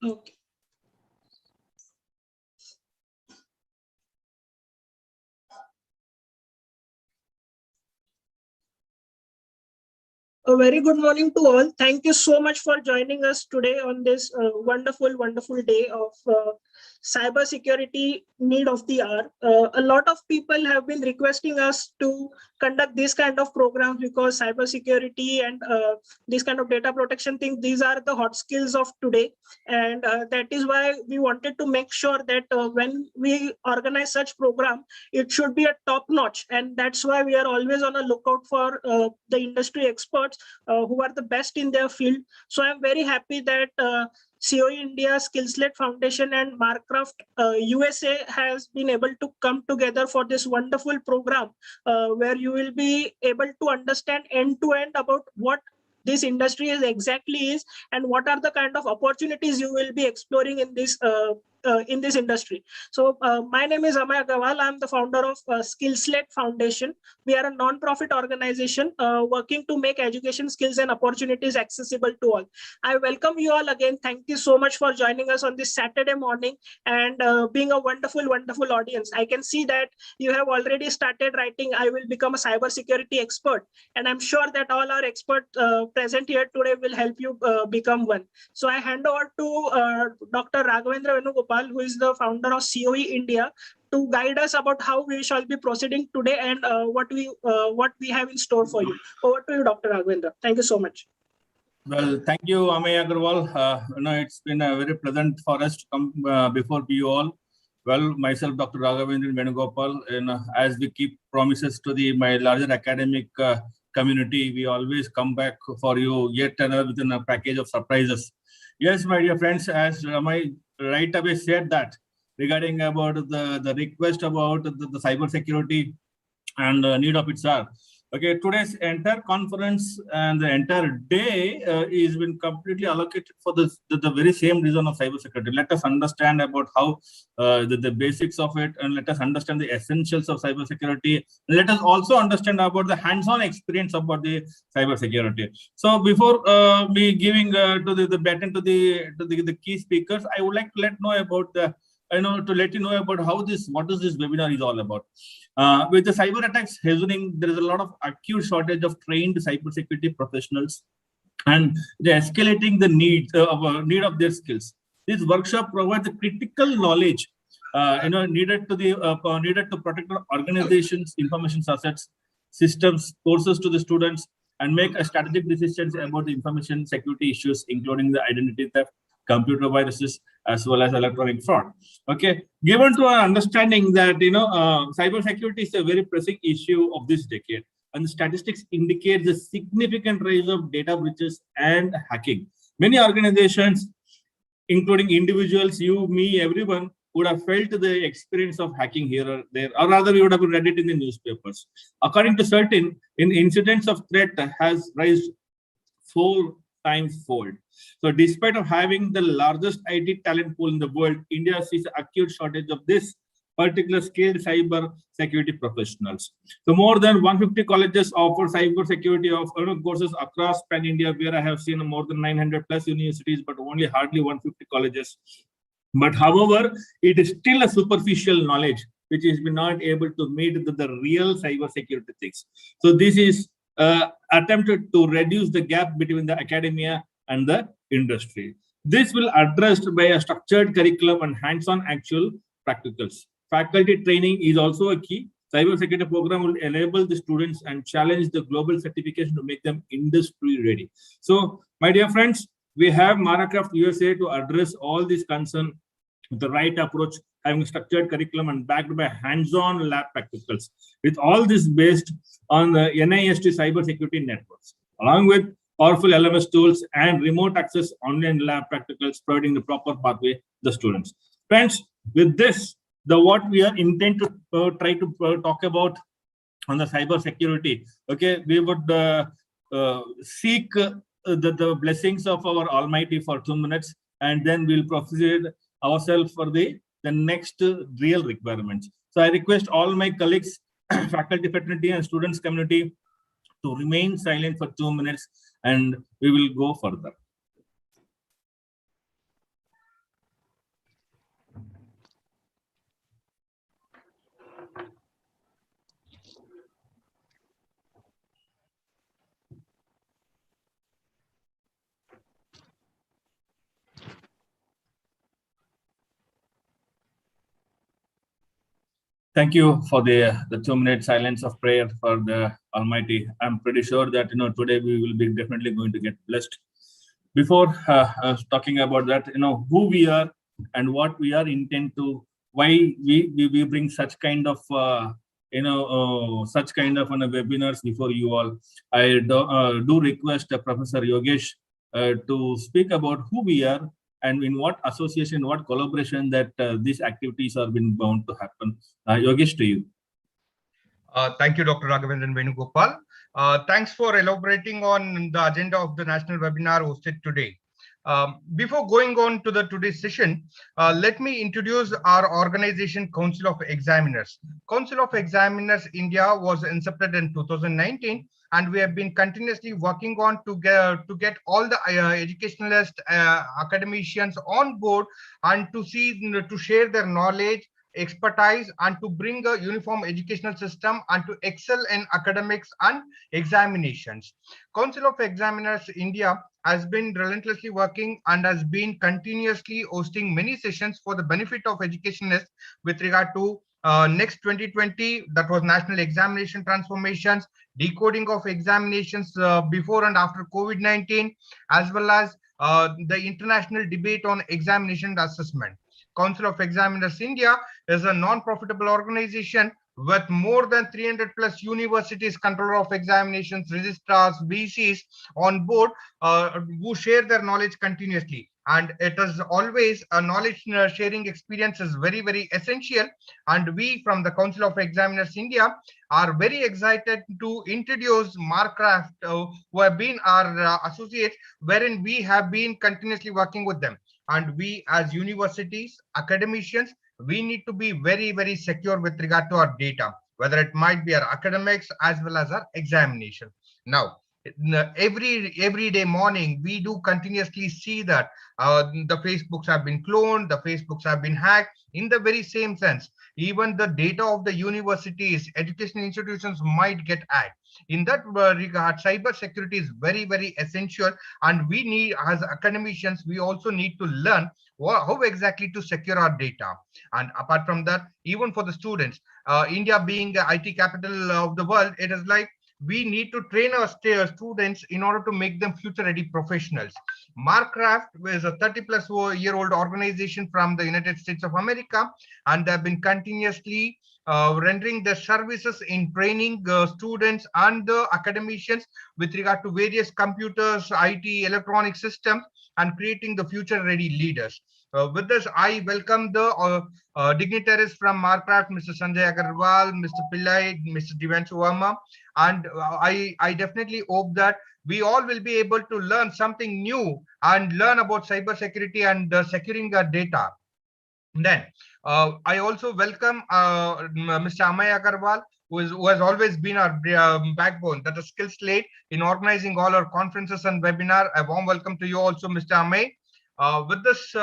Okay. A very good morning to all. Thank you so much for joining us today on this wonderful day of cybersecurity need of the hour. A lot of people have been requesting us to conduct this kind of programs because cybersecurity and this kind of data protection thing, these are the hot skills of today. And that is why we wanted to make sure that when we organize such program, it should be a top notch. And that's why we are always on a lookout for the industry experts who are the best in their field. So I'm very happy that CoE India, SkillSlate Foundation and Marcraft USA has been able to come together for this wonderful program where you will be able to understand end to end about what this industry is exactly and what are the kind of opportunities you will be exploring in this industry. So my name is Ameya Agrawal. I'm the founder of SkillSlate Foundation. We are a non-profit organization working to make education skills and opportunities accessible to all. I welcome you all again. Thank you so much for joining us on this Saturday morning and being a wonderful audience. I can see that you have already started writing, I will become a cybersecurity expert. And I'm sure that all our experts present here today will help you become one. So I hand over to Dr. Raghavendra Venugopal, who is the founder of CoE India, to guide us about how we shall be proceeding today and what we have in store for you. Over to you, Dr. Raghavendra. Thank you so much. Well, thank you, Ameya Agrawal. It's been very pleasant for us to come before you all. Well, myself, Dr. Raghavendra Venugopal, as we keep promises to my larger academic community, we always come back for you yet another within a package of surprises. Yes, my dear friends, as Ramai right away said that regarding about the request about the cyber security and need of its hour. Okay, today's entire conference and the entire day is been completely allocated for the very same reason of cybersecurity. Let us understand about how the basics of it, and let us understand the essentials of cybersecurity. Let us also understand about the hands-on experience about the cybersecurity. So before me giving to the baton to the key speakers, I would like to let you know about how what this webinar is all about. With the cyber attacks happening, there is a lot of acute shortage of trained cybersecurity professionals, and they're escalating the need of their skills. This workshop provides the critical knowledge needed to protect our organizations, information assets, systems, courses to the students, and make strategic decisions about the information security issues, including the identity theft, computer viruses, as well as electronic fraud. Okay, given to our understanding that cybersecurity is a very pressing issue of this decade, and the statistics indicate the significant rise of data breaches and hacking. Many organizations, including individuals, you, me, everyone, would have felt the experience of hacking here or there, or rather we would have read it in the newspapers. According to certain, incidents of threat has risen 4 times fold. So despite of having the largest IT talent pool in the world, India sees an acute shortage of this particular skilled cyber security professionals. So more than 150 colleges offer cyber security courses across pan India, where I have seen more than 900 plus universities, but only hardly 150 colleges. But however, it is still a superficial knowledge which is not able to meet the real cyber security things. So this is attempted to reduce the gap between the academia and the industry. This will addressed by a structured curriculum and hands-on actual practicals. Faculty training is also a key. Cybersecurity program will enable the students and challenge the global certification to make them industry ready. So, my dear friends, we have Marcraft USA to address all these concerns with the right approach, having a structured curriculum and backed by hands-on lab practicals. With all this based on the NIST cybersecurity networks, along with powerful LMS tools and remote access online lab practicals, providing the proper pathway to the students. Friends, with this, what we are intent to try to talk about on the cybersecurity, okay, we would seek the blessings of our Almighty for 2 minutes, and then we'll proceed ourselves for the next real requirements. So I request all my colleagues, faculty fraternity and students community to remain silent for 2 minutes, and we will go further. Thank you for the 2-minute silence of prayer for the Almighty. I'm pretty sure that today we will be definitely going to get blessed. Before talking about that, who we are and what we are intent to, why we bring such kind of webinars before you all. I do request Professor Yogesh to speak about who we are and in what association, what collaboration that these activities are been bound to happen. Yogesh, to you. Thank you, Dr. Raghavendran Venugopal. Thanks for elaborating on the agenda of the national webinar hosted today. Before going on to today's session, let me introduce our organization, Council of Examiners. Council of Examiners India was incepted in 2019, and we have been continuously working on to get all the educationalists, academicians on board, and to share their knowledge, expertise, and to bring a uniform educational system and to excel in academics and examinations. Council of Examiners India has been relentlessly working and has been continuously hosting many sessions for the benefit of educationists with regard to next 2020, that was national examination transformations, decoding of examinations before and after COVID-19, as well as the international debate on examination assessment. Council of Examiners India is a non-profitable organization with more than 300 plus universities, controller of examinations, registrars, VCs on board who share their knowledge continuously. And it is always a knowledge sharing experience is very, very essential. And we from the Council of Examiners India are very excited to introduce Marcraft, who have been our associates, wherein we have been continuously working with them. And we as universities, academicians, we need to be very, very secure with regard to our data, whether it might be our academics as well as our examination. Now, every day morning, we do continuously see that the Facebooks have been cloned, the Facebooks have been hacked. In the very same sense, even the data of the universities, educational institutions might get hacked. In that regard, cyber security is very, very essential, and we need, as academicians, we also need to learn how exactly to secure our data. And apart from that, even for the students, India being the IT capital of the world, it is like we need to train our students in order to make them future-ready professionals. Marcraft is a 30-plus-year-old organization from the United States of America, and they have been continuously rendering their services in training students and the academicians with regard to various computers, IT, electronic systems, and creating the future-ready leaders. With this, I welcome the dignitaries from Marcraft, Mr. Sanjay Agrawal, Mr. Pillai, Mr. Divanshu Verma, and I definitely hope that we all will be able to learn something new and learn about cybersecurity and securing our data. Then I also welcome Mr. Ameya Agrawal, who has always been our backbone, that is SkillSlate, in organizing all our conferences and webinar. A warm welcome to you also, Mr. Ameya. With this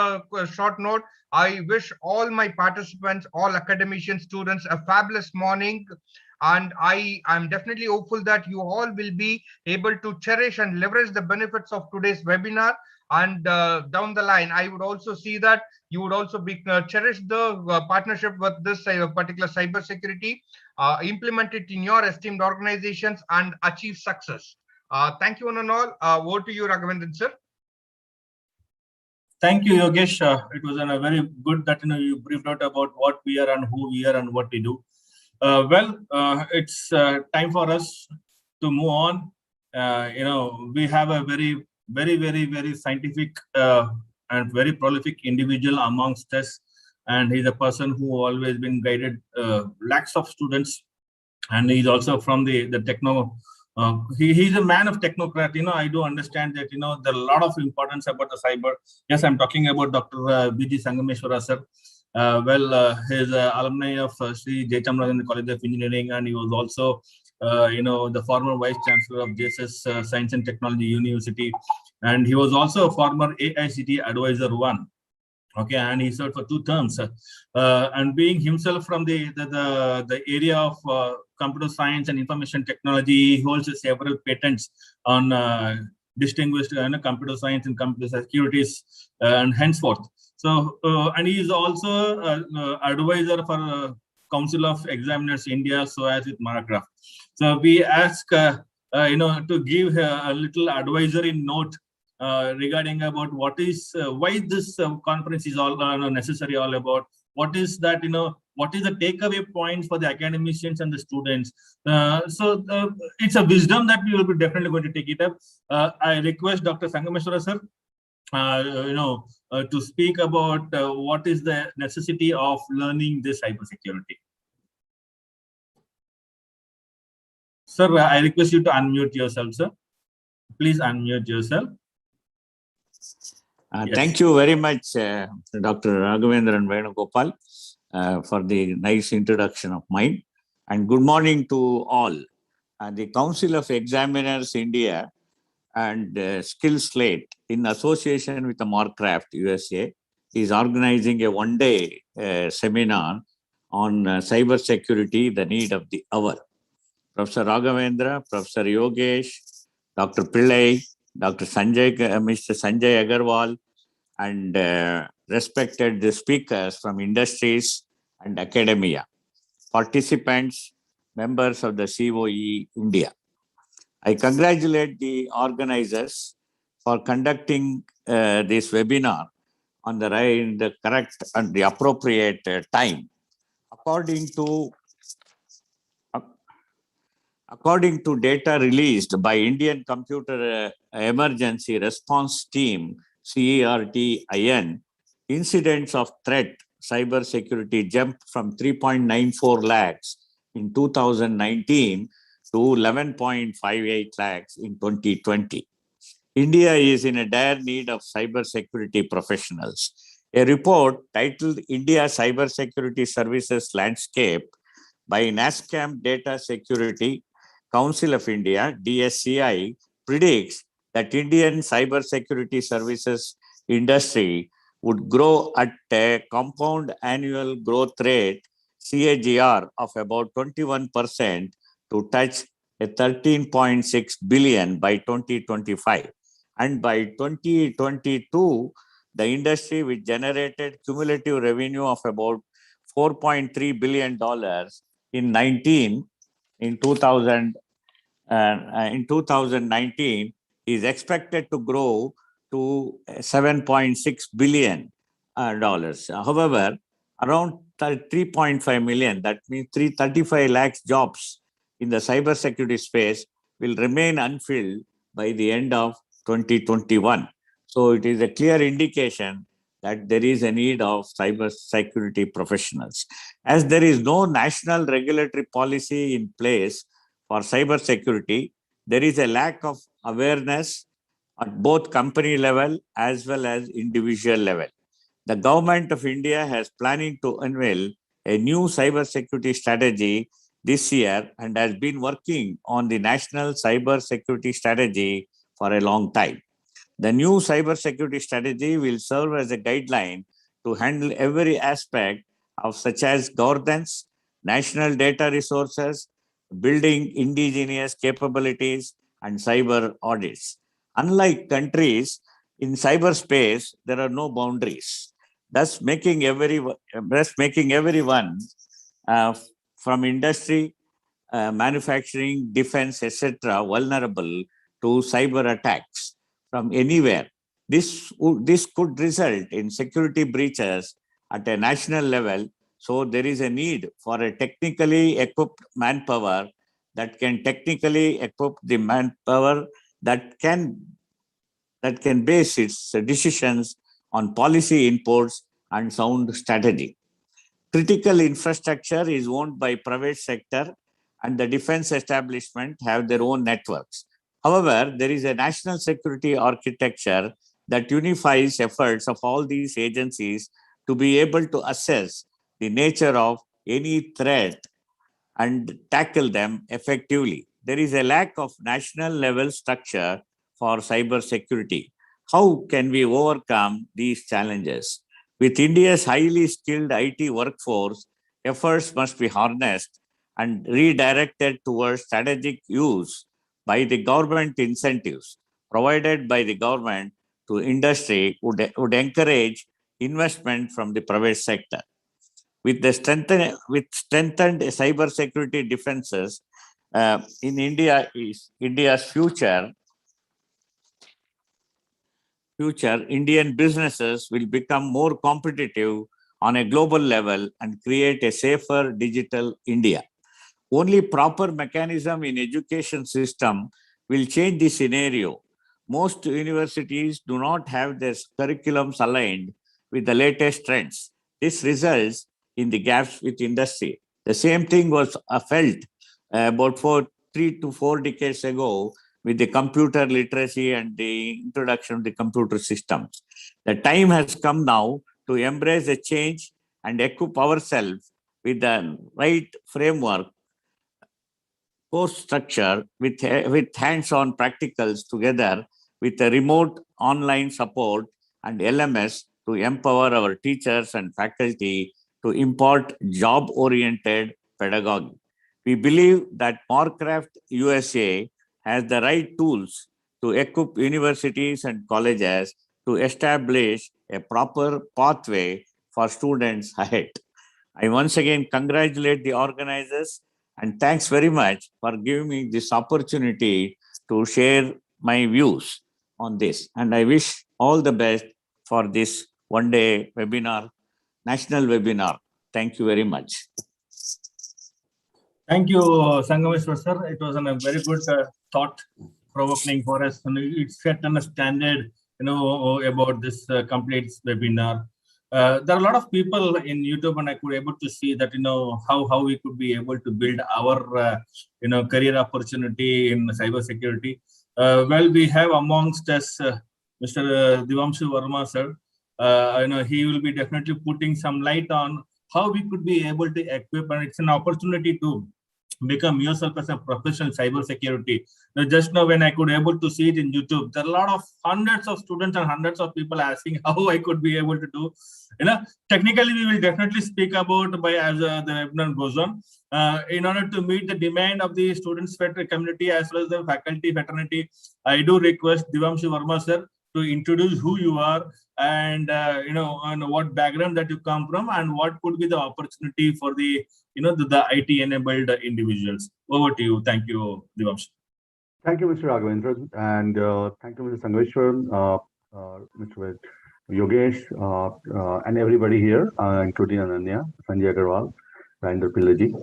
short note, I wish all my participants, all academician students, a fabulous morning. And I am definitely hopeful that you all will be able to cherish and leverage the benefits of today's webinar. And down the line, I would also see that you would also be cherish the partnership with this particular cybersecurity, implement it in your esteemed organizations and achieve success. Thank you one and all. Over to you, Raghavendran sir. Thank you, Yogesh. It was a very good that you briefed out about what we are and who we are and what we do. It's time for us to move on. We have a very scientific and very prolific individual amongst us, and he's a person who always been guided lakhs of students, and he's also from the techno. He's a man of technocrat. I do understand that there are a lot of importance about the cyber. Yes, I'm talking about Dr. B.G. Sangameshwara sir. He's alumni of Sri Jayachamrajan College of Engineering, and he was also the former vice chancellor of JSS Science and Technology University, and he was also a former AICT advisor 1. Okay, and he served for 2 terms, and being himself from the area of computer science and information technology, he holds several patents on distinguished computer science and computer securities and henceforth. So, and he is also advisor for Council of Examiners India, so as with Marcraft. So we ask to give a little advisory note regarding about what is why this conference is all necessary, all about what is that, what is the takeaway points for the academicians and the students. So it's a wisdom that we will be definitely going to take it up. I request Dr. Sangameshwara sir to speak about what is the necessity of learning this cybersecurity. Sir, I request you to unmute yourself, sir. Please unmute yourself. Yes. Thank you very much, Dr. Raghavendran Venugopal, for the nice introduction of mine. And good morning to all. The Council of Examiners India and SkillSlate, in association with the Marcraft USA, is organizing a one-day seminar on cybersecurity, the need of the hour. Professor Raghavendra, Professor Yogesh, Dr. Pillai, Dr. Mr. Sanjay Agrawal, and respected speakers from industries and academia, participants, members of the CoE India. I congratulate the organizers for conducting this webinar on the correct and the appropriate time. According to data released by Indian Computer Emergency Response Team, CERT-IN, incidents of threat cybersecurity jumped from 3.94 lakhs in 2019 to 11.58 lakhs in 2020. India is in a dire need of cybersecurity professionals. A report titled India Cybersecurity Services Landscape by NASSCAM Data Security Council of India, DSCI, predicts that Indian cybersecurity services industry would grow at a compound annual growth rate, CAGR, of about 21% to touch a 13.6 billion by 2025. And by 2022, the industry, which generated cumulative revenue of about $4.3 billion in 2019, is expected to grow to $7.6 billion. However, around 3.5 million, that means 35 lakhs jobs in the cybersecurity space will remain unfilled by the end of 2021. So it is a clear indication that there is a need of cybersecurity professionals. As there is no national regulatory policy in place for cybersecurity, there is a lack of awareness at both company level as well as individual level. The government of India has planning to unveil a new cybersecurity strategy this year and has been working on the national cybersecurity strategy for a long time. The new cybersecurity strategy will serve as a guideline to handle every aspect of such as governance, national data resources, building indigenous capabilities, and cyber audits. Unlike countries, in cyberspace, there are no boundaries, thus making everyone from industry, manufacturing, defense, etc., vulnerable to cyber attacks from anywhere. This could result in security breaches at a national level. So there is a need for a technically equipped manpower that can technically equip the manpower that can base its decisions on policy inputs and sound strategy. Critical infrastructure is owned by private sector and the defense establishment have their own networks. However, there is a national security architecture that unifies efforts of all these agencies to be able to assess the nature of any threat and tackle them effectively. There is a lack of national level structure for cybersecurity. How can we overcome these challenges? With India's highly skilled IT workforce, efforts must be harnessed and redirected towards strategic use by the government. Incentives provided by the government to industry would encourage investment from the private sector. With strengthened cybersecurity defenses in India's future, Indian businesses will become more competitive on a global level and create a safer digital India. Only proper mechanism in education system will change the scenario. Most universities do not have their curriculums aligned with the latest trends. This results in the gaps with industry. The same thing was felt about 3 to 4 decades ago with the computer literacy and the introduction of the computer systems. The time has come now to embrace the change and equip ourselves with the right framework, course structure with hands-on practicals together with a remote online support and LMS to empower our teachers and faculty to impart job-oriented pedagogy. We believe that Marcraft USA has the right tools to equip universities and colleges to establish a proper pathway for students ahead. I once again congratulate the organizers and thanks very much for giving me this opportunity to share my views on this. And I wish all the best for this one-day webinar, national webinar. Thank you very much. Thank you, Sangameshwar sir. It was a very good thought-provoking for us. And it set a standard, about this complete webinar. There are a lot of people in YouTube, and I could able to see that how we could be able to build our career opportunity in cybersecurity. Well, we have amongst us Mr. Divamshu Verma sir. He will be definitely putting some light on how we could be able to equip, and it's an opportunity to become yourself as a professional cybersecurity. Now, just now when I could able to see it in YouTube, there are a lot of hundreds of students and hundreds of people asking how I could be able to do. Technically we will definitely speak about as the webinar goes on. In order to meet the demand of the students community as well as the faculty fraternity, I do request Divamshu Verma sir to introduce who you are and and what background that you come from and what could be the opportunity for the the IT enabled individuals. Over to you. Thank you, Divamshu. Thank you, Mr. Raghavendran, and thank you, Mr. Sangameshwar, Mr. Yogesh, and everybody here, including Ananya, Sanjay Agrawal, Rajendra Pillaji.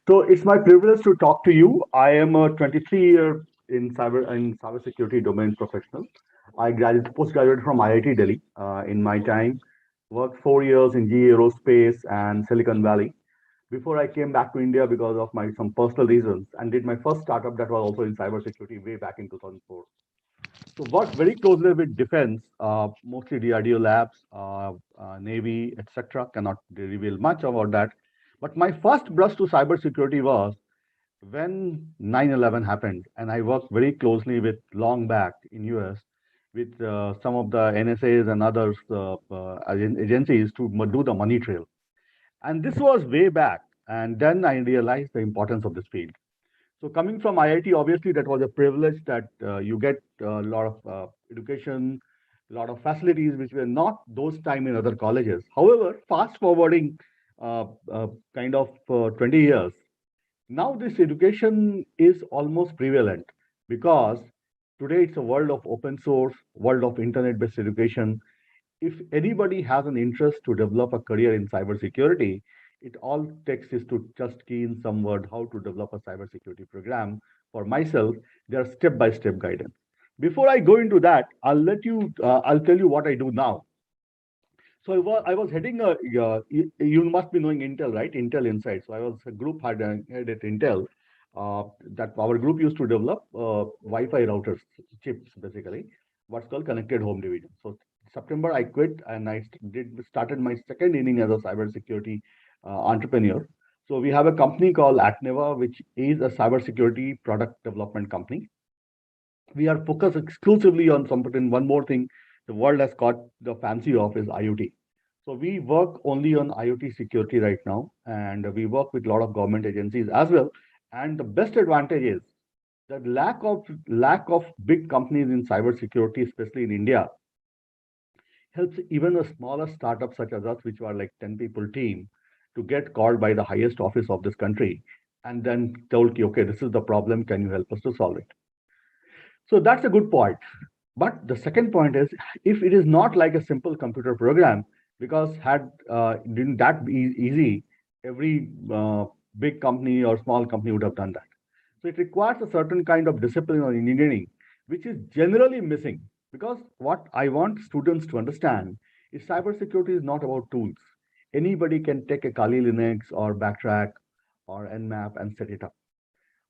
So it's my privilege to talk to you. I am a 23-year in cybersecurity domain professional. I postgraduated from IIT Delhi. In my time, worked 4 years in GE Aerospace and Silicon Valley before I came back to India because of some personal reasons and did my first startup that was also in cybersecurity way back in 2004. So worked very closely with defense, mostly DRDO labs, Navy, etc. Cannot reveal much about that. But my first brush to cybersecurity was when 9/11 happened, and I worked very closely with long back in US with some of the NSAs and others agencies to do the money trail. And this was way back. And then I realized the importance of this field. So coming from IIT, obviously that was a privilege that you get a lot of education, a lot of facilities, which were not those time in other colleges. However, fast forwarding kind of 20 years, now this education is almost prevalent because today it's a world of open source, world of internet-based education. If anybody has an interest to develop a career in cybersecurity, it all takes is to just key in some word how to develop a cybersecurity program. For myself, there are step-by-step guidance. Before I go into that, I'll tell you what I do now. So I was heading you must be knowing Intel, right? Intel Inside. So I was a group head at Intel that our group used to develop Wi-Fi routers, chips, basically, what's called connected home division. So September, I quit and I started my second inning as a cybersecurity entrepreneur. So we have a company called Atneva, which is a cybersecurity product development company. We are focused exclusively on something. One more thing the world has caught the fancy of is IoT. So we work only on IoT security right now, and we work with a lot of government agencies as well. And the best advantage is the lack of big companies in cybersecurity, especially in India, helps even a smaller startup such as us, which are like 10 people team, to get called by the highest office of this country and then told, okay, this is the problem, can you help us to solve it? So that's a good point. But the second point is, if it is not like a simple computer program, because didn't that be easy, every big company or small company would have done that. So it requires a certain kind of discipline or engineering, which is generally missing. Because what I want students to understand is cybersecurity is not about tools. Anybody can take a Kali Linux or Backtrack or Nmap and set it up.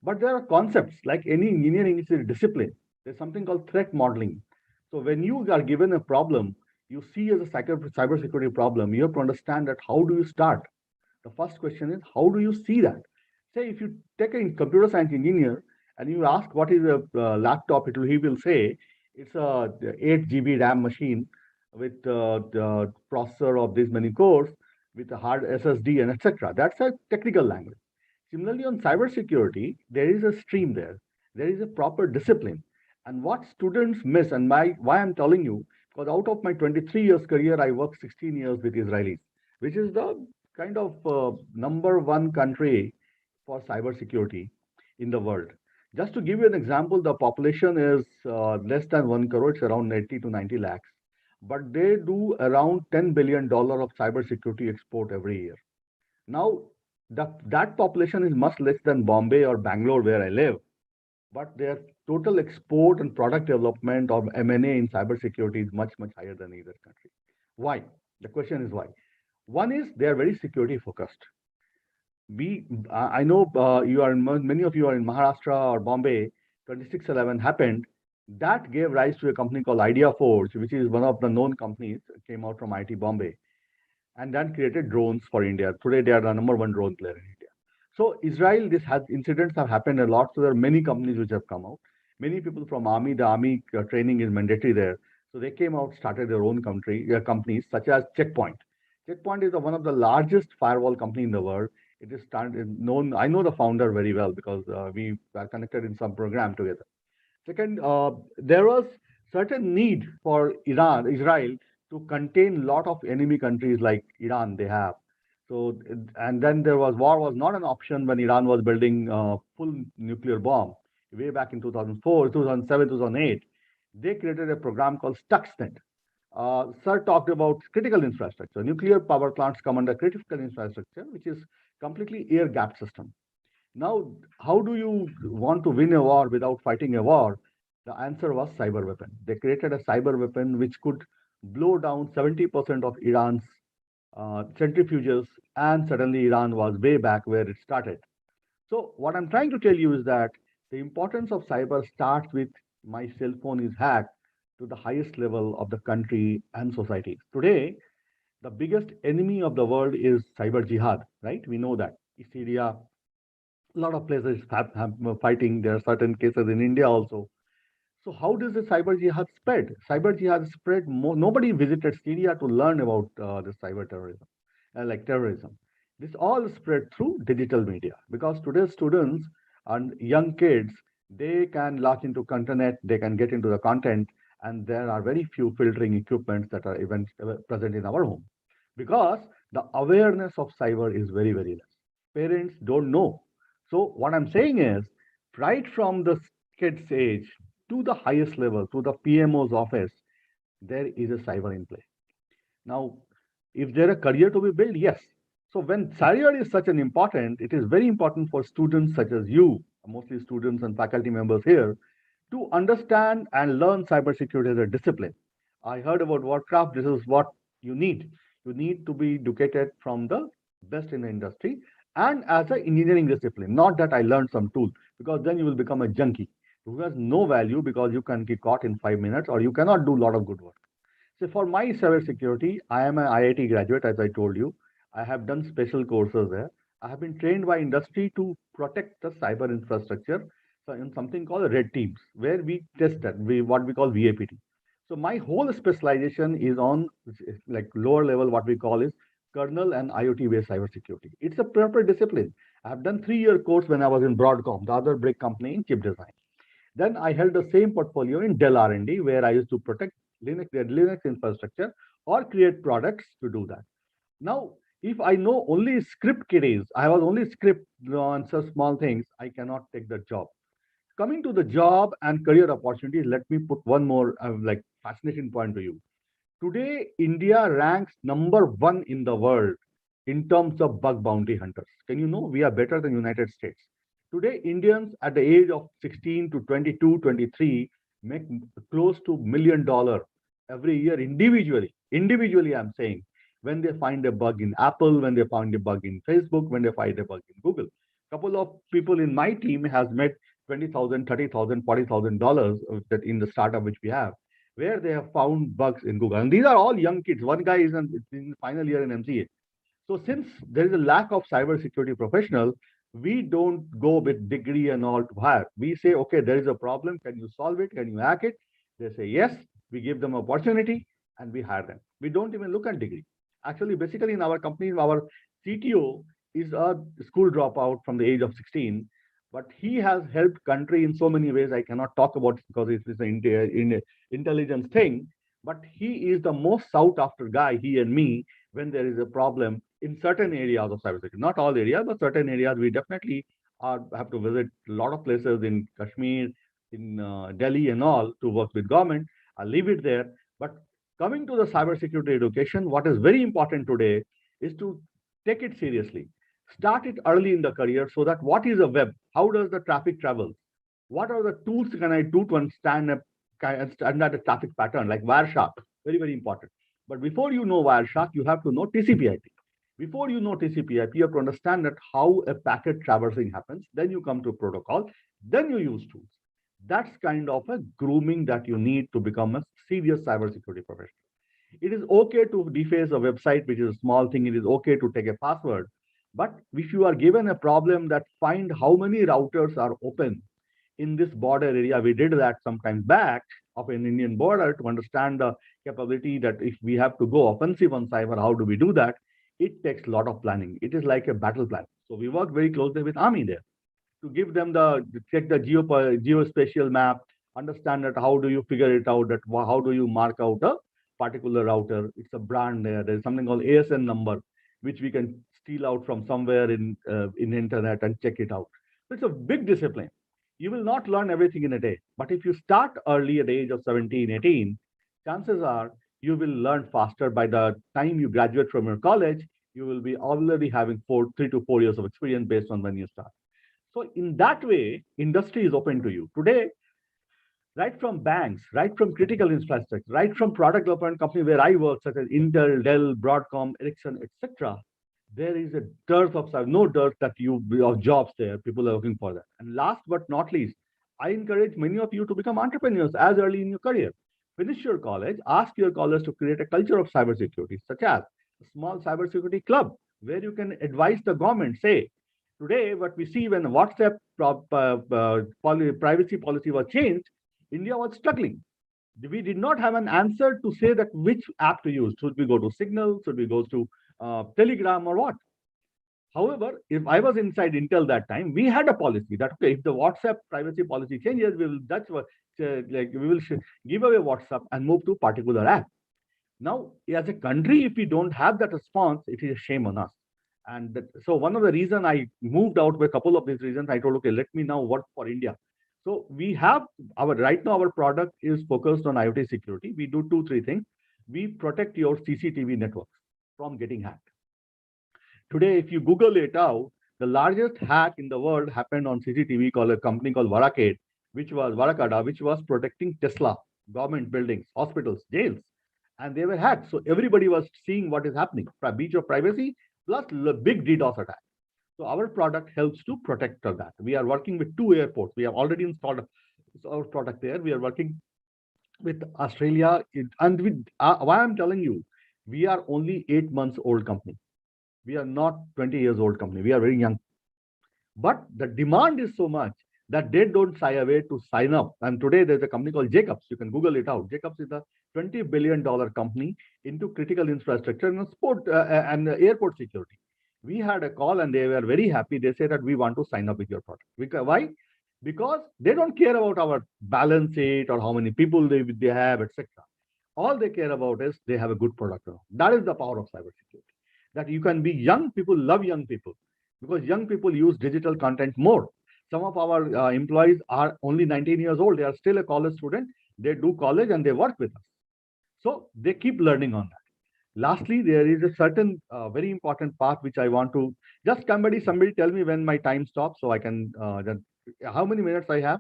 But there are concepts, like any engineering is a discipline. There's something called threat modeling. So when you are given a problem, you see as a cybersecurity problem, you have to understand that how do you start? The first question is, how do you see that? Say if you take a computer science engineer and you ask what is a laptop, he will say it's a 8 GB RAM machine with the processor of this many cores, with a hard SSD and etc. That's a technical language. Similarly, on cybersecurity, there is a stream there. There is a proper discipline. And what students miss, and why I'm telling you, because out of my 23 years career, I worked 16 years with Israelis, which is the kind of #1 country for cybersecurity in the world. Just to give you an example, the population is less than 1 crore, it's around 80 to 90 lakhs. But they do around $10 billion of cybersecurity export every year. Now, that population is much less than Bombay or Bangalore, where I live. But their total export and product development of M&A in cybersecurity is much, much higher than either country. Why? The question is why. One is they are very security focused. I know many of you are in Maharashtra or Bombay. 26/11 happened. That gave rise to a company called Idea Forge, which is one of the known companies that came out from IT Bombay, and then created drones for India. Today they are the #1 drone player in India. So Israel, incidents have happened a lot. So there are many companies which have come out. Many people from Army, the Army training is mandatory there. So they came out, started their own companies, such as Checkpoint. Checkpoint is one of the largest firewall company in the world. It is known. I know the founder very well because we are connected in some program together. Second, there was certain need for Israel to contain a lot of enemy countries like Iran they have. So, and then war was not an option when Iran was building a full nuclear bomb way back in 2004, 2007, 2008. They created a program called Stuxnet. Sir talked about critical infrastructure. Nuclear power plants come under critical infrastructure, which is completely air-gapped system. Now, how do you want to win a war without fighting a war? The answer was cyber weapon. They created a cyber weapon which could blow down 70% of Iran's centrifuges, and suddenly Iran was way back where it started. So what I'm trying to tell you is that the importance of cyber starts with my cell phone is hacked to the highest level of the country and society. Today, the biggest enemy of the world is cyber jihad, right? We know that. Syria, a lot of places have fighting. There are certain cases in India also. So how does the cyber jihad spread? Cyber jihad spread. Nobody visited Syria to learn about the cyber terrorism, like terrorism. This all spread through digital media because today's students and young kids, they can launch into internet, they can get into the content, and there are very few filtering equipments that are even present in our home because the awareness of cyber is very, very less. Parents don't know. So what I'm saying is, right from the kid's age to the highest level, to the PMO's office, there is a cyber in play. Now, if there a career to be built, yes. So when cyber is such an important, it is very important for students such as you, mostly students and faculty members here, to understand and learn cybersecurity as a discipline. I heard about Marcraft. This is what you need. You need to be educated from the best in the industry and as an engineering discipline. Not that I learned some tool, because then you will become a junkie who has no value because you can get caught in 5 minutes or you cannot do a lot of good work. So for my cybersecurity, I am an IIT graduate, as I told you. I have done special courses there. I have been trained by industry to protect the cyber infrastructure in something called red teams, where we test that, what we call VAPT. So my whole specialization is on like lower level, what we call is kernel and IoT based cybersecurity. It's a proper discipline. I have done 3-year course when I was in Broadcom, the other big company in chip design. Then I held the same portfolio in Dell R&D, where I used to protect Linux infrastructure or create products to do that. Now, If I know only script kiddies, I was only script on such small things, I cannot take the job. Coming to the job and career opportunities, let me put one more like fascinating point to you. Today, India ranks #1 in the world in terms of bug bounty hunters. Can you know we are better than United States? Today, Indians at the age of 16 to 22, 23 make close to $1 million every year individually. Individually, I'm saying, when they find a bug in Apple, when they find a bug in Facebook, when they find a bug in Google. Couple of people in my team has made $20,000, $30,000, $40,000 that in the startup which we have, where they have found bugs in Google. And these are all young kids. One guy is in final year in MCA. So since there is a lack of cybersecurity professional, we don't go with degree and all to hire. We say, okay, there is a problem. Can you solve it? Can you hack it? They say yes. We give them opportunity and we hire them. We don't even look at degree. Actually, basically in our company, our CTO is a school dropout from the age of 16, but he has helped country in so many ways. I cannot talk about it because it's an intelligence thing, but he is the most sought after guy, he and me, when there is a problem in certain areas of cybersecurity. Not all areas, but certain areas we definitely have to visit a lot of places in Kashmir, in Delhi and all to work with government. I'll leave it there. But coming to the cybersecurity education, what is very important today is to take it seriously. Start it early in the career so that what is a web? How does the traffic travel? What are the tools can I do to understand the traffic pattern, like Wireshark? Very, very important. But before you know Wireshark, you have to know TCP/IP. Before you know TCP/IP, you have to understand that how a packet traversing happens. Then you come to protocol. Then you use tools. That's kind of a grooming that you need to become a serious cybersecurity professional. It is okay to deface a website, which is a small thing. It is okay to take a password. But if you are given a problem that find how many routers are open in this border area, we did that some time back of an Indian border to understand the capability that if we have to go offensive on cyber, how do we do that? It takes a lot of planning. It is like a battle plan. So we work very closely with Army there to give them check the geospatial map, understand that how do you figure it out, that how do you mark out a particular router. It's a brand there. There's something called ASN number, which we can steal out from somewhere in internet and check it out. So it's a big discipline. You will not learn everything in a day, but if you start early at the age of 17, 18, chances are you will learn faster. By the time you graduate from your college, you will be already having 3 to 4 years of experience based on when you start. So in that way, industry is open to you. Today, right from banks, right from critical infrastructure, right from product development company where I work, such as Intel, Dell, Broadcom, Ericsson, etc., there is a dearth of jobs there. People are looking for that. And last but not least, I encourage many of you to become entrepreneurs as early in your career. Finish your college, ask your colleagues to create a culture of cybersecurity, such as a small cybersecurity club where you can advise the government. Say, today, what we see when WhatsApp privacy policy was changed, India was struggling. We did not have an answer to say that which app to use. Should we go to Signal? Should we go to Telegram or what? However, if I was inside Intel that time, we had a policy that okay, if the WhatsApp privacy policy changes, we will give away WhatsApp and move to particular app. Now, as a country, if we don't have that response, it is a shame on us. And so one of the reasons I moved out with a couple of these reasons, I told, okay, let me now work for India. So we have right now our product is focused on IoT security. We do 2-3 things. We protect your CCTV networks from getting hacked. Today, if you Google it out, the largest hack in the world happened on CCTV called a company called Varakada, which was protecting Tesla, government buildings, hospitals, jails, and they were hacked. So everybody was seeing what is happening. Breach of privacy plus the big DDoS attack. So our product helps to protect that. We are working with 2 airports. We have already installed our product there. We are working with Australia. And with why I'm telling you, we are only 8 months old company. We are not 20 years old company. We are very young. But the demand is so much that they don't shy away to sign up. And today there's a company called Jacobs. You can Google it out. Jacobs is a $20 billion company into critical infrastructure and airport security. We had a call and they were very happy. They said that we want to sign up with your product. Why? Because they don't care about our balance sheet or how many people they have, etc. All they care about is they have a good product. That is the power of cybersecurity. that you can be young. People love young people because young people use digital content more. Some of our employees are only 19 years old. They are still a college student. They do college and they work with us. So they keep learning on that. Lastly, there is a certain very important part which I want to just somebody tell me when my time stops so I can how many minutes I have?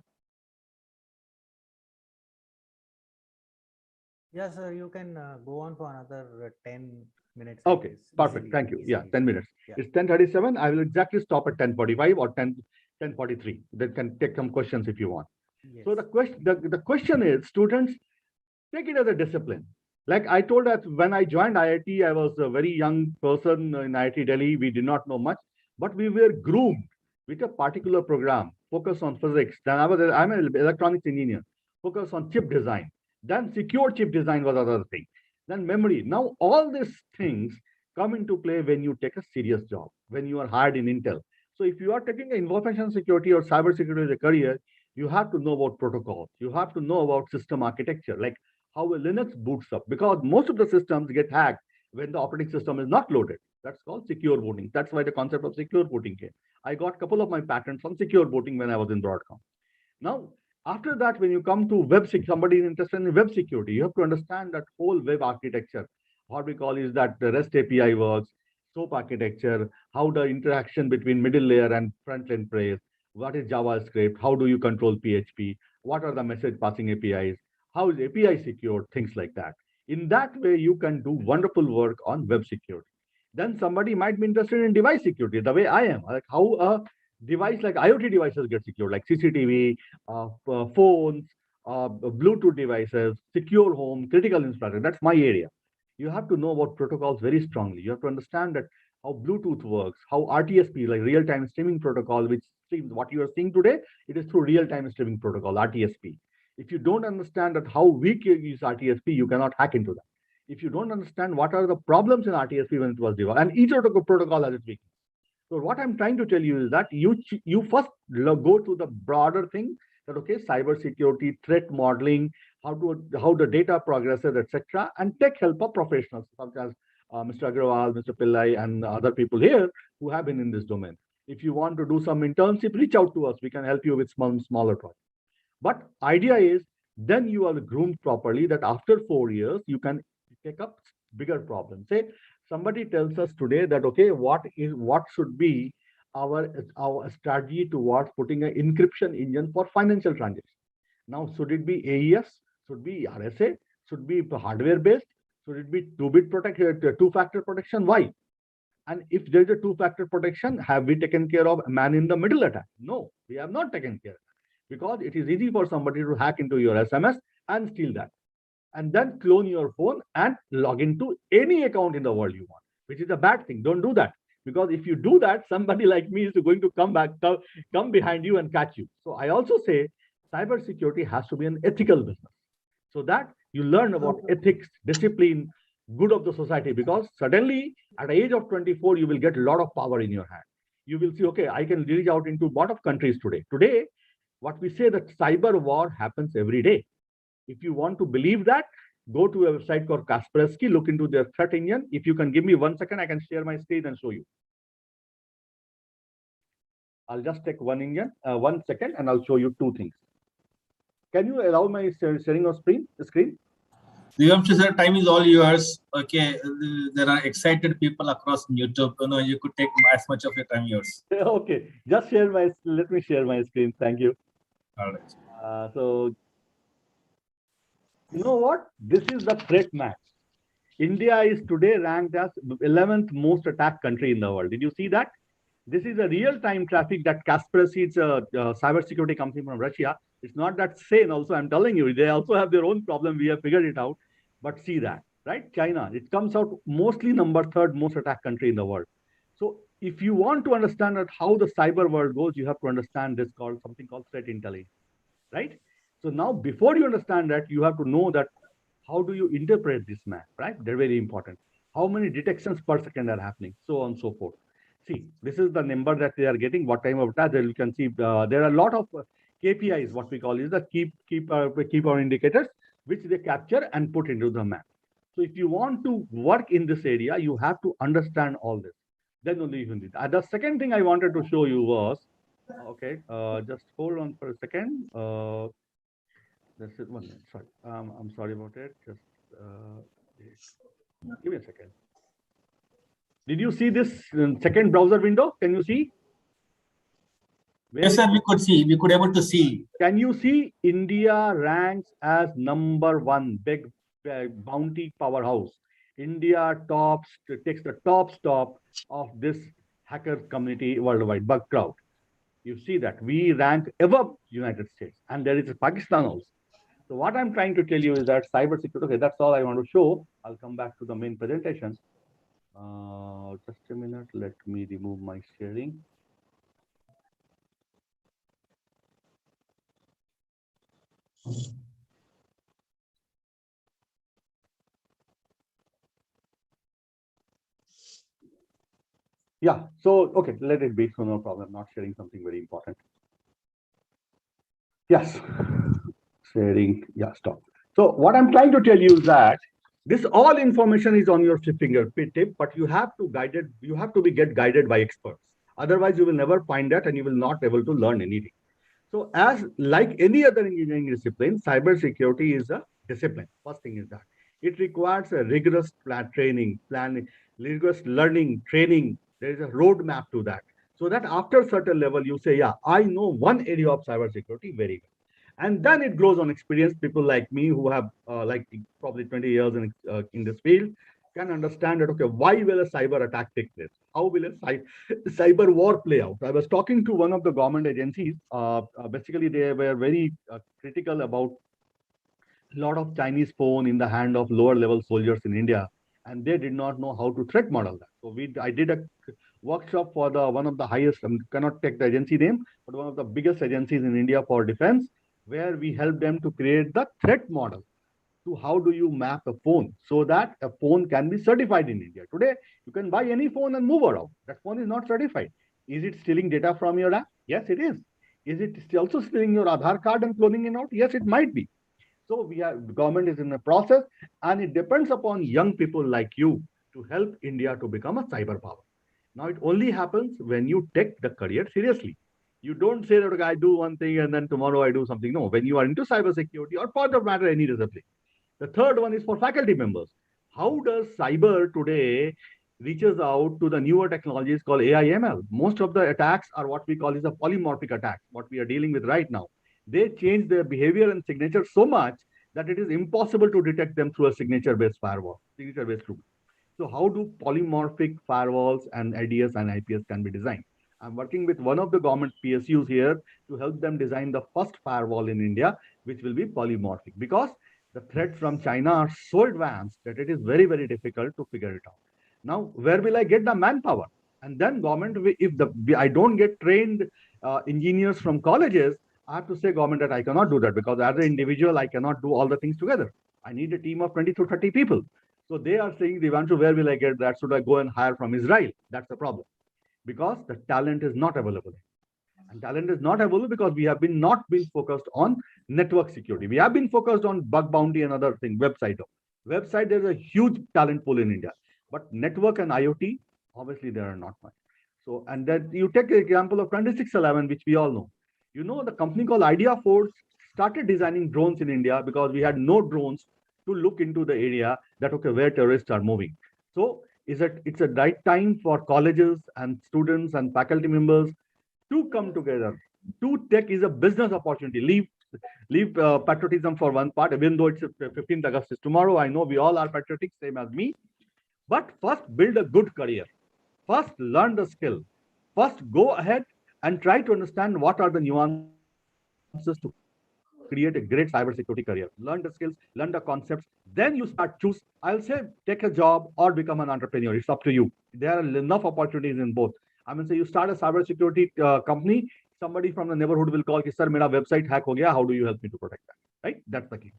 Yeah, sir, you can go on for another 10 minutes. Okay, perfect. Easily, Thank you. Yeah, easily. 10 minutes. Yeah. It's 10:37. I will exactly stop at 10:45 or 10:43. That can take some questions if you want. Yes. So the question is, students, take it as a discipline. Like I told that when I joined IIT, I was a very young person in IIT Delhi. We did not know much, but we were groomed with a particular program, focus on physics. Then I'm an electronics engineer, focus on chip design. Then secure chip design was another thing. Then memory. Now all these things come into play when you take a serious job, when you are hired in Intel. So if you are taking information security or cybersecurity as a career, you have to know about protocols. You have to know about system architecture, like how a Linux boots up, because most of the systems get hacked when the operating system is not loaded. That's called secure booting. That's why the concept of secure booting came. I got a couple of my patents on secure booting when I was in Broadcom. Now, after that, when you come to web security, somebody is interested in web security, you have to understand that whole web architecture. What we call is that the REST API works, SOAP architecture, how the interaction between middle layer and front end plays, what is JavaScript, how do you control PHP, what are the message passing APIs, how is API secured, things like that. In that way, you can do wonderful work on web security. Then somebody might be interested in device security, the way I am, like how a device like IoT devices get secured, like CCTV, phones, Bluetooth devices, secure home, critical infrastructure. That's my area. You have to know about protocols very strongly. You have to understand that how Bluetooth works, how RTSP, like real-time streaming protocol, which streams what you are seeing today, it is through real-time streaming protocol, RTSP. If you don't understand that how weak you use RTSP, you cannot hack into that. If you don't understand what are the problems in RTSP when it was developed, and each protocol has its weakness. So what I'm trying to tell you is that you first go to the broader thing that okay, cybersecurity, threat modeling, how the data progresses, etc., and take help of professionals such as Mr. Agrawal, Mr. Pillai, and other people here who have been in this domain. If you want to do some internship, reach out to us. We can help you with smaller projects. But idea is then you are groomed properly that after 4 years you can take up bigger problems. Say somebody tells us today that okay, what should be our strategy towards putting an encryption engine for financial transactions. Now, should it be AES? Should be RSA? Should be hardware based? Should it be two-factor protection? Why? And if there is a two-factor protection, have we taken care of man in the middle attack? No, we have not taken care of that, because it is easy for somebody to hack into your SMS and steal that, and then clone your phone and log into any account in the world you want, which is a bad thing. Don't do that, because if you do that, somebody like me is going to come behind you and catch you. So I also say cybersecurity has to be an ethical business, so that you learn about ethics, discipline, good of the society, because suddenly at the age of 24, you will get a lot of power in your hand. You will see, okay, I can reach out into a lot of countries today. Today, what we say that cyber war happens every day. If you want to believe that, go to a website called Kaspersky, look into their threat engine. If you can give me 1 second, I can share my screen and show you. I'll just take 1 second, and I'll show you 2 things. Can you allow my sharing of screen? Divamshi sir, time is all yours. Okay, there are excited people across YouTube. You could take as much of your time yours. Okay, just let me share my screen. Thank you. All right. So, you know what? This is the threat map. India is today ranked as 11th most attacked country in the world. Did you see that? This is a real-time traffic that Kaspersky, it's a cybersecurity company from Russia. It's not that sane also, I'm telling you. They also have their own problem. We have figured it out. But see that, right? China, it comes out mostly number 3rd most attacked country in the world. So if you want to understand how the cyber world goes, you have to understand this something called threat intelligence, right? So now before you understand that, you have to know that how do you interpret this map, right? They're very important. How many detections per second are happening, so on and so forth. See, this is the number that they are getting, what time of attack. You can see there are a lot of KPIs, what we call is the keep our indicators, which they capture and put into the map. So if you want to work in this area, you have to understand all this. Then only you can do it. The second thing I wanted to show you was, okay, just hold on for a second. This is 1 minute. Sorry, I'm sorry about it. Just give me a second. Did you see this second browser window? Can you see? Yes, sir. We could see. We could able to see. Can you see India ranks as #1 big bounty powerhouse? India takes the top stop of this hacker community worldwide, bug crowd. You see that we rank above United States, and there is Pakistan also. So what I'm trying to tell you is that cybersecurity. Okay, that's all I want to show. I'll come back to the main presentation. Just a minute. Let me remove my sharing. Yeah, so, okay, let it be, so no problem, not sharing something very important. Yes, sharing, yeah, stop. So what I'm trying to tell you is that this all information is on your fingertip, but you have to get guided by experts. Otherwise, you will never find that and you will not be able to learn anything. So as like any other engineering discipline, cybersecurity is a discipline. First thing is that it requires a rigorous rigorous learning, training. There is a roadmap to that. So that after a certain level, you say, yeah, I know one area of cybersecurity very well. And then it grows on experience. People like me who have like probably 20 years in this field can understand that, okay, why will a cyber attack take place? How will a cyber war play out? I was talking to one of the government agencies. Basically, they were very critical about a lot of Chinese phone in the hand of lower level soldiers in India, and they did not know how to threat model that. So I did a workshop for one of the highest, I cannot take the agency name, but one of the biggest agencies in India for defense, where we helped them to create the threat model to how do you map a phone so that a phone can be certified in India. Today, you can buy any phone and move around. That phone is not certified. Is it stealing data from your app? Yes, it is. Is it also stealing your Aadhaar card and cloning it out? Yes, it might be. So the government is in the process, and it depends upon young people like you to help India to become a cyber power. Now, it only happens when you take the career seriously. You don't say that, okay, I do one thing and then tomorrow I do something. No, when you are into cybersecurity or for that matter, any discipline. The third one is for faculty members. How does cyber today reaches out to the newer technologies called AI ML? Most of the attacks are what we call is a polymorphic attack, what we are dealing with right now. They change their behavior and signature so much that it is impossible to detect them through a signature-based firewall, signature-based tool. So how do polymorphic firewalls and IDS and IPS can be designed? I'm working with one of the government PSUs here to help them design the first firewall in India, which will be polymorphic, because the threats from China are so advanced that it is very, very difficult to figure it out. Now, where will I get the manpower? And then government, if I don't get trained engineers from colleges, I have to say government that I cannot do that, because as an individual, I cannot do all the things together. I need a team of 20 to 30 people. So they are saying, Devanshu, where will I get that? Should I go and hire from Israel? That's the problem, because the talent is not available. And talent is not available because we have not been focused on network security. We have been focused on bug bounty and other things, website. Website, there's a huge talent pool in India. But network and IoT, obviously there are not much. So, and then you take the example of 2611, which we all know. You know, the company called Idea Force started designing drones in India because we had no drones to look into the area that, okay, where terrorists are moving. So it's a right time for colleges and students and faculty members to come together. To tech is a business opportunity. Leave patriotism for one part, even though it's 15th August is tomorrow. I know we all are patriotic, same as me. But first, build a good career. First, learn the skill. First, go ahead and try to understand what are the nuances to create a great cybersecurity career. Learn the skills, learn the concepts. Then you start choose. I'll say take a job or become an entrepreneur. It's up to you. There are enough opportunities in both. I mean, say you start a cybersecurity company, somebody from the neighborhood will call, sir, mera website hack ho gaya. How do you help me to protect that? Right? That's the key.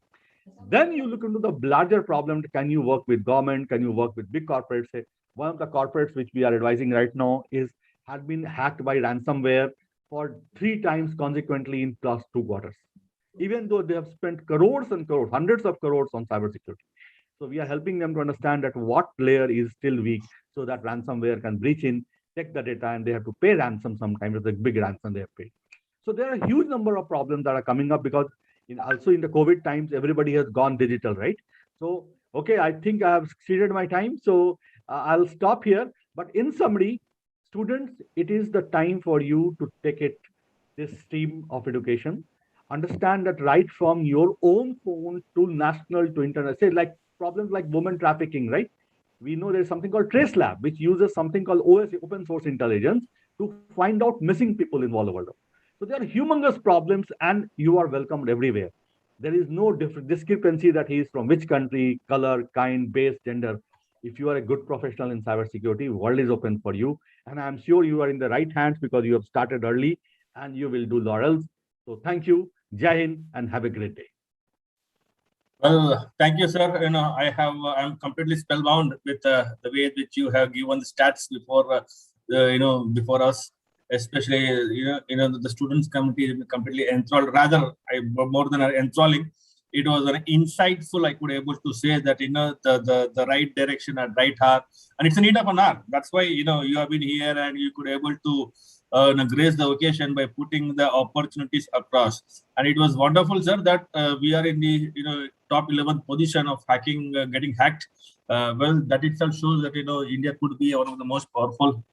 Then you look into the larger problem. Can you work with government? Can you work with big corporates? Say, one of the corporates which we are advising right now had been hacked by ransomware for 3 times consequently in last 2 quarters, even though they have spent crores and crores, hundreds of crores on cybersecurity. So we are helping them to understand that what layer is still weak so that ransomware can breach in, take the data, and they have to pay ransom sometimes. It's a big ransom they have paid. So there are a huge number of problems that are coming up because also in the COVID times, everybody has gone digital, right? So, okay, I think I have exceeded my time. So I'll stop here. But in summary, students, it is the time for you to take this stream of education. Understand that right from your own phone to national to internet, say like problems like women trafficking, right? We know there's something called Trace Lab, which uses something called OS, open source intelligence, to find out missing people in all over the world. So there are humongous problems, and you are welcomed everywhere. There is no discrepancy that he is from which country, color, kind, base, gender. If you are a good professional in cybersecurity, world is open for you. And I'm sure you are in the right hands because you have started early and you will do laurels. So thank you, Jai Hind, and have a great day. Well, thank you, sir. I'm completely spellbound with the way that you have given the stats before, before us. Especially, the students community is completely enthralled. Rather, more than enthralling, it was an insightful. I could able to say that the right direction at right hour, and it's a need of an hour. That's why you have been here and you could able to grace the occasion by putting the opportunities across. And it was wonderful, sir, that we are in the top 11th position of hacking, getting hacked. Well, that itself shows that India could be one of the most powerful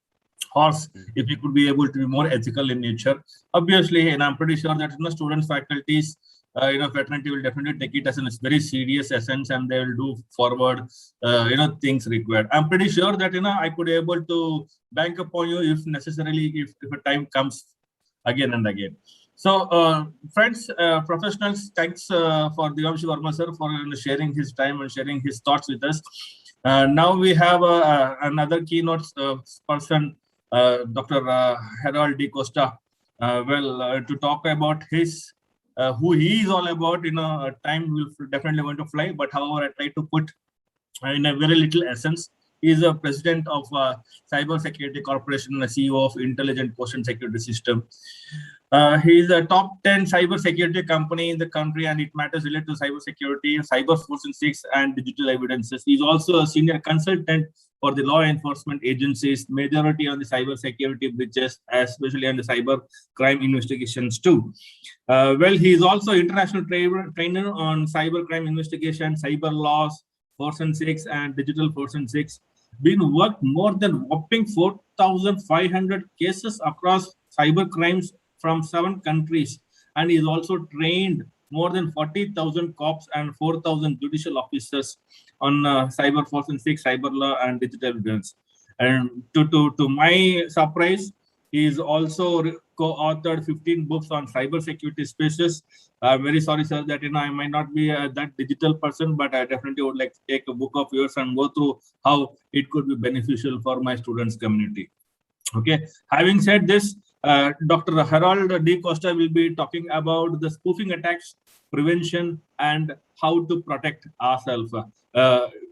horse if we could be able to be more ethical in nature. Obviously, and I'm pretty sure that students, faculties, fraternity will definitely take it as a very serious essence, and they will do forward things required. I'm pretty sure that I could be able to bank upon you if necessarily, if a time comes again and again. So friends, professionals, thanks for Divamshi Verma sir for sharing his time and sharing his thoughts with us. Now we have another keynote person, Dr. Harold D. Costa, to talk about his who he is all about. Time will definitely going to fly, but however, I try to put in a very little essence. He is a president of CyberSecurity Corporation, a CEO of Intelligent Quotient Security System. He is a top 10 cybersecurity company in the country, and it matters related to cybersecurity, cyber forensics, and digital evidences. He is also a senior consultant for the law enforcement agencies, majority on the cybersecurity breaches, especially on the cyber crime investigations too. Well, he is also international trainer on cyber crime investigation, cyber laws, forensics, and digital forensics. Been worked more than whopping 4,500 cases across cyber crimes from 7 countries, and is also trained more than 40,000 cops and 4,000 judicial officers on cyber forensics, cyber law, and digital evidence. And to my surprise, he is also co-authored 15 books on cybersecurity spaces. I'm very sorry, sir, that I might not be that digital person, but I definitely would like to take a book of yours and go through how it could be beneficial for my students' community. Okay. Having said this, Dr. Harold D. Costa will be talking about the spoofing attacks, prevention, and how to protect ourselves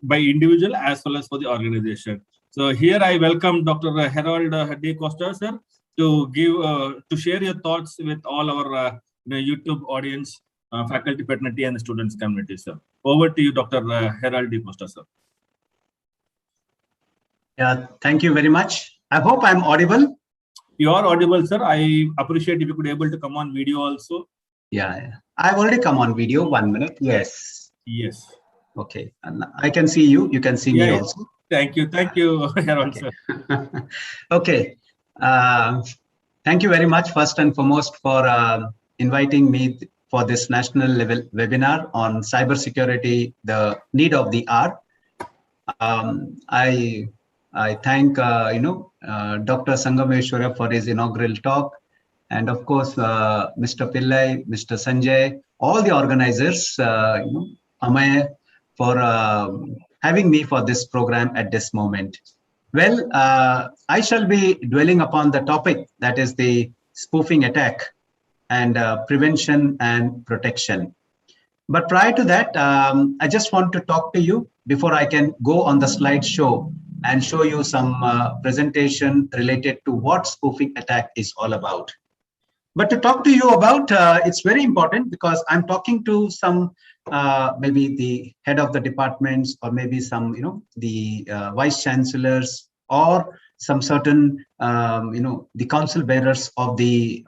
by individual as well as for the organization. So here I welcome Dr. Harold D. Costa, sir, to give to share your thoughts with all our YouTube audience, faculty, fraternity, and the students community, sir. Over to you, Dr. Harold D. Costa, sir. Yeah, thank you very much. I hope I'm audible. You are audible, sir. I appreciate if you could be able to come on video also. Yeah, I've already come on video. 1 minute. Yes. Yes. Okay. And I can see you. You can see me also. Thank you. Thank you, Harold, okay. sir. Okay. Thank you very much, first and foremost, for inviting me for this national level webinar on cybersecurity, the need of the hour. I thank Dr. Sangameshwara for his inaugural talk, and of course Mr. Pillai, Mr. Sanjay, all the organizers, Ameya, for having me for this program at this moment. Well, I shall be dwelling upon the topic that is the spoofing attack and prevention and protection. But prior to that, I just want to talk to you before I can go on the slideshow and show you some presentation related to what spoofing attack is all about. But to talk to you about, it's very important because I'm talking to some maybe the head of the departments, or maybe some, the vice chancellors, or some certain, the council bearers of the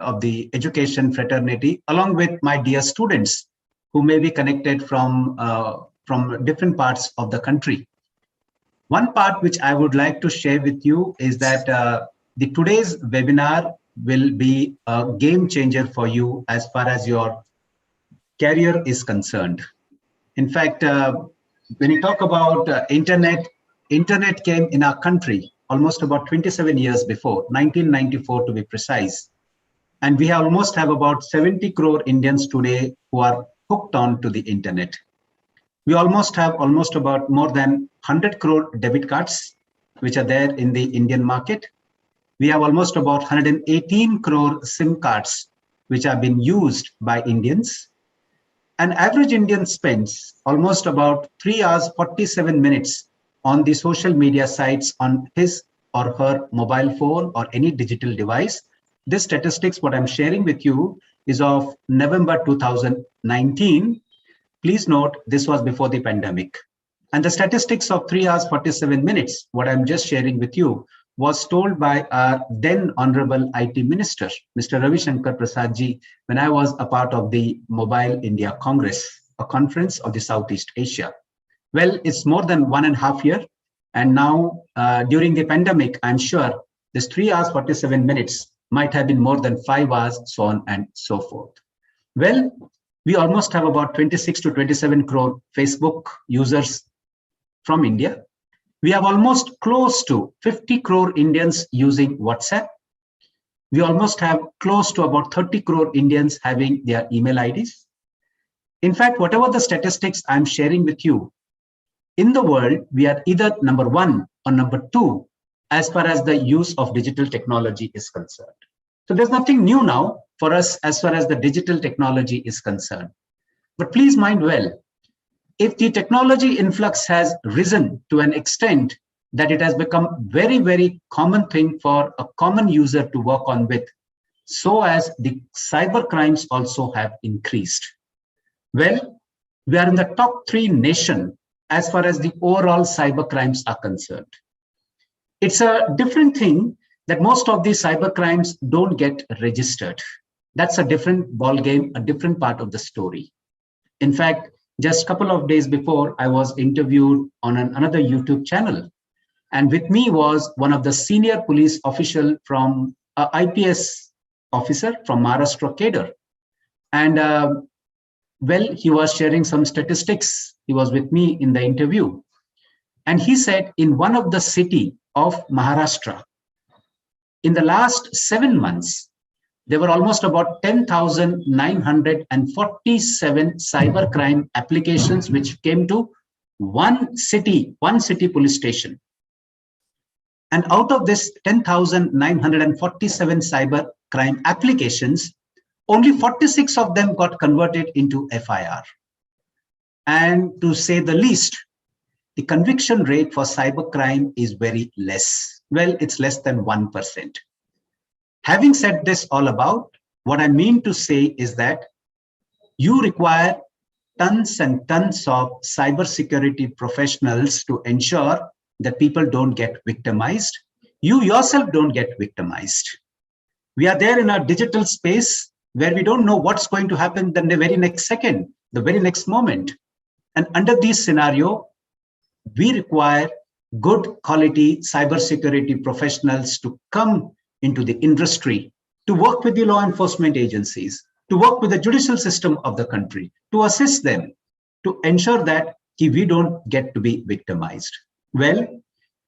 education fraternity, along with my dear students who may be connected from different parts of the country. One part which I would like to share with you is that the today's webinar will be a game changer for you as far as your career is concerned. In fact, when you talk about internet came in our country almost about 27 years before, 1994 to be precise. And we almost have about 70 crore Indians today who are hooked on to the internet. We almost have about more than 100 crore debit cards, which are there in the Indian market. We have almost about 118 crore SIM cards, which have been used by Indians. An average Indian spends almost about 3 hours, 47 minutes on the social media sites on his or her mobile phone or any digital device. This statistics, what I'm sharing with you, is of November 2019. Please note, this was before the pandemic. And the statistics of 3 hours, 47 minutes, what I'm just sharing with you, was told by our then Honorable IT Minister, Mr. Ravi Shankar Prasad ji, when I was a part of the Mobile India Congress, a conference of the Southeast Asia. Well, it's more than 1.5 years. And now during the pandemic, I'm sure this 3 hours, 47 minutes might have been more than 5 hours, so on and so forth. Well, we almost have about 26 to 27 crore Facebook users from India. We have almost close to 50 crore Indians using WhatsApp. We almost have close to about 30 crore Indians having their email IDs. In fact, whatever the statistics I'm sharing with you, in the world, we are either number 1 or number 2 as far as the use of digital technology is concerned. So there's nothing new now for us as far as the digital technology is concerned. But please mind well, if the technology influx has risen to an extent that it has become very, very common thing for a common user to work on with, so as the cyber crimes also have increased. Well, we are in the top 3 nation as far as the overall cyber crimes are concerned. It's a different thing that most of these cyber crimes don't get registered. That's a different ball game, a different part of the story. In fact, just a couple of days before, I was interviewed on another YouTube channel. And with me was one of the senior police official from IPS officer from Maharashtra cadre. And well, he was sharing some statistics. He was with me in the interview. And he said in one of the city of Maharashtra, in the last 7 months, there were almost about 10,947 cybercrime applications which came to one city police station. And out of this 10,947 cybercrime applications, only 46 of them got converted into FIR. And to say the least, the conviction rate for cybercrime is very less. Well, it's less than 1%. Having said this all about, what I mean to say is that you require tons and tons of cybersecurity professionals to ensure that people don't get victimized. You yourself don't get victimized. We are there in a digital space where we don't know what's going to happen then the very next second, the very next moment. And under this scenario, we require good quality cybersecurity professionals to come into the industry, to work with the law enforcement agencies, to work with the judicial system of the country, to assist them, to ensure that we don't get to be victimized. Well,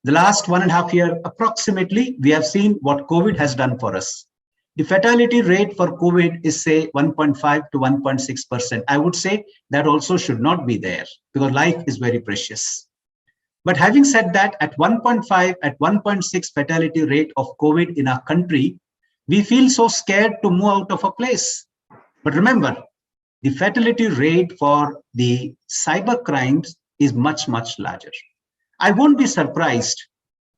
the last 1.5 years, approximately, we have seen what COVID has done for us. The fatality rate for COVID is say 1.5 to 1.6%. I would say that also should not be there because life is very precious. But having said that, at 1.5, at 1.6 fatality rate of COVID in our country, we feel so scared to move out of a place. But remember, the fatality rate for the cyber crimes is much, much larger. I won't be surprised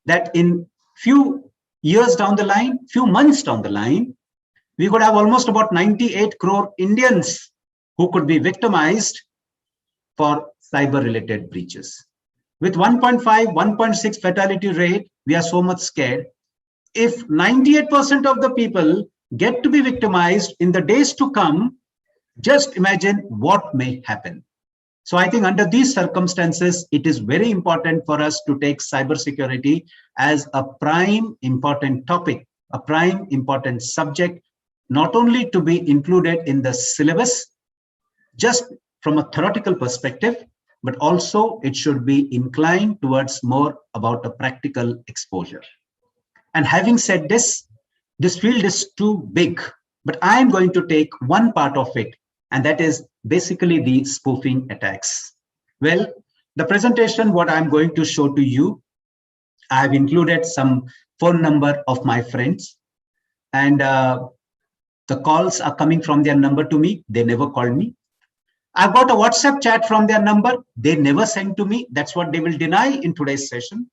that in few years down the line, few months down the line, we could have almost about 98 crore Indians who could be victimized for cyber-related breaches. With 1.5, 1.6 fatality rate, we are so much scared. If 98% of the people get to be victimized in the days to come, just imagine what may happen. So I think under these circumstances, it is very important for us to take cybersecurity as a prime important topic, a prime important subject, not only to be included in the syllabus, just from a theoretical perspective, but also it should be inclined towards more about a practical exposure. And having said this, this field is too big, but I am going to take one part of it, and that is basically the spoofing attacks. Well, the presentation, what I'm going to show to you, I've included some phone number of my friends, and the calls are coming from their number to me. They never called me. I've got a WhatsApp chat from their number. They never sent to me. That's what they will deny in today's session.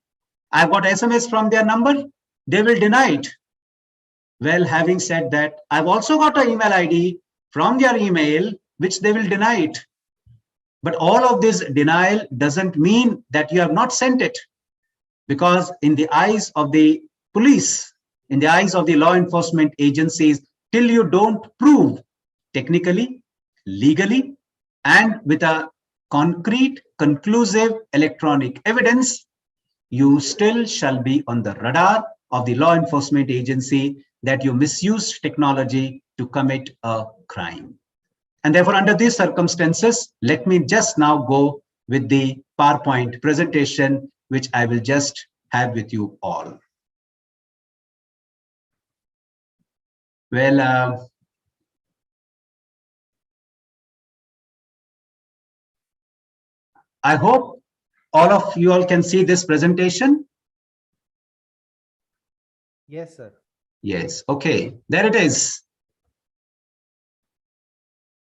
I've got SMS from their number. They will deny it. Well, having said that, I've also got an email ID from their email, which they will deny it. But all of this denial doesn't mean that you have not sent it, because in the eyes of the police, in the eyes of the law enforcement agencies, till you don't prove technically, legally, and with a concrete, conclusive electronic evidence, you still shall be on the radar of the law enforcement agency that you misused technology to commit a crime. And therefore, under these circumstances, let me just now go with the PowerPoint presentation, which I will just have with you all. Well, I hope all of you all can see this presentation. Yes, sir. Yes, okay, there it is.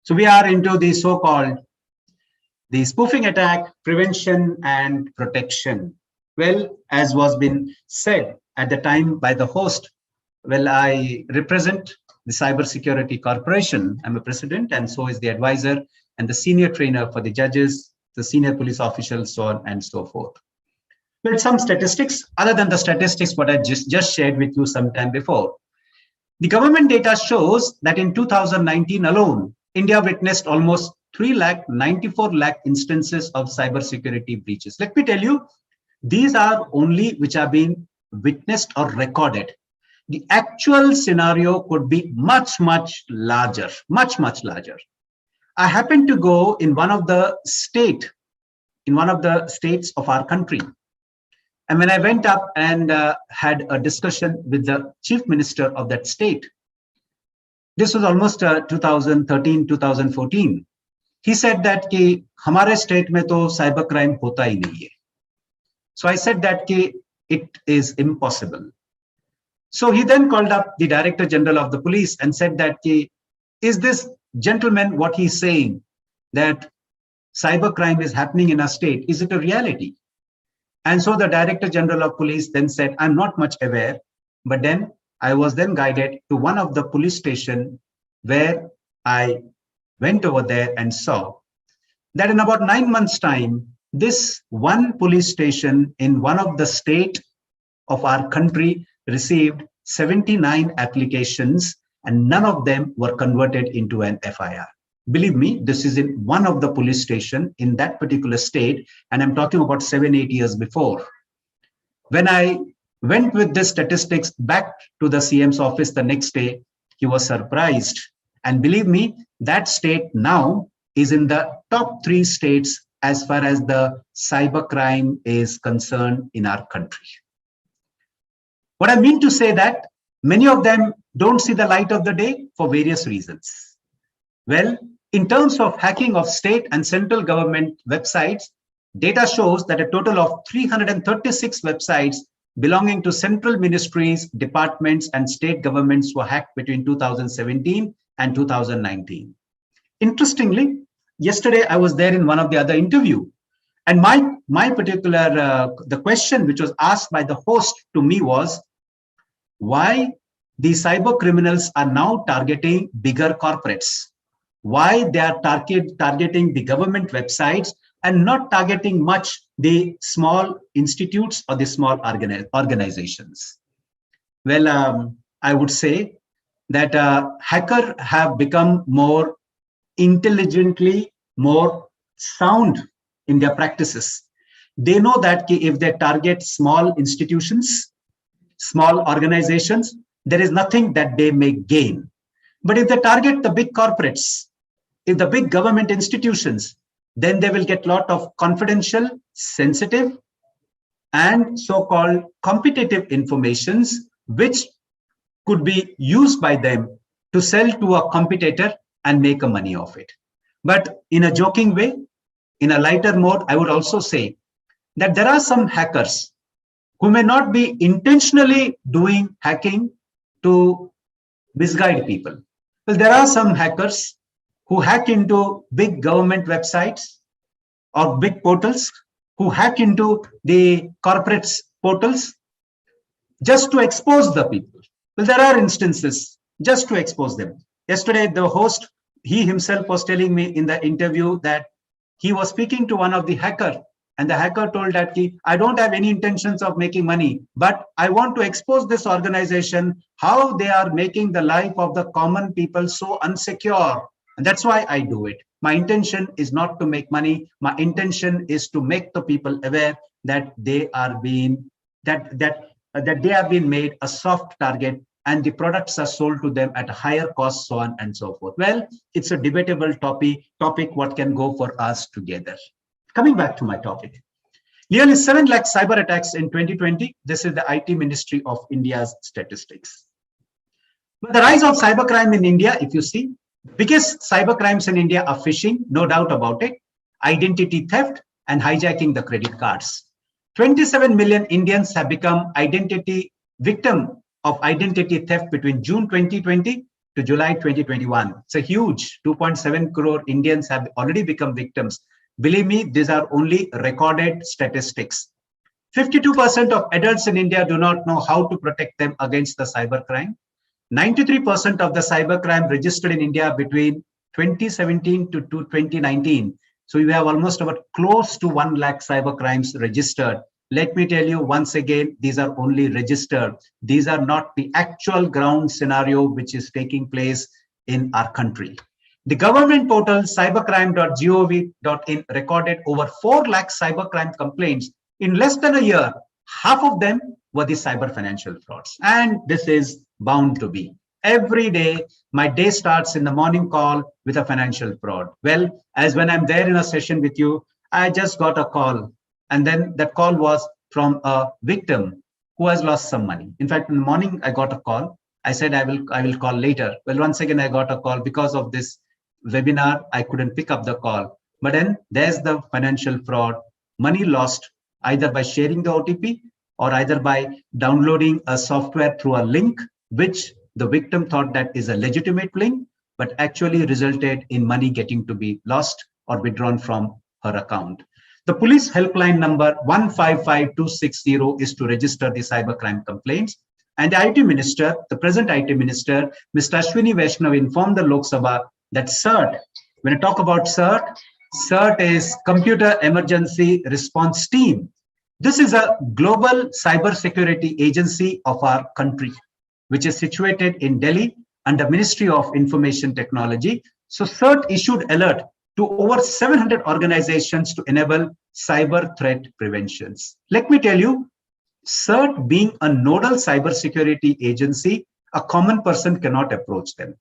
So we are into the so-called the spoofing attack, prevention and protection. Well, as was been said at the time by the host, well, I represent the Cybersecurity Corporation. I'm a president, and so is the advisor and the senior trainer for the judges, the senior police officials, so on and so forth. Well, some statistics, other than the statistics what I just shared with you some time before. The government data shows that in 2019 alone, India witnessed almost 3,94,000 instances of cybersecurity breaches. Let me tell you, these are only which are being witnessed or recorded. The actual scenario could be much, much larger, much, much larger. I happened to go in one of the states of our country. And when I went up and had a discussion with the chief minister of that state, this was almost 2013, 2014. He said that कि हमारे state में तो cyber crime होता ही नहीं है. So I said that कि it is impossible. So he then called up the Director General of the Police and said that कि, is this gentleman what he's saying, that cyber crime is happening in our state, is it a reality? And so the Director General of Police then said, I'm not much aware, but then I was then guided to one of the police station where I went over there and saw that in about 9 months' time, this one police station in one of the state of our country received 79 applications, and none of them were converted into an FIR. Believe me, this is in one of the police station in that particular state, and I'm talking about 7-8 years before. When I went with the statistics back to the CM's office the next day, he was surprised. And believe me, that state now is in the top 3 states as far as the cyber crime is concerned in our country. What I mean to say that many of them don't see the light of the day for various reasons. Well, in terms of hacking of state and central government websites, data shows that a total of 336 websites belonging to central ministries, departments, and state governments were hacked between 2017 and 2019. Interestingly, yesterday I was there in one of the other interview, and my particular the question which was asked by the host to me was, why the cyber criminals are now targeting bigger corporates? Why they are targeting the government websites and not targeting much the small institutes or the small organizations. Well, I would say that hackers have become more intelligently, more sound in their practices. They know that if they target small institutions, small organizations, there is nothing that they may gain. But if they target the big corporates, if the big government institutions, then they will get a lot of confidential, sensitive, and so-called competitive informations, which could be used by them to sell to a competitor and make a money of it. But in a joking way, in a lighter mode, I would also say that there are some hackers who may not be intentionally doing hacking to misguide people. Well, there are some hackers who hack into big government websites or big portals, who hack into the corporate portals just to expose the people. Well, there are instances just to expose them. Yesterday, the host, he himself was telling me in the interview that he was speaking to one of the hacker, and the hacker told that I don't have any intentions of making money, but I want to expose this organization, how they are making the life of the common people so unsecure. And that's why I do it. My intention is not to make money. My intention is to make the people aware that they are being that they have been made a soft target, and the products are sold to them at a higher cost, so on and so forth. Well, it's a debatable topic what can go for us together. Coming back to my topic, nearly 7 lakh cyber attacks in 2020. This is the IT Ministry of India's statistics. But the rise of cybercrime in India, if you see, biggest cyber crimes in India are phishing, no doubt about it, identity theft, and hijacking the credit cards. 27 million Indians have become victim of identity theft between June 2020 to July 2021. It's a huge 2.7 crore Indians have already become victims. Believe me, these are only recorded statistics. 52% of adults in India do not know how to protect them against the cybercrime. 93% of the cybercrime registered in India between 2017 to 2019. So we have almost about close to 1 lakh cybercrimes registered. Let me tell you once again, these are only registered. These are not the actual ground scenario which is taking place in our country. The government portal cybercrime.gov.in recorded over 4 lakh cybercrime complaints in less than a year. Half of them were the cyber financial frauds. And this is bound to be. Every day, my day starts in the morning call with a financial fraud. Well, as when I'm there in a session with you, I just got a call. And then that call was from a victim who has lost some money. In fact, in the morning, I got a call. I said, I will call later. Well, once again, I got a call because of this webinar. I couldn't pick up the call. But then there's the financial fraud, money lost either by sharing the OTP or either by downloading a software through a link, which the victim thought that is a legitimate link, but actually resulted in money getting to be lost or withdrawn from her account. The police helpline number 155260 is to register the cybercrime complaints. And the IT minister, the present IT minister, Mr. Ashwini Vaishnav, informed the Lok Sabha that CERT, when I talk about CERT, CERT is Computer Emergency Response Team. This is a global cybersecurity agency of our country, which is situated in Delhi under Ministry of Information Technology. So CERT issued alert to over 700 organizations to enable cyber threat preventions. Let me tell you, CERT being a nodal cybersecurity agency, a common person cannot approach them.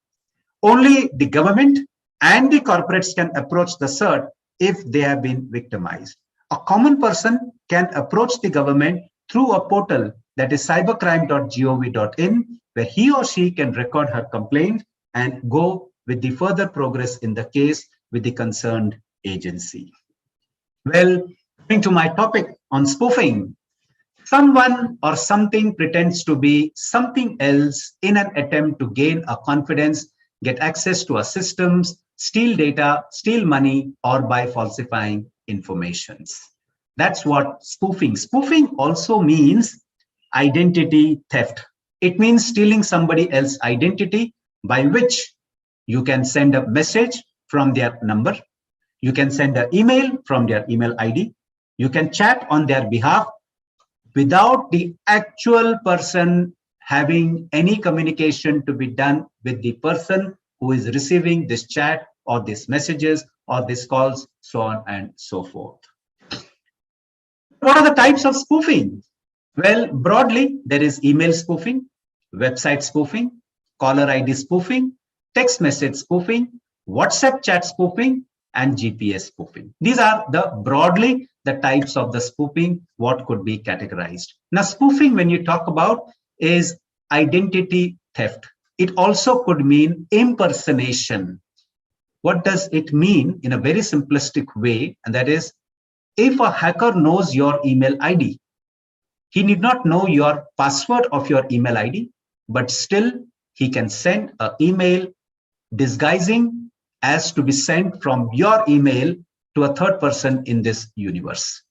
Only the government and the corporates can approach the CERT if they have been victimized. A common person can approach the government through a portal that is cybercrime.gov.in, where he or she can record her complaint and go with the further progress in the case with the concerned agency. Well, coming to my topic on spoofing, someone or something pretends to be something else in an attempt to gain a confidence, get access to our systems, steal data, steal money, or by falsifying informations. That's what spoofing. Spoofing also means identity theft. It means stealing somebody else's identity by which you can send a message from their number. You can send an email from their email ID. You can chat on their behalf without the actual person having any communication to be done with the person who is receiving this chat or these messages or these calls, so on and so forth. What are the types of spoofing? Well, broadly, there is email spoofing, website spoofing, caller ID spoofing, text message spoofing, WhatsApp chat spoofing, and GPS spoofing. These are broadly the types of the spoofing, what could be categorized. Now, spoofing, when you talk about, is identity theft. It also could mean impersonation. What does it mean in a very simplistic way? And that is, if a hacker knows your email ID, he need not know your password of your email ID, but still he can send an email disguising as to be sent from your email to a third person in this universe.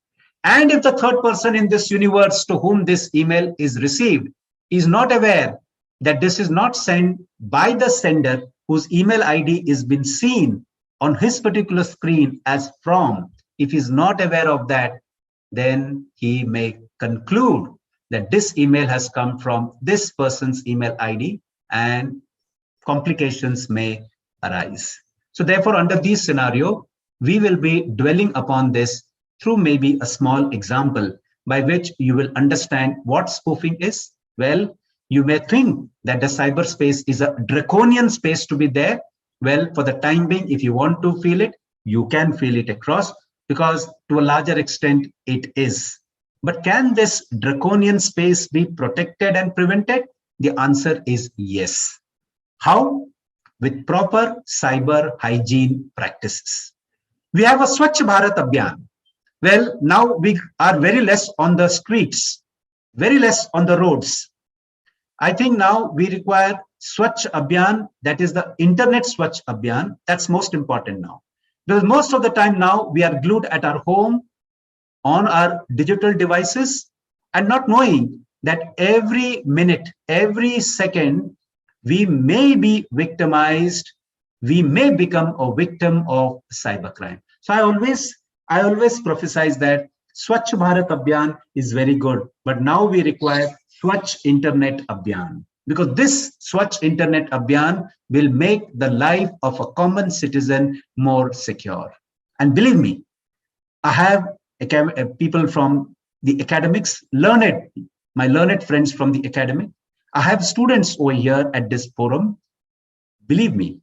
And if the third person in this universe to whom this email is received is not aware that this is not sent by the sender whose email ID is been seen on his particular screen as from, if he's not aware of that, then he may conclude that this email has come from this person's email ID and complications may arise. So therefore, under this scenario, we will be dwelling upon this through maybe a small example by which you will understand what spoofing is. Well, you may think that the cyberspace is a draconian space to be there. Well, for the time being, if you want to feel it, you can feel it across, because to a larger extent it is. But can this draconian space be protected and prevented? The answer is yes. How? With proper cyber hygiene practices. We have a Swachh Bharat Abhiyan. Well, now we are very less on the streets, very less on the roads. I think now we require Swachh Abhiyan, that is the Internet Swachh Abhiyan. That's most important now. Because most of the time now we are glued at our home, on our digital devices, and not knowing that every minute, every second, we may be victimized, we may become a victim of cybercrime. So I always prophesize that Swachh Bharat Abhiyan is very good, but now we require Swachh Internet Abhiyan, because this Swachh Internet Abhiyan will make the life of a common citizen more secure. And believe me, I have people from the academics, my learned friends from the academic. I have students over here at this forum. Believe me,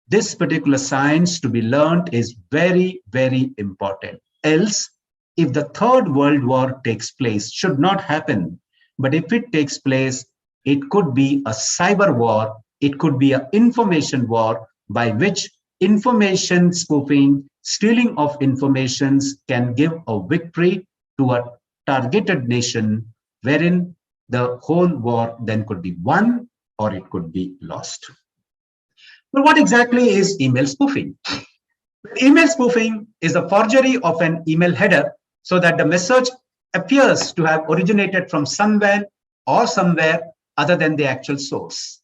this particular science to be learned is very, very important. Else, if the Third World War takes place, should not happen. But if it takes place, it could be a cyber war. It could be an information war by which information spoofing, stealing of informations can give a victory to a targeted nation, wherein the whole war then could be won or it could be lost. But what exactly is email spoofing? Email spoofing is a forgery of an email header so that the message appears to have originated from somewhere or somewhere other than the actual source.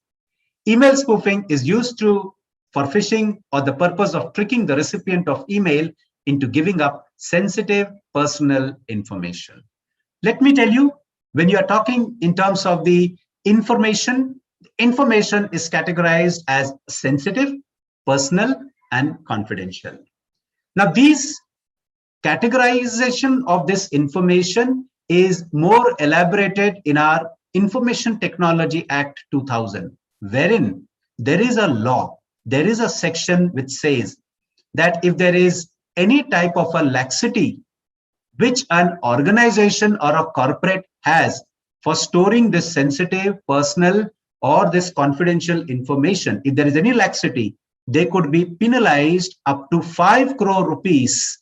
Email spoofing is used for phishing or the purpose of tricking the recipient of email into giving up sensitive personal information. Let me tell you, when you are talking in terms of the information is categorized as sensitive, personal, and confidential. Now, these categorization of this information is more elaborated in our Information Technology Act 2000, wherein there is a law, there is a section which says that if there is any type of a laxity which an organization or a corporate has for storing this sensitive, personal, or this confidential information, if there is any laxity, they could be penalized up to 5 crore rupees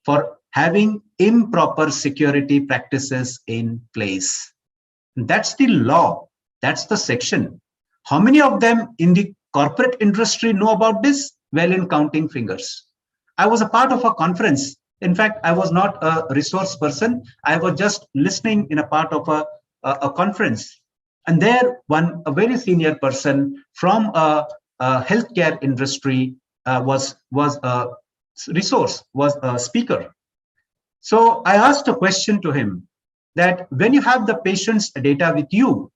for having improper security practices in place. That's the law. That's the section. How many of them in the corporate industry know about this? Well, in counting fingers. I was a part of a conference. In fact, I was not a resource person. I was just listening in a part of a conference. And there, a very senior person from a healthcare industry was resource, was a speaker. So I asked a question to him that when you have the patient's data with you,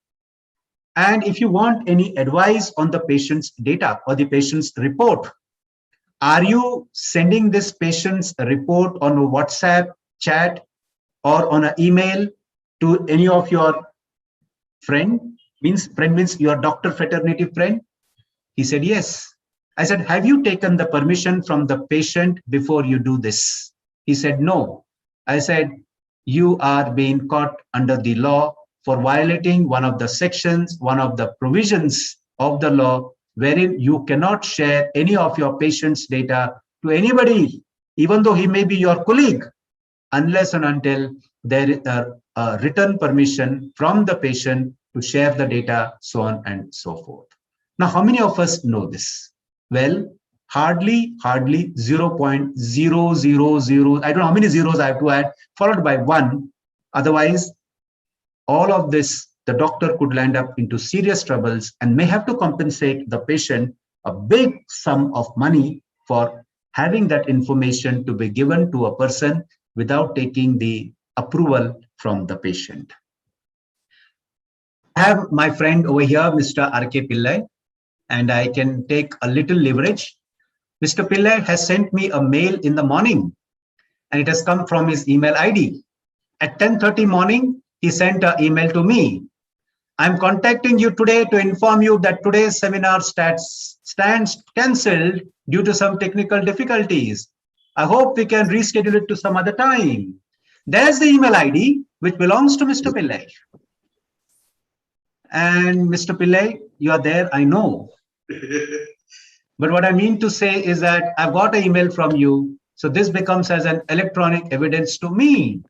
and if you want any advice on the patient's data or the patient's report, are you sending this patient's report on a WhatsApp chat or on an email to any of your friend means your doctor fraternity friend? He said, yes. I said, have you taken the permission from the patient before you do this? He said, no. I said, you are being caught under the law for violating one of the sections, one of the provisions of the law, wherein you cannot share any of your patient's data to anybody, even though he may be your colleague, unless and until there is a written permission from the patient to share the data, so on and so forth. Now, how many of us know this? Well, hardly 0.000, I don't know how many zeros I have to add, followed by 1. Otherwise, all of this, the doctor could land up into serious troubles and may have to compensate the patient a big sum of money for having that information to be given to a person without taking the approval from the patient. I have my friend over here, Mr. R.K. Pillai, and I can take a little leverage. Mr. Pillai has sent me a mail in the morning, and it has come from his email ID. At 10:30 morning, he sent an email to me. I'm contacting you today to inform you that today's seminar stands cancelled due to some technical difficulties. I hope we can reschedule it to some other time. There's the email ID, which belongs to Mr. Pillai. And Mr. Pillai, you are there, I know. But what I mean to say is that I've got an email from you. So this becomes as an electronic evidence to me.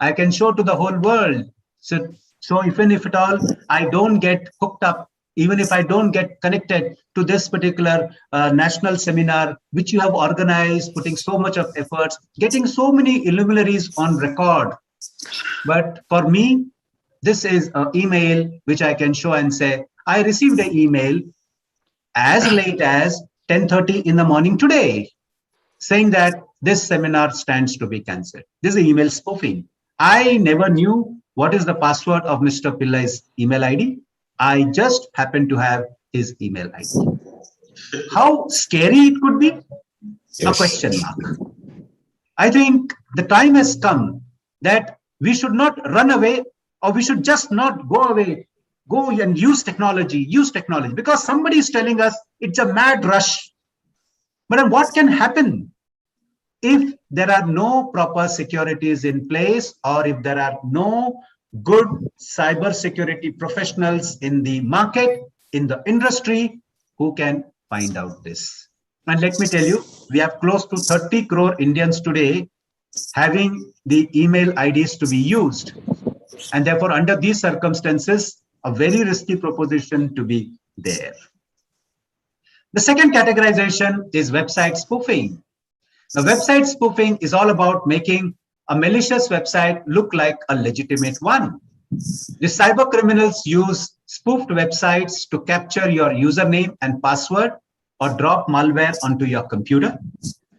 I can show to the whole world. So even if at all I don't get hooked up, even if I don't get connected to this particular national seminar, which you have organized, putting so much of efforts, getting so many luminaries on record. But for me, this is an email which I can show and say, I received an email as late as 10:30 in the morning today, saying that this seminar stands to be cancelled. This is email spoofing. I never knew what is the password of Mr. Pillai's email ID. I just happen to have his email ID. How scary it could be? Yes. A question mark. I think the time has come that we should not run away, or we should just not go away. Go and use technology, because somebody is telling us it's a mad rush. But then what can happen if there are no proper securities in place, or if there are no good cybersecurity professionals in the market, in the industry, who can find out this? And let me tell you, we have close to 30 crore Indians today having the email IDs to be used. And therefore, under these circumstances, a very risky proposition to be there. The second categorization is website spoofing. Now, website spoofing is all about making a malicious website look like a legitimate one. The cyber criminals use spoofed websites to capture your username and password or drop malware onto your computer.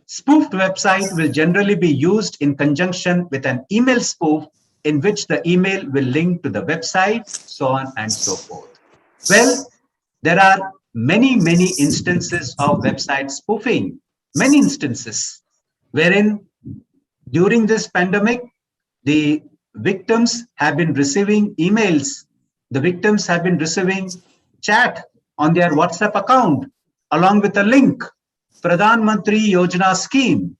Spoofed website will generally be used in conjunction with an email spoof, in which the email will link to the website, so on and so forth. Well, there are many instances of website spoofing, many instances wherein during this pandemic, the victims have been receiving emails, the victims have been receiving chat on their WhatsApp account along with a link, Pradhan Mantri Yojana scheme,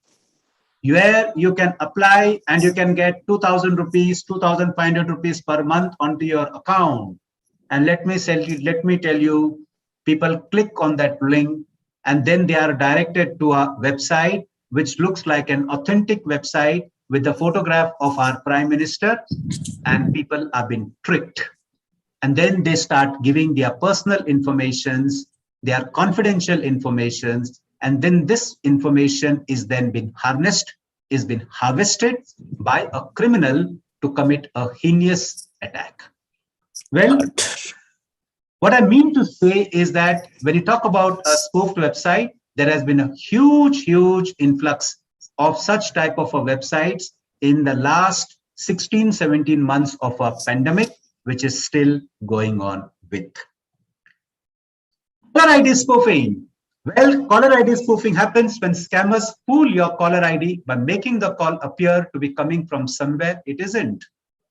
where you can apply and you can get 2,000 rupees, 2,500 rupees per month onto your account. And let me tell you, people click on that link and then they are directed to a website which looks like an authentic website with the photograph of our Prime Minister, and people are being tricked. And then they start giving their personal informations, their confidential informations, and then this information is then being harnessed, is being harvested by a criminal to commit a heinous attack. Well, what I mean to say is that when you talk about a spoofed website, there has been a huge influx of such type of websites in the last 16, 17 months of a pandemic, which is still going on with. Caller ID spoofing. Well, caller ID spoofing happens when scammers fool your caller ID by making the call appear to be coming from somewhere it isn't.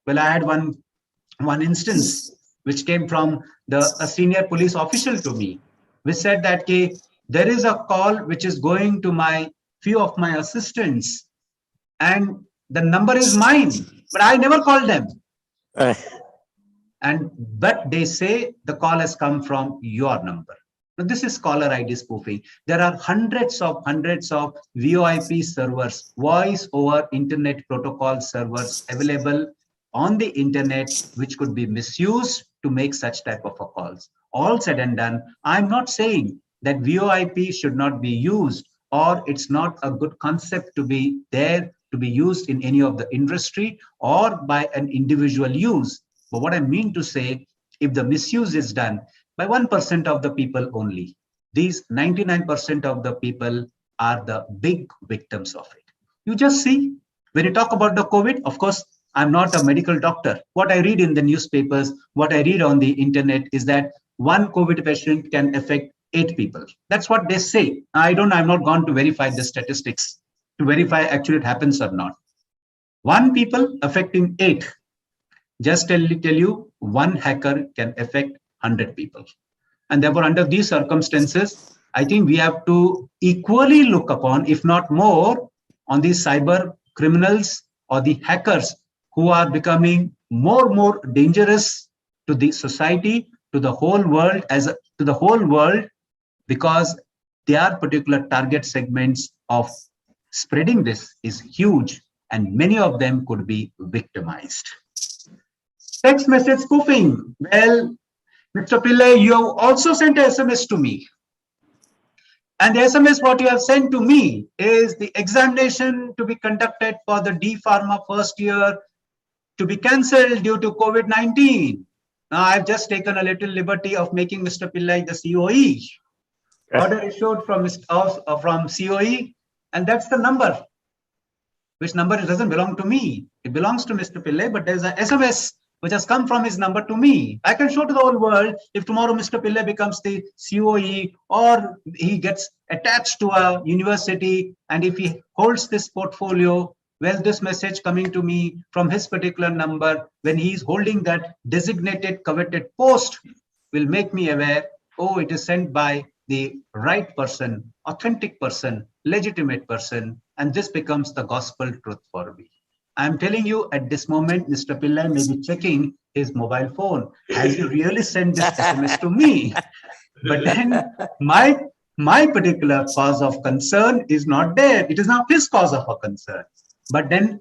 Well, I had one instance which came from a senior police official to me, which said that there is a call which is going to few of my assistants, and the number is mine, but I never called them. But they say the call has come from your number. Now, this is caller ID spoofing. There are hundreds of VoIP servers, voice over internet protocol servers available on the internet, which could be misused to make such type of calls. All said and done, I'm not saying that VoIP should not be used, or it's not a good concept to be there to be used in any of the industry or by an individual use. But what I mean to say, if the misuse is done by 1% of the people only, these 99% of the people are the big victims of it. You just see, when you talk about the COVID, of course, I'm not a medical doctor. What I read in the newspapers, what I read on the internet is that one COVID patient can affect 8 people. That's what they say. I'm not gone to verify the statistics to verify actually it happens or not. 1 people affecting 8. Just tell you, 1 hacker can affect 100 people. And therefore, under these circumstances, I think we have to equally look upon, if not more, on these cyber criminals or the hackers who are becoming more dangerous to the society, to the whole world, because their particular target segments of spreading this is huge, and many of them could be victimized. Text message spoofing. Well, Mr. Pillai, you have also sent an SMS to me. And the SMS what you have sent to me is the examination to be conducted for the D Pharma first year to be cancelled due to COVID-19. Now, I've just taken a little liberty of making Mr. Pillai the CoE. Order issued from CoE, and that's the number. Which number? It doesn't belong to me. It belongs to Mr. Pillai, but there's an SMS which has come from his number to me. I can show to the whole world if tomorrow Mr. Pillai becomes the CoE or he gets attached to a university, and if he holds this portfolio, well, this message coming to me from his particular number when he's holding that designated coveted post will make me aware, oh, it is sent by the right person, authentic person, legitimate person, and this becomes the gospel truth for me. I'm telling you at this moment, Mr. Pillai may be checking his mobile phone. Has he really sent this SMS to me? But then my particular cause of concern is not there. It is now his cause of a concern. But then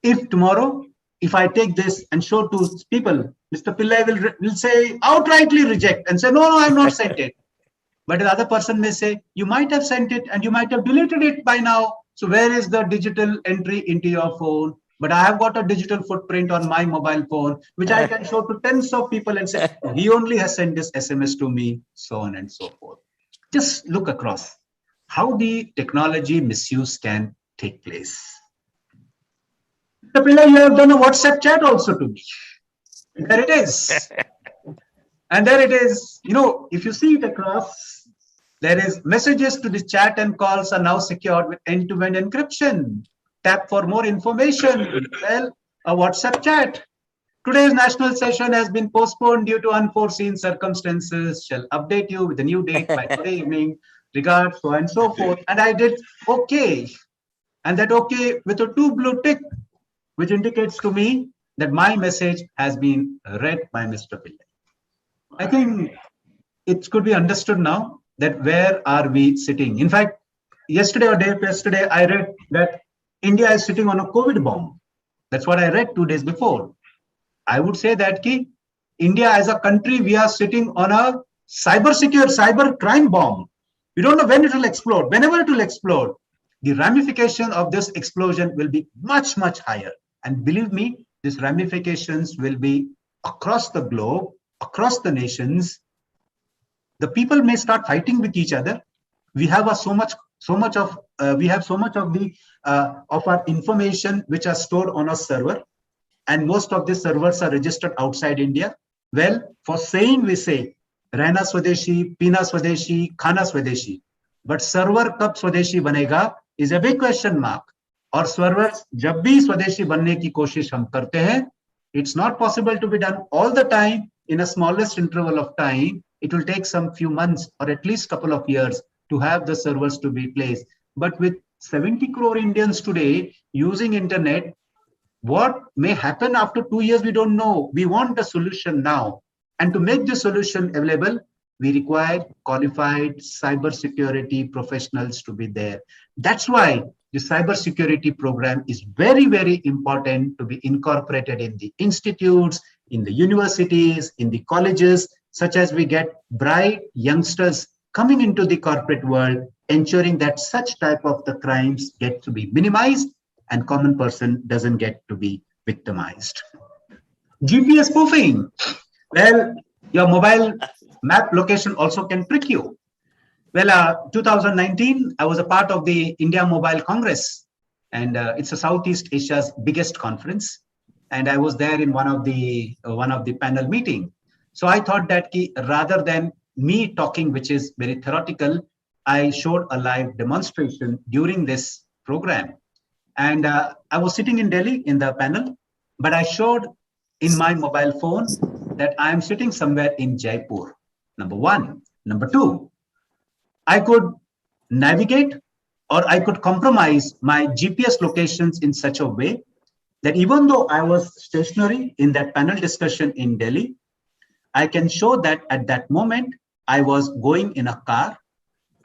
if tomorrow, if I take this and show to people, Mr. Pillai will say outrightly reject and say, no, I have not sent it. But the other person may say, you might have sent it and you might have deleted it by now. So where is the digital entry into your phone? But I have got a digital footprint on my mobile phone, which I can show to tens of people and say, oh, he only has sent this SMS to me, so on and so forth. Just look across how the technology misuse can take place. Mr. Pillai, you have done a WhatsApp chat also to me. There it is. And there it is. You know, if you see it across, there is messages to the chat and calls are now secured with end-to-end encryption. Tap for more information. Well, a WhatsApp chat. Today's national session has been postponed due to unforeseen circumstances. Shall update you with a new date by today evening. Regards, so and so forth. And I did okay. And that okay with a 2 blue tick, which indicates to me that my message has been read by Mr. Pillai. I think it could be understood now that where are we sitting. In fact, yesterday or day yesterday, I read that India is sitting on a COVID bomb. That's what I read 2 days before. I would say that India as a country, we are sitting on a cyber crime bomb. We don't know when it will explode. Whenever it will explode, the ramification of this explosion will be much, much higher. And believe me, these ramifications will be across the globe, across the nations. The people may start fighting with each other. we have so much of the of our information which are stored on a server, and most of these servers are registered outside India. Well, for saying we say Rehna Swadeshi, Pina Swadeshi, Khana Swadeshi, but server kab Swadeshi banega is a big question mark. और servers जब भी स्वदेशी बनने की कोशिश हम करते हैं, it's not possible to be done all the time in a smallest interval of time. It will take some few months or at least couple of years to have the servers to be placed. But with 70 crore Indians today using internet, what may happen after 2 years, we don't know. We want a solution now. And to make the solution available, we require qualified cybersecurity professionals to be there. That's why the cybersecurity program is very, very important to be incorporated in the institutes, in the universities, in the colleges, such as we get bright youngsters coming into the corporate world, ensuring that such type of the crimes get to be minimized and common person doesn't get to be victimized. GPS spoofing. Well, your mobile map location also can trick you. Well, 2019, I was a part of the India Mobile Congress, and it's a Southeast Asia's biggest conference. And I was there in one of the panel meeting. So I thought that rather than me talking, which is very theoretical, I showed a live demonstration during this program. And I was sitting in Delhi in the panel, but I showed in my mobile phone that I am sitting somewhere in Jaipur, number one. Number two, I could navigate or I could compromise my GPS locations in such a way that even though I was stationary in that panel discussion in Delhi, I can show that at that moment I was going in a car,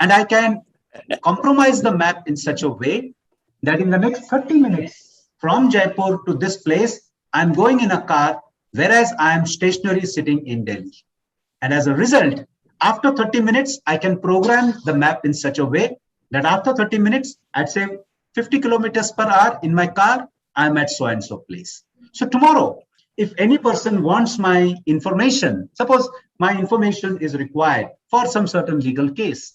and I can compromise the map in such a way that in the next 30 minutes from Jaipur to this place, I'm going in a car, whereas I am stationary sitting in Delhi. And as a result, after 30 minutes, I can program the map in such a way that after 30 minutes, I'd say 50 kilometers per hour in my car, I'm at so and so place. So tomorrow, if any person wants my information, suppose my information is required for some certain legal case.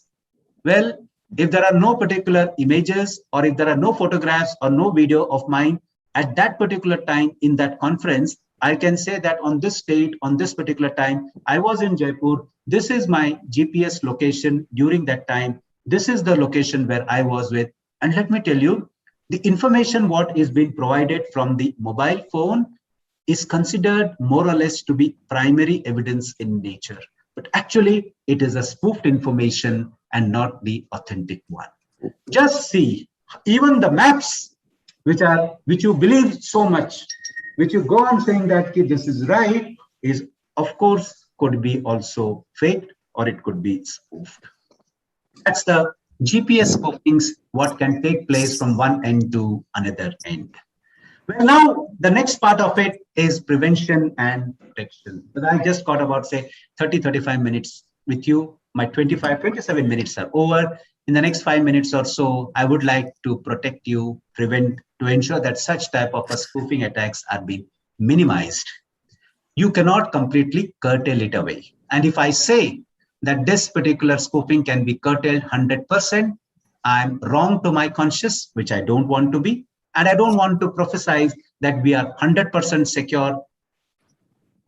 Well, if there are no particular images or if there are no photographs or no video of mine at that particular time in that conference, I can say that on this date, on this particular time, I was in Jaipur. This is my GPS location during that time. This is the location where I was with. And let me tell you, the information what is being provided from the mobile phone is considered more or less to be primary evidence in nature. But actually, it is a spoofed information and not the authentic one. Just see, even the maps which you believe so much, which you go on saying that this is right, is of course could be also faked or it could be spoofed. That's the GPS spoofings, what can take place from one end to another end. Well, now the next part of it is prevention and protection. But I just got about say 30-35 minutes with you. My 27 minutes are over. In the next 5 minutes or so, I would like to protect you, prevent, to ensure that such type of spoofing attacks are being minimized. You cannot completely curtail it away. And if I say that this particular spoofing can be curtailed 100%, I'm wrong to my conscience, which I don't want to be. And I don't want to prophesize that we are 100% secure.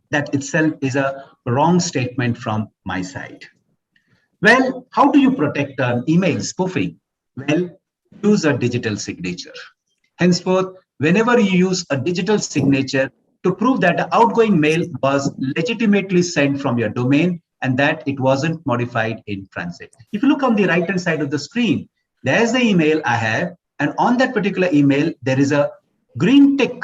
That itself is a wrong statement from my side. Well, how do you protect an email spoofing? Well, use a digital signature. Henceforth, whenever you use a digital signature to prove that the outgoing mail was legitimately sent from your domain and that it wasn't modified in transit. If you look on the right-hand side of the screen, there's the email I have. And on that particular email, there is a green tick,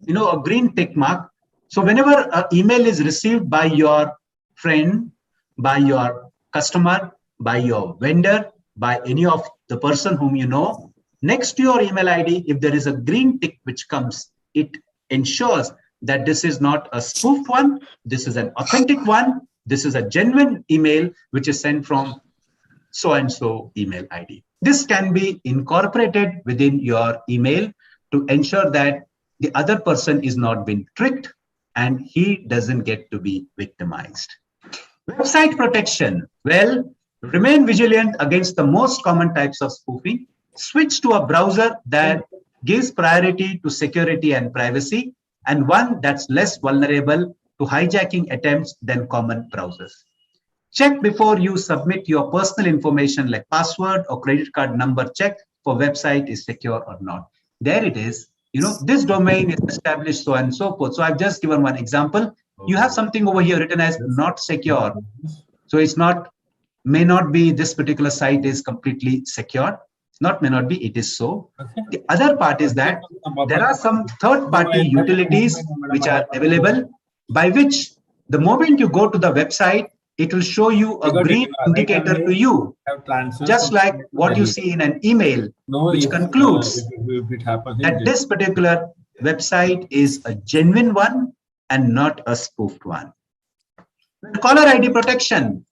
a green tick mark. So whenever an email is received by your friend, by your customer, by your vendor, by any of the person whom you know, next to your email ID, if there is a green tick which comes, it ensures that this is not a spoofed one, this is an authentic one, this is a genuine email which is sent from so-and-so email ID. This can be incorporated within your email to ensure that the other person is not being tricked and he doesn't get to be victimized. Website protection. Well, Remain vigilant against the most common types of spoofing. Switch to a browser that gives priority to security and privacy, and one that's less vulnerable to hijacking attempts than common browsers. Check before you submit your personal information like password or credit card number. Check for website is secure or not. There it is. This domain is established, so on and so forth. So I've just given one example. You have something over here written as not secure. So it's not, may not be this particular site is completely secured. May not be, it is so. The other part is that there are some third-party utilities which are available, by which the moment you go to the website, it will show you a green indicator to you, just like what you see in an email, which concludes that this particular website is a genuine one and not a spoofed one. Caller ID protection.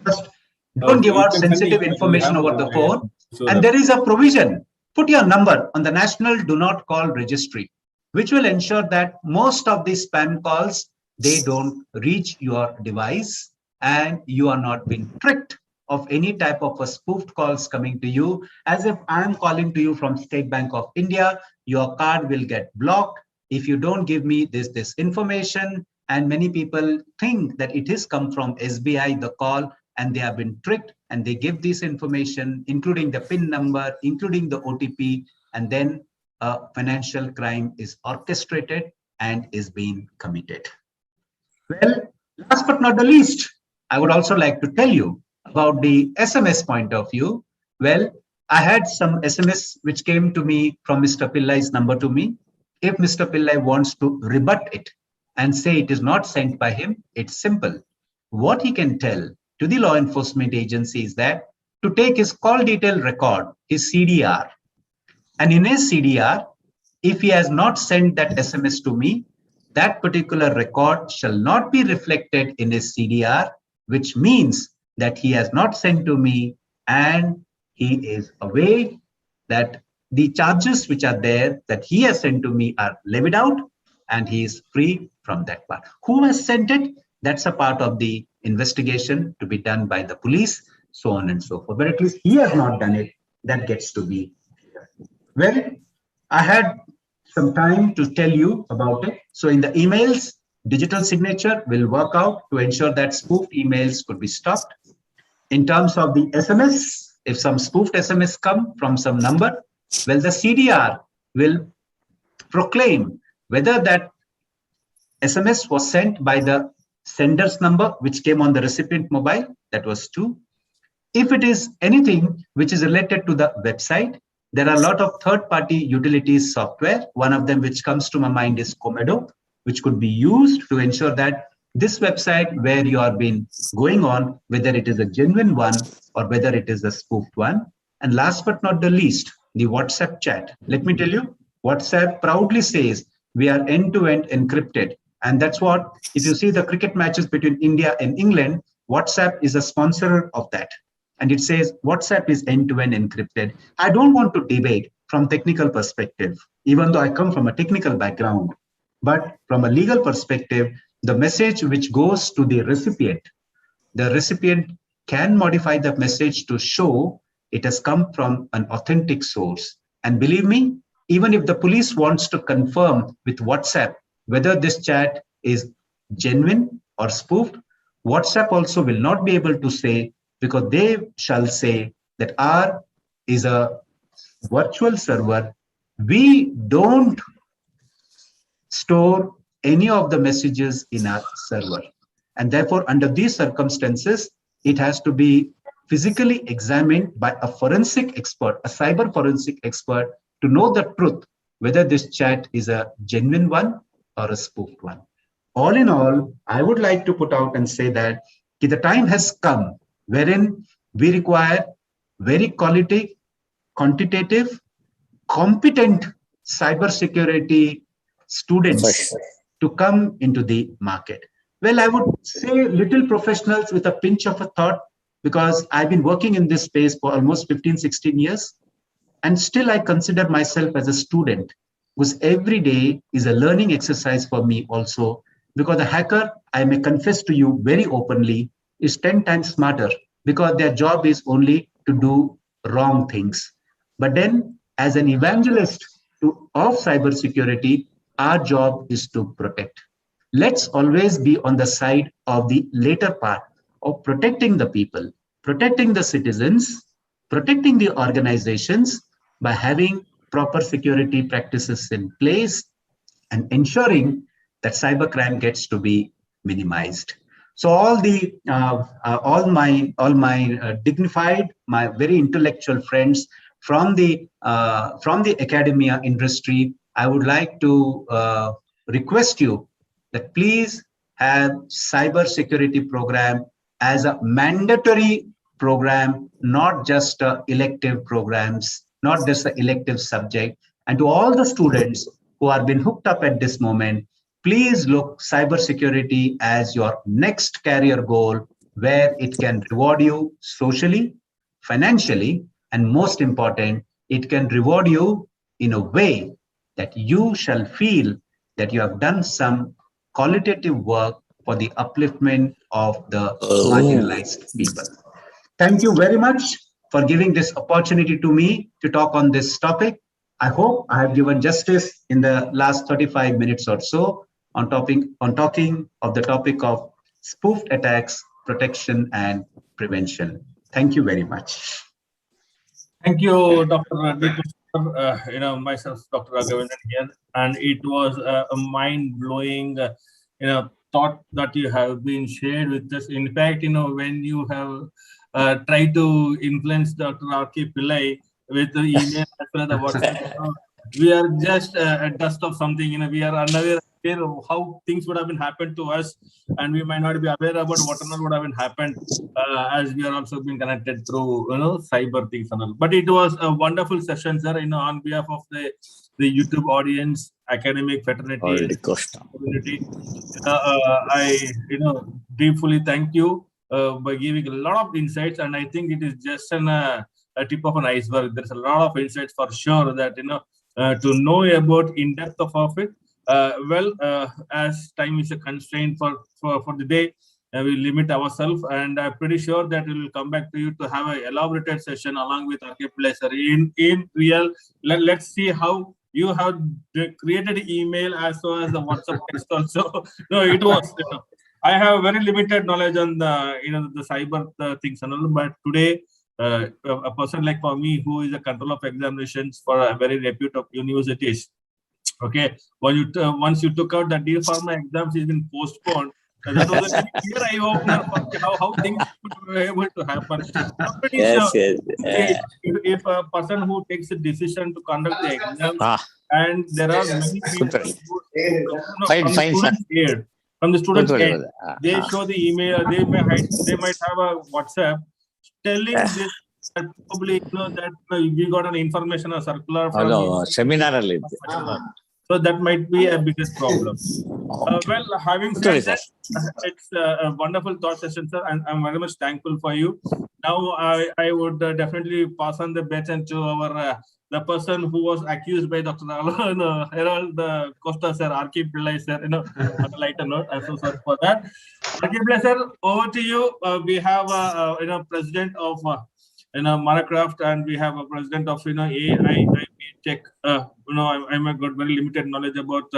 First, don't give out sensitive information over the phone. And there is a provision. Put your number on the National Do Not Call Registry, which will ensure that most of these spam calls, they don't reach your device and you are not being tricked of any type of a spoofed calls coming to you. As if I'm calling to you from State Bank of India, your card will get blocked if you don't give me this information. And many people think that it has come from SBI, the call, and they have been tricked, and they give this information, including the PIN number, including the OTP, and then a financial crime is orchestrated and is being committed. Well, last but not the least, I would also like to tell you about the SMS point of view. Well, I had some SMS which came to me from Mr. Pillai's number to me. If Mr. Pillai wants to rebut it and say it is not sent by him, it's simple. What he can tell to the law enforcement agency is that to take his call detail record, his CDR, and in his CDR, if he has not sent that SMS to me, that particular record shall not be reflected in his CDR, which means that he has not sent to me and he is away, that the charges which are there that he has sent to me are levied out and he is free from that part. Who has sent it? That's a part of the investigation to be done by the police, so on and so forth. But at least he has not done it. That gets to be clear. Well, I had some time to tell you about it. So in the emails, digital signature will work out to ensure that spoofed emails could be stopped. In terms of the SMS, if some spoofed SMS come from some number, well, the CDR will proclaim whether that SMS was sent by the sender's number, which came on the recipient mobile, that was 2. If it is anything which is related to the website, there are a lot of third-party utilities software. One of them which comes to my mind is Komodo, which could be used to ensure that this website where you are been going on, whether it is a genuine one or whether it is a spoofed one. And last but not the least, the WhatsApp chat. Let me tell you, WhatsApp proudly says we are end-to-end encrypted. And that's what, if you see the cricket matches between India and England, WhatsApp is a sponsor of that. And it says WhatsApp is end-to-end encrypted. I don't want to debate from technical perspective, even though I come from a technical background. But from a legal perspective, the message which goes to the recipient can modify the message to show it has come from an authentic source. And believe me, even if the police wants to confirm with WhatsApp whether this chat is genuine or spoofed, WhatsApp also will not be able to say, because they shall say that R is a virtual server. We don't store any of the messages in our server. And therefore, under these circumstances, it has to be physically examined by a forensic expert, a cyber forensic expert, to know the truth, whether this chat is a genuine one or a spoofed one. All in all, I would like to put out and say that the time has come wherein we require very quantitative, competent cybersecurity students to come into the market. Well, I would say little professionals with a pinch of a thought, because I've been working in this space for almost 15, 16 years. And still I consider myself as a student, because every day is a learning exercise for me also, because a hacker, I may confess to you very openly, is 10 times smarter because their job is only to do wrong things. But then as an evangelist of cybersecurity, our job is to protect. Let's always be on the side of the later part of protecting the people, protecting the citizens, protecting the organizations by having proper security practices in place and ensuring that cybercrime gets to be minimized. So all my dignified, my very intellectual friends from the academia industry, I would like to request you that please have cybersecurity program as a mandatory program, not just elective programs, not just the elective subject. And to all the students who are been hooked up at this moment, please look cybersecurity as your next career goal, where it can reward you socially, financially, and most important, it can reward you in a way that you shall feel that you have done some qualitative work for the upliftment of the marginalized people. Thank you very much for giving this opportunity to me to talk on this topic. I hope I have given justice in the last 35 minutes or so on talking of the topic of spoofed attacks, protection and prevention. Thank you very much. Thank you, Dr. Myself, Dr. Raghavendran here, and it was a mind-blowing, thought that you have been shared with us. In fact, when you have tried to influence Dr. R.K. Pillai with the email as well as the WhatsApp, we are just a dust of something. We are unaware of how things would have been happened to us, and we might not be aware about what would have been happened as we are also being connected through cyber things and all. But it was a wonderful session, sir. On behalf of the YouTube audience, academic fraternity, community, I deeply thank you by giving a lot of insights, and I think it is just a tip of an iceberg. There's a lot of insights for sure that to know about in depth of it. As time is a constraint for the day, we limit ourselves, and I'm pretty sure that we will come back to you to have an elaborated session along with R.K. Pillai sir in real. Let's see how you have created email as well as the WhatsApp text also. No, it was. I have very limited knowledge on the cyber things and all, but today. A person like for me who is a control of examinations for a very reputable universities. Okay, once you took out that deal for my exams has been postponed, that was a clear eye opener for how things could be able to happen. If a person who takes a decision to conduct the exams, and there are many people from the students end, they show the email, they might have a WhatsApp telling this that probably that we got an information or circular from seminar. So that might be a biggest problem. Having said that, it's a wonderful thought session, sir, and I'm very much thankful for you. Now I would definitely pass on the baton to our the person who was accused by Dr. Harold Costa sir, R.K. Pillai sir. On a lighter note, I'm so sorry for that. R.K. Pillai sir, over to you. We have president of Marcraft, and we have a president of AI Tech. I'm got very limited knowledge about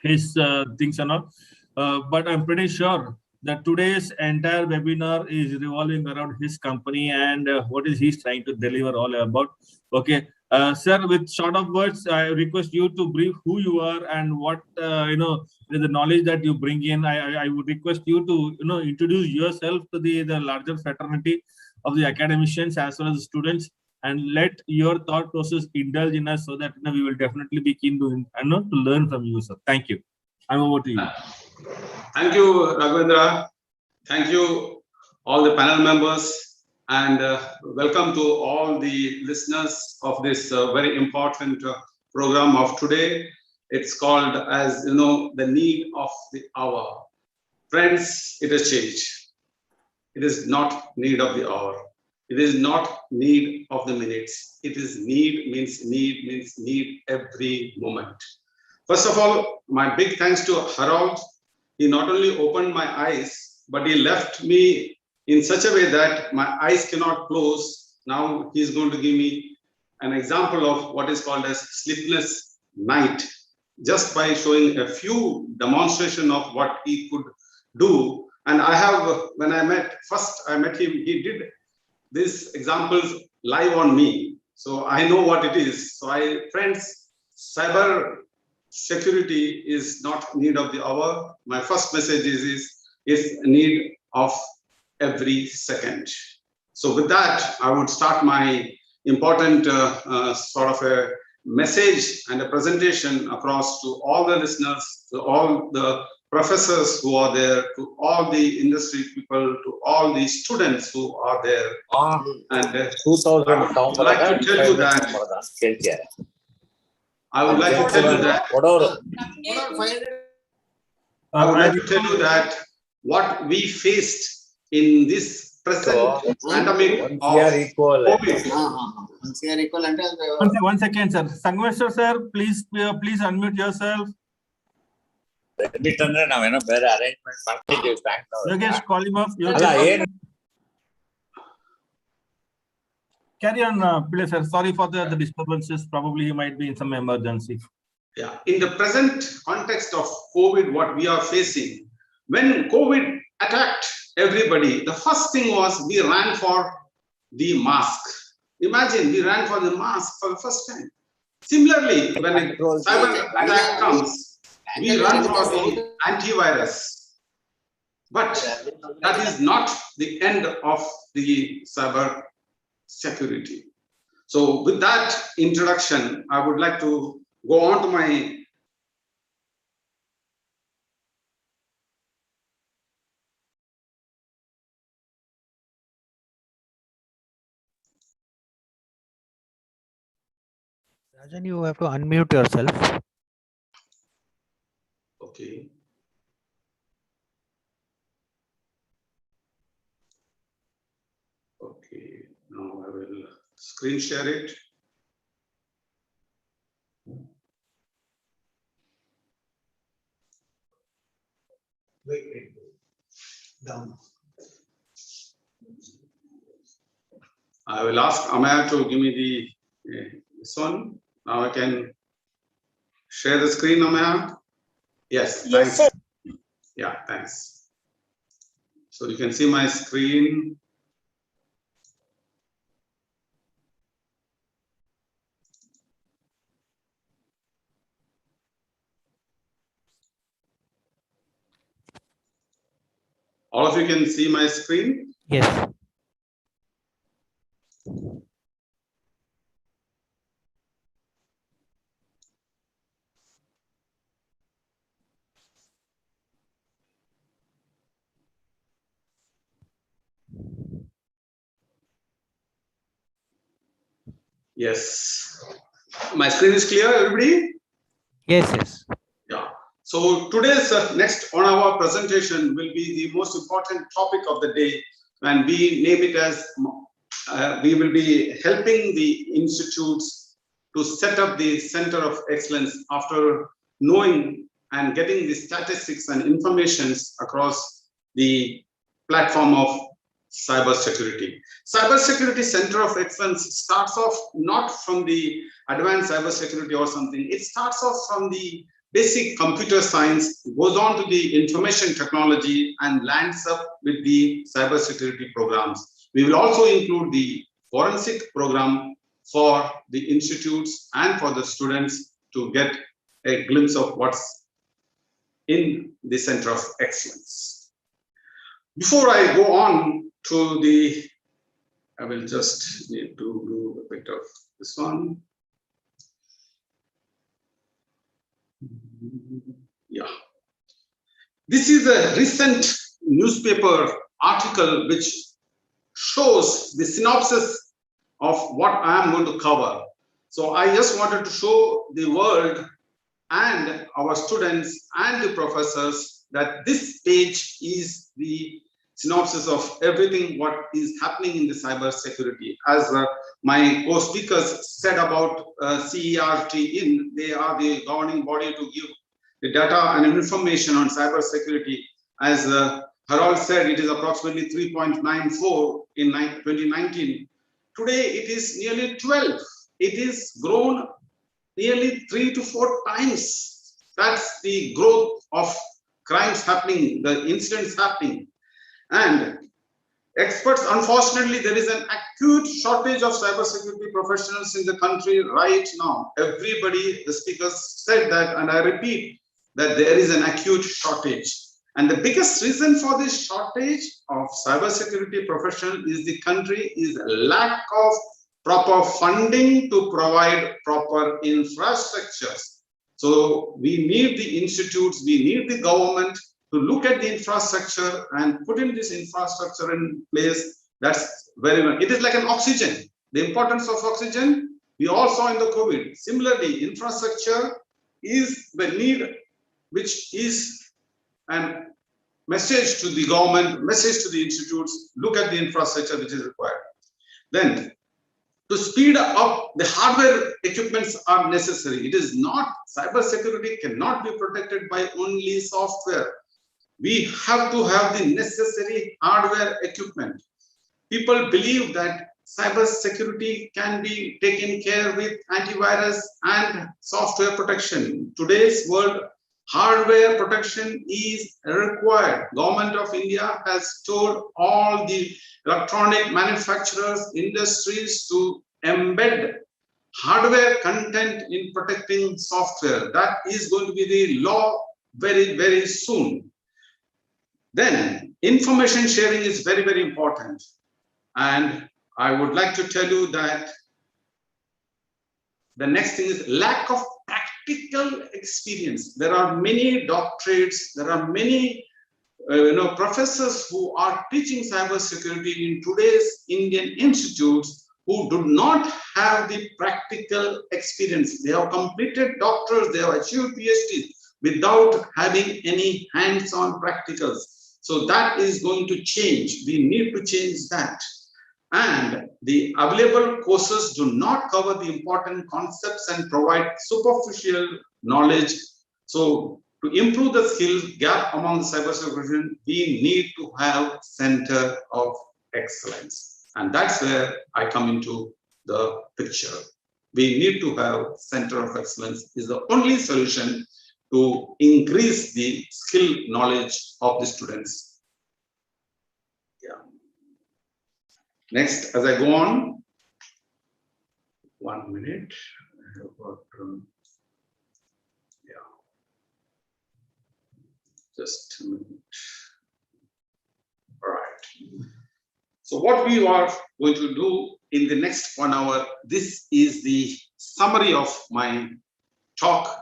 his things and all, but I'm pretty sure that today's entire webinar is revolving around his company and what is he's trying to deliver all about. Okay, sir, with short of words, I request you to brief who you are and what the knowledge that you bring in. I would request you to introduce yourself to the larger fraternity of the academicians as well as the students, and let your thought process indulge in us so that we will definitely be keen to learn from you, sir. Thank you. I'm over to you. Thank you, Raghavendra. Thank you, all the panel members, and welcome to all the listeners of this very important program of today. It's called, as you know, the need of the hour. Friends, it has changed. It is not need of the hour. It is not need of the minutes. It is means need every moment. First of all, my big thanks to Harold. He not only opened my eyes, but he left me in such a way that my eyes cannot close. Now he's going to give me an example of what is called as sleepless night, just by showing a few demonstration of what he could do. And I have, when I met him, he did these examples live on me. So I know what it is. So friends, cyber security is not need of the hour. My first message is need of every second. So with that, I would start my important sort of a message and a presentation across to all the listeners, to all the professors who are there, to all the industry people, to all the students who are there. And I would like to tell you that. I would like to tell you that. I would like to tell you that what we faced in this present pandemic of COVID. One second, sir. Sangmeshwar sir, please unmute yourself. Yogesh, call him up. Carry on, please, sir. Sorry for the disturbances. Probably he might be in some emergency. Yeah, in the present context of COVID, what we are facing, when COVID attacked everybody, the first thing was we ran for the mask. Imagine we ran for the mask for the first time. Similarly, when a cyber attack comes, we run for the antivirus. But that is not the end of the cyber security. So with that introduction, I would like to go on to my Rajan, you have to unmute yourself. Okay. Okay, now I will screen share it. Wait. Down. I will ask Ameya to give me this one. Now I can share the screen, Ameya. Yes, thanks. Yes, yeah, thanks. So you can see my screen. All of you can see my screen? Yes. Yes. My screen is clear, everybody? Yes. Yeah. So today's next on our presentation will be the most important topic of the day, and we name it as we will be helping the institutes to set up the Center of Excellence after knowing and getting the statistics and informations across the platform of cybersecurity. Cybersecurity Center of Excellence starts off not from the advanced cybersecurity or something. It starts off from the basic computer science, goes on to the information technology, and lands up with the cybersecurity programs. We will also include the forensic program for the institutes and for the students to get a glimpse of what's in the Center of Excellence. Before I go on to the, I will just need to do a bit of this one. Yeah. This is a recent newspaper article which shows the synopsis of what I am going to cover. So I just wanted to show the world and our students and the professors that this page is the synopsis of everything what is happening in the cyber security. As my co-speakers said about CERT, they are the governing body to give the data and information on cyber security. As Harold said it is approximately 3.94 in 2019. Today it is nearly 12. It is grown nearly 3 to 4 times. That's the growth of crimes happening, the incidents happening. And experts, unfortunately, there is an acute shortage of cybersecurity professionals in the country right now. Everybody, the speakers said that, and I repeat that there is an acute shortage. And the biggest reason for this shortage of cybersecurity professionals is the country is lack of proper funding to provide proper infrastructures. So we need the institutes, we need the government to look at the infrastructure and put in this infrastructure in place. That's very much, it is like an oxygen. The importance of oxygen, we all saw in the COVID. Similarly, infrastructure is the need, which is an message to the government, message to the institutes, look at the infrastructure which is required. Then, to speed up, the hardware equipments are necessary. It is not, cybersecurity cannot be protected by only software. We have to have the necessary hardware equipment. People believe that cybersecurity can be taken care with antivirus and software protection. Today's world, hardware protection is required. Government of India has told all the electronic manufacturers, industries to embed hardware content in protecting software. That is going to be the law very, very soon. Then information sharing is very, very important. And I would like to tell you that the next thing is lack of practical experience. There are many doctorates, there are many professors who are teaching cybersecurity in today's Indian institutes who do not have the practical experience. They have completed doctorates, they have achieved PhDs without having any hands-on practicals. So that is going to change. We need to change that. And the available courses do not cover the important concepts and provide superficial knowledge. So to improve the skill gap among the cybersecurity, we need to have center of excellence. And that's where I come into the picture. We need to have center of excellence is the only solution to increase the skill knowledge of the students. Yeah. Next, as I go on, 1 minute. Yeah. Just a minute. All right. So what we are going to do in the next 1 hour, this is the summary of my talk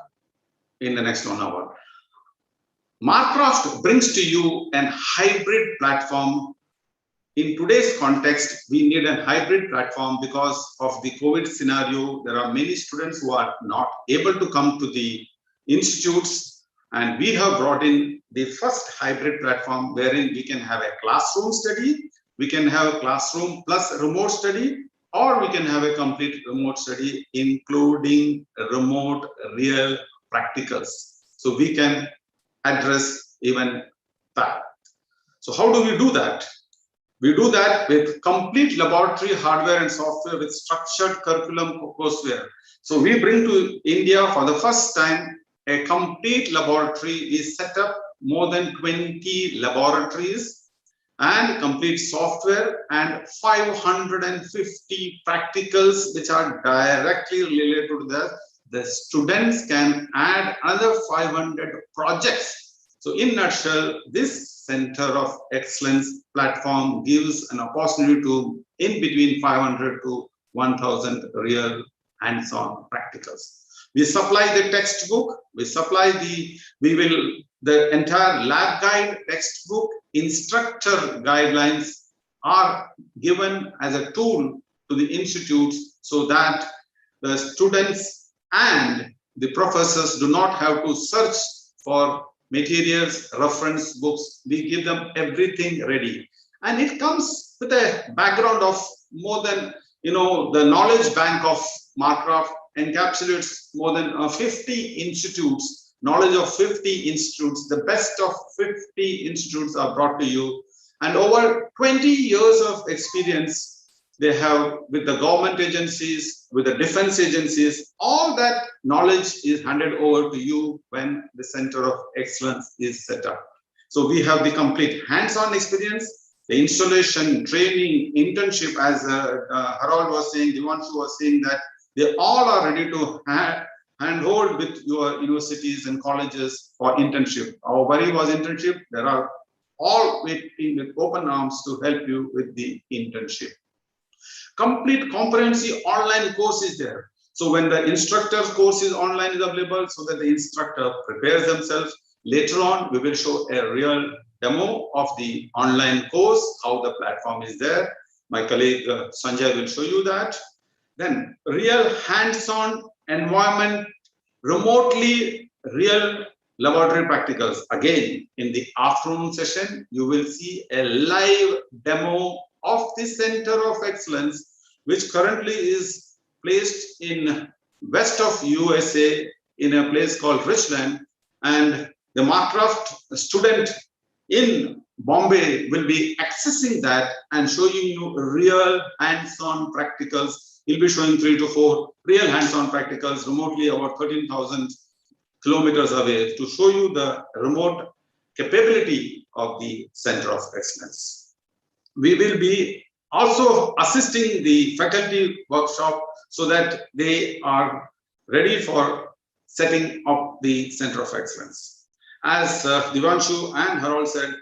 in the next 1 hour. Marcraft brings to you a hybrid platform. In today's context, we need a hybrid platform because of the COVID scenario. There are many students who are not able to come to the institutes, and we have brought in the first hybrid platform wherein we can have a classroom study, we can have a classroom plus remote study, or we can have a complete remote study including remote real practicals. So we can address even that. So how do we do that? We do that with complete laboratory hardware and software with structured curriculum courseware. So we bring to India for the first time a complete laboratory. We set up more than 20 laboratories and complete software and 550 practicals which are directly related to that. The students can add another 500 projects. So in a nutshell, this Center of Excellence platform gives an opportunity to in between 500 to 1,000 real hands-on practicals. We supply the textbook, we supply the entire lab guide, textbook, instructor guidelines are given as a tool to the institutes so that the students and the professors do not have to search for materials, reference books. We give them everything ready. And it comes with a background of more than, the knowledge bank of Marcraft encapsulates more than 50 institutes knowledge of 50 institutes. The best of 50 institutes are brought to you. And over 20 years of experience they have with the government agencies, with the defense agencies. All that knowledge is handed over to you when the Center of Excellence is set up. So we have the complete hands-on experience, the installation, training, internship, as Harold was saying, Devanshu was saying, that they all are ready to handhold with your universities and colleges for internship. Our worry was internship. There are all waiting with open arms to help you with the internship. Complete comprehensive online course is there. So when the instructor's course is online is available, so that the instructor prepares themselves. Later on, we will show a real demo of the online course, how the platform is there. My colleague Sanjay will show you that. Then real hands-on environment, remotely real laboratory practicals. Again, in the afternoon session, you will see a live demo of the Center of Excellence, which currently is placed in west of USA in a place called Richland. And the Marcraft student in Bombay will be accessing that and showing you real hands-on practicals. He'll be showing 3 to 4 real hands-on practicals remotely about 13,000 kilometers away to show you the remote capability of the Center of Excellence. We will be also assisting the faculty workshop so that they are ready for setting up the Center of Excellence. As Devanshu and Harold said,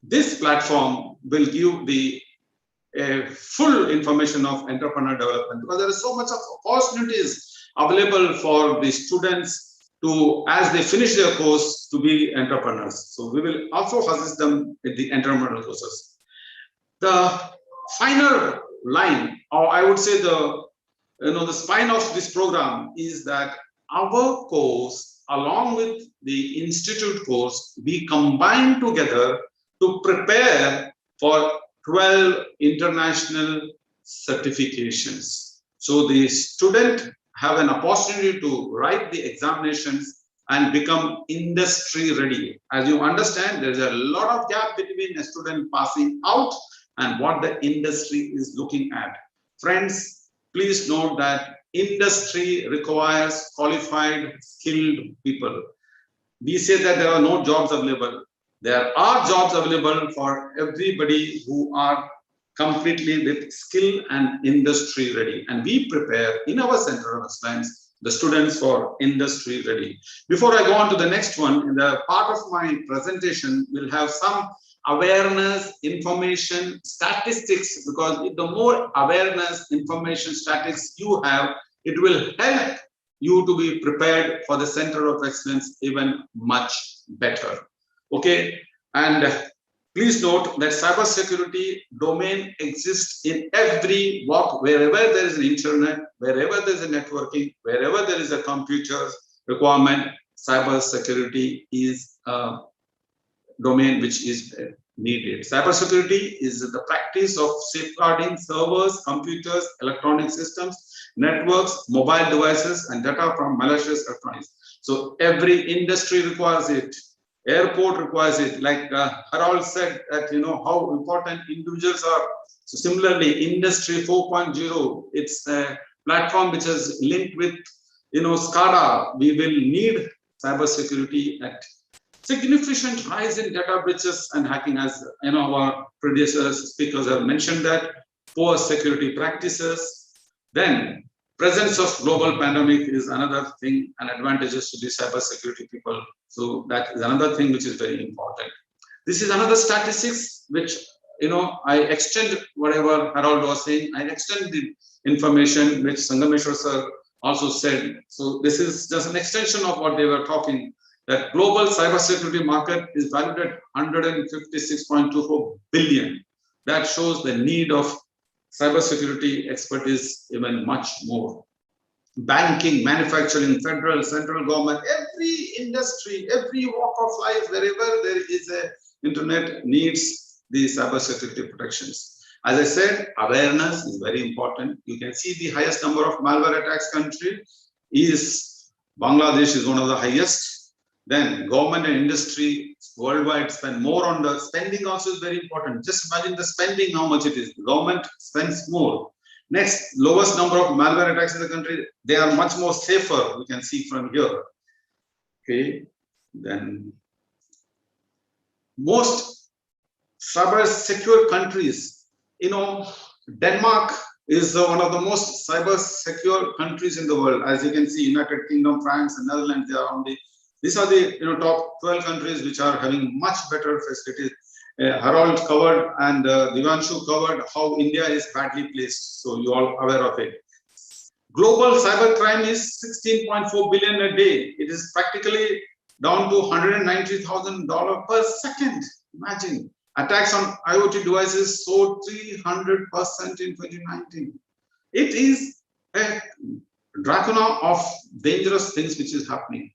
this platform will give the full information of entrepreneur development, because there is so much of opportunities available for the students to, as they finish their course, to be entrepreneurs. So we will also assist them with the entrepreneurial courses. The final line, or I would say the spine of this program, is that our course, along with the institute course, we combine together to prepare for 12 international certifications. So the student have an opportunity to write the examinations and become industry ready. As you understand, there's a lot of gap between a student passing out and what the industry is looking at. Friends, please note that industry requires qualified, skilled people. We say that there are no jobs available. There are jobs available for everybody who are completely with skill and industry ready. And we prepare in our Center of Excellence the students for industry ready. Before I go on to the next one, in the part of my presentation, we'll have some awareness, information, statistics, because the more awareness, information, statistics you have, it will help you to be prepared for the Center of Excellence even much better. Okay, and please note that cybersecurity domain exists in every walk, wherever there is an internet, wherever there is a networking, wherever there is a computer requirement, cybersecurity is a domain which is needed. Cybersecurity is the practice of safeguarding servers, computers, electronic systems, networks, mobile devices, and data from malicious electronics. So every industry requires it. Airport requires it. Like Harold said, that how important individuals are. So similarly, Industry 4.0, it's a platform which is linked with SCADA. We will need cybersecurity at significant rise in data breaches and hacking, as our previous speakers have mentioned that. Poor security practices. Then presence of global pandemic is another thing, and advantages to the cybersecurity people. So that is another thing which is very important. This is another statistics which I extend whatever Harold was saying. I extend the information which Sangameshwar sir also said. So this is just an extension of what they were talking. That global cybersecurity market is valued at 156.24 billion. That shows the need of cybersecurity expertise even much more. Banking, manufacturing, federal, central government, every industry, every walk of life, wherever there is a internet needs the cybersecurity protections. As I said, awareness is very important. You can see the highest number of malware attacks country is Bangladesh is one of the highest. Then government and industry worldwide spend more on the spending. Also is very important. Just imagine the spending, how much it is. The government spends more. Next, lowest number of malware attacks in the country. They are much more safer. We can see from here. Okay. Then most cyber secure countries. Denmark is one of the most cyber secure countries in the world. As you can see, United Kingdom, France, and Netherlands, they are on the. These are the top 12 countries which are having much better facilities. Harold covered and Divanshu covered how India is badly placed. So you all aware of it. Global cyber crime is 16.4 billion a day. It is practically down to $190,000 per second. Imagine. Attacks on IoT devices soared 300% in 2019. It is a dracula of dangerous things which is happening.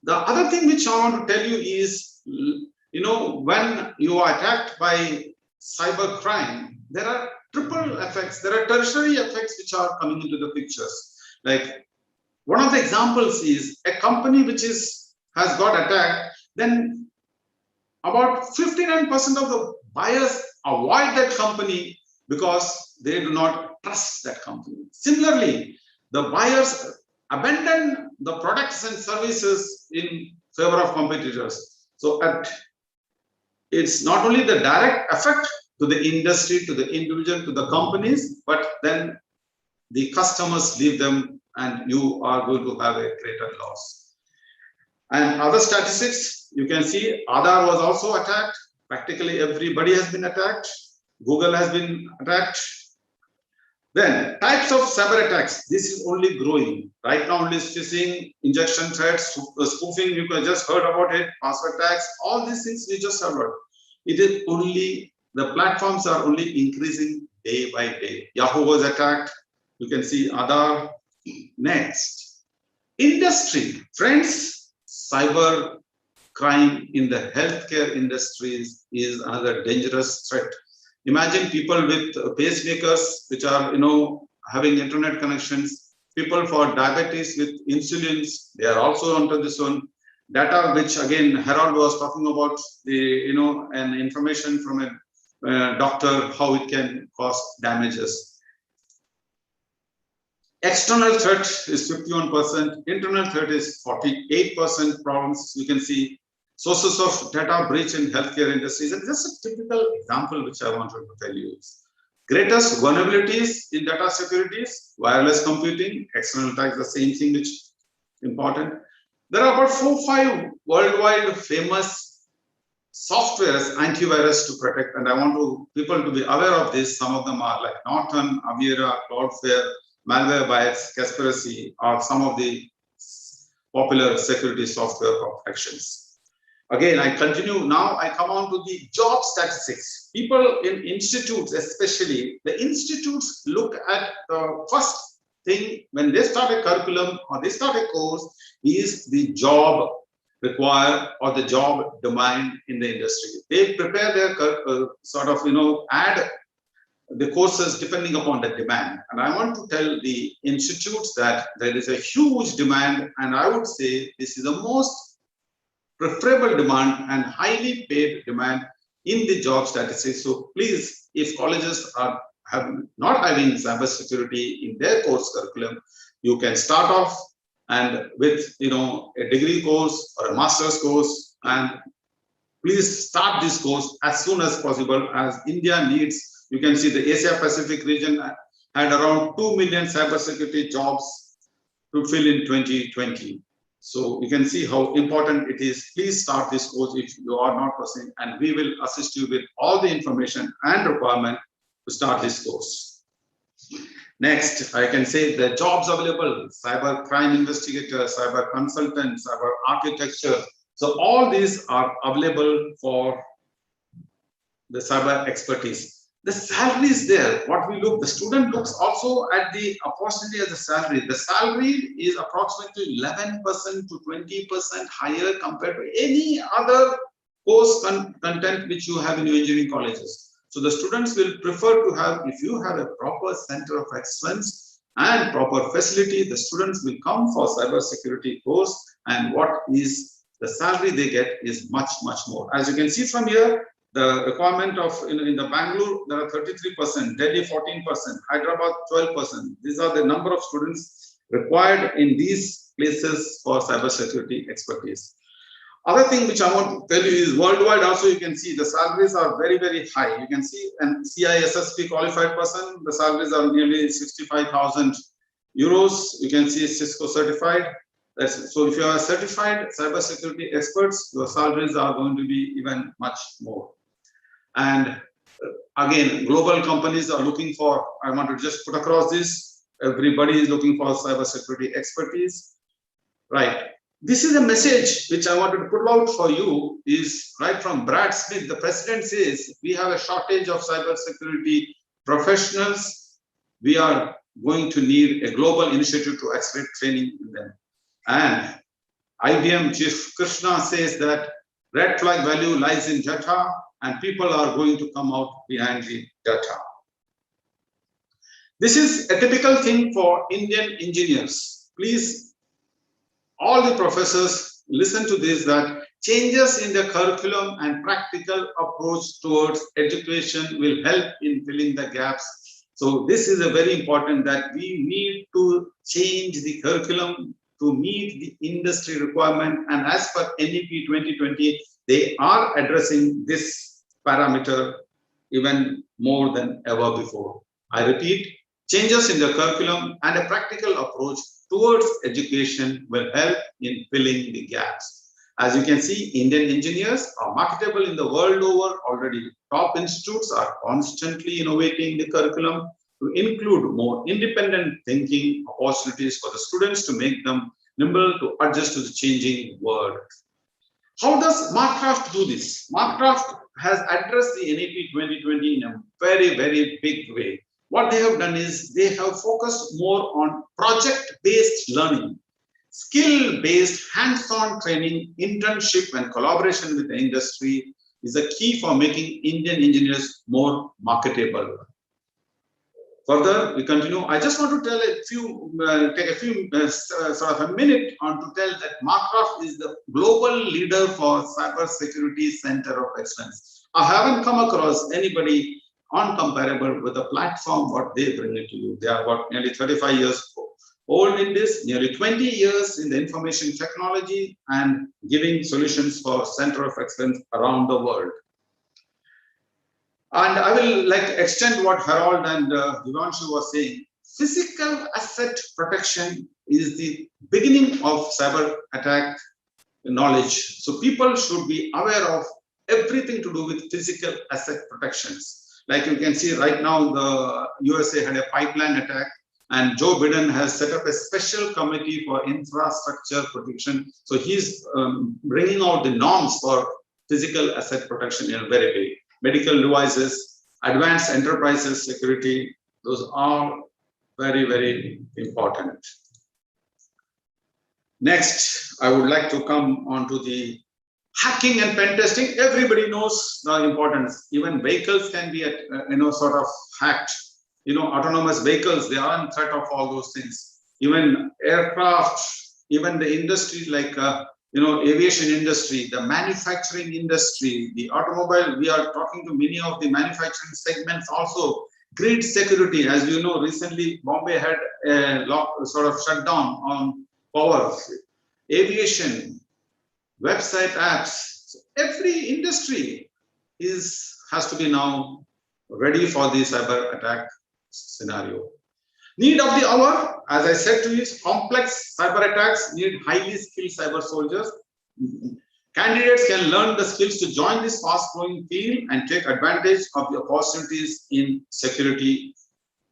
The other thing which I want to tell you is, when you are attacked by cyber crime, there are triple effects. There are tertiary effects which are coming into the pictures. Like one of the examples is a company which has got attacked, then about 59% of the buyers avoid that company because they do not trust that company. Similarly, the buyers abandon the products and services in favor of competitors. So it's not only the direct effect to the industry, to the individual, to the companies, but then the customers leave them and you are going to have a greater loss. And other statistics, you can see Aadhaar was also attacked. Practically everybody has been attacked. Google has been attacked. Then types of cyber attacks. This is only growing. Right now, only phishing, injection threats, spoofing, you just heard about it, password attacks, all these things we just heard about. It is only, the platforms are only increasing day by day. Yahoo was attacked. You can see Aadhaar. Next, industry. Friends, cyber crime in the healthcare industries is another dangerous threat. Imagine people with pacemakers, which are, having internet connections, people for diabetes with insulins, they are also onto this one. Data, which again, Harold was talking about, and information from a doctor, how it can cause damages. External threat is 51%, internal threat is 48% problems. You can see sources of data breach in healthcare industries. And just a typical example which I wanted to tell you is greatest vulnerabilities in data security is wireless computing, external attacks, the same thing which is important. There are about 4-5 worldwide famous softwares, antivirus to protect. And I want people to be aware of this. Some of them are like Norton, Ameya, Cloudflare, Malwarebytes, Kaspersky are some of the popular security software protections. Again, I continue. Now I come on to the job statistics. People in institutes, especially, the institutes look at the first thing when they start a curriculum or they start a course is the job required or the job demand in the industry. They prepare their add the courses depending upon the demand. And I want to tell the institutes that there is a huge demand, and I would say this is the most preferable demand and highly paid demand in the job statistics. So please, if colleges are not having cybersecurity in their course curriculum, you can start off and with a degree course or a master's course, and please start this course as soon as possible, as India needs. You can see the Asia Pacific region had around 2 million cybersecurity jobs to fill in 2020. So you can see how important it is. Please start this course if you are not pursuing, and we will assist you with all the information and requirement to start this course. Next, I can say the jobs available: cyber crime investigator, cyber consultant, cyber architecture. So all these are available for the cyber expertise. The salary is there. What we look, the student looks also at the opportunity as a salary. The salary is approximately 11% to 20% higher compared to any other course content which you have in your engineering colleges. So the students will prefer to have, if you have a proper center of excellence and proper facility, the students will come for cybersecurity course. And what is the salary they get is much, much more. As you can see from here, the requirement of in the Bangalore, there are 33%, Delhi 14%, Hyderabad 12%. These are the number of students required in these places for cybersecurity expertise. Other thing which I want to tell you is worldwide also you can see the salaries are very, very high. You can see an CISSP qualified person, the salaries are nearly 65,000 euros. You can see Cisco certified. So if you are certified cybersecurity experts, your salaries are going to be even much more. And again, global companies are looking for, I want to just put across this, everybody is looking for cybersecurity expertise, right? This is a message which I wanted to put out for you is right from Brad Smith. The president says we have a shortage of cybersecurity professionals. We are going to need a global initiative to accelerate training in them. And IBM Chief Krishna says that red flag value lies in data and people are going to come out behind the data. This is a typical thing for Indian engineers. Please, all the professors, listen to this, that changes in the curriculum and practical approach towards education will help in filling the gaps. So this is a very important that we need to change the curriculum to meet the industry requirement. And as per NEP 2020, they are addressing this parameter even more than ever before. I repeat, changes in the curriculum and a practical approach towards education will help in filling the gaps. As you can see, Indian engineers are marketable in the world over already. Top institutes are constantly innovating the curriculum to include more independent thinking opportunities for the students to make them nimble to adjust to the changing world. How does Marcraft do this? Marcraft has addressed the NEP 2020 in a very, very big way. What they have done is they have focused more on project-based learning, skill-based hands-on training, internship and collaboration with the industry is a key for making Indian engineers more marketable. Further, we continue. I just want to tell a few, sort of a minute on to tell that Marcraft is the global leader for cybersecurity center of excellence. I haven't come across anybody uncomparable with the platform what they bring it to you. They are about nearly 35 years old in this, nearly 20 years in the information technology and giving solutions for center of excellence around the world. And I will like extend what Harold and Devanshu was saying. Physical asset protection is the beginning of cyber attack knowledge. So people should be aware of everything to do with physical asset protections. Like you can see right now, the USA had a pipeline attack and Joe Biden has set up a special committee for infrastructure protection. So he's bringing out the norms for physical asset protection in a very big. Medical devices, advanced enterprises security, those are very, very important. Next, I would like to come on to the hacking and pen testing. Everybody knows the importance. Even vehicles can be, sort of hacked. Autonomous vehicles, they are in threat of all those things. Even aircraft, even the industry like, aviation industry, the manufacturing industry, the automobile, we are talking to many of the manufacturing segments also. Grid security, as you know, recently Bombay had a sort of shutdown on power. Aviation, website apps, every industry has to be now ready for the cyber attack scenario. Need of the hour, as I said to you, complex cyber attacks need highly skilled cyber soldiers. Candidates can learn the skills to join this fast-growing field and take advantage of the opportunities in security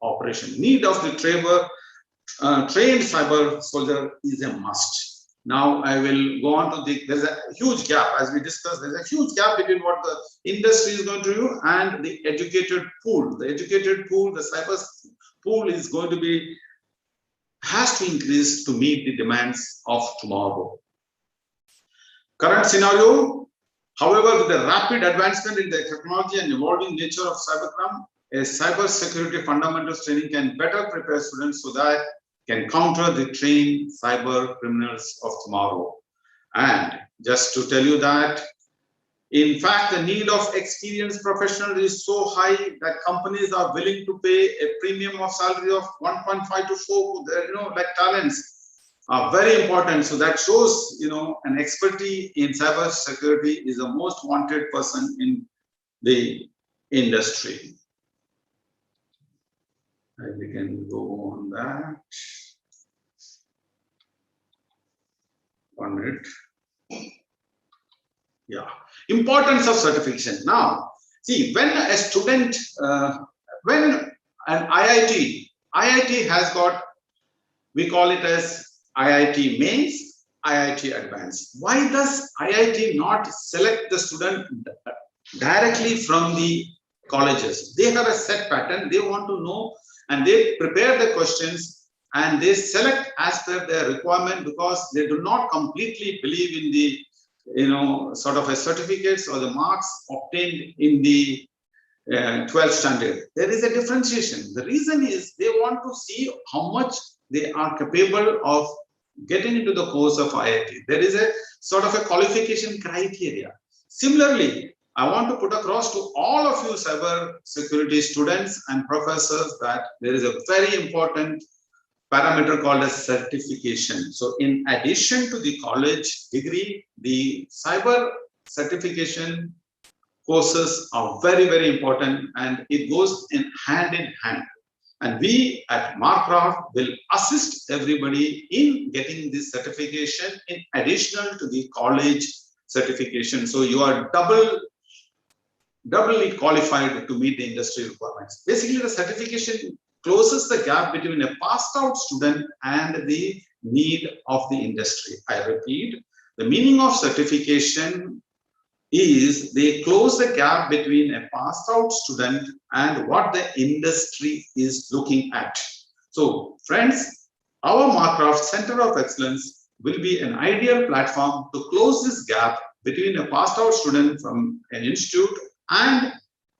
operation. Need of the trained cyber soldier is a must. Now I will go on to there's a huge gap, as we discussed, there's a huge gap between what the industry is going to do and the educated pool. The educated pool, the cyber pool is going to has to increase to meet the demands of tomorrow. Current scenario, however, with the rapid advancement in the technology and evolving nature of cybercrime, a cybersecurity fundamentals training can better prepare students so that can counter the trained cyber criminals of tomorrow. And just to tell you that, in fact, the need of experienced professionals is so high that companies are willing to pay a premium of salary of 1.5 to 4. Like talents are very important. So that shows, an expertise in cyber security is the most wanted person in the industry. And we can go on that. 1 minute. Yeah, importance of certification. Now, see, when a student, when an IIT has got, we call it as IIT Mains, IIT Advanced. Why does IIT not select the student directly from the colleges? They have a set pattern, they want to know, and they prepare the questions and they select as per their requirement, because they do not completely believe in the sort of a certificates or the marks obtained in the 12th standard. There is a differentiation. The reason is they want to see how much they are capable of getting into the course of IIT. There is a sort of a qualification criteria. Similarly, I want to put across to all of you cyber security students and professors that there is a very important parameter called as certification. So in addition to the college degree, the cyber certification courses are very, very important, and it goes in hand. And we at Marcraft will assist everybody in getting this certification in addition to the college certification. So you are doubly qualified to meet the industry requirements. Basically, the certification closes the gap between a passed out student and the need of the industry. I repeat, the meaning of certification is they close the gap between a passed out student and what the industry is looking at. So friends, our Marcraft Center of Excellence will be an ideal platform to close this gap between a passed out student from an institute and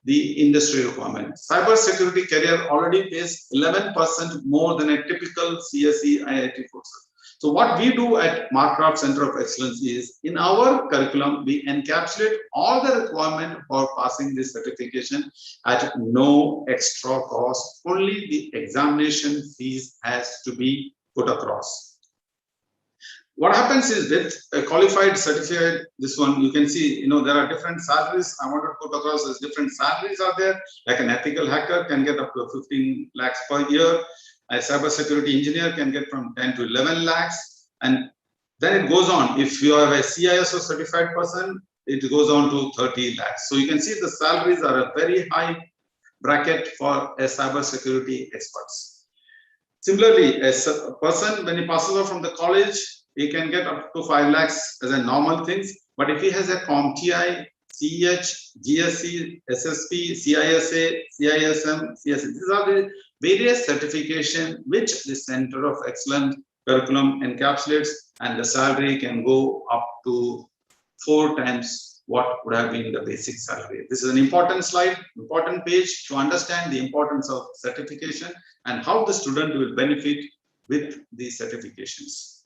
the industry requirement. Cybersecurity career already pays 11% more than a typical CSE IIT course. So what we do at Marcraft Center of Excellence is, in our curriculum, we encapsulate all the requirement for passing this certification at no extra cost. Only the examination fees has to be put across. What happens is with a qualified certificate, this one, you can see, there are different salaries. I want to put across as different salaries are there. Like an ethical hacker can get up to 15 lakhs per year. A cybersecurity engineer can get from 10 to 11 lakhs. And then it goes on. If you are a CISO certified person, it goes on to 30 lakhs. So you can see the salaries are a very high bracket for a cybersecurity experts. Similarly, a person, when he passes out from the college, he can get up to 5 lakhs as a normal things. But if he has a CompTI, CEH, GSC, SSP, CISA, CISM, CSC, these are the various certification which the Center of Excellence curriculum encapsulates, and the salary can go up to 4 times what would have been the basic salary. This is an important slide, important page to understand the importance of certification and how the student will benefit with these certifications.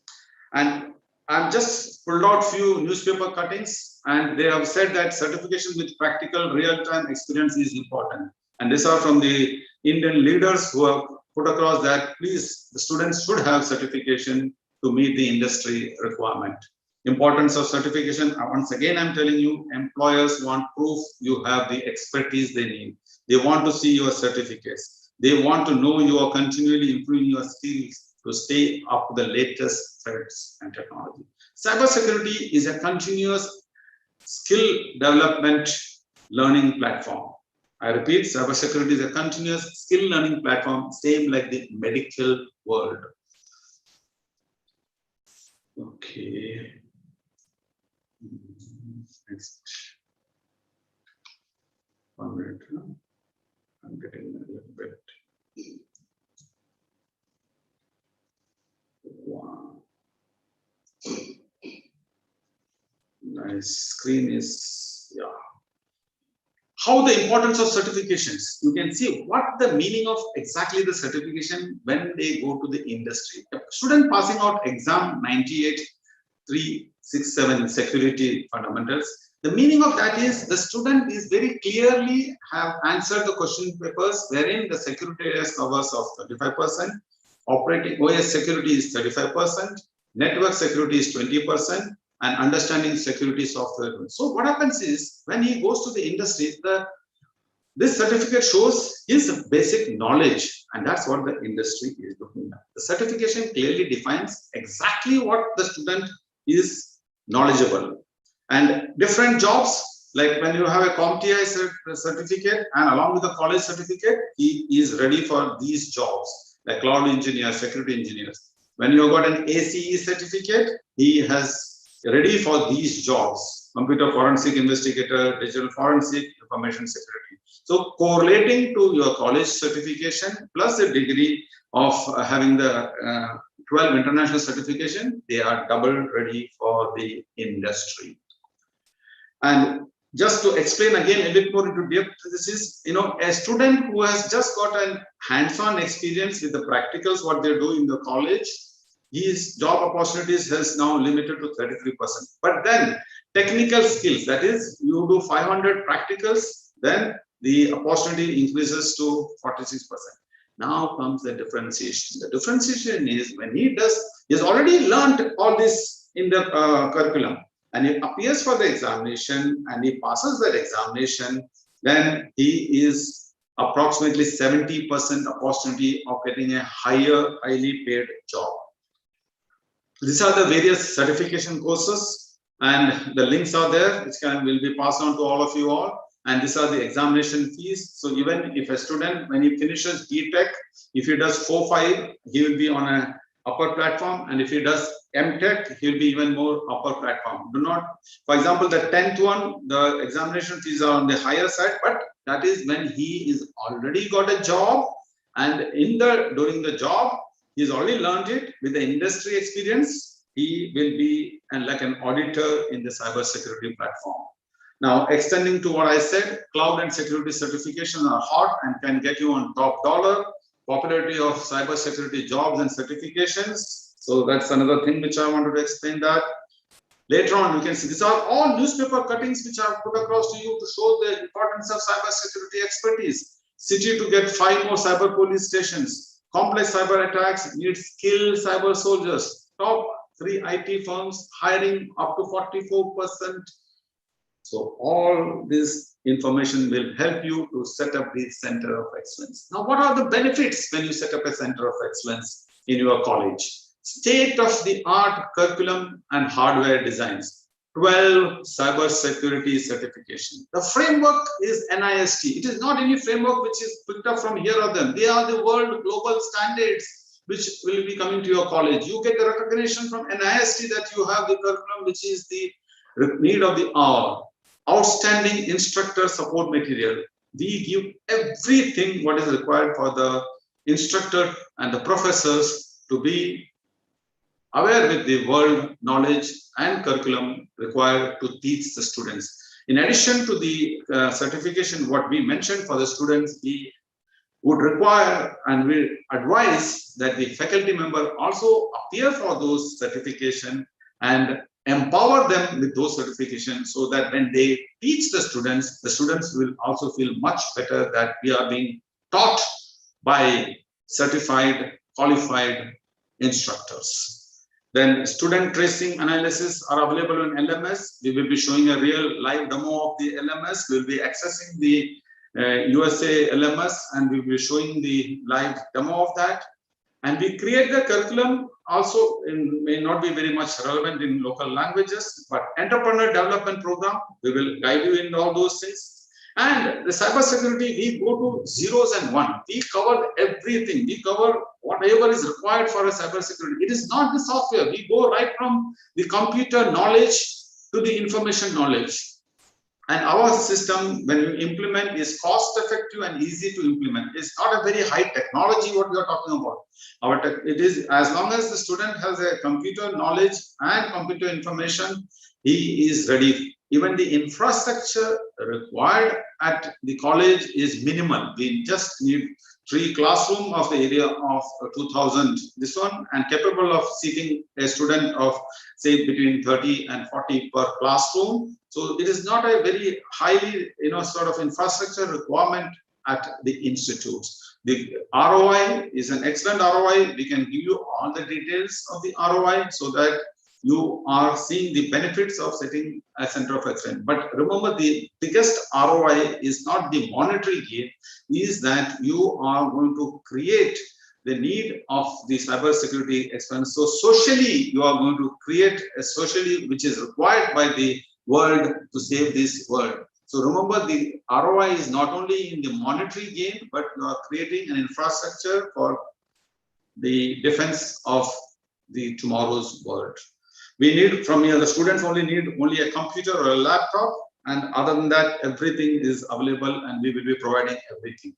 And I've just pulled out few newspaper cuttings, and they have said that certification with practical real-time experience is important. And these are from the Indian leaders who have put across that, please, the students should have certification to meet the industry requirement. Importance of certification, once again, I'm telling you, employers want proof you have the expertise they need. They want to see your certificates. They want to know you are continually improving your skills to stay up to the latest threats and technology. Cybersecurity is a continuous skill development learning platform. I repeat, cybersecurity is a continuous skill learning platform, same like the medical world. Okay. Next. 1 minute. I'm getting a little bit. Wow. My screen is, yeah. How the importance of certifications. You can see what the meaning of exactly the certification when they go to the industry. A student passing out exam 98, 3 6-7 security fundamentals. The meaning of that is the student is very clearly have answered the question papers wherein the security areas covers of 35%, operating OS security is 35%, network security is 20%, and understanding security software. So what happens is when he goes to the industry, this certificate shows his basic knowledge, and that's what the industry is looking at. The certification clearly defines exactly what the student is knowledgeable. And different jobs, like when you have a CompTIA certificate and along with the college certificate, he is ready for these jobs, like cloud engineers, security engineers. When you have got an ACE certificate, he has ready for these jobs, computer forensic investigator, digital forensic, information security. So correlating to your college certification plus the degree of having the 12 international certification, they are double ready for the industry. And just to explain again a bit more into depth, this is, a student who has just got a hands-on experience with the practicals, what they do in the college, his job opportunities has now limited to 33%. But then technical skills, that is, you do 500 practicals, then the opportunity increases to 46%. Now comes the differentiation. The differentiation is when he has already learned all this in the curriculum, and he appears for the examination and he passes that examination, then he is approximately 70% opportunity of getting a highly paid job. These are the various certification courses, and the links are there, which will be passed on to all of you all. And these are the examination fees. So even if a student, when he finishes BTech, if he does 4-5, he will be on an upper platform, and if he does MTech, he'll be even more upper platform. Do not, for example, the 10th one, the examination fees are on the higher side, but that is when he is already got a job, and during the job, he's already learned it with the industry experience. He will be like an auditor in the cybersecurity platform. Now, extending to what I said, cloud and security certification are hot and can get you on top dollar. Popularity of cybersecurity jobs and certifications. So that's another thing which I wanted to explain that. Later on, you can see these are all newspaper cuttings which I have put across to you to show the importance of cybersecurity expertise. City to get 5 more cyber police stations. Complex cyber attacks need skilled cyber soldiers. Top 3 IT firms hiring up to 44%. So all this information will help you to set up the center of excellence. Now, what are the benefits when you set up a center of excellence in your college? State-of-the-art curriculum and hardware designs. 12 cybersecurity certification. The framework is NIST. It is not any framework which is picked up from here or there. They are the world global standards which will be coming to your college. You get the recognition from NIST that you have the curriculum which is the need of the hour. Outstanding instructor support material. We give everything what is required for the instructor and the professors to be aware with the world knowledge and curriculum required to teach the students. In addition to the certification, what we mentioned for the students, we would require and we advise that the faculty member also appear for those certification and empower them with those certifications so that when they teach the students will also feel much better that we are being taught by certified, qualified instructors. Then student tracing analysis are available in LMS. We will be showing a real live demo of the LMS. We will be accessing the USA LMS and we will be showing the live demo of that. And we create the curriculum also may not be very much relevant in local languages, but entrepreneur development program, we will guide you in all those things. And the cybersecurity, we go to zeros and one. We cover everything. We cover whatever is required for a cybersecurity. It is not the software. We go right from the computer knowledge to the information knowledge. And our system, when you implement, is cost effective and easy to implement. It's not a very high technology what we are talking about. It is as long as the student has a computer knowledge and computer information, he is ready. Even the infrastructure required at the college is minimal. We just need 3 classroom of the area of 2000, this one, and capable of seating a student of say between 30 and 40 per classroom. So it is not a very highly, sort of infrastructure requirement at the institutes. The ROI is an excellent ROI. We can give you all the details of the ROI so that you are seeing the benefits of setting a center of excellence. But remember, the biggest ROI is not the monetary gain, is that you are going to create the need of the cybersecurity excellence. So socially, you are going to create a socially which is required by the world to save this world. So remember, the ROI is not only in the monetary gain, but you are creating an infrastructure for the defense of the tomorrow's world. We need from here, the students only need a computer or a laptop, and other than that, everything is available and we will be providing everything.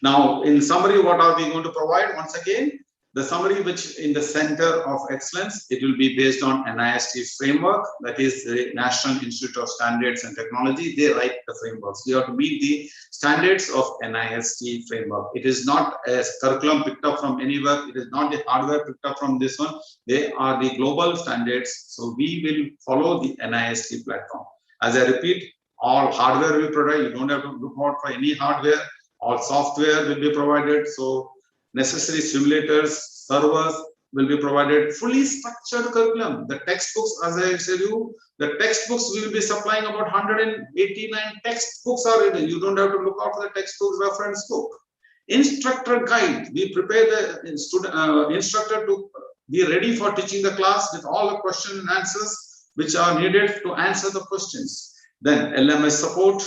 Now, in summary, what are we going to provide? Once again, the summary which in the center of excellence, it will be based on NIST framework, that is the National Institute of Standards and Technology. They write the frameworks. We have to meet the standards of NIST framework. It is not a curriculum picked up from anywhere. It is not the hardware picked up from this one. They are the global standards. So we will follow the NIST platform. As I repeat, all hardware we provide. You don't have to look out for any hardware. All software will be provided. So necessary simulators, servers will be provided. Fully structured curriculum. The textbooks, as I said you, the textbooks we will be supplying about 189 textbooks are written. You don't have to look out for the textbooks reference book. Instructor guide. We prepare the instructor to be ready for teaching the class with all the questions and answers which are needed to answer the questions. Then LMS support,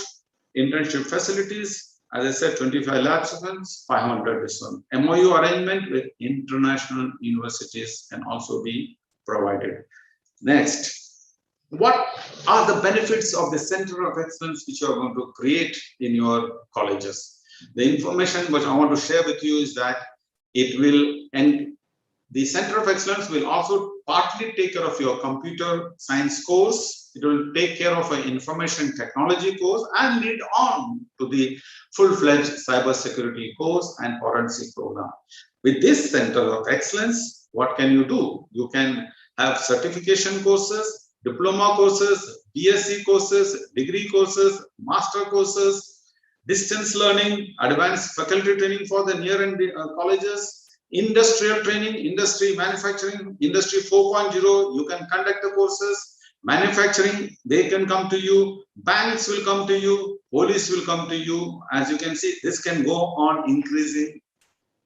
internship facilities. As I said, 25 lab sessions, 500 this one. MOU arrangement with international universities can also be provided. Next, what are the benefits of the Center of Excellence which you are going to create in your colleges? The information which I want to share with you is that it will, and the Center of Excellence will also partly take care of your computer science course. It will take care of an information technology course and lead on to the full-fledged cybersecurity course and forensic program. With this Center of Excellence, what can you do? You can have certification courses, diploma courses, BSc courses, degree courses, master courses, distance learning, advanced faculty training for the near and colleges, industrial training, industry manufacturing, industry 4.0, you can conduct the courses. Manufacturing, they can come to you, banks will come to you, police will come to you. As you can see, this can go on increasing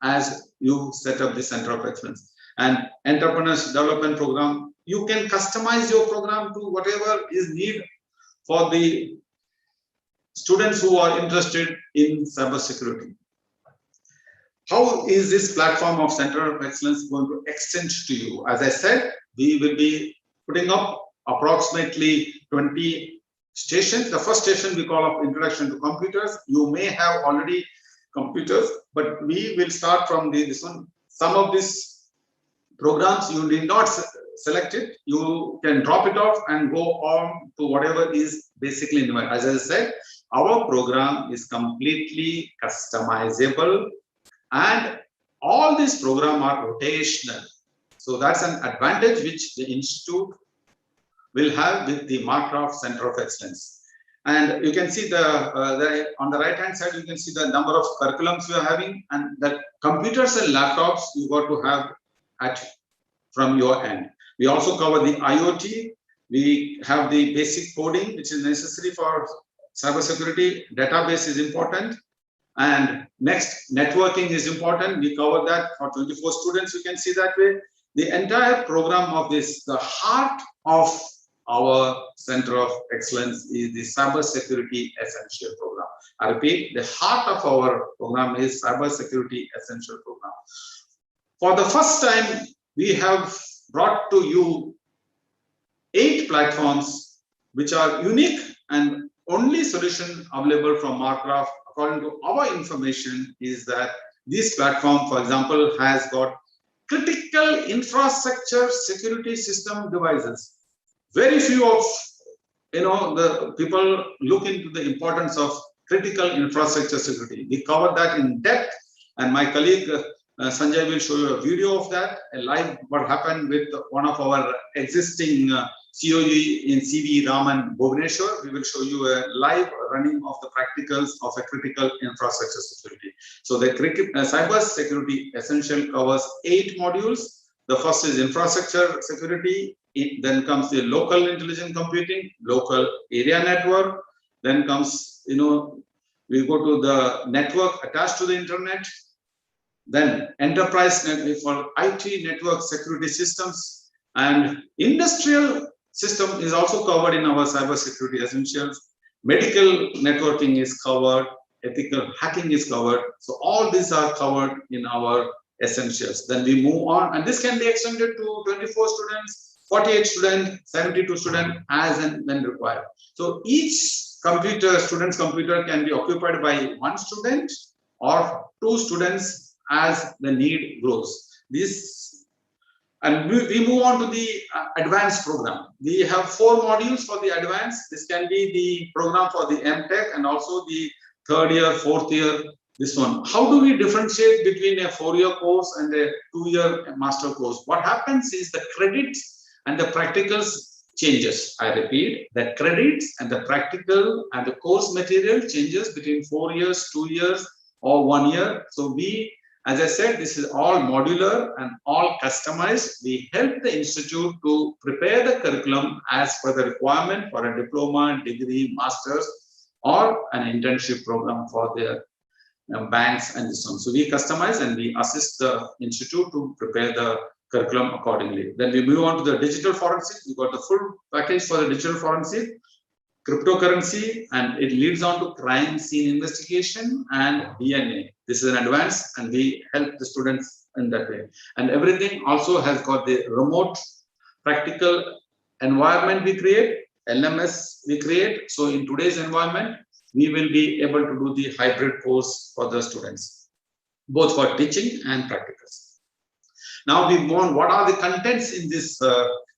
as you set up the Center of Excellence. And entrepreneurs development program, you can customize your program to whatever is needed for the students who are interested in cybersecurity. How is this platform of Center of Excellence going to extend to you? As I said, we will be putting up approximately 20 stations. The first station we call up Introduction to Computers. You may have already computers, but we will start from this one. Some of these programs you need not select it. You can drop it off and go on to whatever is basically in. As I said, our program is completely customizable and all these programs are rotational. So that's an advantage which the institute will have with the Marcraft Center of Excellence. And you can see on the right hand side, you can see the number of curriculums we are having, and the computers and laptops you got to have from your end. We also cover the IoT. We have the basic coding, which is necessary for cybersecurity. Database is important. And next, networking is important. We cover that for 24 students. You can see that way. The entire program of this, the heart of our Center of Excellence is the Cybersecurity Essential Program. I repeat, the heart of our program is Cybersecurity Essential Program. For the first time, we have brought to you 8 platforms which are unique and only solution available from Marcraft, according to our information, is that this platform, for example, has got critical infrastructure security system devices. Very few of the people look into the importance of critical infrastructure security. We covered that in depth And my colleague Sanjay will show you a video of that, a live what happened with one of our existing CoE in CV Raman Bhubaneswar. We will show you a live running of the practicals of a critical infrastructure security. So the cyber security essential covers 8 modules. The first is infrastructure security. Then comes the local intelligent computing, local area network. Then comes, we go to the network attached to the internet. Then enterprise network for IT network security systems, and industrial system is also covered in our cyber security essentials. Medical networking is covered, ethical hacking is covered. So all these are covered in our essentials. Then we move on, and this can be extended to 24 students, 48 students, 72 students as and when required. So each student's computer can be occupied by 1 student or 2 students as the need grows. And we move on to the advanced program. We have 4 modules for the advanced. This can be the program for the MTech and also the 3rd year, 4th year, this one. How do we differentiate between a 4-year course and a 2-year master course? What happens is the credits and the practicals changes. I repeat, the credits and the practical and the course material changes between 4 years, 2 years, or 1 year. So as I said, this is all modular and all customized. We help the institute to prepare the curriculum as per the requirement for a diploma, degree, master's, or an internship program for their banks and this one. So we customize and we assist the institute to prepare the curriculum accordingly. Then we move on to the digital forensic. We got the full package for the digital forensic, cryptocurrency, and it leads on to crime scene investigation and DNA. This is an advanced, and we help the students in that way. And everything also has got the remote practical environment we create, LMS we create. So in today's environment, we will be able to do the hybrid course for the students, both for teaching and practicals. Now we move on. What are the contents in this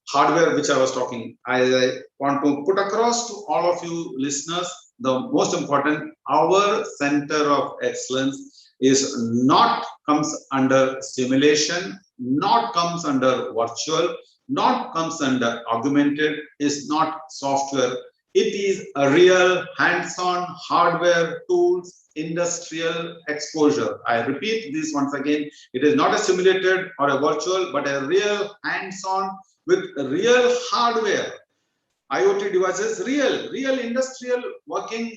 hardware which I was talking? I want to put across to all of you listeners, the most important, our center of excellence is not comes under simulation, not comes under virtual, not comes under augmented, is not software. It is a real hands-on hardware tools, industrial exposure. I repeat this once again. It is not a simulated or a virtual, but a real hands-on with real hardware, IoT devices, real industrial working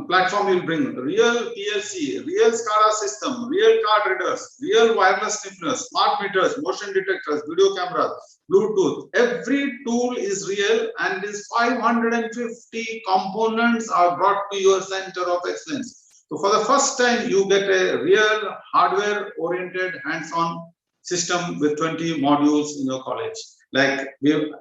platform will bring, real PLC, real SCADA system, real card readers, real wireless sniffers, smart meters, motion detectors, video cameras, Bluetooth. Every tool is real, and these 550 components are brought to your center of excellence. So for the first time, you get a real hardware-oriented hands-on system with 20 modules in your college. Like the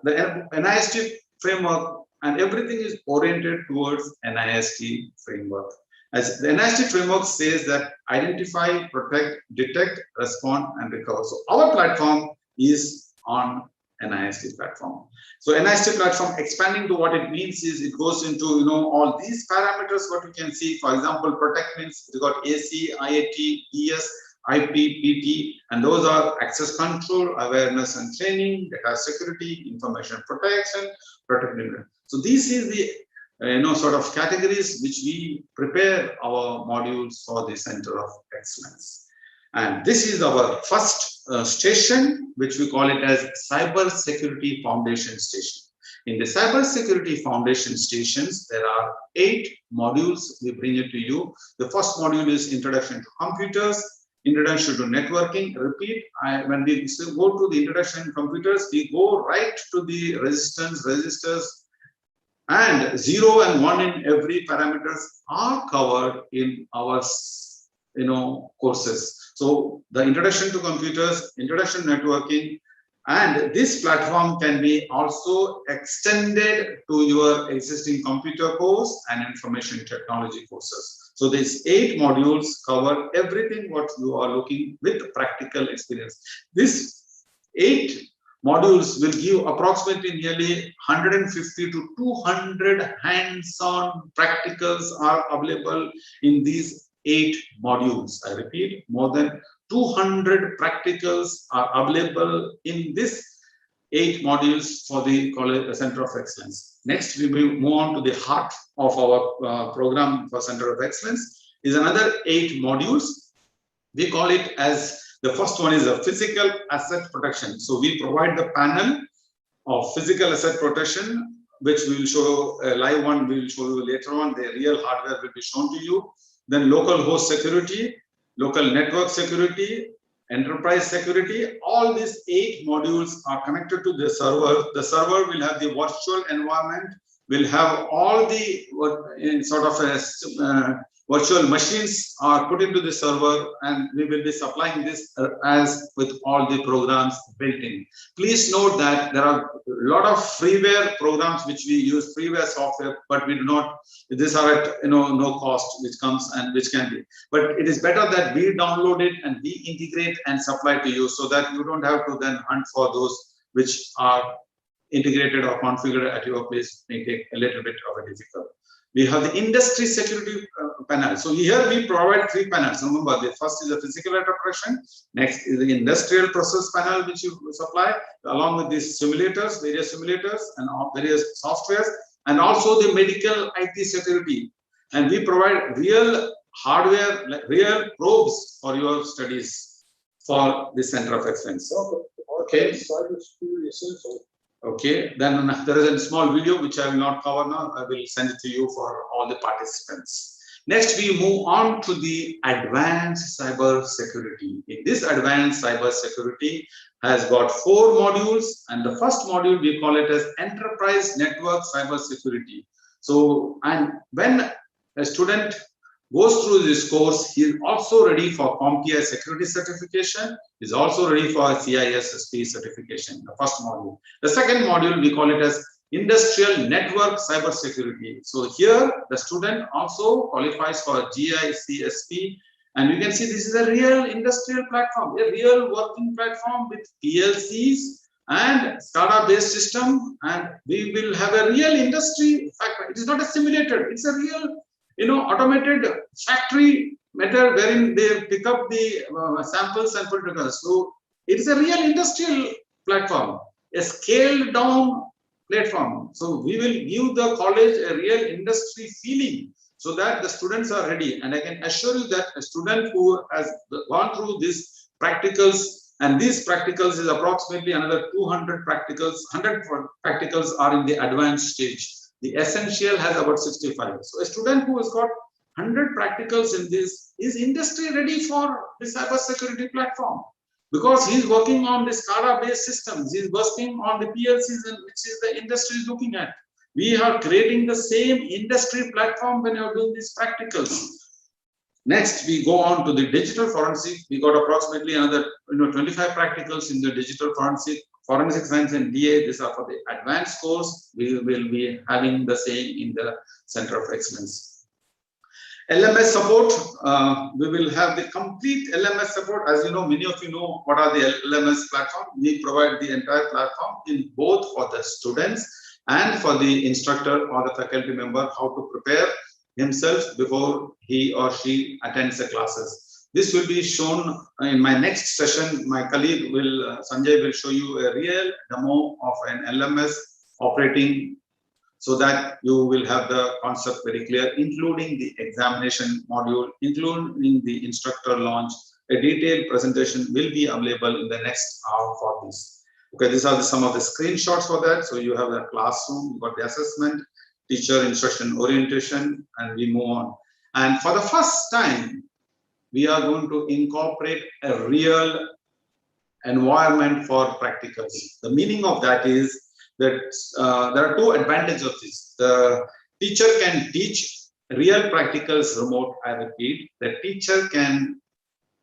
NIST framework, and everything is oriented towards NIST framework. As the NIST framework says that identify, protect, detect, respond, and recover. So our platform is on NIST platform. So NIST platform, expanding to what it means is it goes into all these parameters. What you can see, for example, protect means you got AC, IAT, ES, IP, PT, and those are access control, awareness and training, data security, information protection, protective. So this is the sort of categories which we prepare our modules for the center of excellence. And this is our first station, which we call it as CyberSecurity Foundation Station. In the CyberSecurity Foundation stations, there are 8 modules we bring it to you. The first module is Introduction to Computers, Introduction to Networking. Repeat, when we go to the Introduction to Computers, we go right to the resistance, registers, and 0 and 1 in every parameters are covered in our courses. So the Introduction to Computers, Introduction to Networking, and this platform can be also extended to your existing computer course and information technology courses. So these 8 modules cover everything what you are looking with practical experience. These 8 modules will give approximately nearly 150 to 200 hands-on practicals are available in these 8 modules. I repeat, more than 200 practicals are available in this 8 modules for the college Center of Excellence. Next, we will move on to the heart of our program for Center of Excellence. Is another 8 modules. We call it as, the first one is a physical asset protection. So we provide the panel of physical asset protection, which we will show a live one, we will show you later on. The real hardware will be shown to you. Then local host security, local network security, enterprise security. All these 8 modules are connected to the server. The server will have the virtual environment, will have all the sort of virtual machines are put into the server, and we will be supplying this as with all the programs built in. Please note that there are a lot of freeware programs which we use, freeware software, but we do not, these are at no cost, which comes and which can be. But it is better that we download it and we integrate and supply to you, so that you don't have to then hunt for those which are integrated or configured at your place. May take a little bit of a difficult. We have the industry security panel. So here we provide 3 panels. Remember, the first is the physical protection. Next is the industrial process panel, which you supply along with these simulators, various simulators and various softwares, and also the medical IT security. And we provide real hardware, like real probes for your studies for the Center of Excellence. Okay. CyberSecurity essential. Okay, then there is a small video which I will not cover now. I will send it to you for all the participants. Next, we move on to the advanced cyber security. In this advanced cyber security has got 4 modules, and the first module we call it as enterprise network cyber security. So, and when a student goes through this course, he is also ready for CompTIA security certification, is also ready for CISSP certification, the first module. The second module, we call it as industrial network cyber security. So here, the student also qualifies for GICSP, and you can see this is a real industrial platform, a real working platform with PLCs and SCADA-based system, and we will have a real industry. It is not a simulator, it's a real automated factory method wherein they pick up the samples and put it together. So it's a real industrial platform, a scaled down platform. So we will give the college a real industry feeling so that the students are ready. And I can assure you that a student who has gone through these practicals, and these practicals is approximately another 200 practicals, 100 practicals are in the advanced stage. The essential has about 65. So a student who has got 100 practicals in this is industry ready for the cybersecurity platform, because he's working on the SCADA-based systems, he's working on the PLCs, which is the industry is looking at. We are creating the same industry platform when you're doing these practicals. Next, we go on to the digital forensic. We got approximately another 25 practicals in the digital forensic science and DA. These are for the advanced course. We will be having the same in the Center of Excellence. LMS support, we will have the complete LMS support. As you know, many of you know what are the LMS platform. We provide the entire platform in both for the students and for the instructor or the faculty member, how to prepare himself before he or she attends the classes. This will be shown in my next session. My colleague Sanjay will show you a real demo of an LMS operating, so that you will have the concept very clear, including the examination module, including the instructor launch. A detailed presentation will be available in the next hour for this. Okay, these are some of the screenshots for that. So you have a classroom, you got the assessment, teacher instruction orientation, and we move on. And for the first time, we are going to incorporate a real environment for practicals. The meaning of that is that there are 2 advantages of this. The teacher can teach real practicals remote, I repeat. The teacher can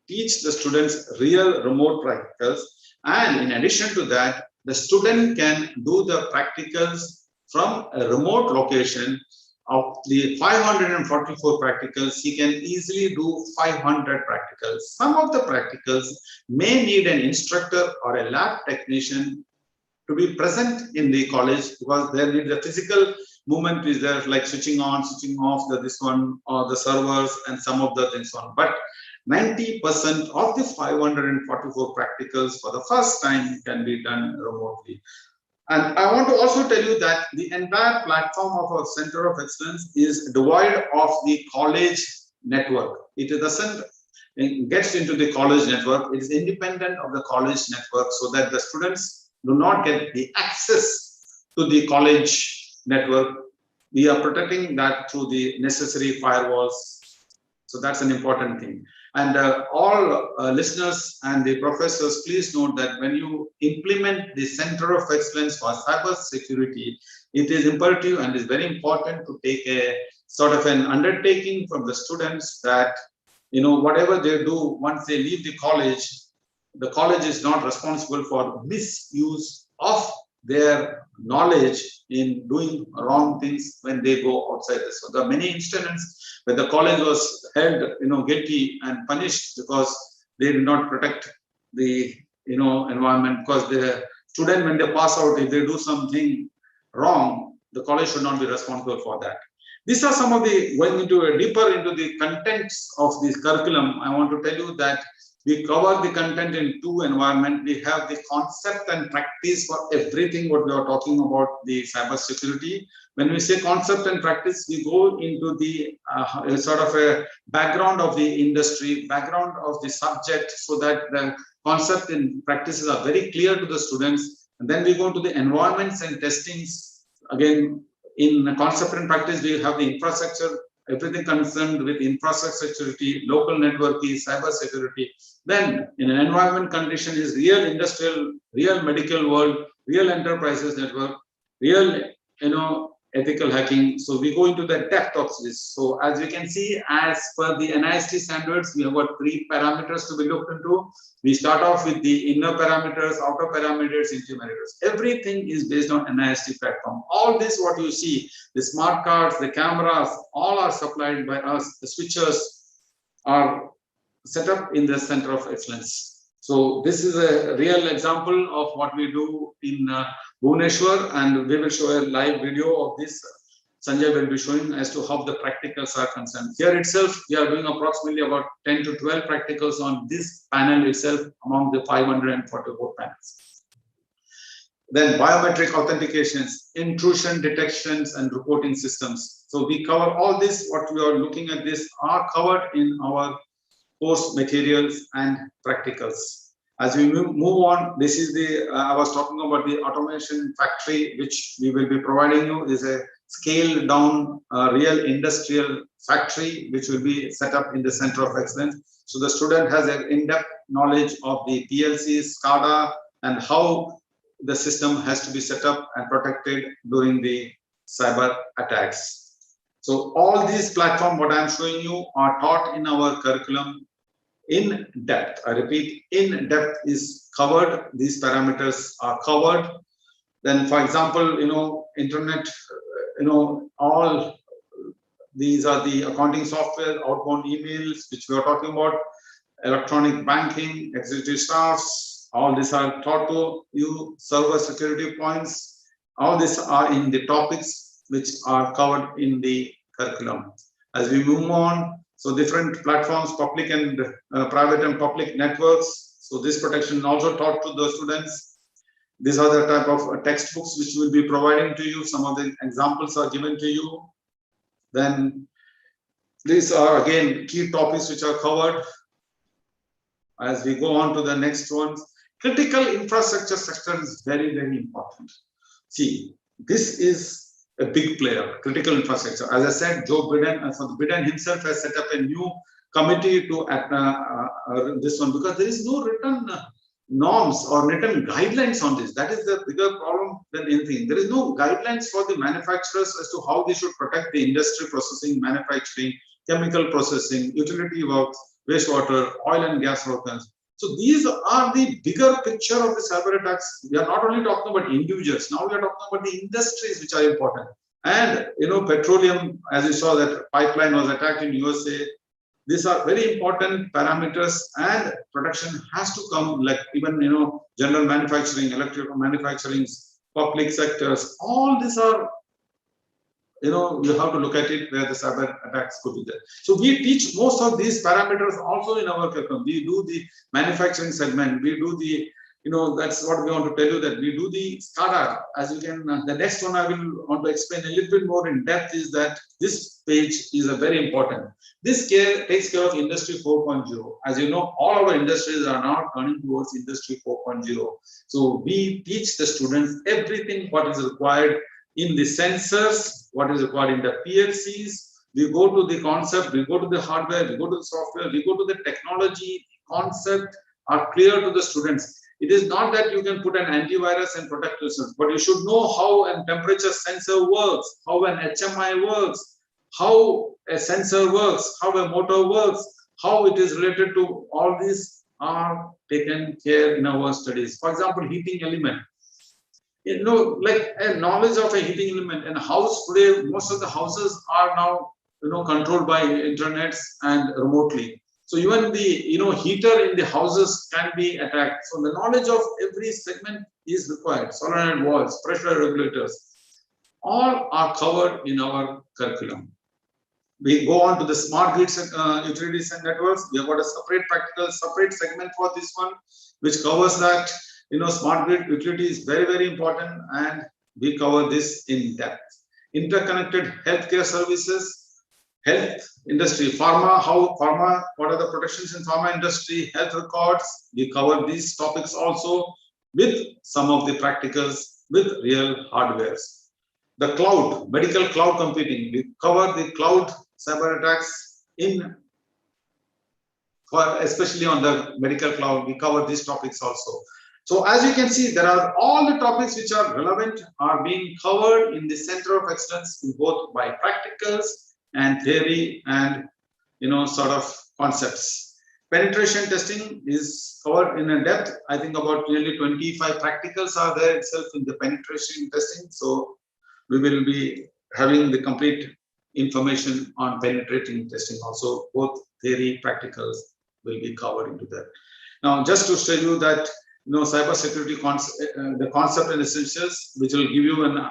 teach the students real remote practicals. And in addition to that, the student can do the practicals from a remote location. Of the 544 practicals, he can easily do 500 practicals. Some of the practicals may need an instructor or a lab technician to be present in the college, because there needs a physical movement is there, like switching on, switching off, this one, or the servers and some of the things on. But 90% of the 544 practicals for the first time can be done remotely. And I want to also tell you that the entire platform of our Center of Excellence is devoid of the college network. It doesn't get into the college network. It is independent of the college network, so that the students do not get the access to the college network. We are protecting that through the necessary firewalls. So that's an important thing. And all listeners and the professors, please note that when you implement the Center of Excellence for Cybersecurity, it is imperative and is very important to take a sort of an undertaking from the students that, whatever they do once they leave the college is not responsible for misuse of their knowledge in doing wrong things when they go outside this. So there are many incidents where the college was held, guilty and punished because they did not protect the, environment. Because the student, when they pass out, if they do something wrong, the college should not be responsible for that. These are some of the, going into deeper into the contents of this curriculum. I want to tell you that we cover the content in two environments. We have the concept and practice for everything what we are talking about the cybersecurity. When we say concept and practice, we go into the sort of a background of the industry, background of the subject, so that the concept and practices are very clear to the students. And then we go to the environments and testings. Again, in concept and practice, we have the infrastructure, everything concerned with infrastructure security, local networking, cyber security. Then in an environment condition is real industrial, real medical world, real enterprises network, real, ethical hacking. So we go into the depth of this. So as we can see, as per the NIST standards, we have got 3 parameters to be looked into. We start off with the inner parameters, outer parameters, intermediates. Everything is based on NIST platform. All this what you see, the smart cards, the cameras, all are supplied by us. The switches are set up in the Center of Excellence. So this is a real example of what we do in Bhubaneswar, and we will show a live video of this. Sanjay will be showing as to how the practicals are concerned. Here itself, we are doing approximately about 10 to 12 practicals on this panel itself among the 544 panels. Then biometric authentications, intrusion detections and reporting systems. So we cover all this. What we are looking at this are covered in our course materials and practicals. As we move on, this is the, I was talking about the automation factory, which we will be providing you, is a scaled down real industrial factory, which will be set up in the Center of Excellence. So the student has an in-depth knowledge of the PLCs, SCADA, and how the system has to be set up and protected during the cyber attacks. So all these platforms, what I'm showing you, are taught in our curriculum in depth. I repeat, in depth is covered. These parameters are covered. Then, for example, internet, all these are the accounting software, outbound emails, which we are talking about, electronic banking, executive staffs, all these are taught to you, server security points. All these are in the topics which are covered in the curriculum. As we move on, so different platforms, public and private and public networks. So this protection is also taught to the students. These are the type of textbooks which we will be providing to you. Some of the examples are given to you. Then these are again key topics which are covered. As we go on to the next ones, critical infrastructure sector is very, very important. See, this is a big player, critical infrastructure. As I said, Joe Biden, so Biden himself has set up a new committee to this one, because there is no written norms or written guidelines on this. That is the bigger problem than anything. There is no guidelines for the manufacturers as to how they should protect the industry processing, manufacturing, chemical processing, utility works, wastewater, oil and gas workers. So these are the bigger picture of the cyber attacks. We are not only talking about individuals. Now we are talking about the industries which are important. And petroleum, as you saw, that pipeline was attacked in USA. These are very important parameters, and protection has to come, like even general manufacturing, electrical manufacturing, public sectors. All these are you have to look at it where the cyber attacks could be there. So we teach most of these parameters also in our curriculum. We do the manufacturing segment. We do the, that's what we want to tell you, that we do the SCADA. As you can, the next one I will want to explain a little bit more in depth is that this page is a very important. This takes care of Industry 4.0. As you know, all our industries are now turning towards Industry 4.0. So we teach the students everything what is required in the sensors, what is required in the PLCs. We go to the concept, we go to the hardware, we go to the software, we go to the technology. Concept are clear to the students. It is not that you can put an antivirus and protect yourself, but you should know how a temperature sensor works, how an HMI works, how a sensor works, how a motor works, how it is related to all these are taken care in our studies. For example, heating element. Like a knowledge of a heating element. And house today, most of the houses are now controlled by internets and remotely. So even the heater in the houses can be attacked. So the knowledge of every segment is required. Solenoid valves, pressure regulators, all are covered in our curriculum. We go on to the smart grids, utilities and networks. We have got a separate segment for this one, which covers that. Smart grid utility is very, very important, and we cover this in depth. Interconnected healthcare services, health industry, pharma, what are the protections in pharma industry, health records. We cover these topics also with some of the practicals with real hardwares. The cloud, medical cloud computing, we cover the cloud cyber attacks especially on the medical cloud. We cover these topics also. So as you can see, there are all the topics which are relevant are being covered in the center of excellence in both by practicals and theory and sort of concepts. Penetration testing is covered in a depth. I think about nearly 25 practicals are there itself in the penetration testing. So we will be having the complete information on penetrating testing also. Both theory practicals will be covered into that. Now, just to show you that cybersecurity the concept and essentials, which will give you an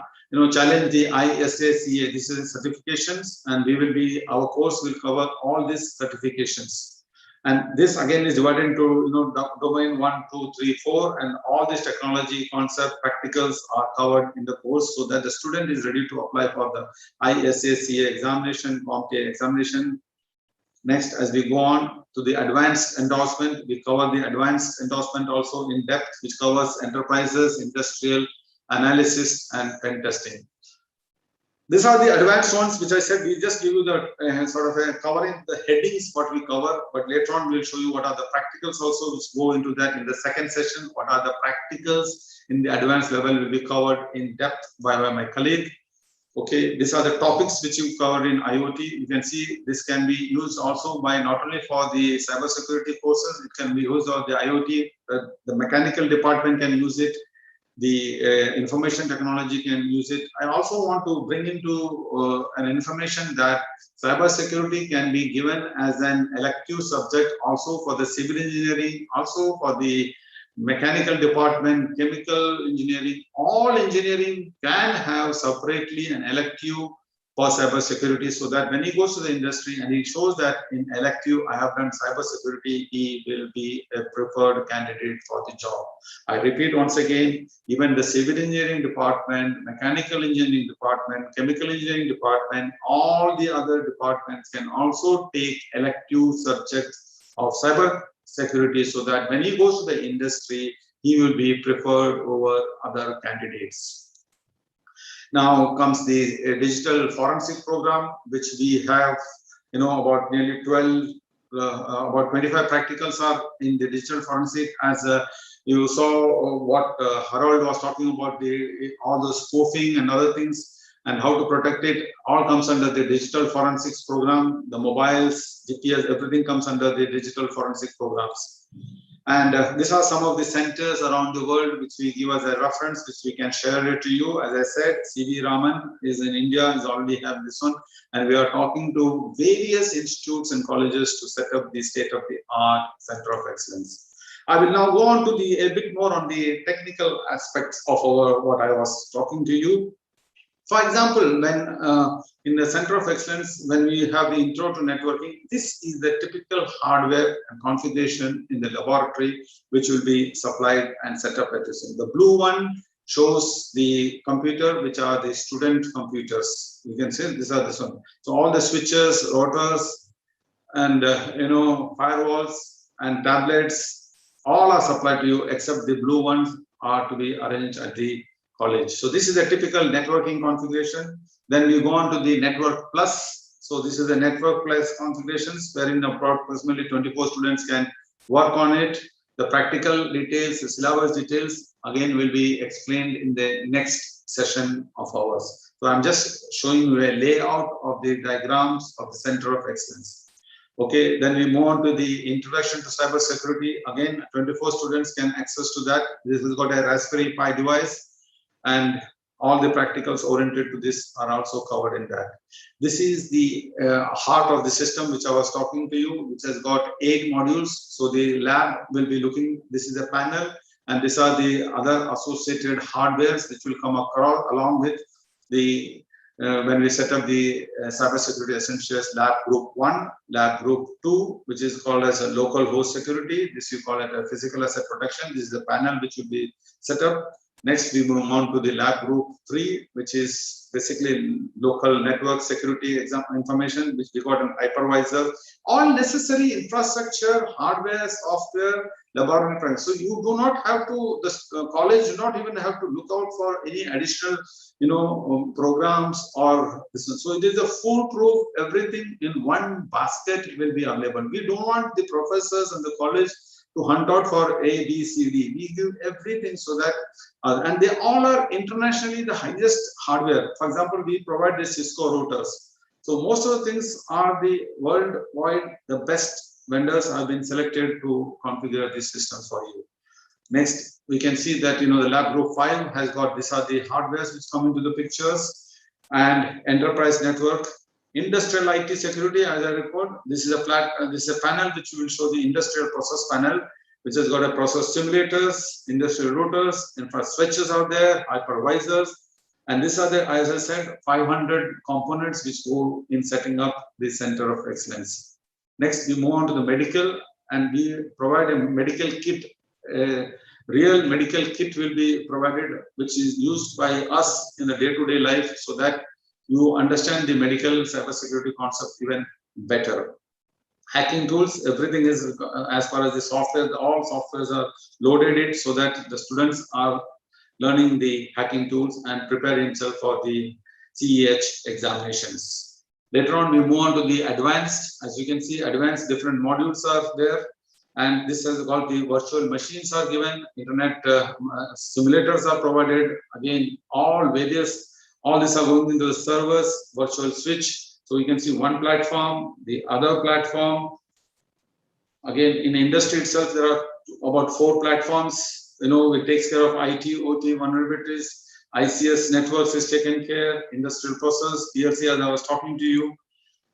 challenge the ISACA. This is certifications, and our course will cover all these certifications. And this again is divided into domain 1, 2, 3, 4, and all this technology concept practicals are covered in the course, so that the student is ready to apply for the ISACA examination, CompTIA examination. Next, as we go on to the advanced endorsement, we cover the advanced endorsement also in depth, which covers enterprises, industrial analysis, and pen testing. These are the advanced ones, which I said we just give you the sort of covering the headings what we cover, but later on we'll show you what are the practicals also, which go into that in the second session. What are the practicals in the advanced level will be covered in depth by my colleague. Okay, these are the topics which you covered in IoT. You can see this can be used also by not only for the cybersecurity courses, it can be used on the IoT, the mechanical department can use it, the information technology can use it. I also want to bring into an information that cybersecurity can be given as an elective subject also for the civil engineering, also for the mechanical department, chemical engineering. All engineering can have separately an elective for cybersecurity, so that when he goes to the industry and he shows that in elective I have done cybersecurity, he will be a preferred candidate for the job. I repeat once again, even the civil engineering department, mechanical engineering department, chemical engineering department, all the other departments can also take elective subjects of cybersecurity, so that when he goes to the industry, he will be preferred over other candidates. Now comes the digital forensic program, which we have, about nearly 12, about 25 practicals are in the digital forensic. As you saw what Harold was talking about, all the spoofing and other things, and how to protect it, all comes under the digital forensics program. The mobiles, GPS, everything comes under the digital forensic programs. And these are some of the centers around the world which we give as a reference, which we can share it to you. As I said, C.V. Raman is in India, is already have this one. And we are talking to various institutes and colleges to set up the state-of-the-art center of excellence. I will now go on to a bit more on the technical aspects of what I was talking to you. For example, when in the Center of Excellence, when we have the intro to networking, this is the typical hardware and configuration in the laboratory, which will be supplied and set up at this. The blue one shows the computer, which are the student computers. You can see these are this one. So all the switches, routers, and firewalls and tablets, all are supplied to you, except the blue ones are to be arranged at the college. So this is a typical networking configuration. Then we go on to the network plus. So this is the network plus configurations, wherein approximately 24 students can work on it. The practical details, the syllabus details, again will be explained in the next session of ours. So I'm just showing you a layout of the diagrams of the Center of Excellence. Okay, then we move on to the introduction to cybersecurity. Again, 24 students can access to that. This has got a Raspberry Pi device, and all the practicals oriented to this are also covered in that. This is the heart of the system which I was talking to you, which has got 8 modules. So the lab will be looking, this is a panel, and these are the other associated hardwares which will come across along with the when we set up the cybersecurity essentials lab group 1, lab group 2, which is called as a local host security. This you call it a physical asset protection. This is the panel which will be set up. Next, we move on to the lab group 3, which is basically local network security information, which we got an hypervisor, all necessary infrastructure, hardware, software, laboratory. So you do not have to, the college do not even have to look out for any additional, programs or business. So it is a foolproof, everything in one basket will be available. We don't want the professors and the college to hunt out for A, B, C, D. We give everything so that, and they all are internationally the highest hardware. For example, we provide the Cisco routers. So most of the things are the worldwide, the best vendors have been selected to configure these systems for you. Next, we can see that, the lab group 5 has got, these are the hardwares which come into the pictures, and enterprise network. Industrial IT security, as I report, this is a panel which will show the industrial process panel, which has got a process simulators, industrial routers, infra switches out there, hypervisors, and these are the, as I said, 500 components which go in setting up the Center of Excellence. Next, we move on to the medical, and we provide a medical kit. A real medical kit will be provided, which is used by us in the day-to-day life, so that you understand the medical cybersecurity concept even better. Hacking tools, everything is as far as the software, all softwares are loaded in so that the students are learning the hacking tools and prepare himself for the CEH examinations. Later on, we move on to the advanced. As you can see, advanced different modules are there. And this has got the virtual machines are given, internet simulators are provided. Again, all these are going into the servers, virtual switch. So you can see one platform, the other platform. Again, in the industry itself, there are about 4 platforms. It takes care of IT, OT vulnerabilities. ICS networks is taken care, industrial process, PLC, as I was talking to you.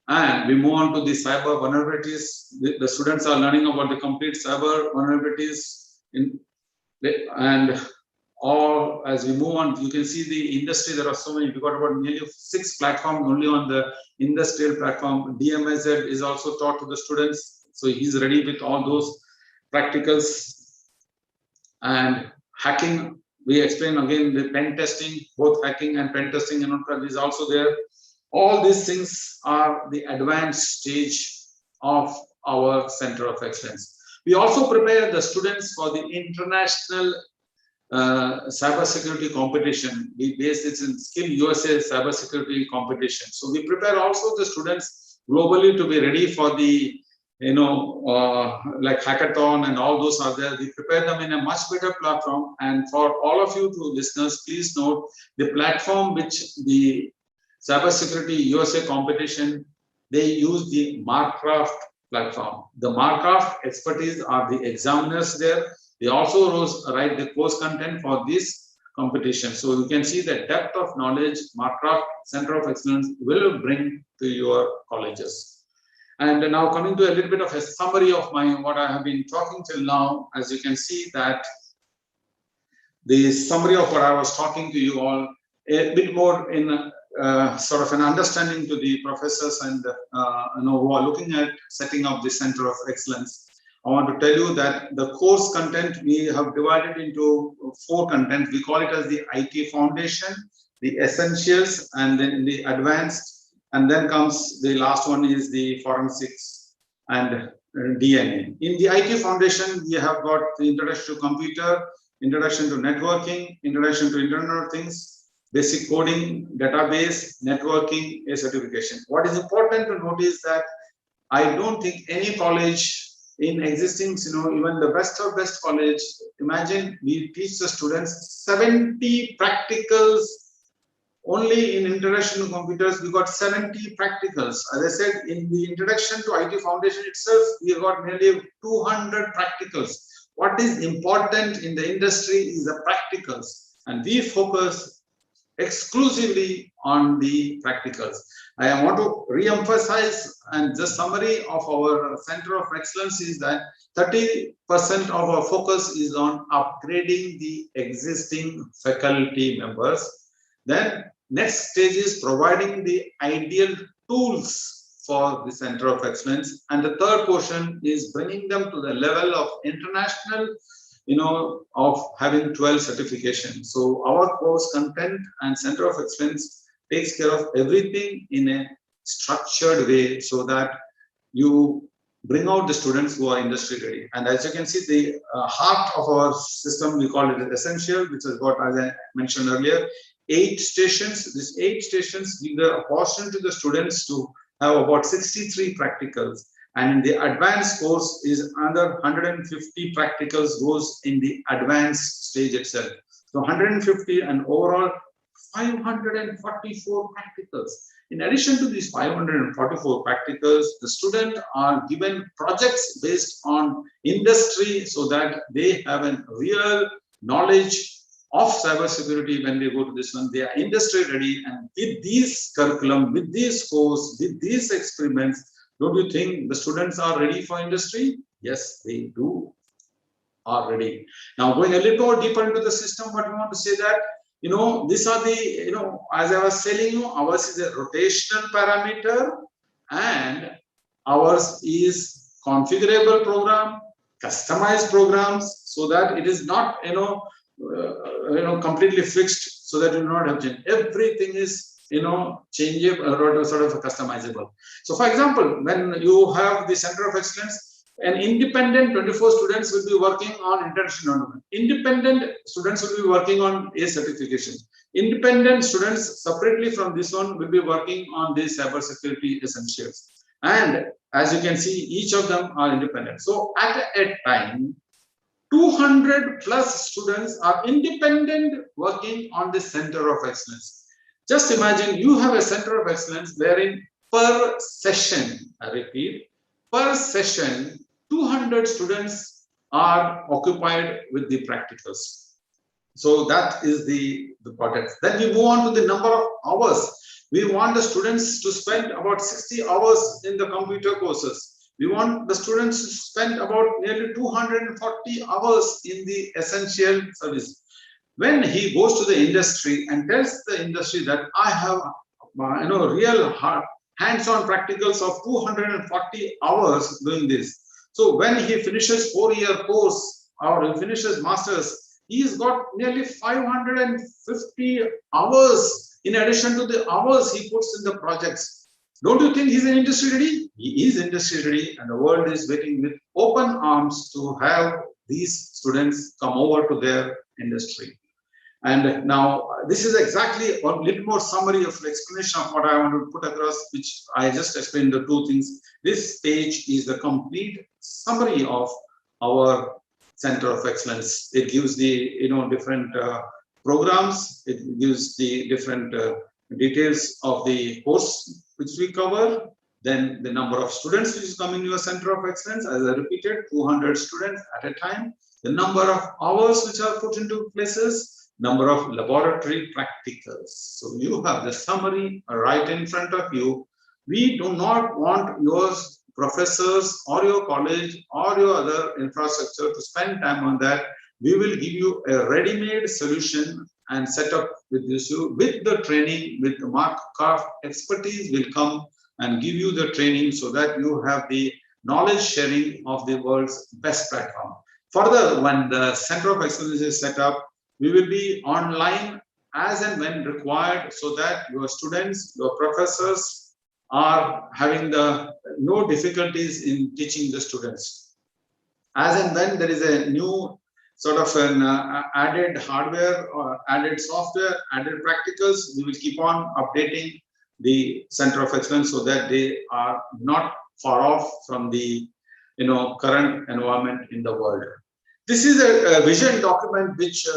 And we move on to the cyber vulnerabilities. The students are learning about the complete cyber vulnerabilities. And all, as we move on, you can see the industry, there are so many. We've got about nearly 6 platforms only on the industrial platform. DMIZ is also taught to the students. So he's ready with all those practicals. And hacking, we explain again the pen testing, both hacking and pen testing is also there. All these things are the advanced stage of our Center of Excellence. We also prepare the students for the international cybersecurity competition. We base this in Skill USA cybersecurity competition. So we prepare also the students globally to be ready for the, like hackathon and all those are there. We prepare them in a much better platform. And for all of you listeners, please note the platform which the Cybersecurity USA competition, they use the Marcraft platform. The Marcraft expertise are the examiners there. They also write the course content for this competition. So you can see the depth of knowledge Marcraft Center of Excellence will bring to your colleges. And now coming to a little bit of a summary of what I have been talking till now, as you can see that the summary of what I was talking to you all a bit more in sort of an understanding to the professors and who are looking at setting up the Center of Excellence. I want to tell you that the course content we have divided into 4 contents. We call it as the IT Foundation, the Essentials, and then the Advanced, and then comes the last one is the Forensics and DNA. In the IT Foundation, we have got the Introduction to Computer, Introduction to Networking, Introduction to Internet of Things, Basic Coding, Database, Networking, a certification. What is important to note is that I don't think any college in existing, even the best of best college, imagine we teach the students 70 practicals. Only in Introduction to Computers, we got 70 practicals. As I said, in the Introduction to IT Foundation itself, we got nearly 200 practicals. What is important in the industry is the practicals, and we focus exclusively on the practicals. I want to re-emphasize, and the summary of our Center of Excellence is that 30% of our focus is on upgrading the existing faculty members. Then next stage is providing the ideal tools for the Center of Excellence. And the third portion is bringing them to the level of international, of having 12 certifications. So our course content and Center of Excellence takes care of everything in a structured way so that you bring out the students who are industry ready. And as you can see, the heart of our system, we call it Essential, which is what, as I mentioned earlier, 8 stations. These 8 stations give the opportunity to the students to have about 63 practicals. And in the advanced course is another 150 practicals goes in the advanced stage itself. So 150 and overall 544 practicals. In addition to these 544 practicals, the students are given projects based on industry so that they have a real knowledge of cybersecurity when they go to this one. They are industry ready, and with these curriculum, with these course, with these experiments, don't you think the students are ready for industry? Yes, they do are ready. Now going a little more deeper into the system, what we want to say that, these are the, as I was telling you, ours is a rotational parameter and ours is configurable program, customized programs, so that it is not, completely fixed, so that you do not have change. Everything is, changeable or sort of customizable. So for example, when you have the Center of Excellence, an independent 24 students will be working on international tournament. Independent students will be working on a certification. Independent students separately from this one will be working on the cybersecurity essentials. And as you can see, each of them are independent. So at a time, 200 plus students are independent working on the Center of Excellence. Just imagine you have a Center of Excellence wherein per session, I repeat, per session, 200 students are occupied with the practicals. So that is the project. Then we move on to the number of hours. We want the students to spend about 60 hours in the computer courses. We want the students to spend about nearly 240 hours in the essential service. When he goes to the industry and tells the industry that I have real hands-on practicals of 240 hours doing this. So when he finishes 4-year course or he finishes masters, he's got nearly 550 hours in addition to the hours he puts in the projects. Don't you think he's an industry ready? He is industry ready, and the world is waiting with open arms to have these students come over to their industry. And now this is exactly a little more summary of explanation of what I want to put across, which I just explained the 2 things. This page is the complete summary of our Center of Excellence. It gives the different programs. It gives the different details of the course which we cover. Then the number of students which is coming to a Center of Excellence, as I repeated, 200 students at a time. The number of hours which are put into places. Number of laboratory practicals. So you have the summary right in front of you. We do not want your professors or your college or your other infrastructure to spend time on that. We will give you a ready-made solution and set up with this. With the training, with the Marcraft expertise will come and give you the training so that you have the knowledge sharing of the world's best platform. Further, when the Center of Excellence is set up, we will be online as and when required so that your students, your professors are having no difficulties in teaching the students. As and when there is a new sort of an added hardware or added software, added practicals, we will keep on updating the Center of Excellence so that they are not far off from the current environment in the world. This is a vision document which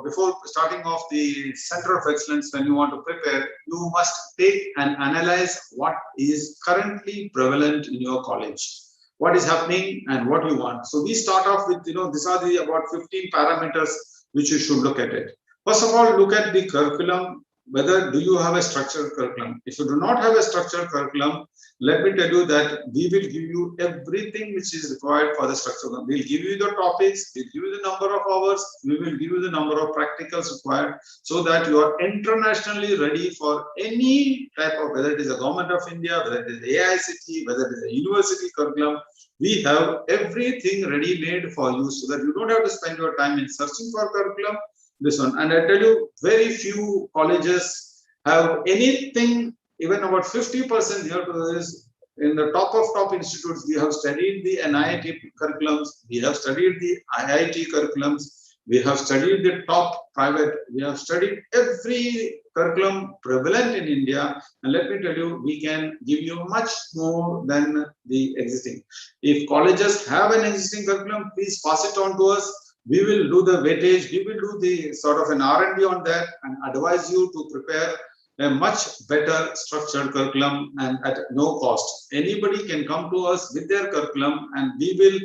before starting off the Center of Excellence, when you want to prepare, you must take and analyze what is currently prevalent in your college, what is happening and what you want. So we start off with, these are the about 15 parameters which you should look at it. First of all, look at the curriculum. Whether do you have a structured curriculum? If you do not have a structured curriculum, let me tell you that we will give you everything which is required for the structure. We'll give you the topics, we'll give you the number of hours, we will give you the number of practicals required so that you are internationally ready for any type of, whether it is the Government of India, whether it is the AICT, whether it is a university curriculum. We have everything ready made for you so that you don't have to spend your time in searching for curriculum. This one, and I tell you, very few colleges have anything, even about 50% here to this. In the top institutes, we have studied the NIIT curriculums, we have studied the IIT curriculums, we have studied the top private, we have studied every curriculum prevalent in India, and let me tell you, we can give you much more than the existing. If colleges have an existing curriculum, please pass it on to us. We will do the weightage, we will do the sort of an R&D on that and advise you to prepare a much better structured curriculum and at no cost. Anybody can come to us with their curriculum and we will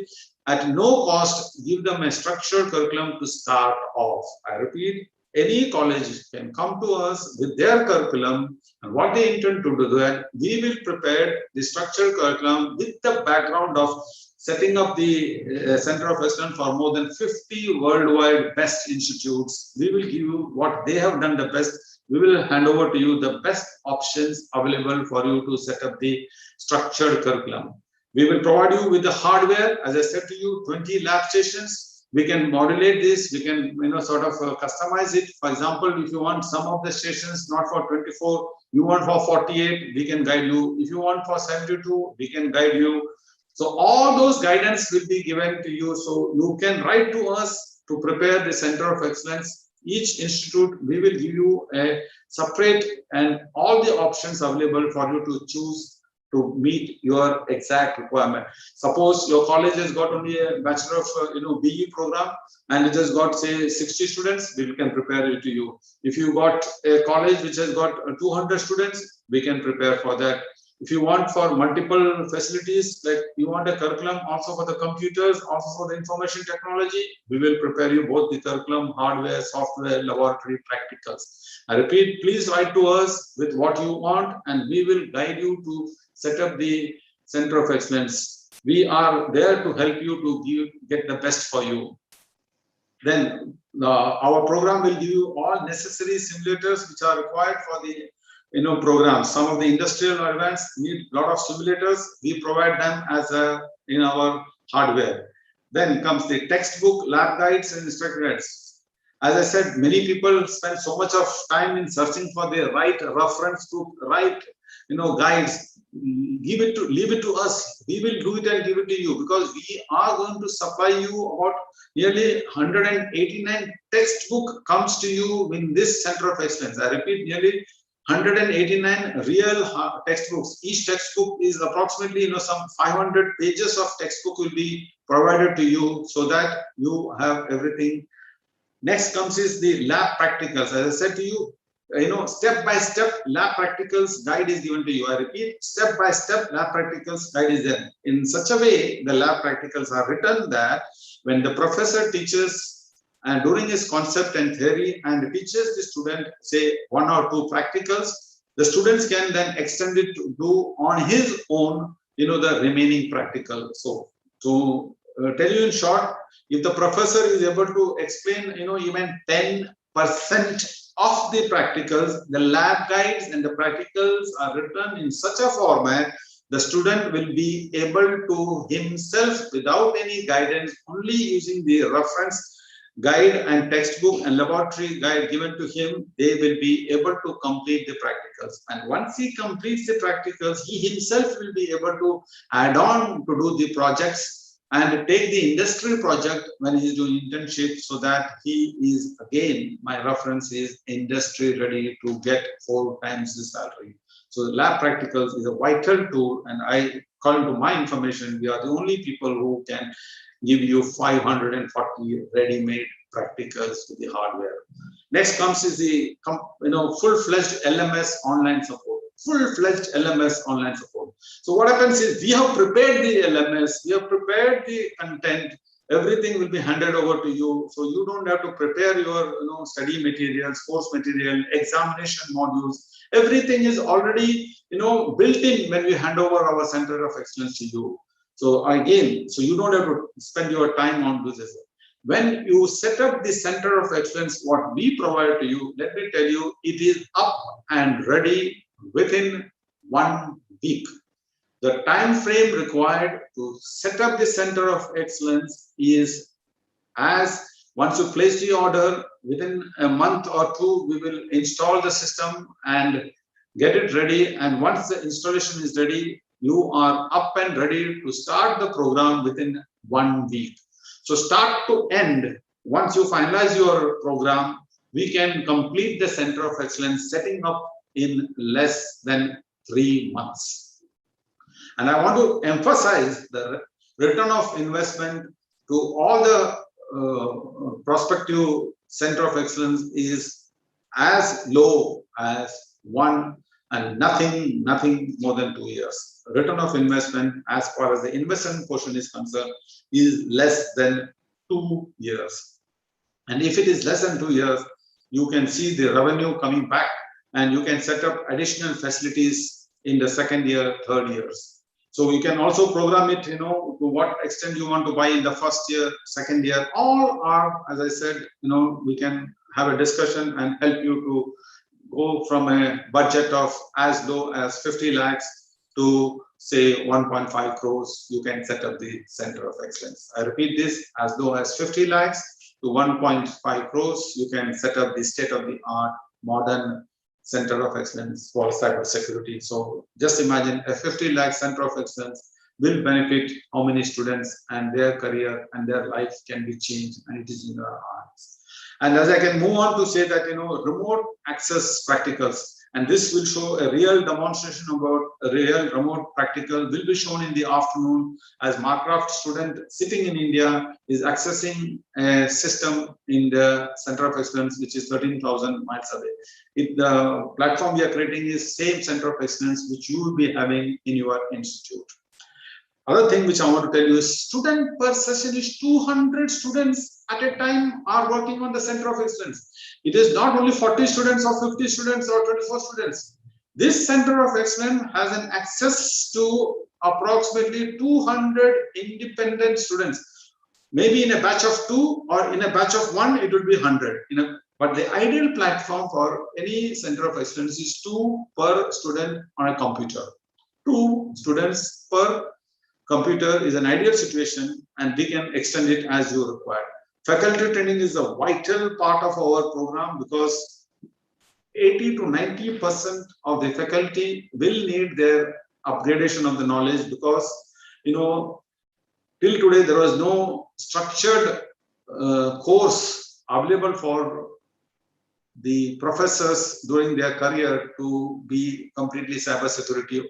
at no cost give them a structured curriculum to start off. I repeat, any college can come to us with their curriculum and what they intend to do that, we will prepare the structured curriculum with the background of setting up the Center of Excellence for more than 50 worldwide best institutes. We will give you what they have done the best. We will hand over to you the best options available for you to set up the structured curriculum. We will provide you with the hardware. As I said to you, 20 lab stations. We can modulate this. We can sort of customize it. For example, if you want some of the stations not for 24, you want for 48, we can guide you. If you want for 72, we can guide you. So all those guidance will be given to you. So you can write to us to prepare the Center of Excellence. Each institute, we will give you a separate and all the options available for you to choose to meet your exact requirement. Suppose your college has got only a Bachelor of BE program and it has got say 60 students, we can prepare it to you. If you got a college which has got 200 students, we can prepare for that. If you want for multiple facilities, like you want a curriculum also for the computers, also for the information technology, we will prepare you both the curriculum, hardware, software, laboratory, practicals. I repeat, please write to us with what you want and we will guide you to set up the Center of Excellence. We are there to help you to get the best for you. Then our program will give you all necessary simulators which are required for the programs. Some of the industrial events need a lot of simulators. We provide them as in our hardware. Then comes the textbook, lab guides, and instructor guides. As I said, many people spend so much of time in searching for the right reference book, right guides. Leave it to us. We will do it and give it to you because we are going to supply you about nearly 189 textbook comes to you in this Center of Excellence. I repeat, nearly 189 real textbooks. Each textbook is approximately some 500 pages of textbook will be provided to you so that you have everything. Next comes is the lab practicals. As I said to you, step-by-step lab practicals guide is given to you. I repeat, step-by-step lab practicals guide is there. In such a way, the lab practicals are written that when the professor teaches and during his concept and theory and teaches the student say 1 or 2 practicals, the students can then extend it to do on his own the remaining practical. So to tell you in short, if the professor is able to explain even 10 of the practicals, the lab guides and the practicals are written in such a format the student will be able to himself, without any guidance, only using the reference guide and textbook and laboratory guide given to him, they will be able to complete the practicals. And once he completes the practicals, he himself will be able to add on to do the projects and take the industry project when he is doing internship, so that he is, again, my reference is industry ready to get 4 times the salary. So the lab practicals is a vital tool, and I, according to my information, we are the only people who can give you 540 ready-made practicals with the hardware. Next comes is the full-fledged LMS online support. Full-fledged LMS online support. So what happens is, we have prepared the LMS, we have prepared the content, everything will be handed over to you. So you don't have to prepare your study materials, course material, examination modules. Everything is already built in when we hand over our center of excellence to you. So again, so you don't have to spend your time on this. When you set up the center of excellence, what we provide to you, let me tell you, it is up and ready within 1 week. The time frame required to set up the center of excellence is, as once you place the order, within a month or 2, we will install the system and get it ready. And once the installation is ready, you are up and ready to start the program within 1 week. So start to end, once you finalize your program, we can complete the center of excellence setting up in less than 3 months. And I want to emphasize the return of investment to all the prospective center of excellence is as low as 1 and nothing more than 2 years. Return of investment, as far as the investment portion is concerned, is less than 2 years. And if it is less than 2 years, you can see the revenue coming back, and you can set up additional facilities in the 2nd year, 3rd years. So you can also program it, to what extent you want to buy in the 1st year, 2nd year. All are, as I said, we can have a discussion and help you to go from a budget of as low as 50 lakhs to say 1.5 crores. You can set up the center of excellence. I repeat this, as low as 50 lakhs to 1.5 crores. You can set up the state-of-the-art modern center of excellence for cybersecurity. So just imagine a 50 lakh center of excellence will benefit how many students, and their career and their life can be changed, and it is in your hands. And as I can move on to say that, remote access practicals, and this will show a real demonstration about a real remote practical will be shown in the afternoon, as Marcraft student sitting in India is accessing a system in the center of excellence, which is 13,000 miles away. The platform we are creating is same center of excellence which you will be having in your institute. Other thing which I want to tell you is, student per session is 200 students at a time are working on the center of excellence. It is not only 40 students or 50 students or 24 students. This center of excellence has an access to approximately 200 independent students. Maybe in a batch of 2 or in a batch of 1, it would be 100. But the ideal platform for any center of excellence is 2 per student on a computer. 2 students per computer is an ideal situation, and we can extend it as you require. Faculty training is a vital part of our program, because 80 to 90% of the faculty will need their upgradation of the knowledge, because till today there was no structured course available for the professors during their career to be completely cybersecurity.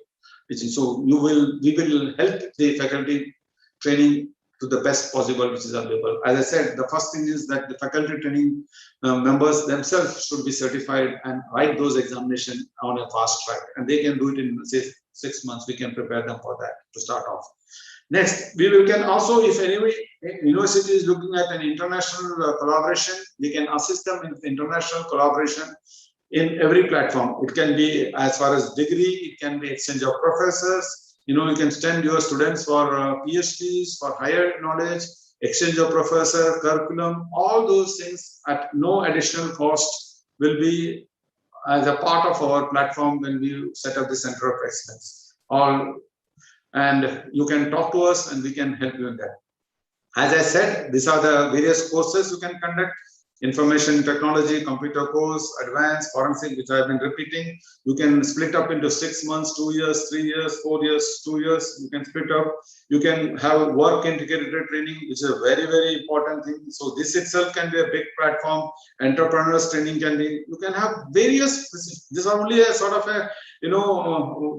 So we will help the faculty training to the best possible which is available. As I said, the first thing is that the faculty training members themselves should be certified and write those examinations on a fast track, and they can do it in, say, 6 months. We can prepare them for that to start off. Next, we can also, if any university is looking at an international collaboration, we can assist them in international collaboration in every platform. It can be as far as degree, it can be exchange of professors. You can send your students for PhDs, for higher knowledge. exchange of professor, curriculum, all those things at no additional cost will be as a part of our platform when we set up the Center of Excellence. And you can talk to us and we can help you in that. As I said, these are the various courses you can conduct: information technology, computer course, advanced, forensic, which I've been repeating. You can split up into 6 months, 2 years, 3 years, 4 years, 2 years. You can split up. You can have work integrated training, which is a very, very important thing. So this itself can be a big platform. Entrepreneurs training can be, you can have various, these are only a sort of a,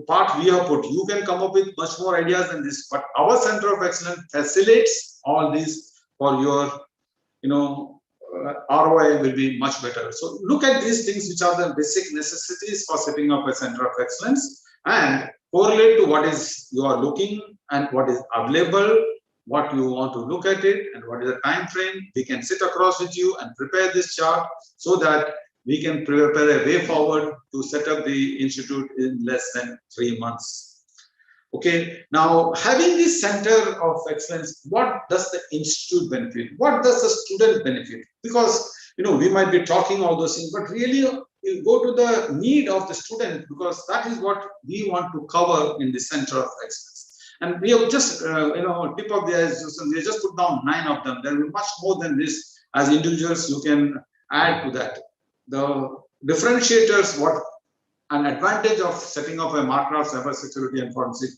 part we have put. You can come up with much more ideas than this, but our Center of Excellence facilitates all these for your, ROI will be much better. So look at these things, which are the basic necessities for setting up a Center of Excellence, and correlate to what is you are looking and what is available, what you want to look at it, and what is the time frame. We can sit across with you and prepare this chart so that we can prepare a way forward to set up the institute in less than 3 months. Okay, now having this Center of Excellence, what does the institute benefit? What does the student benefit? Because we might be talking all those things, but really you go to the need of the student, because that is what we want to cover in the Center of Excellence. And we have just tip of the iceberg. We just put down 9 of them. There will be much more than this. As individuals, you can add to that. The differentiators, what an advantage of setting up a Marcraft cybersecurity and forensic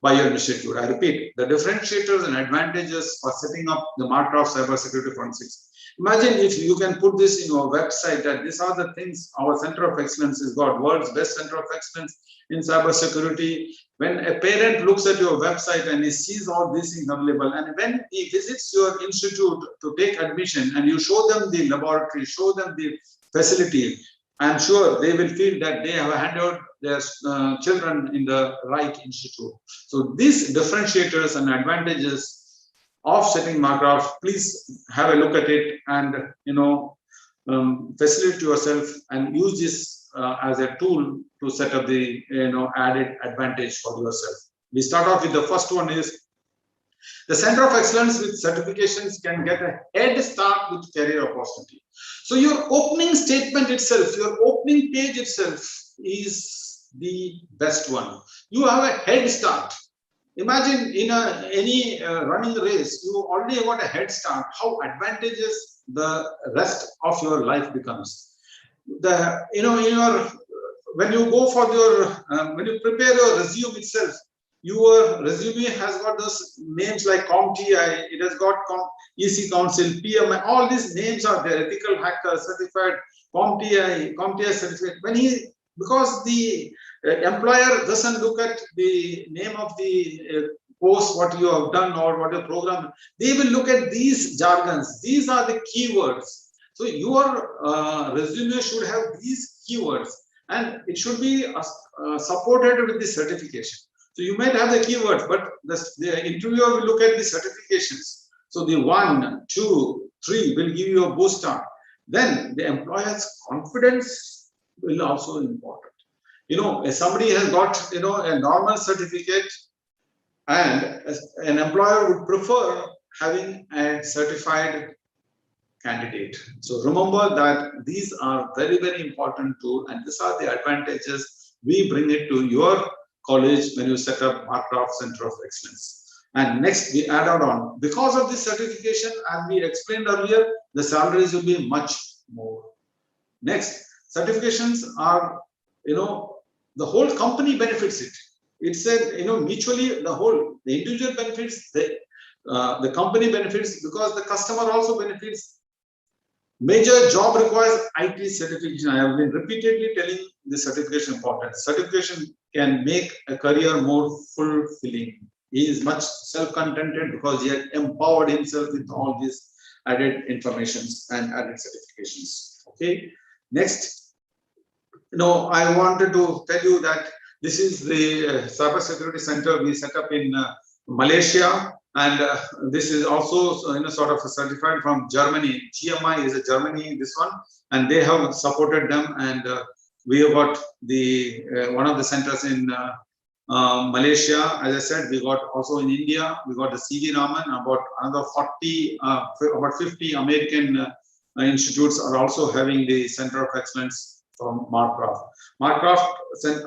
by your institute. I repeat, the differentiators and advantages for setting up the Marcraft cybersecurity forensics. Imagine if you can put this in your website, that these are the things our Center of Excellence has got, world's best Center of Excellence in cybersecurity. When a parent looks at your website and he sees all these things available, and when he visits your institute to take admission and you show them the laboratory, show them the facility, I'm sure they will feel that they have handled their children in the right institute. So these differentiators and advantages of setting Marcraft, please have a look at it and facilitate yourself and use this as a tool to set up the added advantage for yourself. We start off with the first one is the Center of Excellence with certifications can get a head start with career opportunity. So your opening statement itself, your opening page itself is the best one. You have a head start. Imagine in any running race, you already got a head start. How advantageous the rest of your life becomes. When you go for your when you prepare your resume itself, your resume has got those names like CompTI, it has got EC Council, PMI, all these names are there, ethical hacker, certified, CompTI certificate. Because the employer doesn't look at the name of the course, what you have done or what your program, they will look at these jargons. These are the keywords. So your resume should have these keywords, and it should be supported with the certification. So you might have the keywords, but the interviewer will look at the certifications. So the 1, 2, 3 will give you a boost on. Then the employer's confidence will also be important. If somebody has got a normal certificate, and an employer would prefer having a certified candidate. So remember that these are very, very important too, and these are the advantages we bring it to your college when you set up Marcraft Center of Excellence. And next we add on, because of this certification, as we explained earlier, the salaries will be much more. Next, certifications are, the whole company benefits it. It said, mutually the individual benefits, the company benefits, because the customer also benefits. Major job requires IT certification. I have been repeatedly telling the certification important. Certification can make a career more fulfilling. He is much self-contented because he has empowered himself with all these added informations and added certifications. Okay. Next, I wanted to tell you that this is the cybersecurity center we set up in Malaysia. And this is also sort of certified from Germany. GMI is a Germany, this one, and they have supported them. And we have got the one of the centers in Malaysia, as I said, we got also in India, we got the C.V. Raman, about another 40, about 50 American institutes are also having the Center of Excellence from Marcraft. Marcraft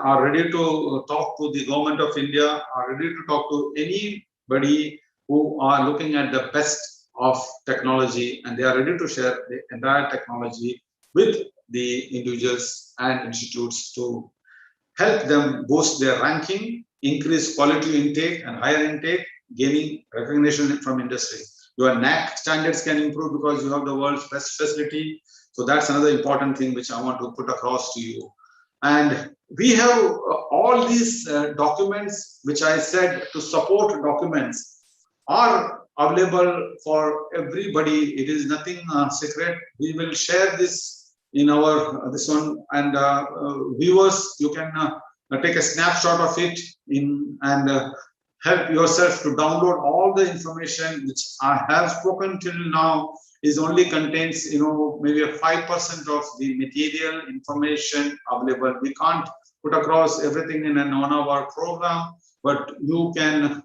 are ready to talk to the government of India, are ready to talk to anybody who are looking at the best of technology, and they are ready to share the entire technology with the individuals and institutes to help them boost their ranking, increase quality intake and higher intake, gaining recognition from industry. Your NAC standards can improve because you have the world's best facility. So that's another important thing which I want to put across to you. And we have all these documents, which I said to support documents, are available for everybody. It is nothing secret. We will share this in our this one, and viewers, you can take a snapshot of it and help yourself to download all the information which I have spoken till now. Is only contains, maybe a 5% of the material information available. We can't put across everything in an 1 hour program, but you can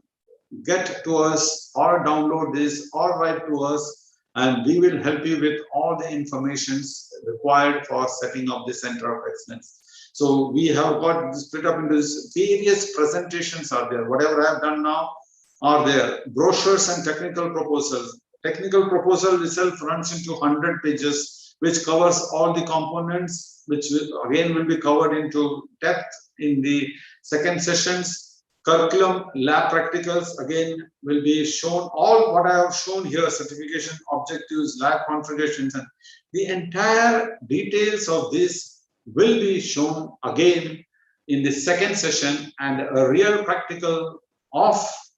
get to us or download this or write to us, and we will help you with all the informations required for setting up the Center of Excellence. So we have got this split up into this, various presentations are there. Whatever I have done now are there. Brochures and technical proposals. Technical proposal itself runs into 100 pages, which covers all the components, which again will be covered into depth in the second sessions. Curriculum, lab practicals, again, will be shown. All what I have shown here, certification, objectives, lab configurations, and the entire details of this will be shown again in the second session, and a real practical of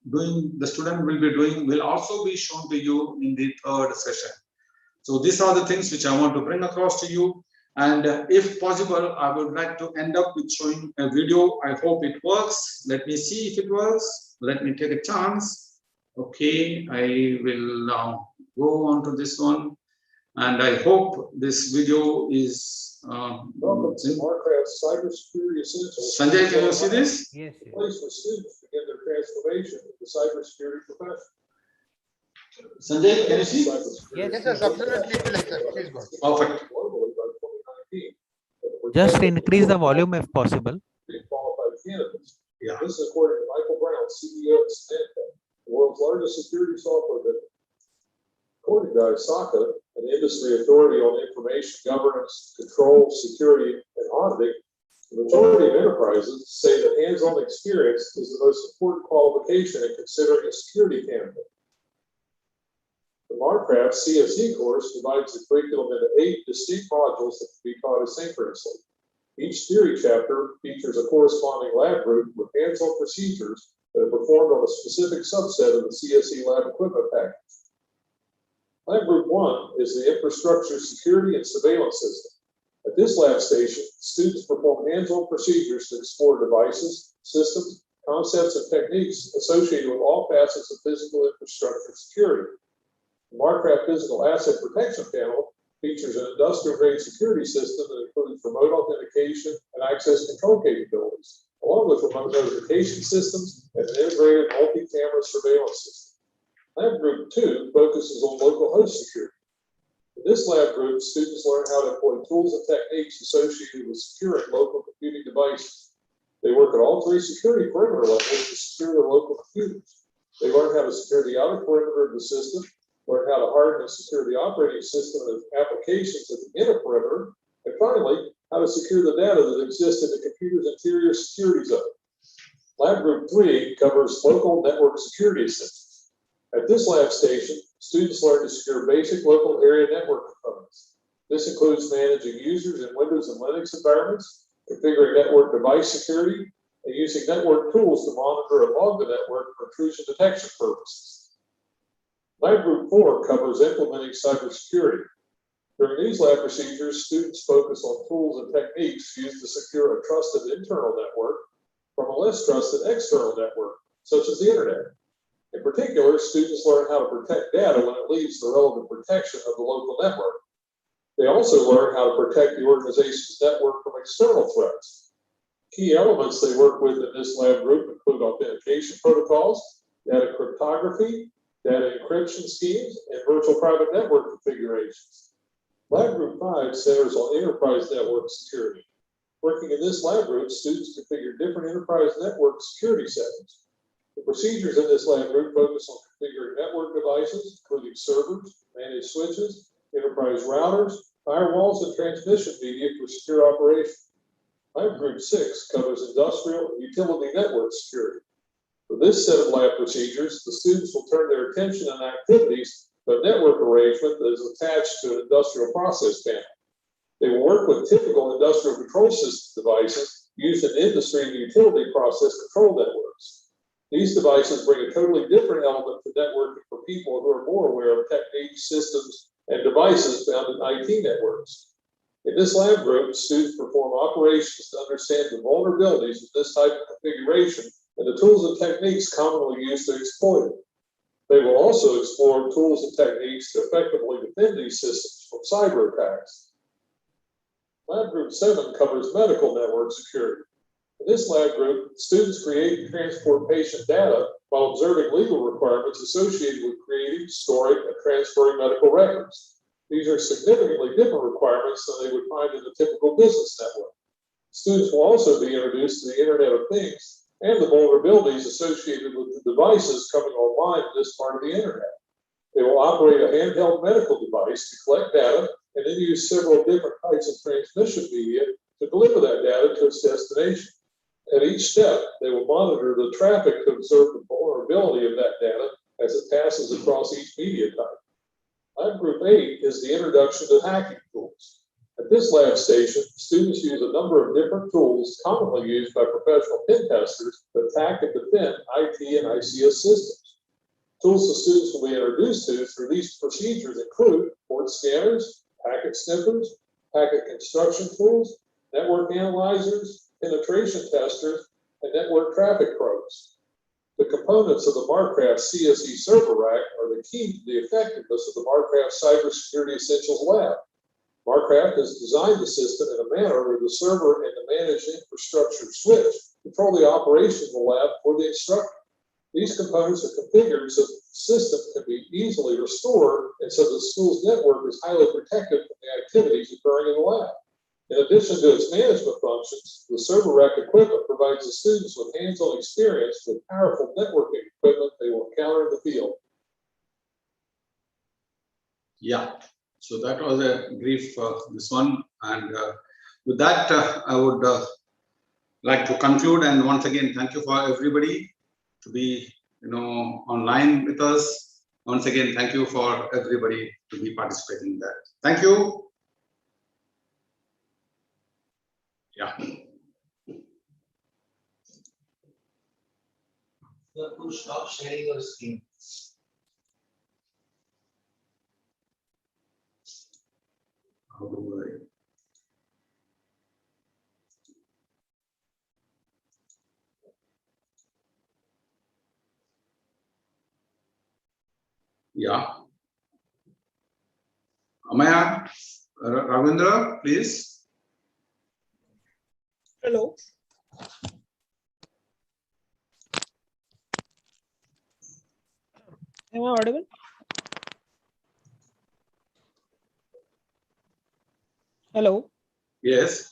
doing the student will be doing will also be shown to you in the third session. So these are the things which I want to bring across to you. And if possible, I would like to end up with showing a video. I hope it works. Let me see if it works. Let me take a chance. Okay, I will now go on to this one. And I hope this video is welcome to Marcraft Cybersecurity Essentials. Sanjay, can you see this? Yes, yes. Place for students to begin their transformation into cybersecurity professionals. Sanjay, can you see? Yes, Yes, sir, absolutely. Please go. Perfect. Globally by 2019. Just increase the volume if possible. Qualified candidates. Yeah. This is according to Michael Brown, CEO of Stanford, the world's largest security software vendor. According to ISACA, an industry authority on information governance, control, security, and auditing, the majority of enterprises say that hands-on experience is the most important qualification in considering a security candidate. The Marcraft CSE course divides the curriculum into 8 distinct modules that can be taught asynchronously. Each theory chapter features a corresponding lab group with hands-on procedures that are performed on a specific subset of the CSE lab equipment package. Lab Group 1 is the infrastructure security and surveillance system. At this lab station, students perform hands-on procedures to explore devices, systems, concepts, and techniques associated with all facets of physical infrastructure security. The Marcraft Physical Asset Protection Panel features an industrial-grade security system that includes remote authentication and access control capabilities, along with remote notification systems and an integrated multi-camera surveillance system. Lab Group 2 focuses on local host security. In this lab group, students learn how to employ tools and techniques associated with securing local computing devices. They work at all 3 security perimeter levels to secure their local computers. They learn how to secure the outer perimeter of the system, learn how to harden and secure the operating system and applications at the inner perimeter, and finally, how to secure the data that exists in the computer's interior security zone. Lab Group 3 covers local network security essentials. At this lab station, students learn to secure basic local area network components. This includes managing users in Windows and Linux environments, configuring network device security, and using network tools to monitor and log the network for intrusion detection purposes. Lab Group 4 covers implementing cybersecurity. During these lab procedures, students focus on tools and techniques used to secure a trusted internal network from a less trusted external network, such as the internet. In particular, students learn how to protect data when it leaves the relevant protection of the local network. They also learn how to protect the organization's network from external threats. Key elements they work with in this lab group include authentication protocols, data cryptography, data encryption schemes, and virtual private network configurations. Lab Group 5 centers on enterprise network security. Working in this lab group, students configure different enterprise network security settings. The procedures in this lab group focus on configuring network devices, including servers, managed switches, enterprise routers, firewalls, and transmission media for secure operation. Lab Group 6 covers industrial and utility network security. For this set of lab procedures, the students will turn their attention and activities to a network arrangement that is attached to an industrial process panel. They will work with typical industrial control system devices used in industry and utility process control networks. These devices bring a totally different element to networking for people who are more aware of techniques, systems, and devices found in IT networks. In this lab group, students perform operations to understand the vulnerabilities of this type of configuration and the tools and techniques commonly used to exploit it. They will also explore tools and techniques to effectively defend these systems from cyber attacks. Lab Group 7 covers medical network security. In this lab group, students create and transport patient data while observing legal requirements associated with creating, storing, and transferring medical records. These are significantly different requirements than they would find in the typical business network. Students will also be introduced to the Internet of Things and the vulnerabilities associated with the devices coming online in this part of the Internet. They will operate a handheld medical device to collect data and then use several different types of transmission media to deliver that data to its destination. At each step, they will monitor the traffic to observe the vulnerability of that data as it passes across each media type. Lab Group 8 is the introduction to hacking tools. At this lab station, students use a number of different tools commonly used by professional pen testers to attack and defend IT and ICS systems. Tools the students will be introduced to through these procedures include port scanners, packet sniffers, packet construction tools, network analyzers, penetration testers, and network traffic probes. The components of the Marcraft CSE server rack are the key to the effectiveness of the Marcraft CyberSecurity Essentials Lab. Marcraft has designed the system in a manner where the server and the managed infrastructure switch control the operation of the lab for the instructor. These components are configured so that the system can be easily restored and so the school's network is highly protected from the activities occurring in the lab. In addition to its management functions, the server rack equipment provides the students with hands-on experience with powerful networking equipment they will encounter in the field. Yeah, so that was a brief this one, and with that I would like to conclude, and once again thank you for everybody to be online with us. Once again, thank you for everybody to be participating in that. Thank you. Yeah. You have to stop sharing your screen. How do I? Yeah. Ameya, Ravindra, please. Hello. Am I audible? Hello. Yes.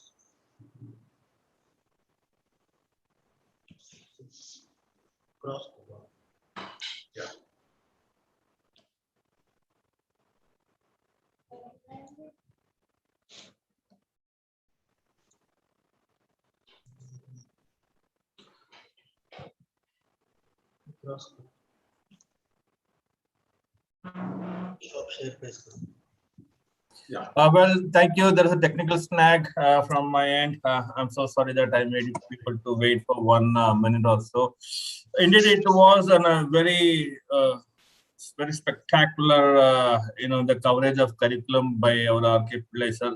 Yeah. Stop share face. Yeah. Well, thank you. There is a technical snag from my end. I'm so sorry that I made people to wait for 1 minute or so. Indeed, it was a very spectacular, the coverage of curriculum by our RK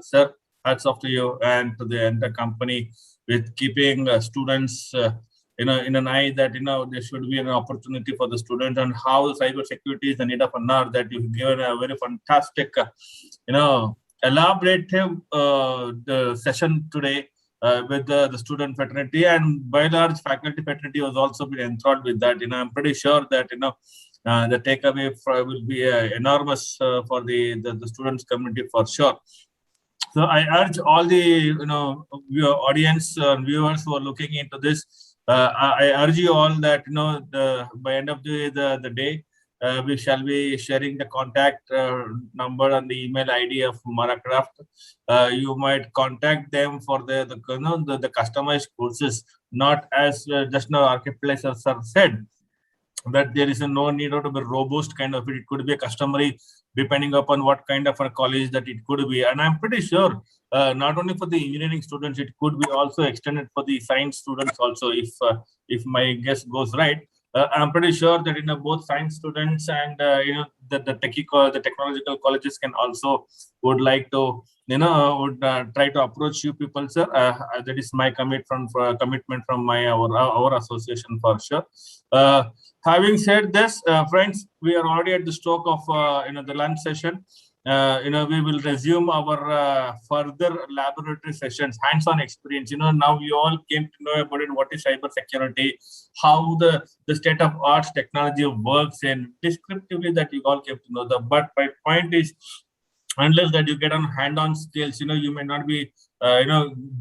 sir. Hats off to you and to the entire company with keeping students, in an eye that there should be an opportunity for the students, and how cybersecurity is the need of an hour. That you've given a very fantastic, elaborative the session today, with the student fraternity, and by large faculty fraternity was also been enthralled with that. I'm pretty sure that the takeaway will be enormous for the students community for sure. So I urge all the audience viewers who are looking into this. I urge you all that by end of the day, we shall be sharing the contact number and the email ID of Marcraft. You might contact them for the customized courses, not as just now Archipelago sir said, that there is no need to be robust kind of it could be a customary depending upon what kind of a college that it could be. And I'm pretty sure not only for the engineering students, it could be also extended for the science students also, if my guess goes right. I'm pretty sure that both science students and the technological colleges can also would like to would try to approach you people, sir. That is my commitment from our association for sure. Having said this, friends, we are already at the stroke of the lunch session. We will resume our further laboratory sessions, hands-on experience. Now you all came to know about it, what is cyber security, how the state of arts technology works, and descriptively that you all came to know. But my point is, unless that you get on hand-on skills, you may not be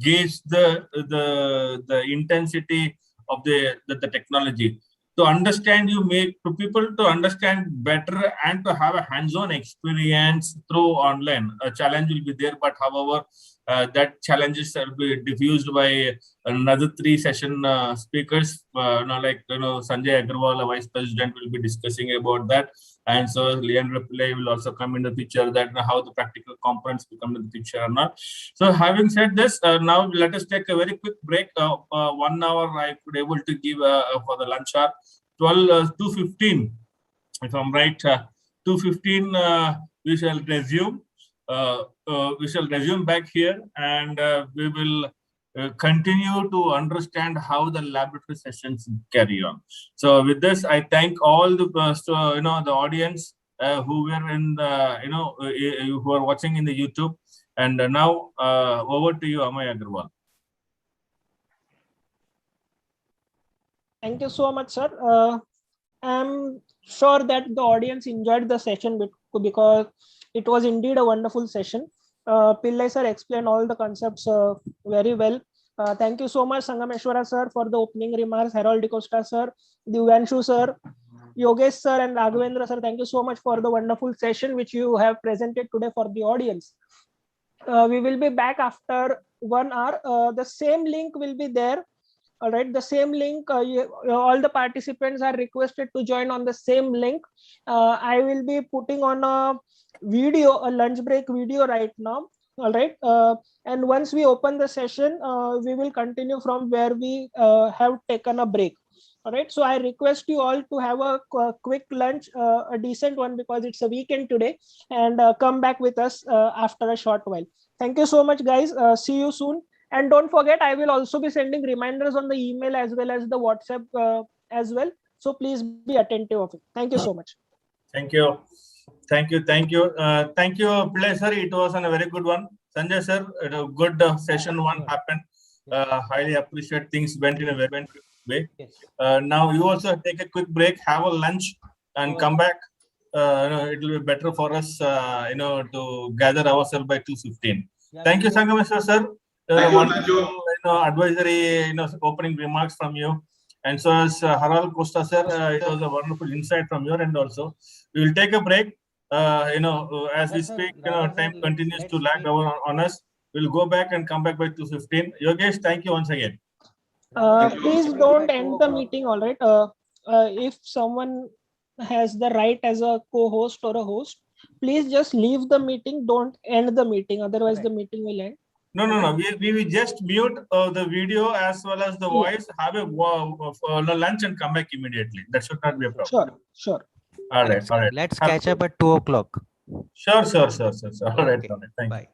gauge the intensity of the technology. To understand, to people to understand better and to have a hands-on experience through online. A challenge will be there, but however, that challenges will be diffused by another 3 session speakers. Like Sanjay Agrawal, a vice president, will be discussing about that, and so Leandro Pillai will also come in the picture, that how the practical components will come in the picture or not. So having said this, now let us take a very quick break. 1 hour I could able to give for the lunch hour. 2:15, if I'm right, 2:15 we shall resume. We shall resume back here, and we will continue to understand how the laboratory sessions carry on. So with this, I thank all the the audience who were in the who are watching in the YouTube. And now over to you, Ameya Agrawal. Thank you so much, sir. I'm sure that the audience enjoyed the session because it was indeed a wonderful session. Pillai sir explained all the concepts very well. Thank you so much, Sangameshwara sir, for the opening remarks. Harold DeCosta sir, Divyanshu sir, Yogesh sir, and Raghavendra sir. Thank you so much for the wonderful session which you have presented today for the audience. We will be back after 1 hour. The same link will be there. All right, the same link, all the participants are requested to join on the same link. I will be putting on a lunch break video right now. All right, and once we open the session, we will continue from where we have taken a break. All right, so I request you all to have a quick lunch, a decent one, because it's a weekend today, and come back with us after a short while. Thank you so much, guys. See you soon. And don't forget, I will also be sending reminders on the email as well as the WhatsApp as well. So please be attentive of it. Thank you so much. Thank you. Thank you. Thank you. Thank you, Pillai sir. It was a very good one. Sanjay sir, a good session one happened. Highly appreciate things went in a very good way. Now you also take a quick break, have a lunch, and come back. It will be better for us, to gather ourselves by 2:15. Thank you, Sangameshwar sir. Thank you. Advisory, opening remarks from you, and so as Harold Costa sir, it was a wonderful insight from your end also. We will take a break. As we speak, time continues to lag on us. We'll go back and come back by 2:15. Yogesh, thank you once again. Please don't end the meeting. All right. If someone has the right as a co-host or a host, please just leave the meeting. Don't end the meeting. Otherwise, the meeting will end. No. We will just mute the video as well as the voice, have a lunch and come back immediately. That should not be a problem. Sure. All right. Let's catch up at 2 o'clock. Sure. All right. Thank you. Bye.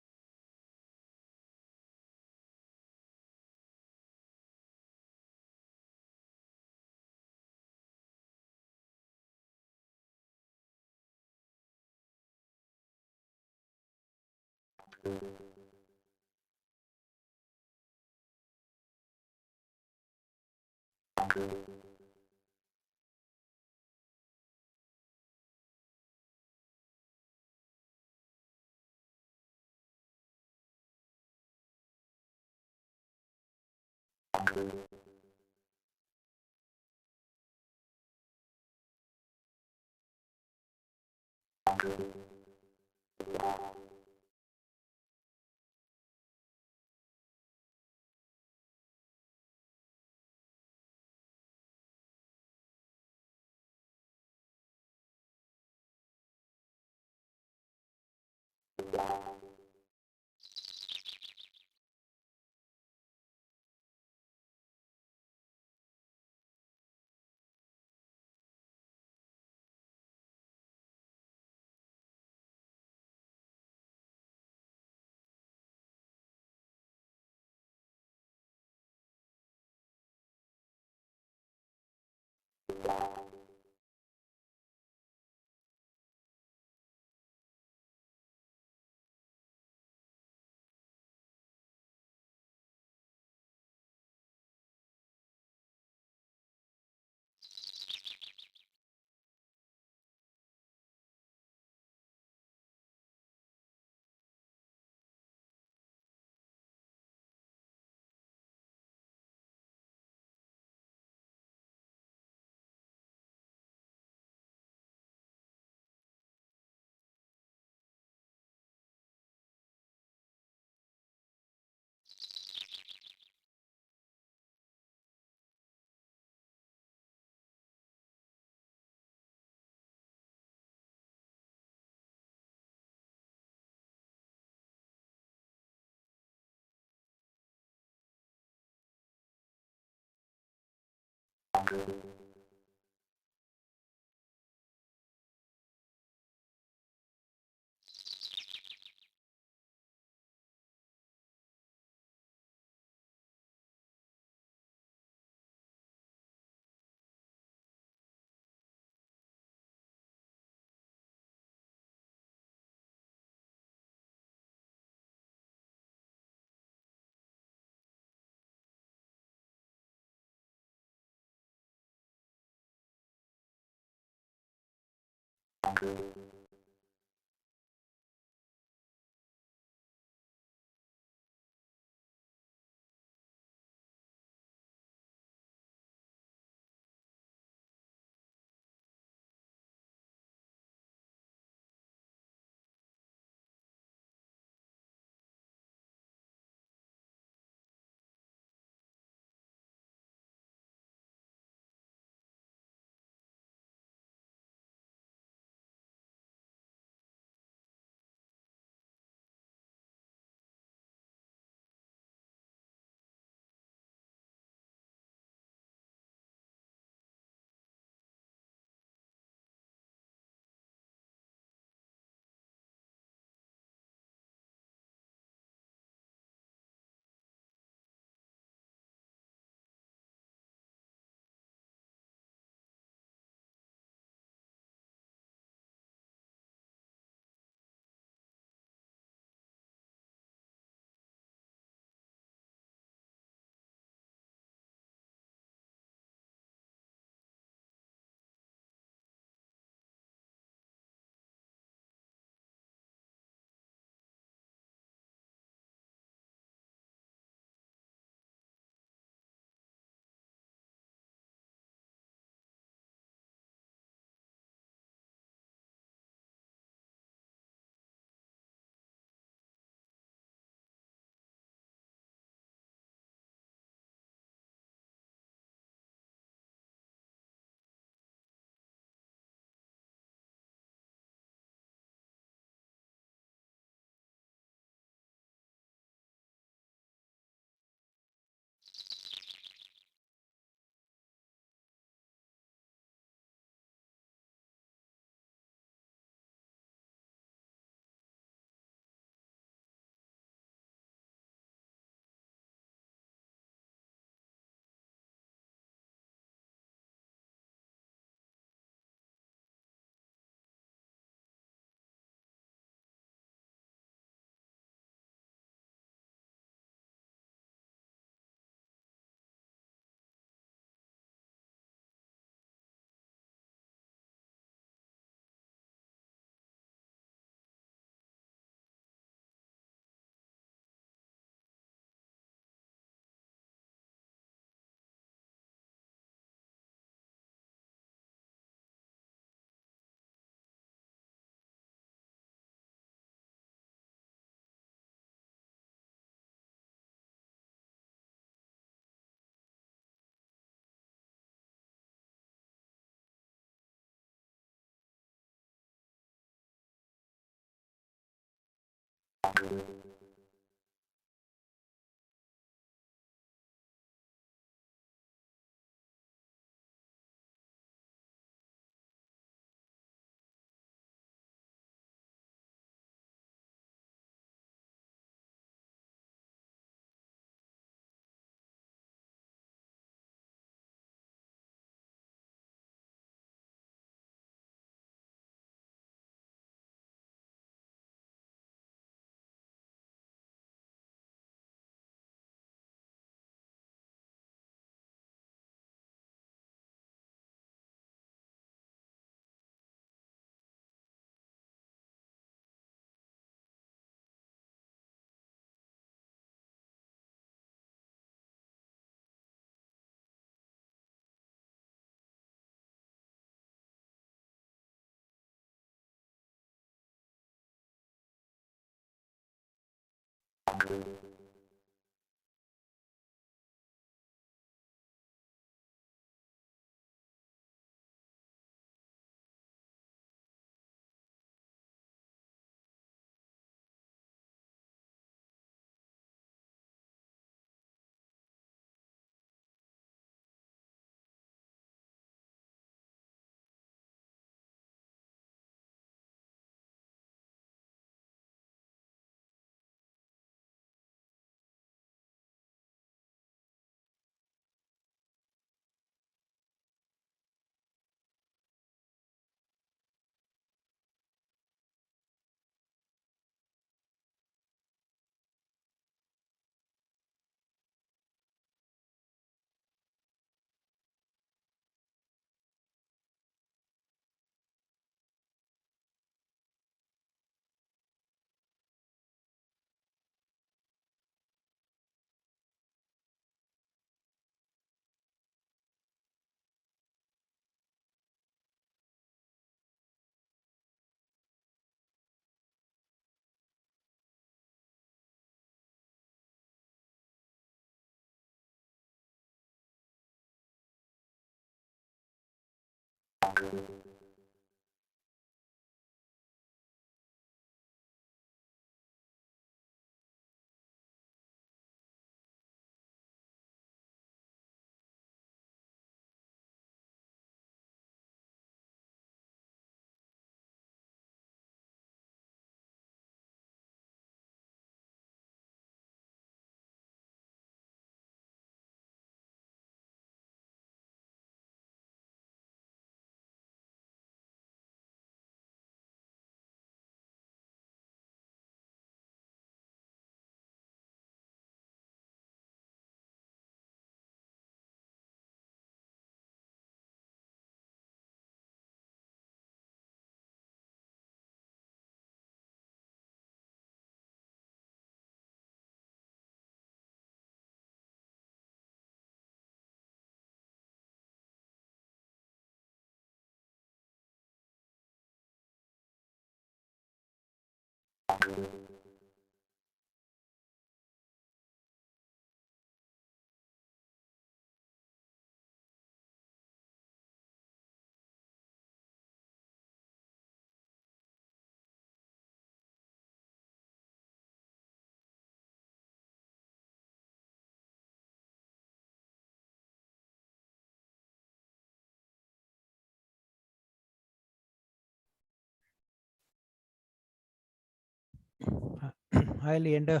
Hi, Leander.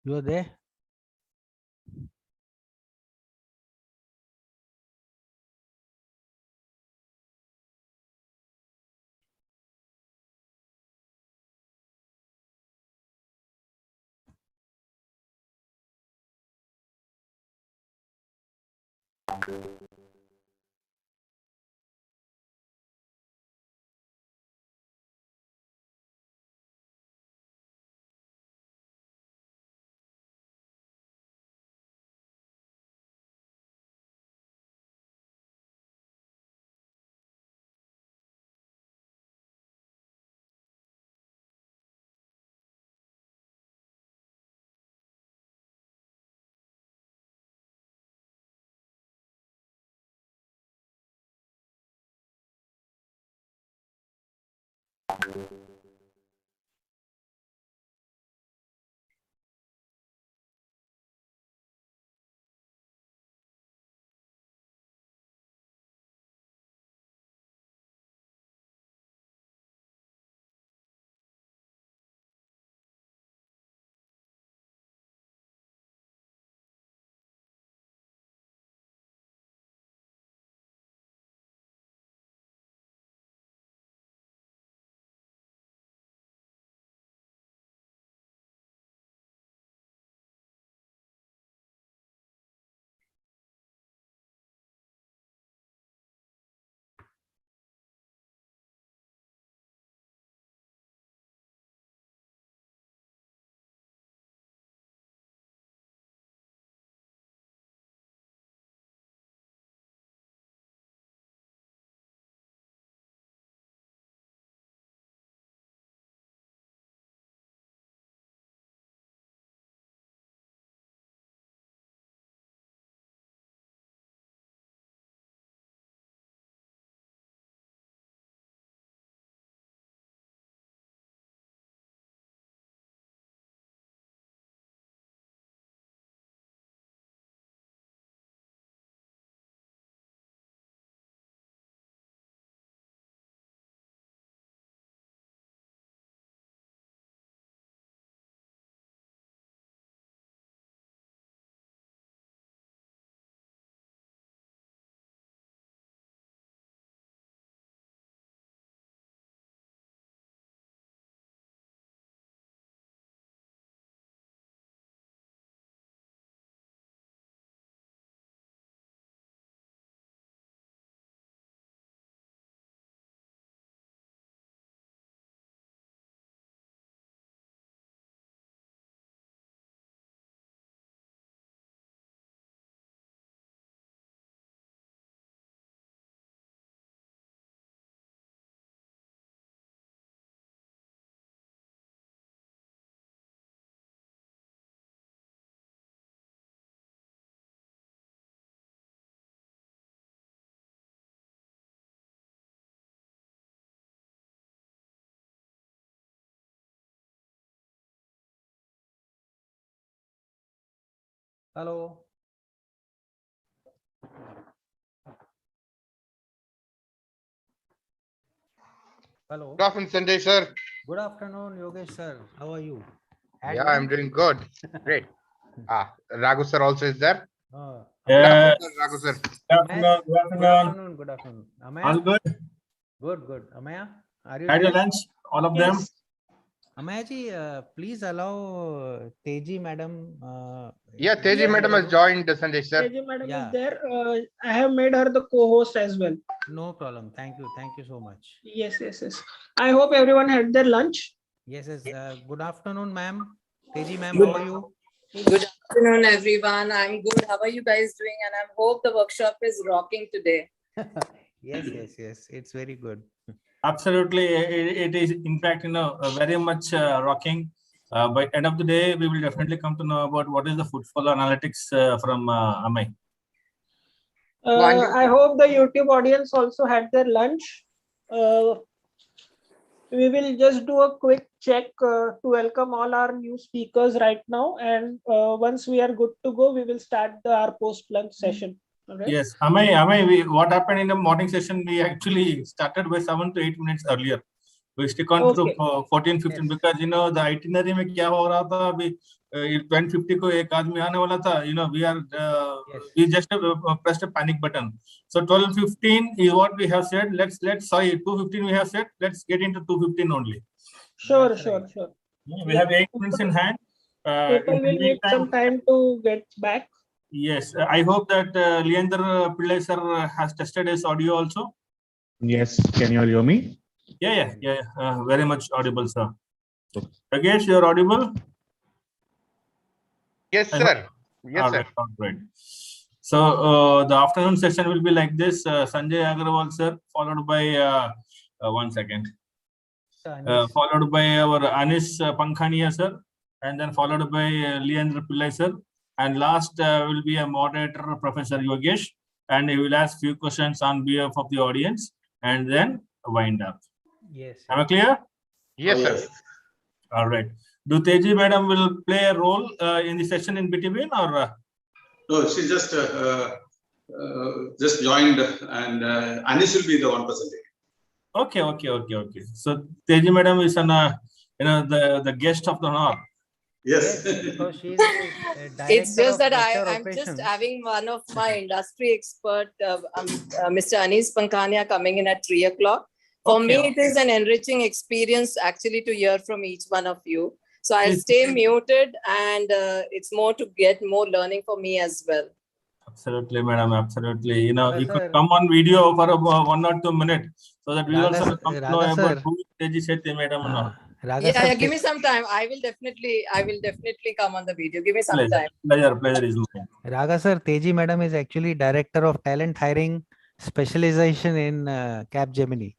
You are there? Hello. Hello. Good afternoon, Sanjay sir. Good afternoon, Yogesh sir. How are you? At Yeah, I'm lunch? doing good. Great. Raghu sir also is there. Oh, Good afternoon, sir, Raghu sir. Good afternoon. Good Good afternoon. afternoon. Good afternoon. All Ameya? good? Good, good. Ameya, are you Had your there? lunch? All of them? Yes. Ameya ji, please allow Teji madam. Yeah, Teji Yes. madam has joined, Sanjay sir. Teji madam Yeah. is there. I have made her the co-host as well. No problem. Thank you. Thank you so much. Yes, yes, yes. I hope everyone had their lunch. Yes, yes. Good afternoon, ma'am. Teji ma'am, how are you? Good afternoon, everyone. I'm good. How are you guys doing? And I hope the workshop is rocking today. Yes, yes, yes. It's very good. Absolutely. It is, in fact, very much rocking. By end of the day, we will definitely come to know about what is the footfall analytics from Ameya. I hope the YouTube audience also had their lunch. We will just do a quick check to welcome all our new speakers right now. And once we are good to go, we will start our post-lunch session. All right? Yes, Ameya, what happened in the morning session, we actually started by 7 to 8 minutes earlier. We stick on to 14, 15 because, the itinerary में क्या हो रहा था अभी 10:50 को एक आदमी आने वाला था, we just pressed a panic button. So 12:15 is what we have said. Let's 2:15 we have said. Let's get into 2:15 only. Sure, sure. We have 8 minutes in hand. People will need some time to get back. Yes, I hope that Leander Pillai sir has tested his audio also. Yes, can you all hear me? Yeah. Very much audible, sir. Rakesh, you're audible? Yes, sir. Yes, sir. All right. So the afternoon session will be like this: Sanjay Agrawal sir, followed by 1 second, followed by our Anis Pankhania sir, and then followed by Leander Pillai sir, and last will be a moderator, Professor Yogesh, and he will ask few questions on behalf of the audience, and then wind up. Yes. Am I clear? Yes, sir. All right. Do Teji madam will play a role in the session in between, or? No, she just joined, and Anis will be the one presenting. Okay. So Teji madam is the guest of the honor. Yes. Because she's it's just that I'm just having one of my industry expert, Mr. Anis Pankania, coming in at 3 o'clock. For me, it is an enriching experience actually to hear from each one of you. So I'll stay muted, and it's more to get more learning for me as well. Absolutely, madam. Absolutely. You could come on video for 1 or 2 minutes so that we also come to know about who Teji Shetty madam. Yeah, give me some time. I will definitely come on the video. Give me some time. Pleasure is mine. Raga sir, Teji madam is actually director of talent hiring specialization in Capgemini.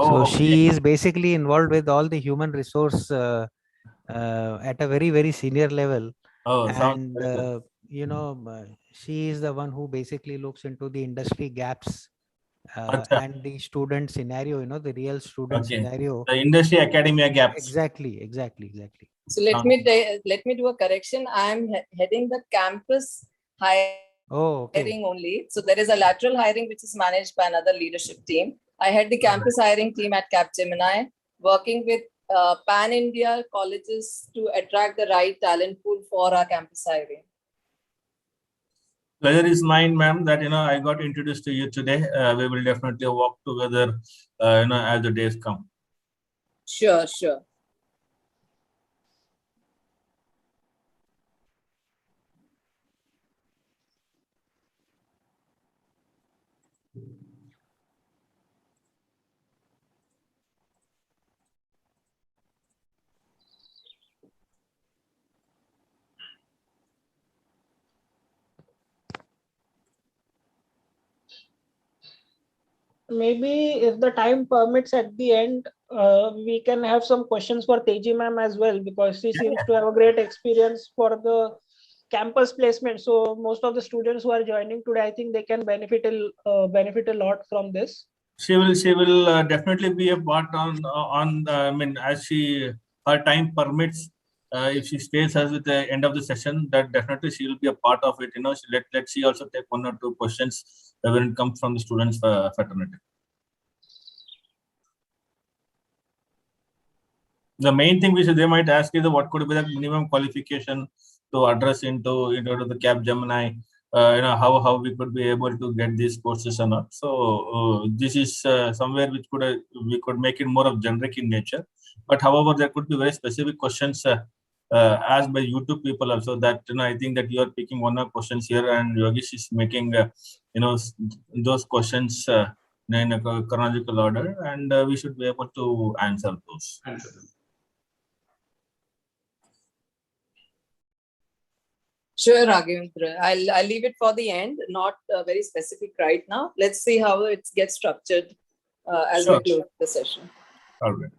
So she is basically involved with all the human resource at a very, very senior level. And she is the one who basically looks into the industry gaps and the student scenario, the real student scenario. The industry academia gaps. Exactly. So let me do a correction. I'm heading the campus hiring only. So there is a lateral hiring which is managed by another leadership team. I head the campus hiring team at Capgemini, working with pan-India colleges to attract the right talent pool for our campus hiring. Pleasure is mine, ma'am, that I got introduced to you today. We will definitely walk together as the days come. Sure. Maybe if the time permits at the end, we can have some questions for Teji ma'am as well, because she seems to have a great experience for the campus placement. So most of the students who are joining today, I think they can benefit a lot from this. She will definitely be a part on as her time permits. if she stays us with the end of the session, that definitely she will be a part of it. Let she also take 1 or 2 questions when it comes from the students' fraternity. The main thing which they might ask is what could be the minimum qualification to address into the Capgemini. How we could be able to get these courses or not. So this is somewhere which we could make it more of generic in nature. But however, there could be very specific questions asked by YouTube people also. That I think that you are picking one of the questions here, and Yogesh is making those questions in a chronological order, and we should be able to answer those. Sure, Raghavendra. I'll leave it for the end, not very specific right now. Let's see how it gets structured as we close the session. All right.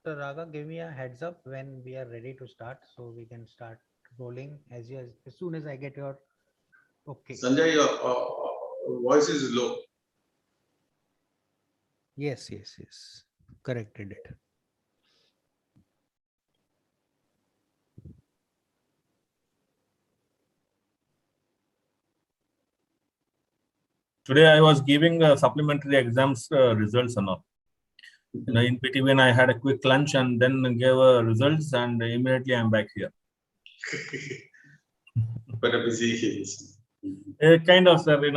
So Raga, give me a heads up when we are ready to start, so we can start rolling as soon as I get your okay. Sanjay, your voice is low. Yes. Corrected it. Today I was giving supplementary exams results and all. In between I had a quick lunch and then gave results, and immediately I'm back here. But a busy. Kind of, sir. We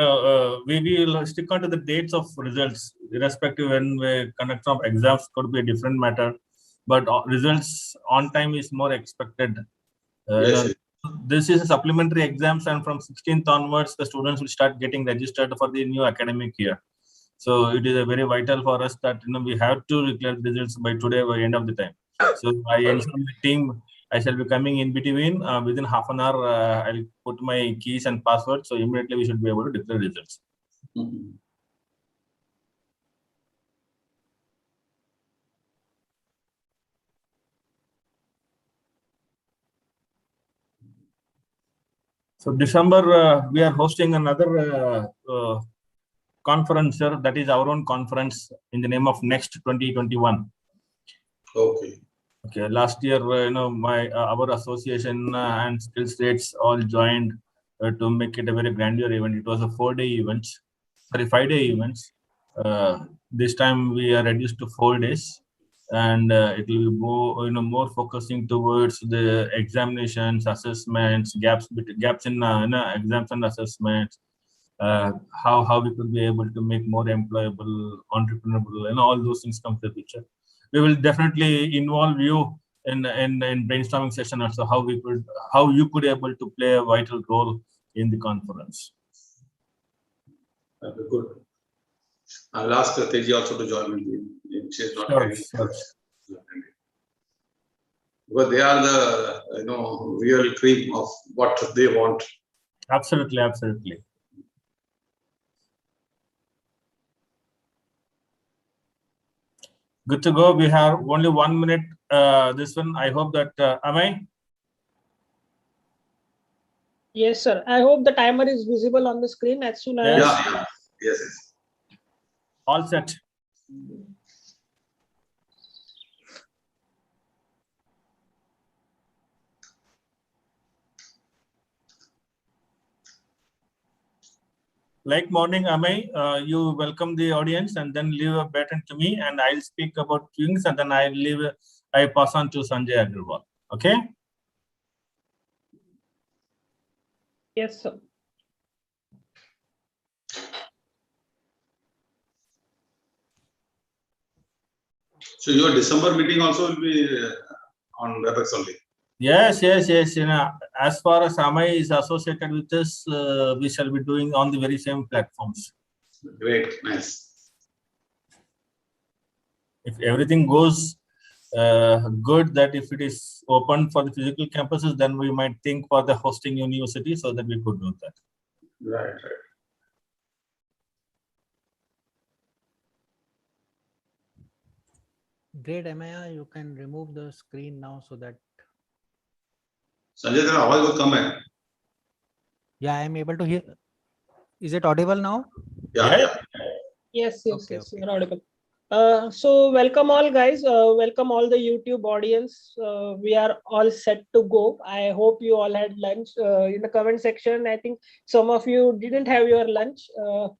will stick on to the dates of results, irrespective when we conduct some exams could be a different matter, but results on time is more expected. Yes. This is a supplementary exams, and from 16th onwards, the students will start getting registered for the new academic year. So it is a very vital for us that we have to declare the results by today, by end of the time. So I ensure my team, I shall be coming in between. Within half an hour, I'll put my keys and password. So immediately we should be able to declare results. So December, we are hosting another conference, sir. That is our own conference in the name of Next 2021. Okay. Last year, our association and SkillSlate all joined to make it a very grandeur event. It was a 5-day events. This time we are reduced to 4 days, and it will be more focusing towards the examinations, assessments, gaps in exams and assessments. How we could be able to make more employable, entrepreneurial, all those things come to the picture. We will definitely involve you in brainstorming session also, how you could able to play a vital role in the conference. That'd be good. I'll ask Teji also to join me. She's not getting because they are the real cream of what they want. Absolutely. Good to go. We have only 1 minute. This one, I hope that Ameya? Yes, sir. I hope the timer is visible on the screen as soon as. Yes. All set. Like morning, Ameya, you welcome the audience and then leave a baton to me, and I'll speak about things, and then I pass on to Sanjay Agrawal. Okay? Yes, sir. So your December meeting also will be on WebEx only. Yes. As far as Ameya is associated with us, we shall be doing on the very same platforms. Great, nice. If everything goes good, that if it is open for the physical campuses, then we might think for the hosting university so that we could do that. Right. Great, Ameya, you can remove the screen now so that. Sanjay, तेरा आवाज बहुत कम है. Yeah, I'm able to hear. Is it audible now? Yeah. Yes, Okay. you're audible. So welcome all guys, welcome all the YouTube audience. We are all set to go. I hope you all had lunch. In the comment section, I think some of you didn't have your lunch.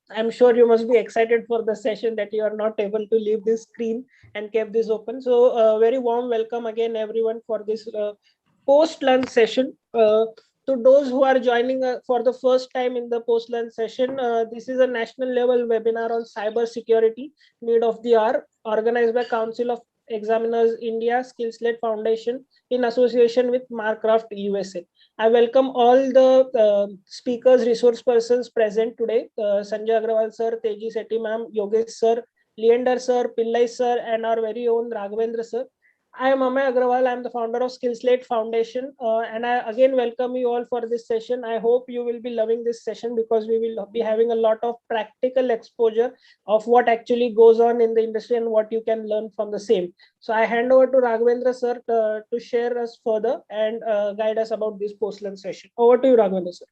I'm sure you must be excited for the session that you are not able to leave this screen and kept this open. So very warm welcome again everyone for this post-lunch session. To those who are joining for the first time in the post-lunch session, this is a national level webinar on cyber security need of the hour, organized by Council of Examiners India SkillSlate Foundation in association with Marcraft USA. I welcome all the speakers, resource persons present today, Sanjay Agrawal sir, Teji Sethi ma'am, Yogesh sir, Leander sir, Pillai sir, and our very own Raghavendra sir. I am Ameya Agrawal. I am the founder of SkillSlate Foundation, and I again welcome you all for this session. I hope you will be loving this session because we will be having a lot of practical exposure of what actually goes on in the industry and what you can learn from the same. So I hand over to Raghavendra sir to share us further and guide us about this post-lunch session. Over to you, Raghavendra sir.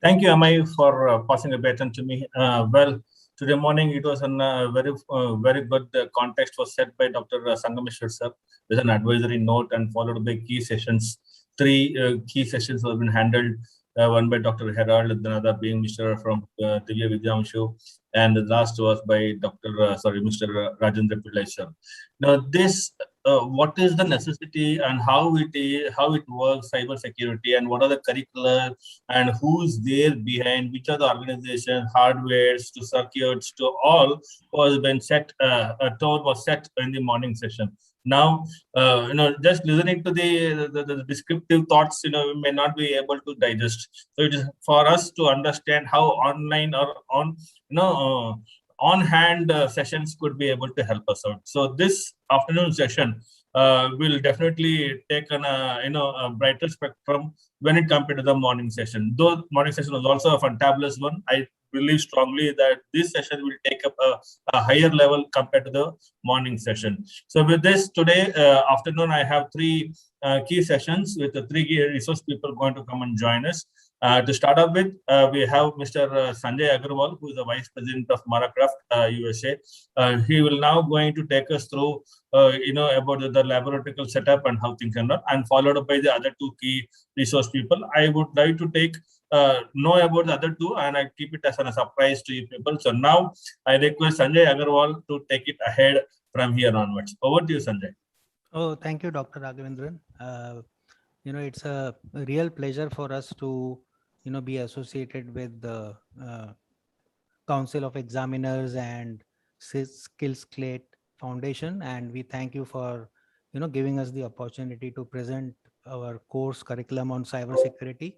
Thank you, Amay, for passing the baton to me. Today morning it was a very good context was set by Dr. Sangameshwar sir with an advisory note and followed by key sessions. Three key sessions have been handled. One by Dr. Herald, another being Mr. from Divya Vidyamshu, and the last was by Mr. Rajendra Pillai sir. Now, what is the necessity and how it works, cyber security, and what are the curricula and who's there behind, which are the organizations, hardwares to circuits to all was been set. A tone was set in the morning session. Now, just listening to the descriptive thoughts, we may not be able to digest. So it is for us to understand how online or on-hand sessions could be able to help us out. So this afternoon session will definitely take a brighter spectrum when it compared to the morning session. Though morning session was also a fantabulous one, I believe strongly that this session will take up a higher level compared to the morning session. So with this, today afternoon, I have three key sessions with the three key resource people going to come and join us. To start up with, we have Mr. Sanjay Agrawal, who is the Vice President of Marcraft USA. He will now going to take us through, about the laboratory setup and how things are done, and followed by the other two key resource people. I would like to know about the other two, and I keep it as a surprise to you people. So now I request Sanjay Agrawal to take it ahead from here onwards. Over to you, Sanjay. Oh, thank you, Dr. Raghavendran. It's a real pleasure for us to, be associated with the Council of Examiners and SkillSlate Foundation, and we thank you for, giving us the opportunity to present our course curriculum on cybersecurity,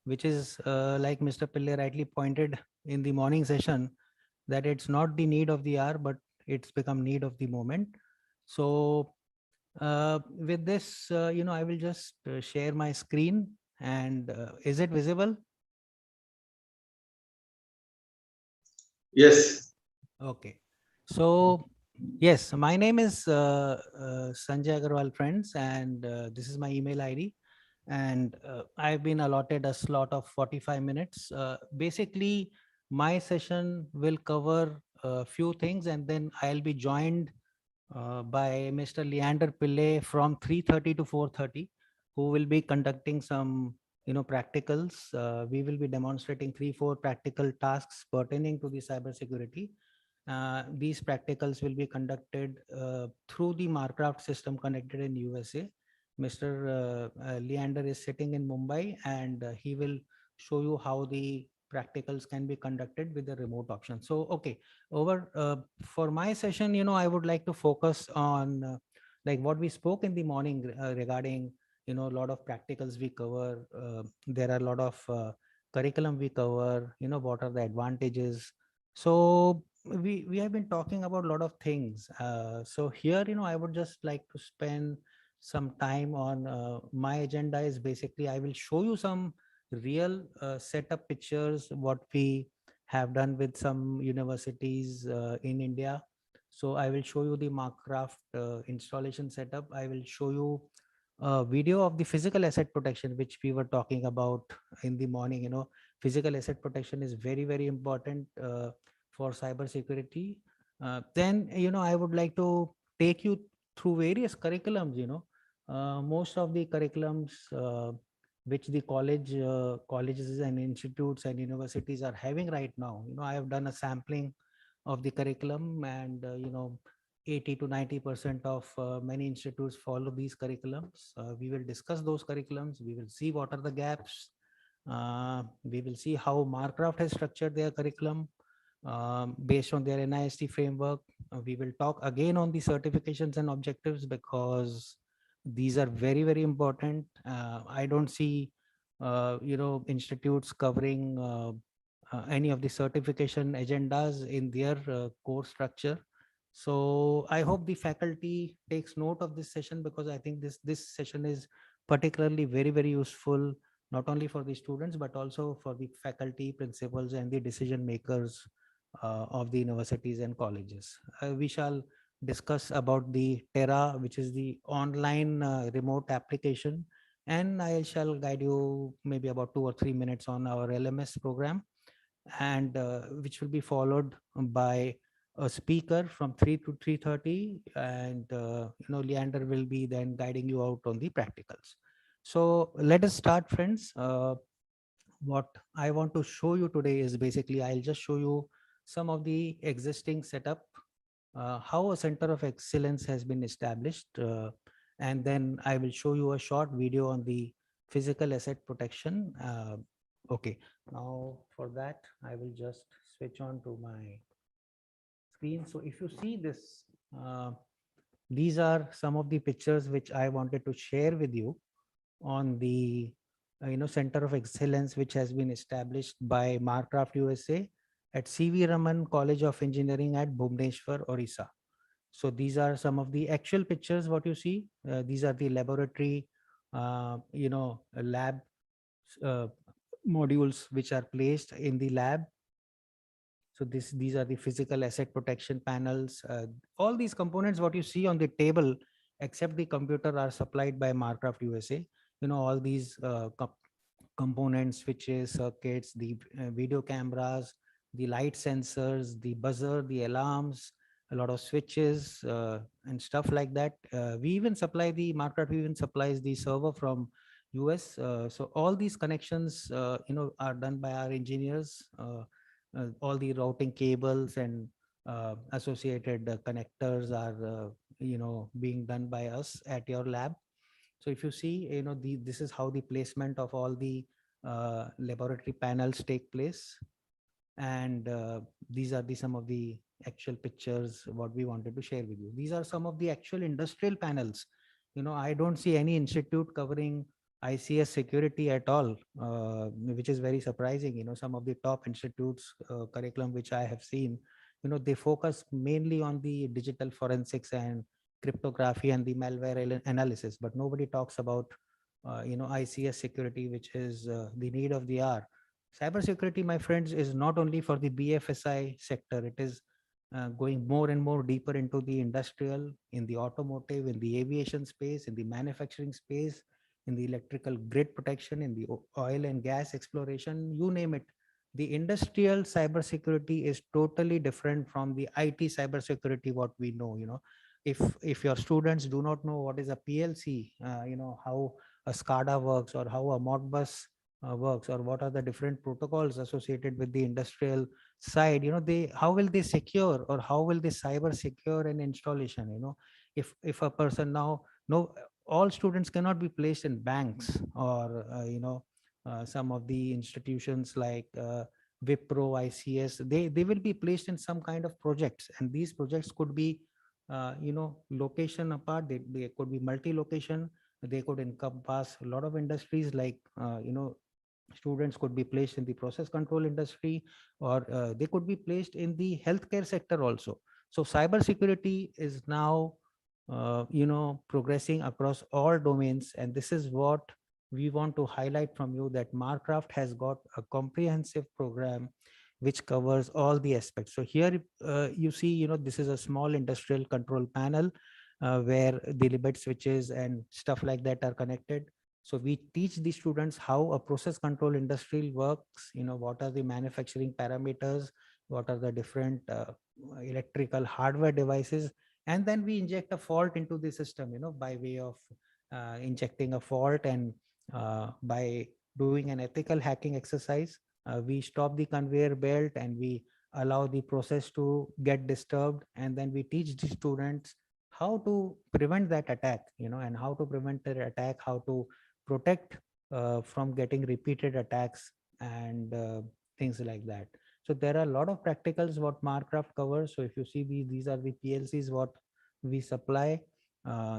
which is, like Mr. Pillai rightly pointed in the morning session, that it's not the need of the hour, but it's become need of the moment. So with this, I will just share my screen, and is it visible? Yes. Okay. So yes, my name is Sanjay Agrawal, friends, and this is my email ID. And I've been allotted a slot of 45 minutes. Basically, my session will cover a few things, and then I'll be joined by Mr. Leander Pillai from 3:30 to 4:30, who will be conducting some practicals. We will be demonstrating 3-4 practical tasks pertaining to the cybersecurity. These practicals will be conducted through the Marcraft system connected in USA. Mr. Leander is sitting in Mumbai, and he will show you how the practicals can be conducted with the remote option. So, okay, for my session, I would like to focus on like what we spoke in the morning regarding, a lot of practicals we cover. There are a lot of curriculum we cover, what are the advantages. So we have been talking about a lot of things. So here, I would just like to spend some time on my agenda is basically I will show you some real setup pictures, what we have done with some universities in India. So I will show you the Marcraft installation setup. I will show you a video of the physical asset protection, which we were talking about in the morning, physical asset protection is very, very important for cybersecurity. Then, I would like to take you through various curriculums. Most of the curriculums which the colleges and institutes and universities are having right now. I have done a sampling of the curriculum, and 80 to 90% of many institutes follow these curriculums. We will discuss those curriculums. We will see what are the gaps. We will see how Marcraft has structured their curriculum based on their NIST framework. We will talk again on the certifications and objectives, because these are very, very important. I don't see institutes covering any of the certification agendas in their course structure. So I hope the faculty takes note of this session, because I think this session is particularly very, very useful, not only for the students, but also for the faculty, principals, and the decision makers of the universities and colleges. We shall discuss about the Terra, which is the online remote application, and I shall guide you maybe about 2 or 3 minutes on our LMS program, and which will be followed by a speaker from 3 to 3:30, and Leander will be then guiding you out on the practicals. So let us start, friends. What I want to show you today is basically, I'll just show you some of the existing setup, how a center of excellence has been established, and then I will show you a short video on the physical asset protection. Okay, now for that, I will just switch on to my screen. So if you see this, these are some of the pictures which I wanted to share with you on the center of excellence, which has been established by Marcraft USA at CV Raman College of Engineering at Bhubaneswar, Orissa. So these are some of the actual pictures what you see. These are the laboratory lab modules which are placed in the lab. So these are the physical asset protection panels. All these components what you see on the table, except the computer, are supplied by Marcraft USA. All these components, switches, circuits, the video cameras, the light sensors, the buzzer, the alarms, a lot of switches and stuff like that. We even supply Marcraft even supplies the server from US. So all these connections, are done by our engineers. All the routing cables and associated connectors are, being done by us at your lab. So if you see, this is how the placement of all the laboratory panels take place. And these are some of the actual pictures what we wanted to share with you. These are some of the actual industrial panels. I don't see any institute covering ICS security at all, which is very surprising. Some of the top institutes curriculum which I have seen, they focus mainly on the digital forensics and cryptography and the malware analysis, but nobody talks about ICS security, which is the need of the hour. Cybersecurity, my friends, is not only for the BFSI sector. It is going more and more deeper into the industrial, in the automotive, in the aviation space, in the manufacturing space, in the electrical grid protection, in the oil and gas exploration, you name it. The industrial cybersecurity is totally different from the IT cybersecurity what we know. If your students do not know what is a PLC, how a SCADA works, or how a Modbus works, or what are the different protocols associated with the industrial side, how will they secure, or how will they cyber secure an installation? If a person now, no, all students cannot be placed in banks, or some of the institutions like Wipro, ICS, they will be placed in some kind of projects, and these projects could be location apart. They could be multi-location. They could encompass a lot of industries, like students could be placed in the process control industry, or they could be placed in the healthcare sector also. So cybersecurity is now progressing across all domains, and this is what we want to highlight from you, that Marcraft has got a comprehensive program which covers all the aspects. So here you see, this is a small industrial control panel where the limit switches and stuff like that are connected. So we teach the students how a process control industry works, what are the manufacturing parameters, what are the different electrical hardware devices, and then we inject a fault into the system, by way of injecting a fault, and by doing an ethical hacking exercise, we stop the conveyor belt and we allow the process to get disturbed, and then we teach the students how to prevent that attack, and how to prevent the attack, how to protect from getting repeated attacks, and things like that. So there are a lot of practicals what Marcraft covers. So if you see these are the PLCs what we supply.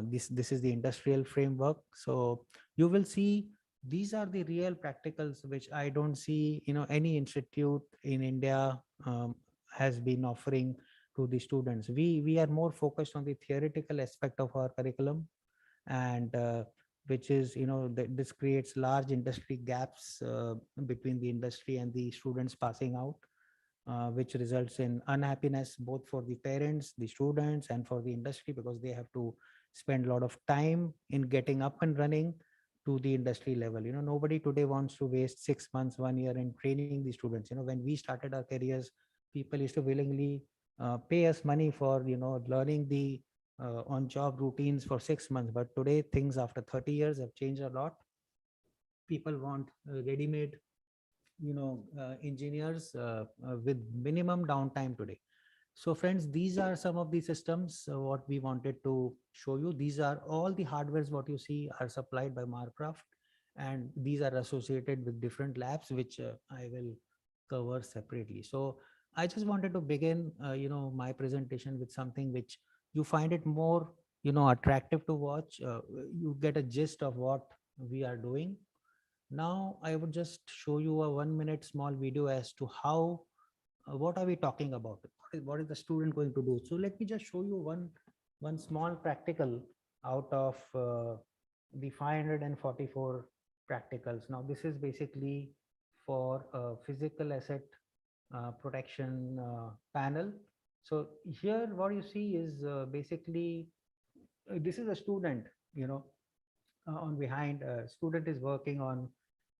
This is the industrial framework. So you will see these are the real practicals which I don't see any institute in India has been offering to the students. We are more focused on the theoretical aspect of our curriculum, and which is this creates large industry gaps between the industry and the students passing out, which results in unhappiness both for the parents, the students, and for the industry, because they have to spend a lot of time in getting up and running to the industry level. Nobody today wants to waste 6 months, 1 year in training the students. When we started our careers, people used to willingly pay us money for learning the on-job routines for 6 months. But today things after 30 years have changed a lot. People want ready-made engineers with minimum downtime today. So friends, these are some of the systems what we wanted to show you. These are all the hardwares what you see are supplied by Marcraft, and these are associated with different labs, which I will cover separately. So I just wanted to begin my presentation with something which you find it more attractive to watch. You get a gist of what we are doing. Now I would just show you a 1 minute small video as to how what are we talking about, what is the student going to do. So let me just show you one small practical out of the 544 practicals. Now this is basically for a physical asset protection panel. So here what you see is basically this is a student on behind. Student is working on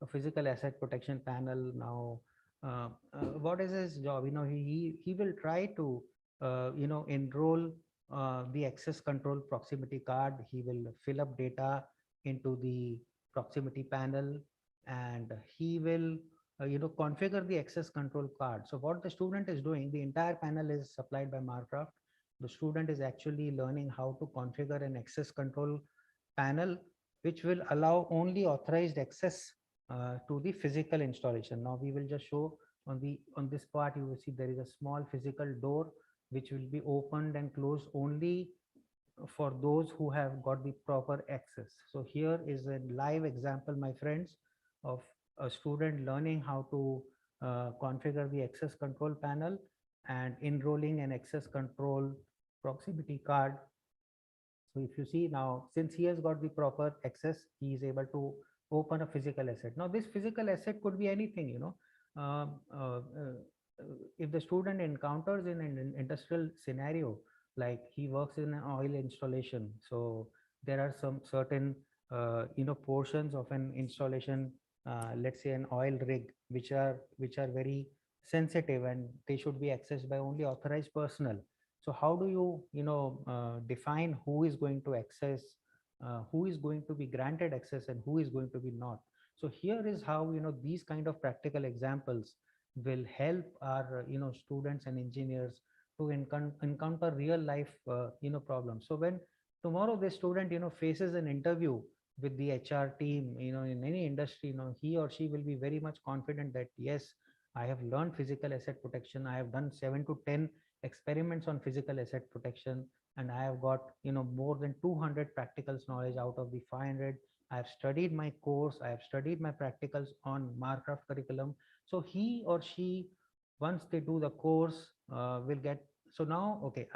a physical asset protection panel. Now what is his job? He will try to enroll the access control proximity card. He will fill up data into the proximity panel, and he will configure the access control card. So what the student is doing, the entire panel is supplied by Marcraft. The student is actually learning how to configure an access control panel which will allow only authorized access to the physical installation. Now we will just show on this part. You will see there is a small physical door which will be opened and closed only for those who have got the proper access. So here is a live example, my friends, of a student learning how to configure the access control panel and enrolling an access control proximity card. So if you see now, since he has got the proper access, he is able to open a physical asset. Now this physical asset could be anything, if the student encounters in an industrial scenario, like he works in an oil installation. So there are some certain, portions of an installation, let's say an oil rig, which are very sensitive and they should be accessed by only authorized personnel. So how do you define who is going to access, who is going to be granted access and who is going to be not? So here is how these kind of practical examples will help our students and engineers to encounter real life problems. So when tomorrow the student faces an interview with the HR team in any industry, he or she will be very much confident that yes, I have learned physical asset protection. I have done 7 to 10 experiments on physical asset protection, and I have got more than 200 practicals knowledge out of the 500. I have studied my course, I have studied my practicals on Marcraft curriculum. So he or she, once they do the course, will get. So now, okay,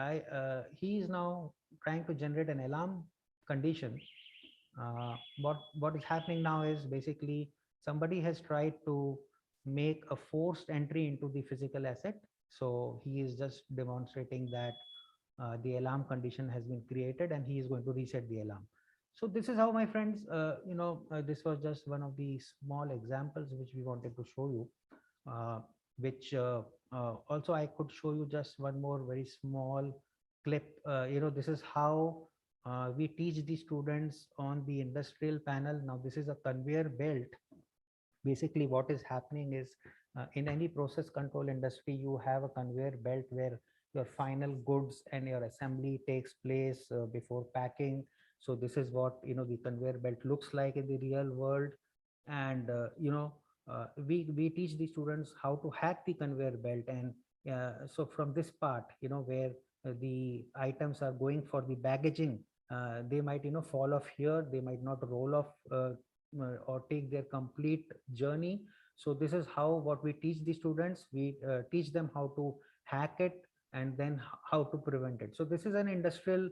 he is now trying to generate an alarm condition. What is happening now is basically somebody has tried to make a forced entry into the physical asset. So he is just demonstrating that the alarm condition has been created and he is going to reset the alarm. So this is how, my friends, this was just one of the small examples which we wanted to show you, which also I could show you just one more very small clip. This is how we teach the students on the industrial panel. Now, this is a conveyor belt. Basically, what is happening is in any process control industry, you have a conveyor belt where your final goods and your assembly takes place before packing. So this is what the conveyor belt looks like in the real world. And we teach the students how to hack the conveyor belt. And so from this part, where the items are going for the baggaging, they might fall off here, they might not roll off or take their complete journey. So this is how what we teach the students. We teach them how to hack it and then how to prevent it. So this is an industrial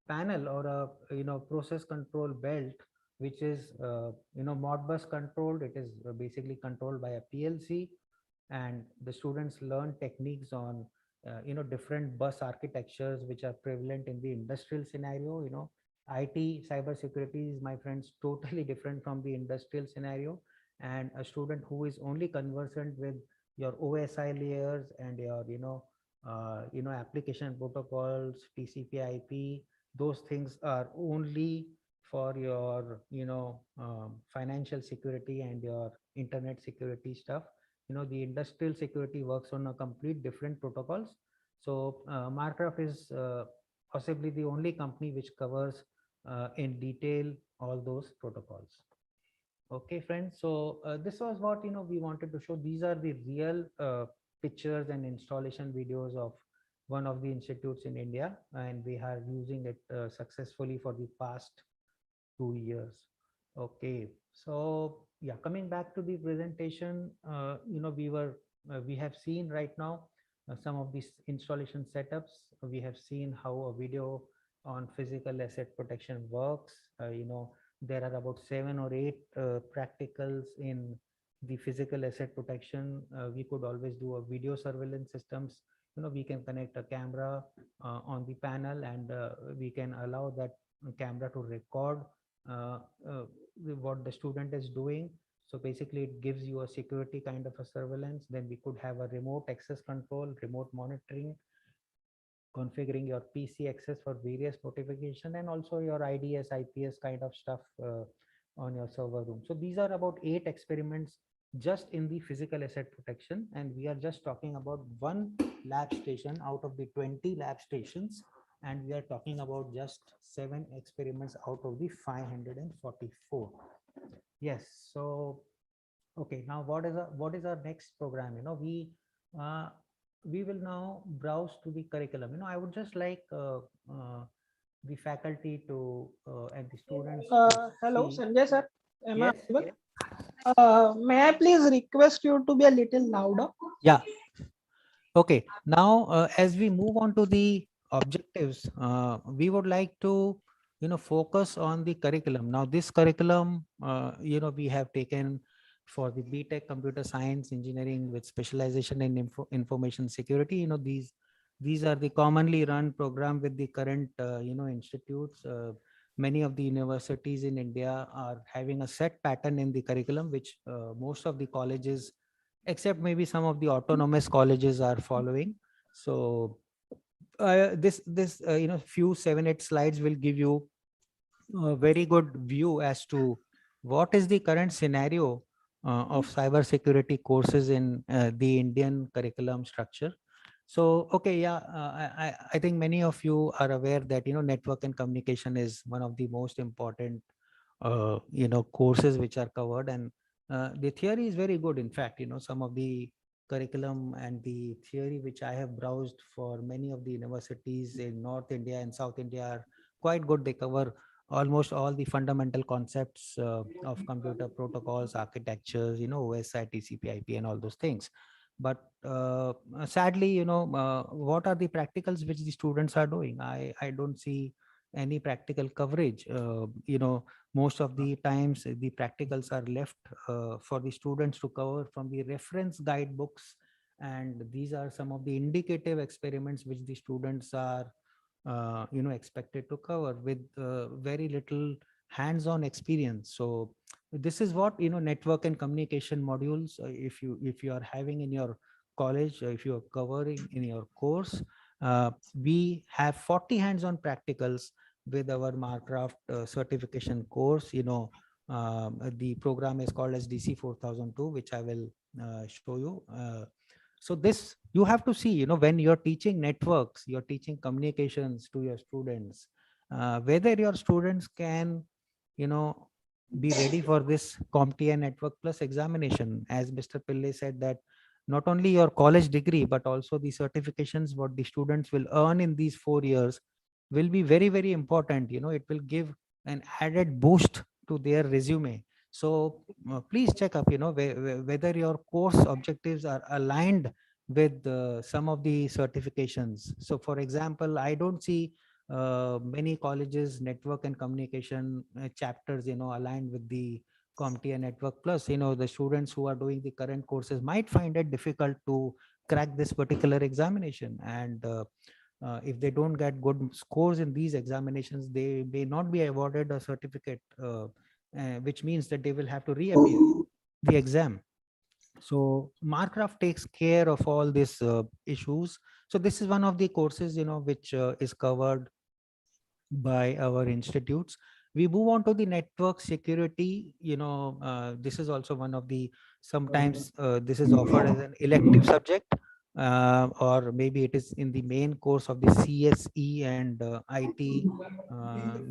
panel or a process control belt, which is Modbus controlled. It is basically controlled by a PLC, and the students learn techniques on different bus architectures which are prevalent in the industrial scenario. IT cybersecurity is, my friends, totally different from the industrial scenario. And a student who is only conversant with your OSI layers and your application protocols, TCP/IP, those things are only for your financial security and your internet security stuff. The industrial security works on a complete different protocols. So Marcraft is possibly the only company which covers in detail all those protocols. Okay, friends. So this was what we wanted to show. These are the real pictures and installation videos of one of the institutes in India, and we are using it successfully for the past 2 years. Okay, so yeah, coming back to the presentation, we have seen right now some of these installation setups. We have seen how a video on physical asset protection works. There are about 7 or 8 practicals in the physical asset protection. We could always do a video surveillance systems. We can connect a camera on the panel, and we can allow that camera to record what the student is doing. So basically it gives you a security kind of a surveillance. Then we could have a remote access control, remote monitoring, configuring your PC access for various notification, and also your IDS, IPS kind of stuff on your server room. So these are about 8 experiments just in the physical asset protection, and we are just talking about one lab station out of the 20 lab stations, and we are talking about just 7 experiments out of the 544. Yes. So okay, now what is our next program? We will now browse to the curriculum. I would just like the faculty to and the students. Hello, Sanjay sir. Am I yes, audible? yes. May I please request you to be a little louder? Yeah. Okay. Now, as we move on to the objectives, we would like to focus on the curriculum. Now, this curriculum, we have taken for the BTech Computer Science Engineering with specialization in information security. These are the commonly run program with the current institutes. Many of the universities in India are having a set pattern in the curriculum, which most of the colleges, except maybe some of the autonomous colleges, are following. So this few 7-8 slides will give you a very good view as to what is the current scenario of cybersecurity courses in the Indian curriculum structure. So, okay, yeah, I think many of you are aware that, network and communication is one of the most important, courses which are covered. And the theory is very good. In fact, some of the curriculum and the theory which I have browsed for many of the universities in North India and South India are quite good. They cover almost all the fundamental concepts of computer protocols, architectures, OSI, TCP/IP, and all those things. But sadly, what are the practicals which the students are doing? I don't see any practical coverage. Most of the times the practicals are left for the students to cover from the reference guidebooks, and these are some of the indicative experiments which the students are expected to cover with very little hands-on experience. So this is what, network and communication modules, if you are having in your college, if you are covering in your course, we have 40 hands-on practicals with our Marcraft certification course. The program is called as DC 4002, which I will show you. So this, you have to see, when you're teaching networks, you're teaching communications to your students, whether your students can, be ready for this CompTIA Network Plus examination. As Mr. Pillai said, that not only your college degree, but also the certifications, what the students will earn in these 4 years will be very, very important. It will give an added boost to their resume. So please check up, whether your course objectives are aligned with some of the certifications. So for example, I don't see many colleges network and communication chapters, aligned with the CompTIA Network Plus. The students who are doing the current courses might find it difficult to crack this particular examination. And if they don't get good scores in these examinations, they may not be awarded a certificate, which means that they will have to reappear the exam. So Marcraft takes care of all these issues. So this is one of the courses, which is covered by our institutes. We move on to the network security. This is also one of the, sometimes this is offered as an elective subject, or maybe it is in the main course of the CSE and IT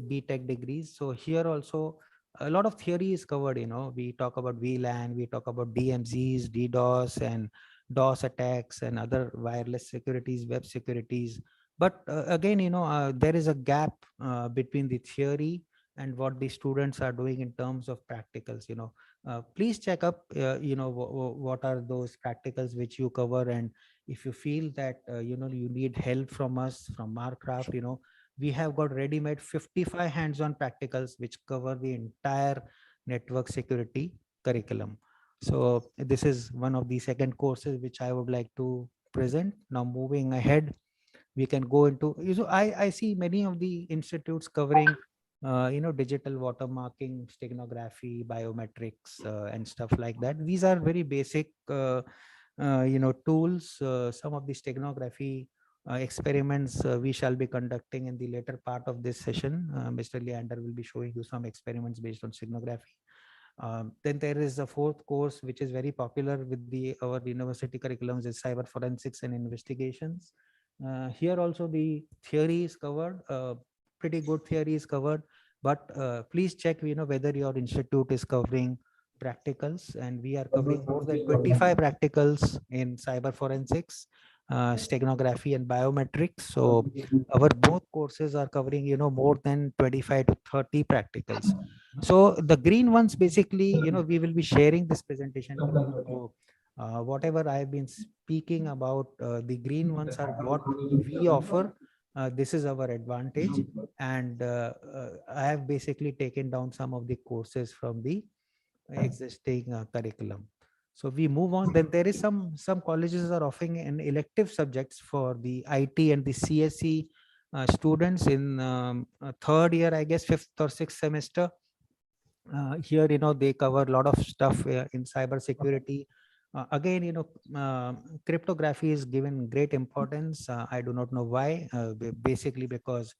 BTech degrees. So here also a lot of theory is covered. We talk about VLAN, we talk about DMZs, DDoS and DOS attacks and other wireless securities, web securities. But again, there is a gap between the theory and what the students are doing in terms of practicals. Please check up, what are those practicals which you cover, and if you feel that you need help from us, from Marcraft, we have got ready-made 55 hands-on practicals which cover the entire network security curriculum. So this is one of the second courses which I would like to present. Now moving ahead, we can go into, I see many of the institutes covering digital watermarking, steganography, biometrics, and stuff like that. These are very basic tools. Some of the steganography experiments we shall be conducting in the later part of this session. Mr. Leander will be showing you some experiments based on steganography. Then there is a fourth course which is very popular with our university curriculums, is cyber forensics and investigations. Here also the theory is covered, pretty good theory is covered, but please check whether your institute is covering practicals, and we are covering more than 25 practicals in cyber forensics, steganography and biometrics. So our both courses are covering more than 25 to 30 practicals. So the green ones, basically, we will be sharing this presentation with you. So whatever I have been speaking about, the green ones are what we offer. This is our advantage, and I have basically taken down some of the courses from the existing curriculum. So we move on. Then there is some colleges are offering an elective subjects for the IT and the CSE students in third year, I guess, fifth or sixth semester. Here, they cover a lot of stuff in cyber security. Again, cryptography is given great importance. I do not know why. Basically because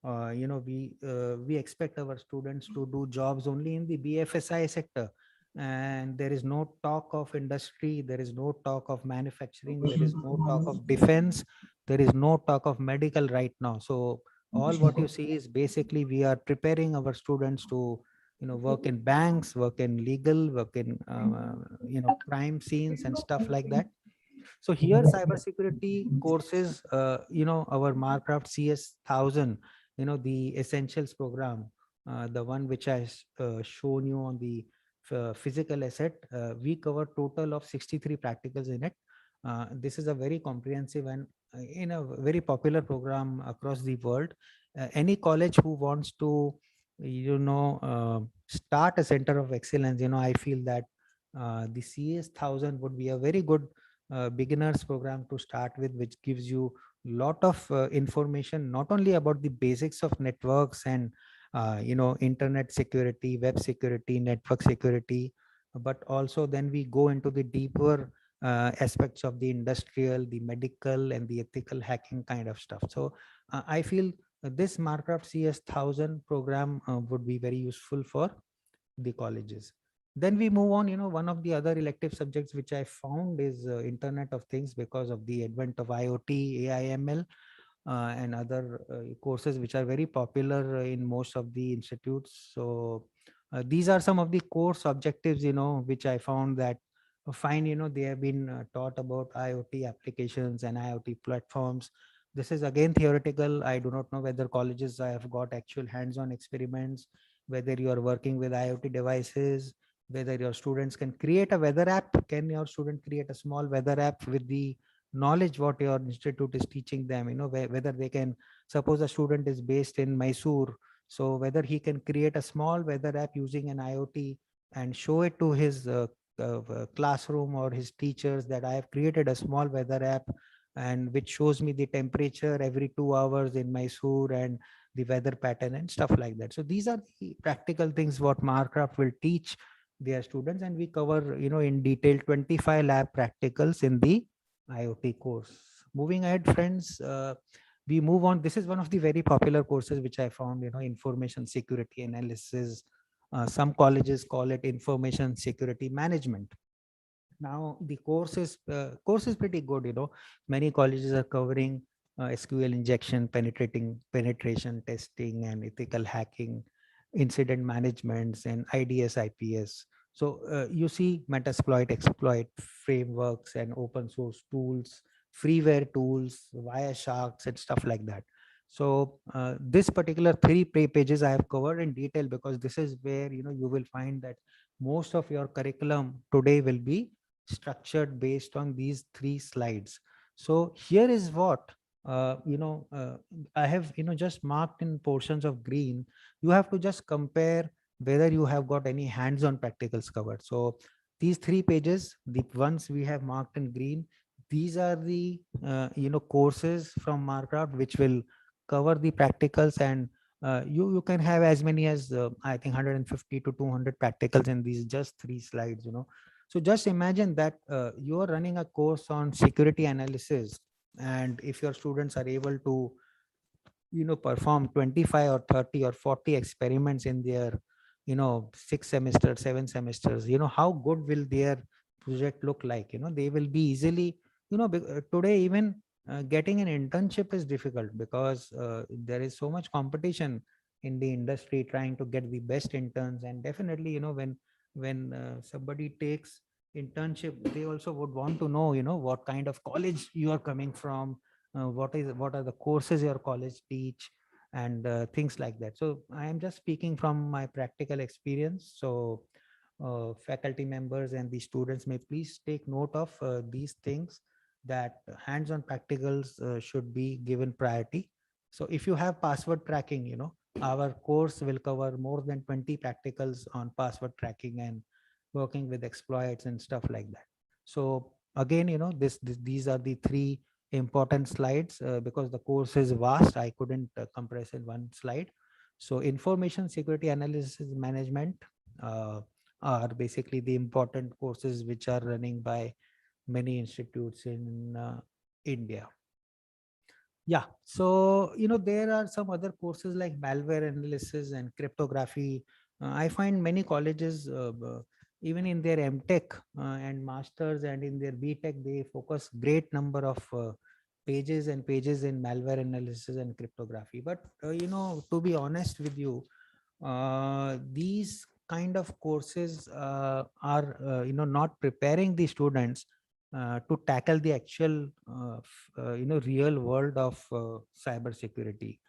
we expect our students to do jobs only in the BFSI sector, and there is no talk of industry, there is no talk of manufacturing, there is no talk of defense, there is no talk of medical right now. So all what you see is basically we are preparing our students to work in banks, work in legal, work in crime scenes and stuff like that. So here cybersecurity courses, our Marcraft CS 1000, the essentials program, the one which I shown you on the physical asset, we cover total of 63 practicals in it. This is a very comprehensive and in a very popular program across the world. Any college who wants to start a center of excellence, I feel that the CS 1000 would be a very good beginners program to start with, which gives you lot of information not only about the basics of networks and internet security, web security, network security, but also then we go into the deeper aspects of the industrial, the medical, and the ethical hacking kind of stuff. So I feel this Marcraft CS 1000 program would be very useful for the colleges. Then we move on, one of the other elective subjects which I found is Internet of Things, because of the advent of IoT, AI, ML, and other courses which are very popular in most of the institutes. So these are some of the course objectives, which I found that fine, they have been taught about IoT applications and IoT platforms. This is again theoretical. I do not know whether colleges have got actual hands-on experiments, whether you are working with IoT devices, whether your students can create a weather app. Can your student create a small weather app with the knowledge what your institute is teaching them? Whether they can, suppose a student is based in Mysore, so whether he can create a small weather app using an IoT and show it to his classroom or his teachers that I have created a small weather app and which shows me the temperature every 2 hours in Mysore and the weather pattern and stuff like that. So these are the practical things what Marcraft will teach their students, and we cover in detail 25 lab practicals in the IoT course. Moving ahead, friends, we move on. This is one of the very popular courses which I found, information security analysis. Some colleges call it information security management. Now the course is pretty good. Many colleges are covering SQL injection, penetration testing, and ethical hacking, incident managements, and IDS, IPS. So you see Metasploit, exploit frameworks, and open source tools, freeware tools, Wiresharks, and stuff like that. So this particular 3 pages I have covered in detail, because this is where you will find that most of your curriculum today will be structured based on these 3 slides. So here is what I have just marked in portions of green. You have to just compare whether you have got any hands-on practicals covered. So these 3 pages, the ones we have marked in green, these are the courses from Marcraft which will cover the practicals, and you can have as many as I think 150 to 200 practicals in these just 3 slides. So just imagine that you are running a course on security analysis, and if your students are able to perform 25 or 30 or 40 experiments in their 6 semesters, 7 semesters, how good will their project look like? They will be easily, today even getting an internship is difficult, because there is so much competition in the industry trying to get the best interns. And definitely when somebody takes internship, they also would want to know what kind of college you are coming from, what are the courses your college teach, and things like that. So I am just speaking from my practical experience. So faculty members and the students may please take note of these things, that hands-on practicals should be given priority. So if you have password tracking, our course will cover more than 20 practicals on password tracking and working with exploits and stuff like that. So again, these are the 3 important slides, because the course is vast. I couldn't compress in one slide. So information security analysis management are basically the important courses which are running by many institutes in India. Yeah, so there are some other courses like malware analysis and cryptography. I find many colleges, even in their MTech and masters and in their BTech, they focus great number of pages and pages in malware analysis and cryptography. But to be honest with you, these kind of courses are not preparing the students to tackle the actual real world of cyber security.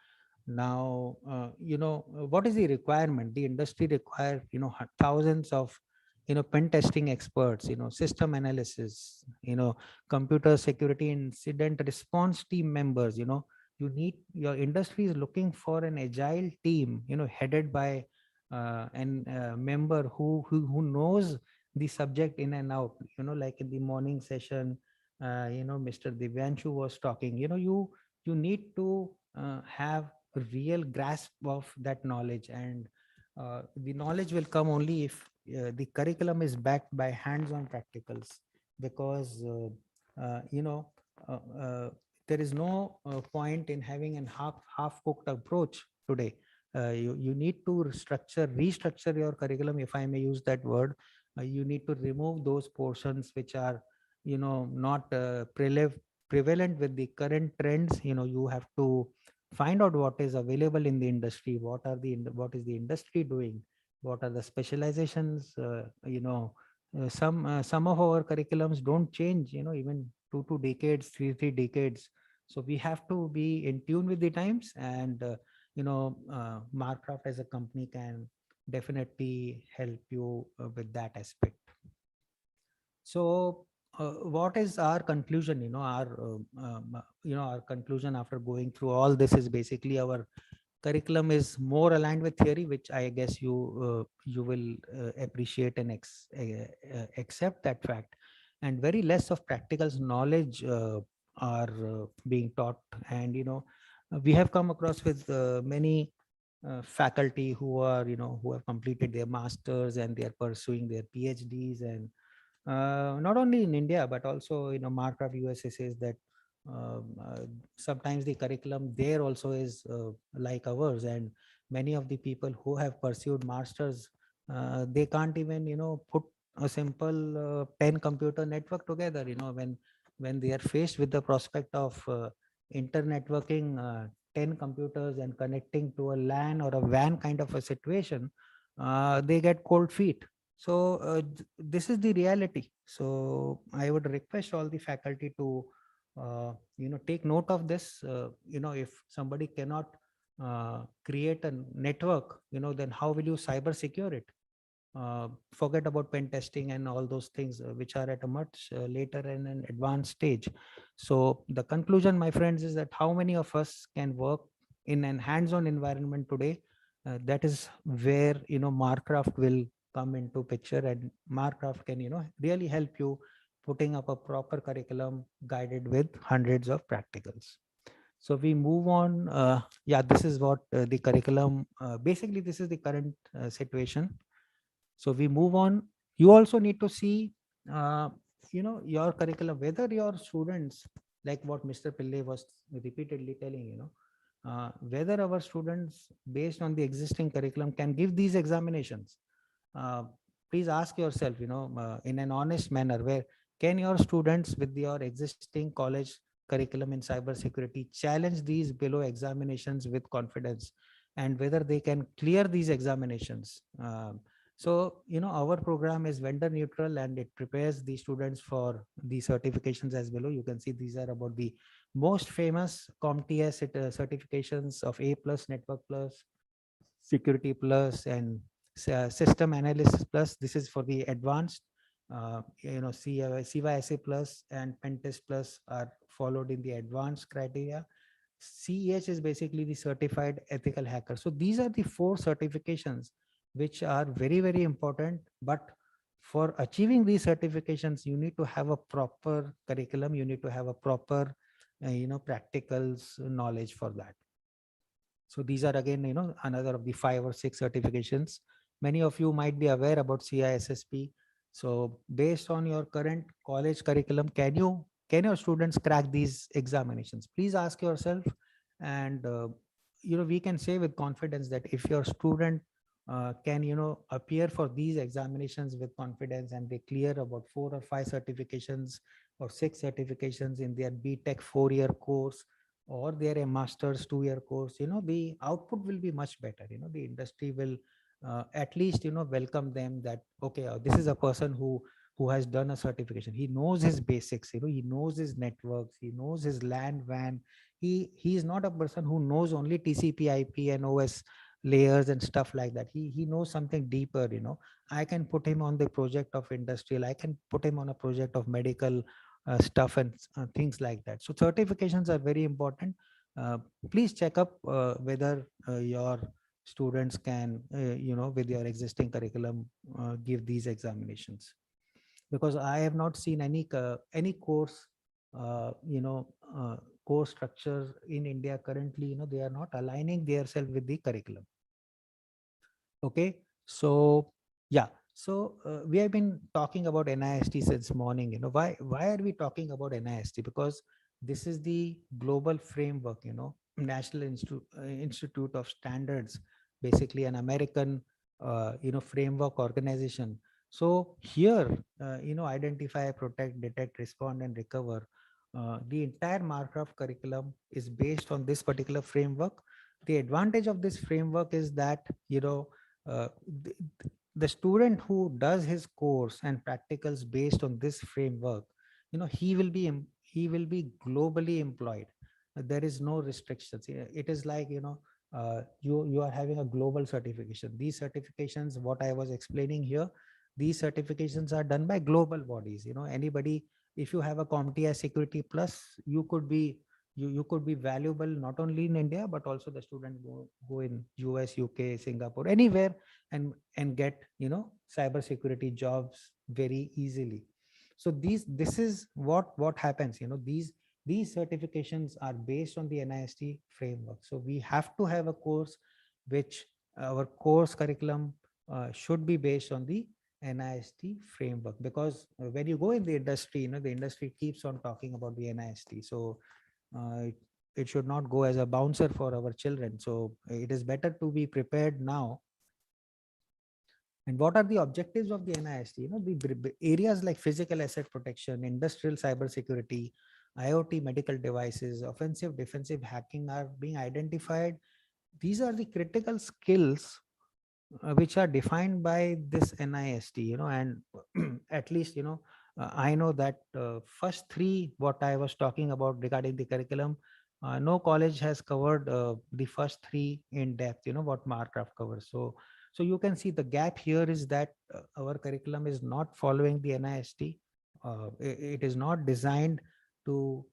Now what is the requirement? The industry require thousands of pen testing experts, system analysis, computer security incident response team members. Your industry is looking for an agile team headed by an member who knows the subject in and out. Like in the morning session, Mr. Divyanshu was talking. You need to have real grasp of that knowledge. And the knowledge will come only if the curriculum is backed by hands-on practicals, because there is no point in having an half-cooked approach today. You need to restructure your curriculum, if I may use that word. You need to remove those portions which are not prevalent with the current trends. You have to find out what is available in the industry, what is the industry doing, what are the specializations. Some of our curriculums don't change even 2 decades, 3 decades. So we have to be in tune with the times, and Marcraft as a company can definitely help you with that aspect. So what is our conclusion? Our conclusion after going through all this is basically our curriculum is more aligned with theory, which I guess you will appreciate and accept that fact, and very less of practical knowledge are being taught. And we have come across with many faculty who are who have completed their masters and they are pursuing their PhDs, and not only in India but also Marcraft USA says that sometimes the curriculum there also is like ours, and many of the people who have pursued masters, they can't even put a simple 10 computer network together. When they are faced with the prospect of internetworking 10 computers and connecting to a LAN or a WAN kind of a situation, they get cold feet. So this is the reality. So I would request all the faculty to take note of this. If somebody cannot create a network, then how will you cyber secure it? Forget about pen testing and all those things which are at a much later and an advanced stage. So the conclusion, my friends, is that how many of us can work in an hands-on environment today? That is where Marcraft will come into picture, and Marcraft can really help you putting up a proper curriculum guided with hundreds of practicals. So we move on. Yeah, this is what the curriculum, basically this is the current situation. So we move on. You also need to see, your curriculum, whether your students, like what Mr. Pillai was repeatedly telling, whether our students, based on the existing curriculum, can give these examinations. Please ask yourself, in an honest manner, where can your students with your existing college curriculum in cybersecurity challenge these below examinations with confidence, and whether they can clear these examinations. So, our program is vendor neutral and it prepares the students for the certifications as below. You can see these are about the most famous CompTIA certifications of A+, Network Plus, Security Plus, and System Analysis Plus. This is for the advanced. CYSA Plus and Pentest Plus are followed in the advanced criteria. CEH is basically the certified ethical hacker. So these are the 4 certifications which are very, very important. But for achieving these certifications, you need to have a proper curriculum. You need to have a proper, practicals knowledge for that. So these are again, another of the 5 or 6 certifications. Many of you might be aware about CISSP. So based on your current college curriculum, can your students crack these examinations? Please ask yourself. And, we can say with confidence that if your student can, appear for these examinations with confidence and they clear about 4 or 5 certifications or 6 certifications in their BTech 4-year course, or they're a master's 2-year course, the output will be much better. The industry will at least, welcome them that, okay, this is a person who has done a certification. He knows his basics, he knows his networks, he knows his LAN, WAN. He is not a person who knows only TCP, IP and OS layers and stuff like that. He knows something deeper. I can put him on the project of industrial, I can put him on a project of medical stuff and things like that. So certifications are very important. Please check up whether your students can, with your existing curriculum, give these examinations. Because I have not seen any course, course structures in India currently, they are not aligning themselves with the curriculum. Okay, so yeah, so we have been talking about NIST since morning. Why are we talking about NIST? Because this is the global framework, National Institute of Standards, basically an American framework organization. So here, identify, protect, detect, respond, and recover. The entire Marcraft curriculum is based on this particular framework. The advantage of this framework is that uh, the, the student who does his course and practicals based on this framework, he will be globally employed. There is no restrictions. It is like, you are having a global certification. These certifications, what I was explaining here, these certifications are done by global bodies. Anybody, if you have a CompTIA Security Plus, you could be valuable not only in India, but also the student go in US, UK, Singapore, anywhere, and get cybersecurity jobs very easily. So this is what happens. These certifications are based on the NIST framework. So we have to have a course which our course curriculum should be based on the NIST framework, because when you go in the industry, the industry keeps on talking about the NIST. So it should not go as a bouncer for our children. So it is better to be prepared now. And what are the objectives of the NIST? The areas like physical asset protection, industrial cybersecurity, IoT, medical devices, offensive, defensive hacking are being identified. These are the critical skills which are defined by this NIST, and at least, I know that first three, what I was talking about regarding the curriculum, no college has covered the first three in depth, what Marcraft covers. So you can see the gap here is that our curriculum is not following the NIST. It is not designed to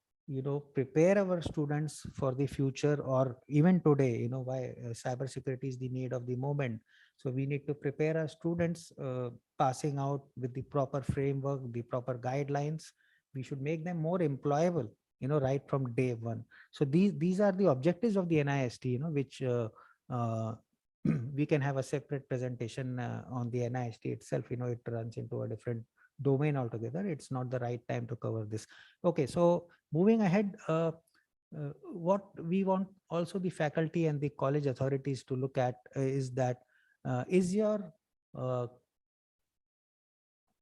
prepare our students for the future, or even today, why cybersecurity is the need of the moment. So we need to prepare our students passing out with the proper framework, the proper guidelines. We should make them more employable, right from day one. So these are the objectives of the NIST, which we can have a separate presentation on the NIST itself. It runs into a different domain altogether. It's not the right time to cover this. Okay, so moving ahead, what we want also the faculty and the college authorities to look at is that is your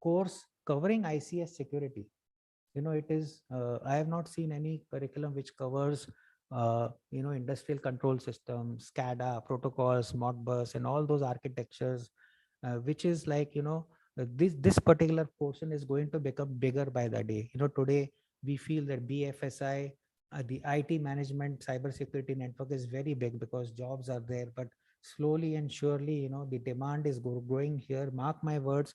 course covering ICS security? It is, I have not seen any curriculum which covers, industrial control systems, SCADA, protocols, Modbus, and all those architectures, which is like, this particular portion is going to become bigger by the day. Today we feel that BFSI, the IT management cybersecurity network is very big because jobs are there, but slowly and surely, the demand is growing here. Mark my words,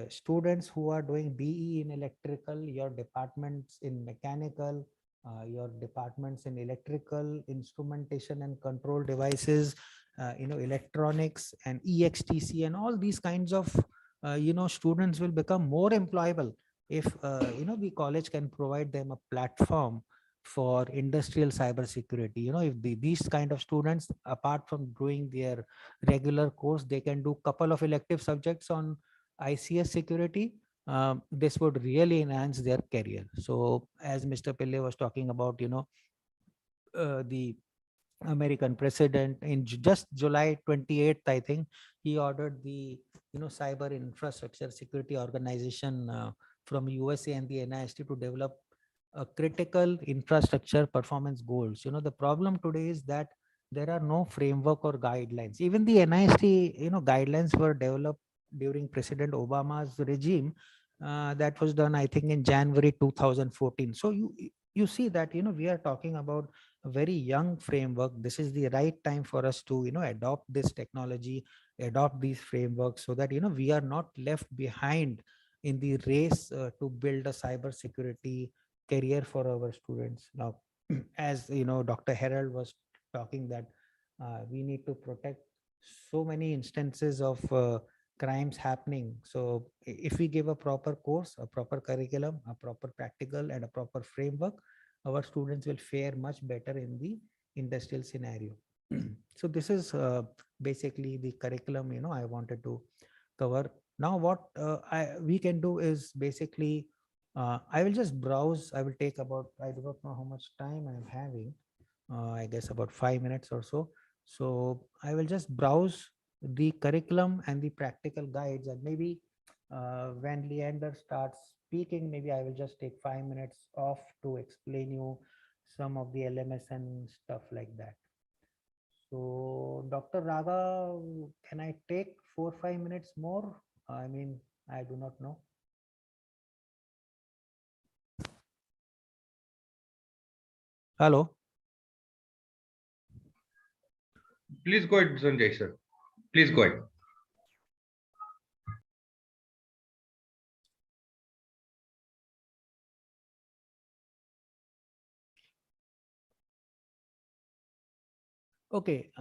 students who are doing BE in electrical, your departments in mechanical, your departments in electrical, instrumentation and control devices, electronics and EXTC, and all these kinds of, students will become more employable if, the college can provide them a platform for industrial cybersecurity. If these kind of students, apart from doing their regular course, they can do couple of elective subjects on ICS security, this would really enhance their career. So as Mr. Pillai was talking about, the American president in just July 28th, I think, he ordered the cyber infrastructure security organization from USA and the NIST to develop a critical infrastructure performance goals. The problem today is that there are no framework or guidelines. Even the NIST guidelines were developed during President Obama's regime. That was done, I think, in January 2014. So you see that we are talking about a very young framework. This is the right time for us to adopt this technology, adopt these frameworks, so that we are not left behind in the race to build a cyber security career for our students. Now, as Dr. Herald was talking, that we need to protect so many instances of crimes happening. So if we give a proper course, a proper curriculum, a proper practical, and a proper framework, our students will fare much better in the industrial scenario. So this is basically the curriculum, I wanted to cover. Now what we can do is basically, I will just browse. I will take about, I do not know how much time I'm having. I guess about 5 minutes or so. So I will just browse the curriculum and the practical guides, and maybe when Leander starts speaking, maybe I will just take 5 minutes off to explain you some of the LMS and stuff like that. So Dr. Raga, can I take 4-5 minutes more? I mean, I do not know. Hello. Please go ahead, Sanjay sir. Please go ahead. Okay.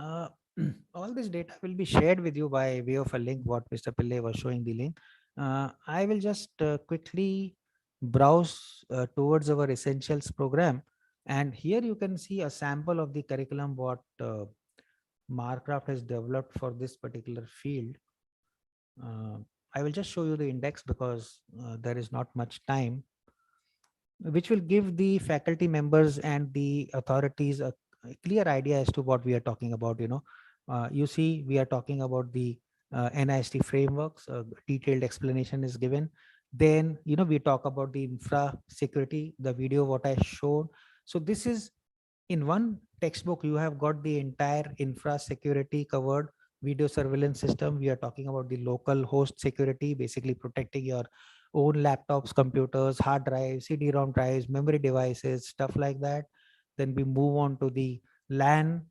All this data will be shared with you by way of a link, what Mr. Pillai was showing the link. I will just quickly browse towards our essentials program. And here you can see a sample of the curriculum what Marcraft has developed for this particular field. I will just show you the index because there is not much time, which will give the faculty members and the authorities a clear idea as to what we are talking about. You see, we are talking about the NIST frameworks. Detailed explanation is given. Then, we talk about the infra security, the video what I showed. So this is in one textbook. You have got the entire infra security covered. Video surveillance system. We are talking about the local host security, basically protecting your own laptops, computers, hard drives, CD-ROM drives, memory devices, stuff like that. Then we move on to the LAN.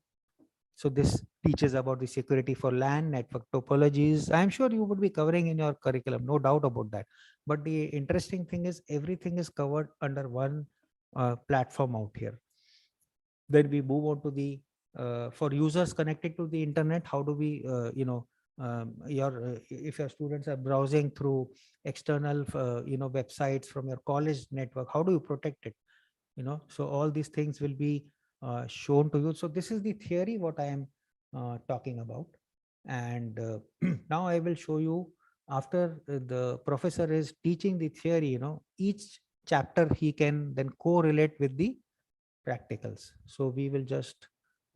So this teaches about the security for LAN, network topologies. I'm sure you would be covering in your curriculum, no doubt about that. But the interesting thing is everything is covered under one platform out here. Then we move on to the for users connected to the internet. How do we if your students are browsing through external websites from your college network, how do you protect it? So all these things will be shown to you. So this is the theory what I am talking about. And now I will show you, after the professor is teaching the theory, each chapter he can then correlate with the practicals. So we will just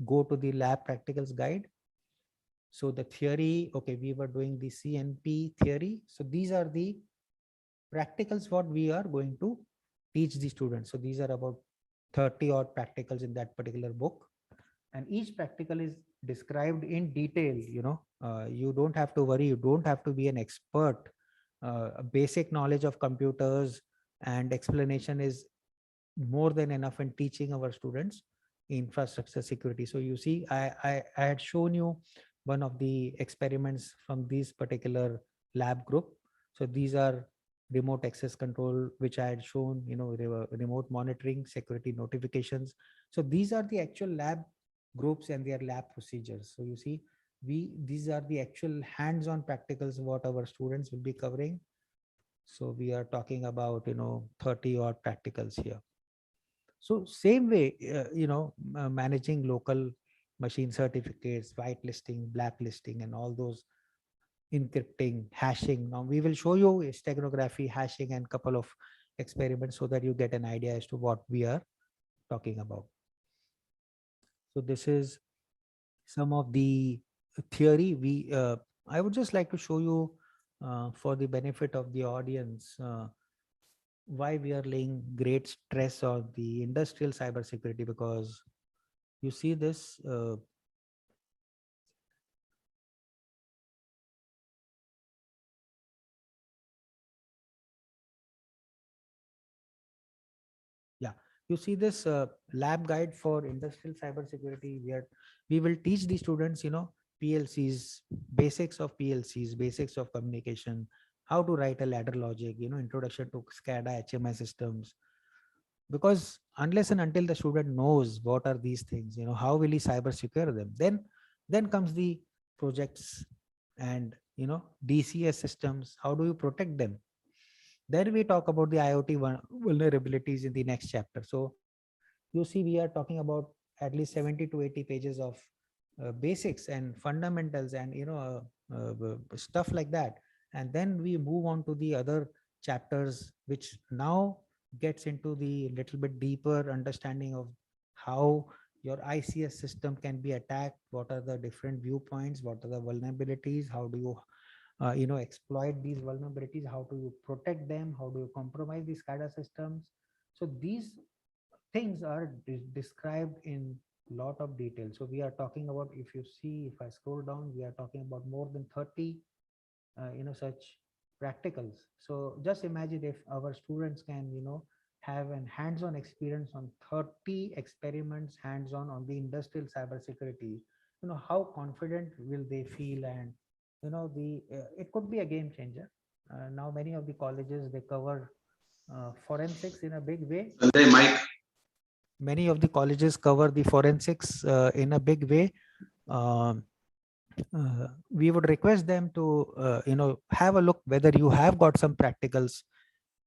go to the lab practicals guide. So the theory, okay, we were doing the CNP theory. So these are the practicals what we are going to teach the students. So these are about 30 odd practicals in that particular book. And each practical is described in detail. You don't have to worry. You don't have to be an expert. A basic knowledge of computers and explanation is more than enough in teaching our students infrastructure security. So you see, I had shown you one of the experiments from this particular lab group. So these are remote access control, which I had shown, they were remote monitoring, security notifications. So these are the actual lab groups and their lab procedures. So you see, these are the actual hands-on practicals what our students will be covering. So we are talking about 30 odd practicals here. So same way, managing local machine certificates, whitelisting, blacklisting, and all those encrypting, hashing. Now we will show you steganography, hashing, and couple of experiments so that you get an idea as to what we are talking about. So this is some of the theory. I would just like to show you for the benefit of the audience why we are laying great stress on the industrial cybersecurity, because you see this you see this lab guide for industrial cybersecurity. We will teach the students PLCs, basics of PLCs, basics of communication, how to write a ladder logic, introduction to SCADA HMI systems. Because unless and until the student knows what are these things, how will he cyber secure them? Then comes the projects and DCS systems. How do you protect them? Then we talk about the IoT vulnerabilities in the next chapter. So you see, we are talking about at least 70 to 80 pages of basics and fundamentals and stuff like that. And then we move on to the other chapters, which now gets into the little bit deeper understanding of how your ICS system can be attacked, what are the different viewpoints, what are the vulnerabilities, how do you exploit these vulnerabilities, how do you protect them, how do you compromise these SCADA systems. So these things are described in lot of detail. So we are talking about, if you see, if I scroll down, we are talking about more than 30 such practicals. So just imagine if our students can have an hands-on experience on 30 experiments, hands-on on the industrial cybersecurity, how confident will they feel? And it could be a game changer. Now many of the colleges, they cover forensics in a big way. Mike. Many of the colleges cover the forensics in a big way. We would request them to have a look whether you have got some practicals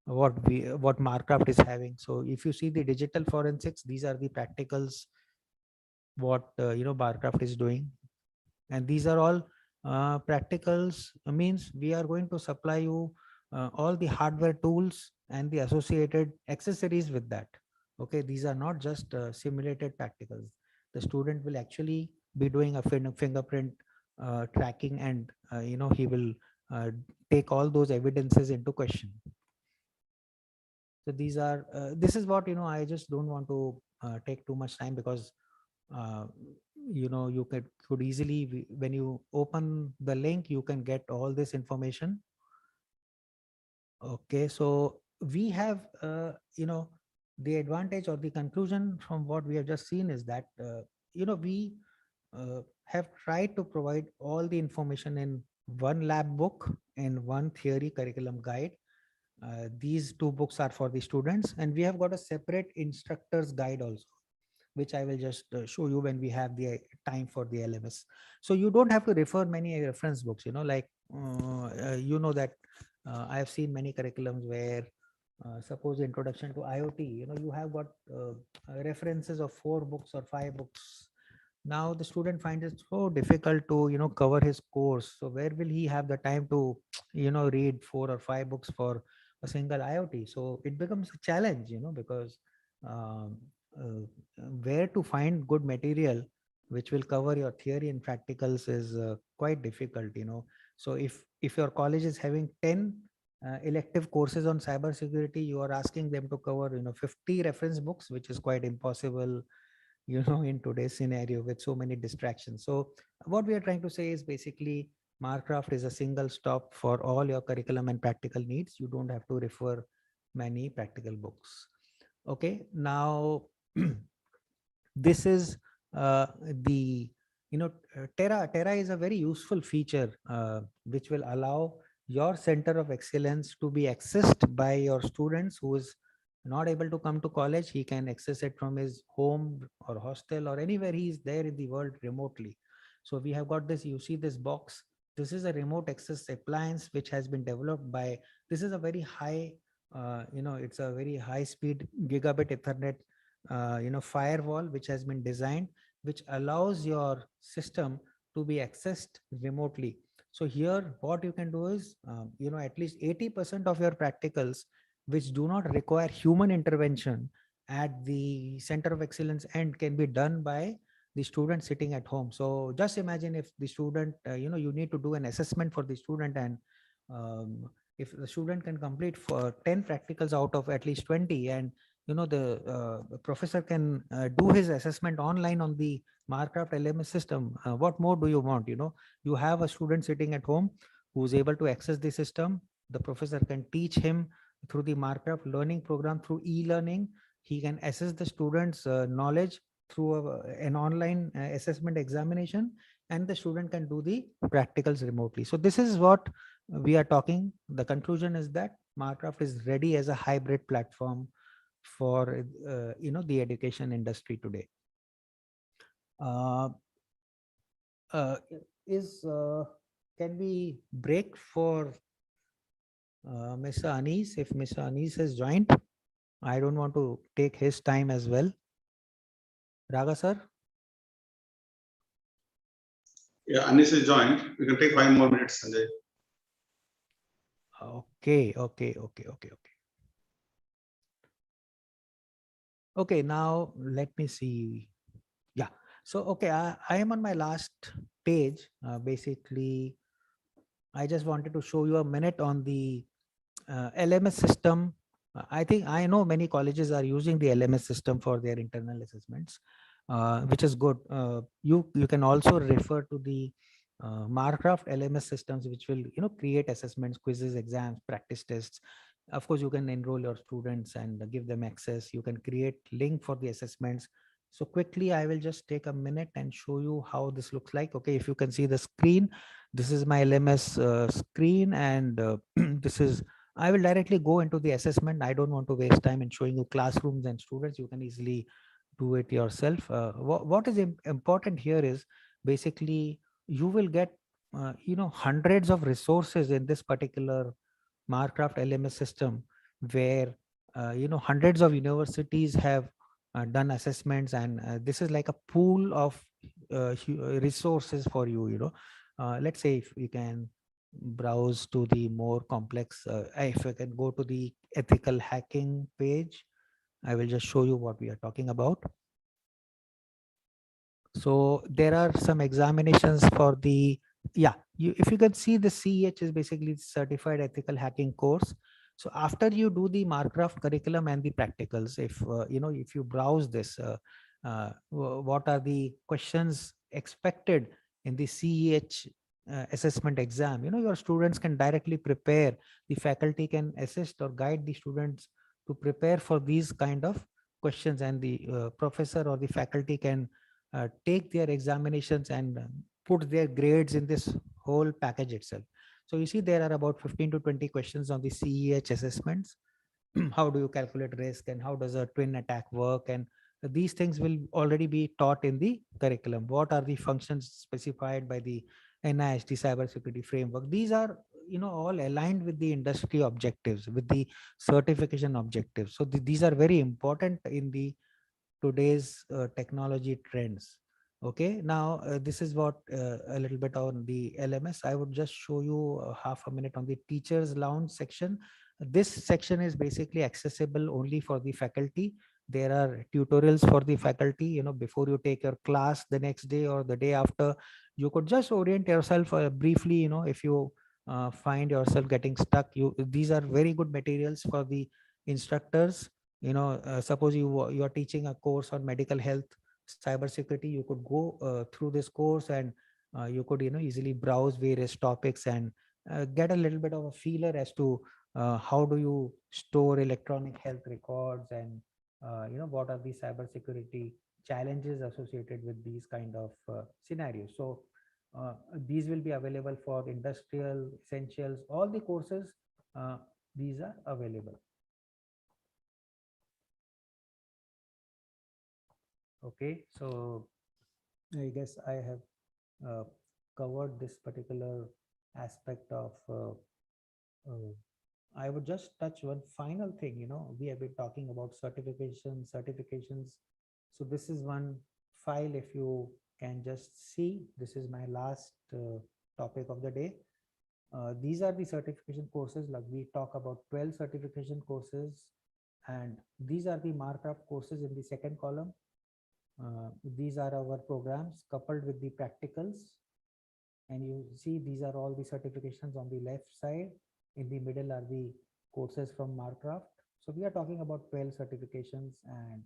what Marcraft is having. So if you see the digital forensics, these are the practicals what Marcraft is doing, and these are all practicals. Means we are going to supply you all the hardware tools and the associated accessories with that. Okay, these are not just simulated practicals. The student will actually be doing a fingerprint tracking, and he will take all those evidences into question. So these are this is what I just don't want to take too much time, because you could easily, when you open the link, you can get all this information. Okay, so we have the advantage or the conclusion from what we have just seen is that we have tried to provide all the information in one lab book and one theory curriculum guide. These two books are for the students, and we have got a separate instructor's guide also, which I will just show you when we have the time for the LMS. So you don't have to refer many reference books, like that I have seen many curriculums where suppose introduction to IoT, you have got references of 4 books or 5 books. Now the student finds it so difficult to cover his course. So where will he have the time to read 4 or 5 books for a single IoT? So it becomes a challenge, because where to find good material which will cover your theory and practicals is quite difficult. So if your college is having 10 elective courses on cybersecurity, you are asking them to cover 50 reference books, which is quite impossible in today's scenario with so many distractions. So what we are trying to say is basically Marcraft is a single stop for all your curriculum and practical needs. You don't have to refer many practical books. Okay, now this is the Terra is a very useful feature which will allow your center of excellence to be accessed by your students who is not able to come to college. He can access it from his home or hostel or anywhere he is there in the world remotely. So we have got this, you see this box. This is a remote access appliance which has been developed by, this is a very high, it's a very high speed gigabit Ethernet, firewall which has been designed, which allows your system to be accessed remotely. So here what you can do is, at least 80% of your practicals which do not require human intervention at the center of excellence end can be done by the student sitting at home. So just imagine if the student, you need to do an assessment for the student, and if the student can complete for 10 practicals out of at least 20, and the professor can do his assessment online on the Marcraft LMS system, what more do you want? You have a student sitting at home who's able to access the system. The professor can teach him through the Marcraft learning program, through e-learning. He can assess the student's knowledge through an online assessment examination, and the student can do the practicals remotely. So this is what we are talking. The conclusion is that Marcraft is ready as a hybrid platform for the education industry today. Can we break for Mr. Anis? If Mr. Anis has joined, I don't want to take his time as well. Raga sir? Yeah, Anis is joined. We can take 5 more minutes, Sanjay. Okay. Okay, now let me see. Yeah. So, okay, I am on my last page. Basically, I just wanted to show you a minute on the LMS system. I think I know many colleges are using the LMS system for their internal assessments, which is good. You can also refer to the Marcraft LMS systems, which will create assessments, quizzes, exams, practice tests. Of course, you can enroll your students and give them access. You can create link for the assessments. So quickly, I will just take a minute and show you how this looks like. Okay, if you can see the screen, this is my LMS screen, and this is, I will directly go into the assessment. I don't want to waste time in showing you classrooms and students. You can easily do it yourself. What is important here is basically you will get hundreds of resources in this particular Marcraft LMS system, where hundreds of universities have done assessments, and this is like a pool of resources for you. Let's say if we can browse to the more complex, if I can go to the ethical hacking page, I will just show you what we are talking about. So there are some examinations for the, if you can see, the CEH is basically certified ethical hacking course. So after you do the Marcraft curriculum and the practicals, if you browse this, what are the questions expected in the CEH assessment exam, your students can directly prepare. The faculty can assist or guide the students to prepare for these kind of questions, and the professor or the faculty can take their examinations and put their grades in this whole package itself. So you see there are about 15 to 20 questions on the CEH assessments. How do you calculate risk, and how does a twin attack work, and these things will already be taught in the curriculum. What are the functions specified by the NIST cybersecurity framework? These are all aligned with the industry objectives, with the certification objectives. So these are very important in the today's technology trends. Okay, now this is what a little bit on the LMS. I would just show you half a minute on the teachers lounge section. This section is basically accessible only for the faculty. There are tutorials for the faculty, before you take your class the next day or the day after. You could just orient yourself briefly, if you find yourself getting stuck. These are very good materials for the instructors. Suppose you are teaching a course on medical health, cybersecurity, you could go through this course, and you could easily browse various topics and get a little bit of a feeler as to how do you store electronic health records, and what are the cybersecurity challenges associated with these kind of scenarios. So these will be available for industrial essentials, all the courses. These are available. Okay, so I guess I have covered this particular aspect of I would just touch one final thing. We have been talking about certifications. So this is one file. If you can just see, this is my last topic of the day. These are the certification courses. Like we talk about 12 certification courses, and these are the Marcraft courses in the second column. These are our programs coupled with the practicals, and you see these are all the certifications on the left side. In the middle are the courses from Marcraft. So we are talking about 12 certifications, and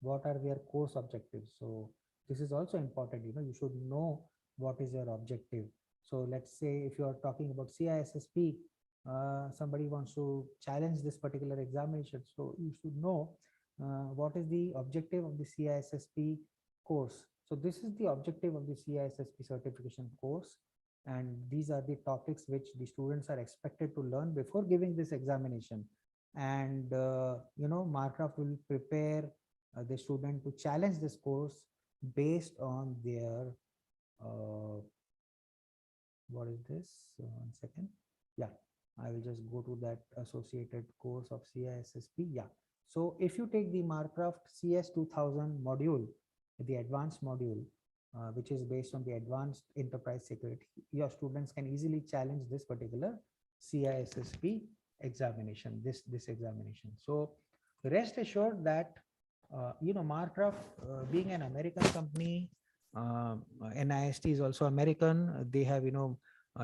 what are their course objectives. So this is also important. You should know what is your objective. So let's say if you are talking about CISSP, somebody wants to challenge this particular examination, so you should know what is the objective of the CISSP course. So this is the objective of the CISSP certification course, and these are the topics which the students are expected to learn before giving this examination. And Marcraft will prepare the student to challenge this course based on their what is this? 1 second. Yeah, I will just go to that associated course of CISSP. Yeah. So if you take the Marcraft CS 2000 module, the advanced module, which is based on the advanced enterprise security, your students can easily challenge this particular CISSP examination, this examination. So rest assured that Marcraft, being an American company, NIST is also American. They have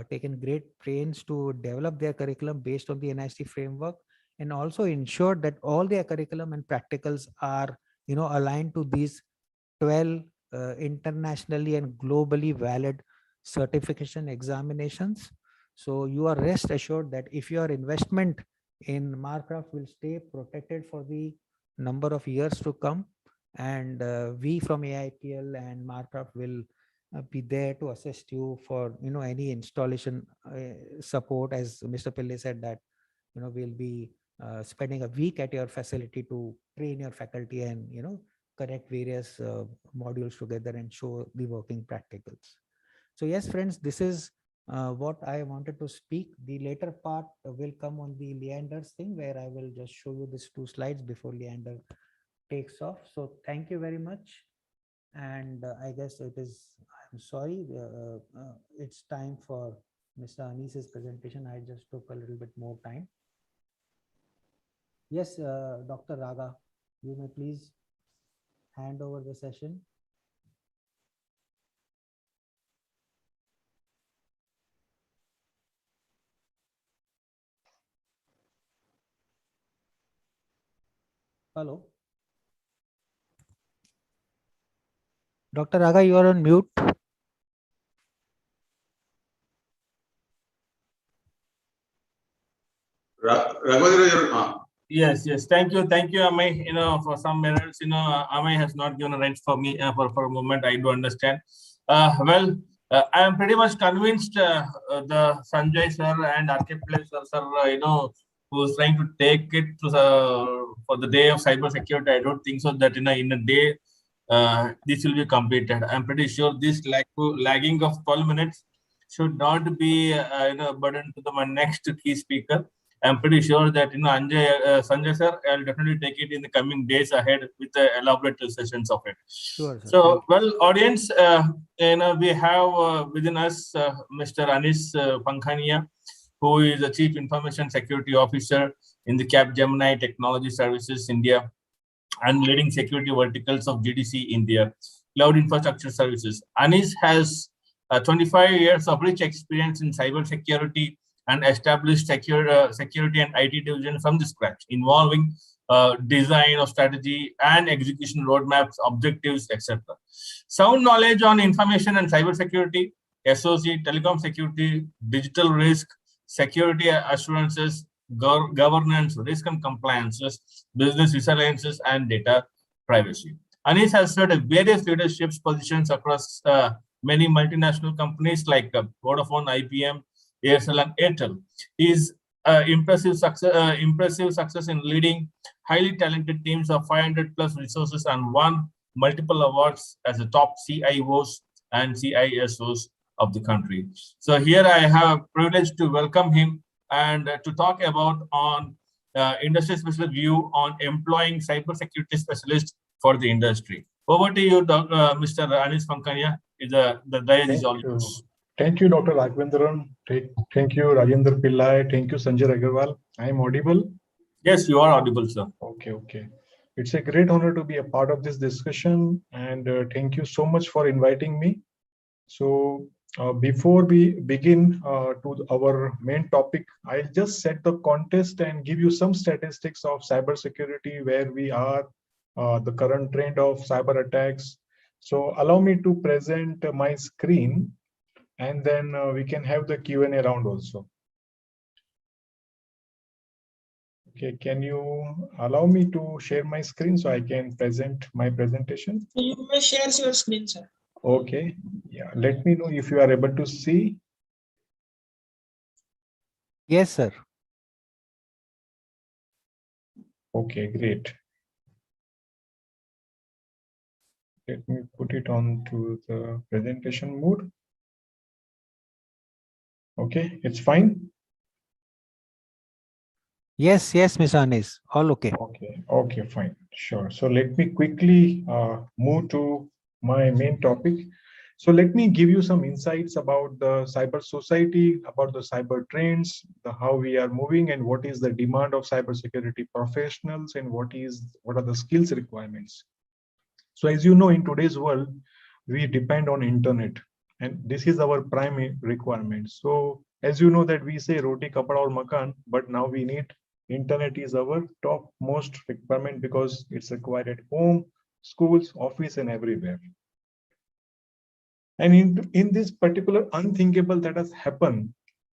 taken great pains to develop their curriculum based on the NIST framework, and also ensured that all their curriculum and practicals are aligned to these 12 internationally and globally valid certification examinations. So you are rest assured that if your investment in Marcraft will stay protected for the number of years to come, and we from AIPL and Marcraft will be there to assist you for any installation support. As Mr. Pillai said, that we'll be spending a week at your facility to train your faculty and connect various modules together and show the working practicals. So yes, friends, this is what I wanted to speak. The later part will come on the Leander's thing, where I will just show you these 2 slides before Leander takes off. So thank you very much. And I guess I'm sorry, it's time for Mr. Anis's presentation. I just took a little bit more time. Yes, Dr. Raga, you may please hand over the session. Hello. Dr. Raga, you are on mute. Yes. Thank you, Ameya. For some minutes, Ameya has not given a right for me for a moment. I do understand. I am pretty much convinced the Sanjay sir and Archipelago sir, who's trying to take it to for the day of cybersecurity. I don't think so that in a day this will be completed. I'm pretty sure this lagging of 12 minutes should not be a burden to my next key speaker. I'm pretty sure that Sanjay sir, I'll definitely take it in the coming days ahead with the elaborate sessions of it. Sure, sir. So, audience, we have within us Mr. Anis Pankhania, who is the Chief Information Security Officer in the Capgemini Technology Services India and leading security verticals of GDC India, Cloud Infrastructure Services. Anis has 25 years of rich experience in cybersecurity and established security and IT division from the scratch, involving design of strategy and execution roadmaps, objectives, etc. Sound knowledge on information and cybersecurity, SOC, telecom security, digital risk, security assurances, governance, risk and compliances, business resiliences, and data privacy. Anis has served various leadership positions across many multinational companies like Vodafone, IBM, Aircel, and Airtel. His impressive success in leading highly talented teams of 500 plus resources and won multiple awards as the top CIOs and CISOs of the country. So here I have privilege to welcome him and to talk about on industry specialist view on employing cybersecurity specialists for the industry. Over to you, Mr. Anis Pankhania. The dial is all yours. Thank you, Dr. Raghavendran. Thank you, Rajendra Pillai. Thank you, Sanjay Agrawal. I am audible? Yes, you are audible, sir. Okay. It's a great honor to be a part of this discussion, and thank you so much for inviting me. So before we begin to our main topic, I'll just set the context and give you some statistics of cybersecurity, where we are, the current trend of cyber attacks. So allow me to present my screen, and then we can have the Q&A round also. Okay, can you allow me to share my screen so I can present my presentation? You may share your screen, sir. Okay, yeah, let me know if you are able to see. Yes, sir. Okay, great. Let me put it on to the presentation mode. Okay, it's fine. Yes, Ms. Anis, all okay. Okay, fine, sure. So let me quickly move to my main topic. So let me give you some insights about the cyber society, about the cyber trends, how we are moving, and what is the demand of cybersecurity professionals, and what are the skills requirements. So as you know, in today's world, we depend on internet, and this is our prime requirement. So as you know that we say roti, kapda or makan, but now we need internet is our top most requirement because it's required at home, schools, office, and everywhere. And in this particular unthinkable that has happened,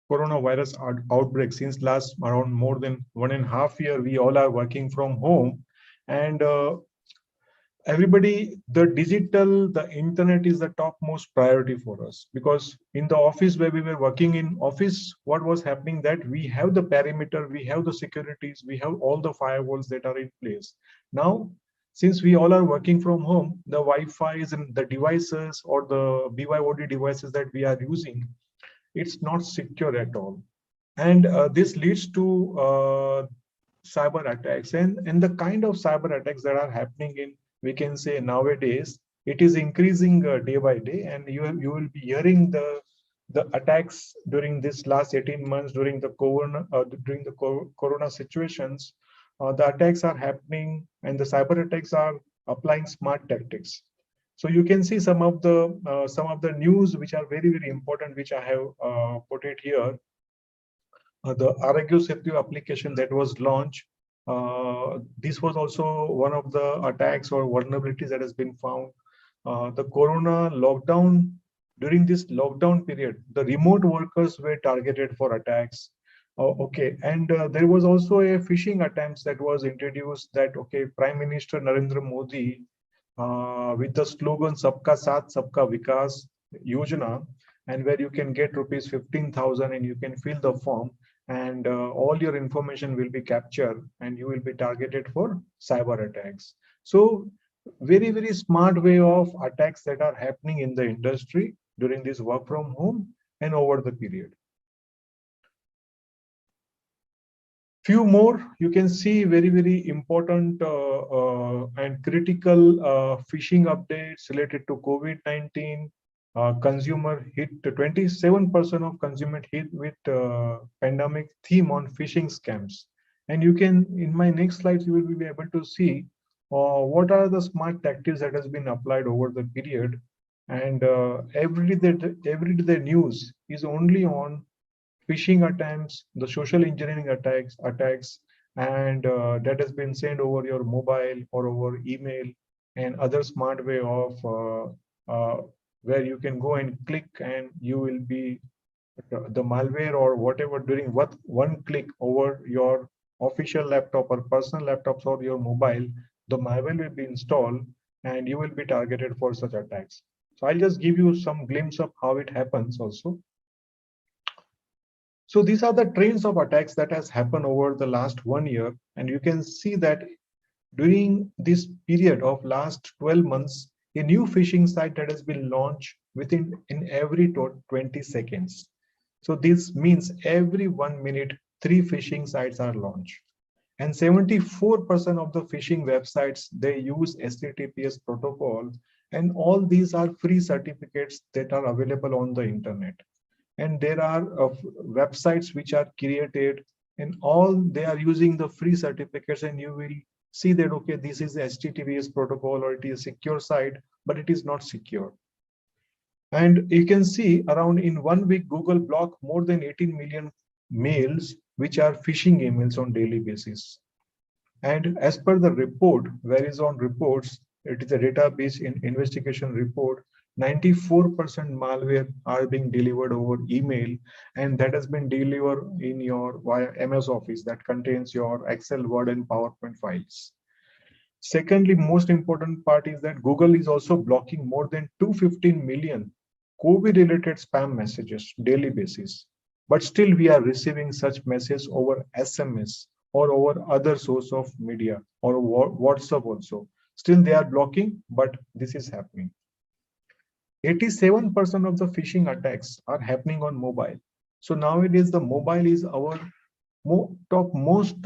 coronavirus outbreak, since last around more than 1.5 years, we all are working from home, and everybody, the internet is the topmost priority for us, because in the office where we were working in office, what was happening that we have the perimeter, we have the securities, we have all the firewalls that are in place. Now, since we all are working from home, the Wi-Fi's and the devices or the BYOD devices that we are using, it's not secure at all. And this leads to cyber attacks, and the kind of cyber attacks that are happening in, we can say nowadays, it is increasing day by day, and you will be hearing the attacks during this last 18 months during the corona situations. The attacks are happening, and the cyber attacks are applying smart tactics. So you can see some of the news which are very, very important, which I have put it here. The Aragyo Setu application that was launched, this was also one of the attacks or vulnerabilities that has been found. The corona lockdown, during this lockdown period, the remote workers were targeted for attacks. Okay, and there was also a phishing attempt that was introduced that, okay, Prime Minister Narendra Modi, with the slogan Sabka Saath Sabka Vikas Yojana, and where you can get rupees 15,000 and you can fill the form, and all your information will be captured and you will be targeted for cyber attacks. So very, very smart way of attacks that are happening in the industry during this work from home and over the period. Few more, you can see very, very important and critical phishing updates related to COVID-19. Consumer hit 27% of consumer hit with pandemic theme on phishing scams. And you can, in my next slides, you will be able to see what are the smart tactics that has been applied over the period. And every day the news is only on phishing attempts, the social engineering attacks, and that has been sent over your mobile or over email and other smart way of where you can go and click and you will be the malware or whatever during one click over your official laptop or personal laptops or your mobile, the malware will be installed and you will be targeted for such attacks. So I'll just give you some glimpse of how it happens also. So these are the trends of attacks that has happened over the last 1 year. And you can see that during this period of last 12 months, a new phishing site that has been launched in every 20 seconds. So this means every 1 minute, 3 phishing sites are launched. And 74% of the phishing websites, they use HTTPS protocol. And all these are free certificates that are available on the internet. And there are websites which are created and all they are using the free certificates, and you will see that, okay, this is the HTTPS protocol or it is a secure site, but it is not secure. And you can see around in 1 week, Google blocked more than 18 million mails, which are phishing emails on daily basis. And as per the report, Verizon reports, it is a database in investigation report, 94% malware are being delivered over email, and that has been delivered in your via MS Office that contains your Excel, Word, and PowerPoint files. Secondly, most important part is that Google is also blocking more than 215 million COVID-related spam messages daily basis. But still we are receiving such messages over SMS or over other source of media or WhatsApp also. Still they are blocking, but this is happening. 87% of the phishing attacks are happening on mobile. So nowadays the mobile is our topmost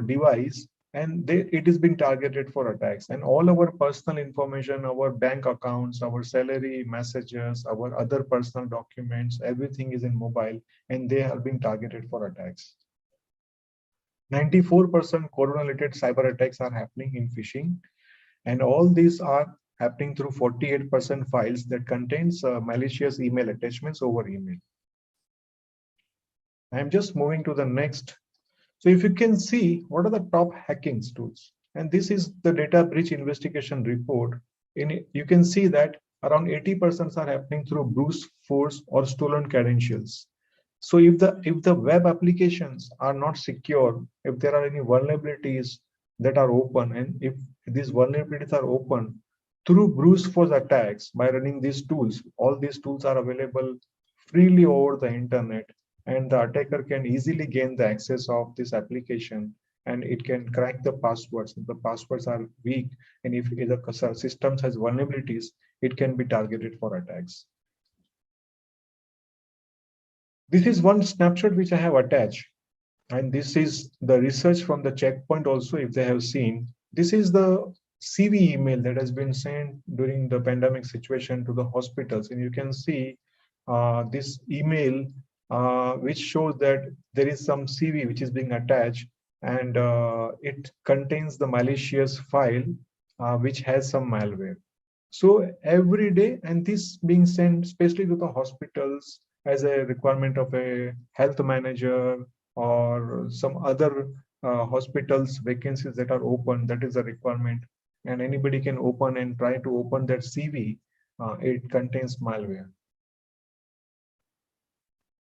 device and it is being targeted for attacks. And all our personal information, our bank accounts, our salary messages, our other personal documents, everything is in mobile, and they are being targeted for attacks. 94% corona-related cyber attacks are happening in phishing, and all these are happening through 48% files that contains malicious email attachments over email. I'm just moving to the next. So if you can see, what are the top hacking tools? And this is the data breach investigation report. In it, you can see that around 80% are happening through brute force or stolen credentials. So if the web applications are not secure, if there are any vulnerabilities that are open, and if these vulnerabilities are open through brute force attacks by running these tools, all these tools are available freely over the internet, and the attacker can easily gain the access of this application, and it can crack the passwords. If the passwords are weak, and if the system has vulnerabilities, it can be targeted for attacks. This is one snapshot which I have attached, and this is the research from the checkpoint also, if they have seen. This is the CV email that has been sent during the pandemic situation to the hospitals, and you can see this email which shows that there is some CV which is being attached, and it contains the malicious file which has some malware. So every day, and this being sent especially to the hospitals as a requirement of a health manager or some other hospitals vacancies that are open, that is a requirement, and anybody can open and try to open that CV. It contains malware.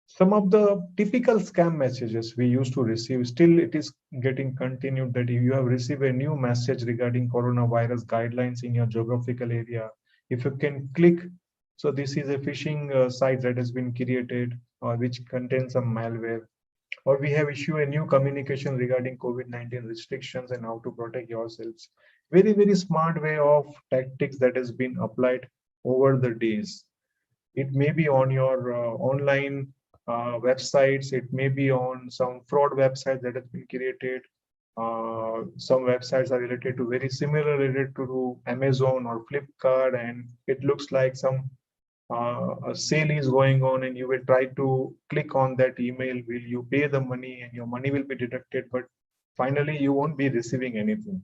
Some of the typical scam messages we used to receive, still it is getting continued, that if you have received a new message regarding coronavirus guidelines in your geographical area, if you can click. So this is a phishing site that has been created which contains some malware. Or we have issued a new communication regarding COVID-19 restrictions and how to protect yourselves. Very, very smart way of tactics that has been applied over the days. It may be on your online websites, it may be on some fraud website that has been created. Some websites are related to very similar related to Amazon or Flipkart, and it looks like some a sale is going on, and you will try to click on that email. Will you pay the money, and your money will be deducted, but finally you won't be receiving anything.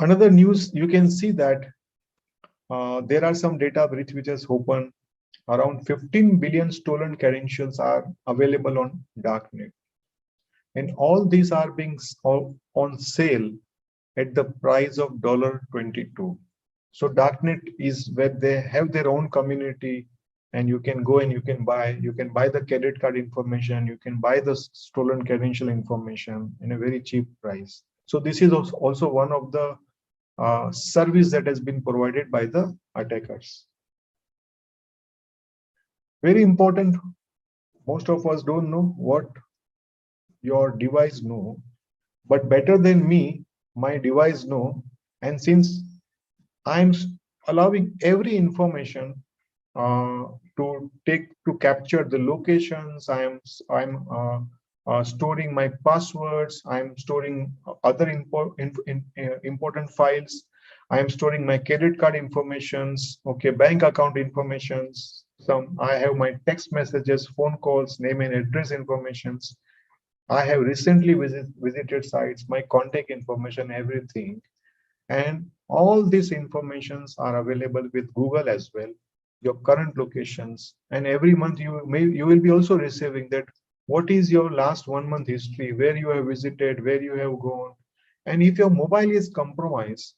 Another news, you can see that there are some data breach which has opened. Around 15 billion stolen credentials are available on darknet, and all these are being on sale at the price of $22. So darknet is where they have their own community, and you can go and you can buy the credit card information, you can buy the stolen credential information in a very cheap price. So this is also one of the service that has been provided by the attackers. Very important, most of us don't know what your device know, but better than me, my device know. And since I'm allowing every information to capture the locations, I'm storing my passwords, I'm storing other important files, I'm storing my credit card informations, okay, bank account informations. I have my text messages, phone calls, name and address informations. I have recently visited sites, my contact information, everything. And all these informations are available with Google as well, your current locations. And every month you will be also receiving that what is your last 1 month history, where you have visited, where you have gone. And if your mobile is compromised,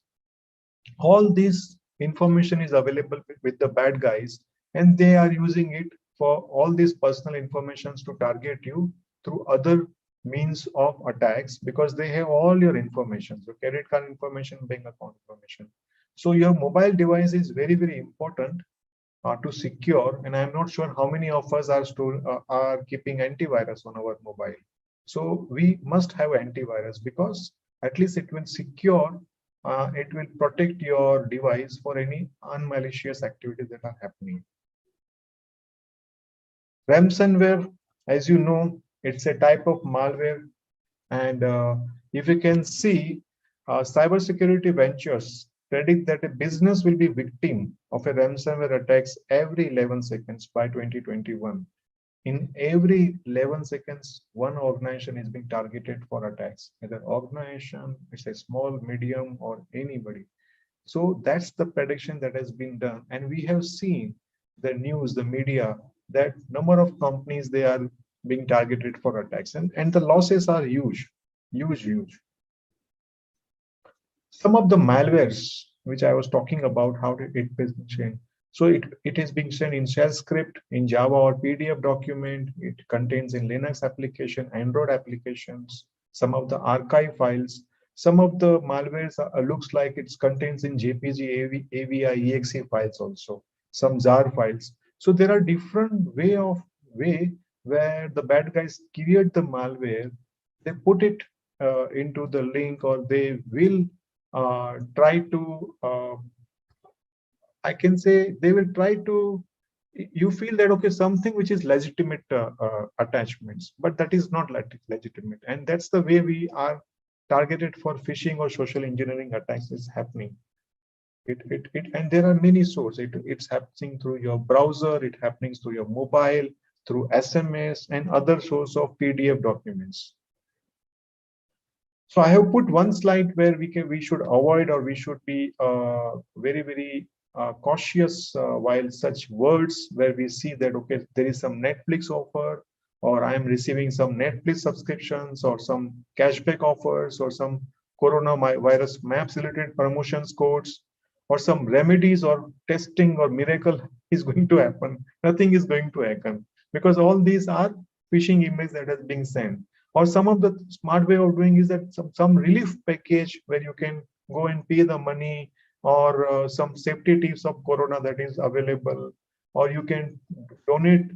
all this information is available with the bad guys, and they are using it for all these personal informations to target you through other means of attacks, because they have all your information, so credit card information, bank account information. So your mobile device is very, very important to secure, and I'm not sure how many of us are keeping antivirus on our mobile. So we must have antivirus, because at least it will secure, it will protect your device for any unmalicious activities that are happening. Ransomware, as you know, it's a type of malware, and if you can see, cybersecurity ventures predict that a business will be victim of a ransomware attacks every 11 seconds by 2021. In every 11 seconds, one organization is being targeted for attacks, either organization, it's a small, medium, or anybody. So that's the prediction that has been done. And we have seen the news, the media, that number of companies, they are being targeted for attacks. And the losses are huge, huge. Some of the malwares, which I was talking about, how it is changed. So it is being sent in shell script, in Java or PDF document. It contains in Linux application, Android applications, some of the archive files. Some of the malwares looks like it contains in JPG, AVI, EXE files also, some ZAR files. So there are different way where the bad guys create the malware, they put it into the link, or they will try to, I can say they will try to, you feel that, okay, something which is legitimate attachments, but that is not legitimate. And that's the way we are targeted for phishing or social engineering attacks is happening. And there are many sources. It's happening through your browser, it happening through your mobile, through SMS and other source of PDF documents. So I have put one slide where we should avoid, or we should be very cautious while such words where we see that, okay, there is some Netflix offer, or I am receiving some Netflix subscriptions, or some cashback offers, or some coronavirus maps related promotions codes, or some remedies or testing or miracle is going to happen. Nothing is going to happen, because all these are phishing emails that has been sent. Or some of the smart way of doing is that some relief package where you can go and pay the money, or some safety tips of corona that is available, or you can donate,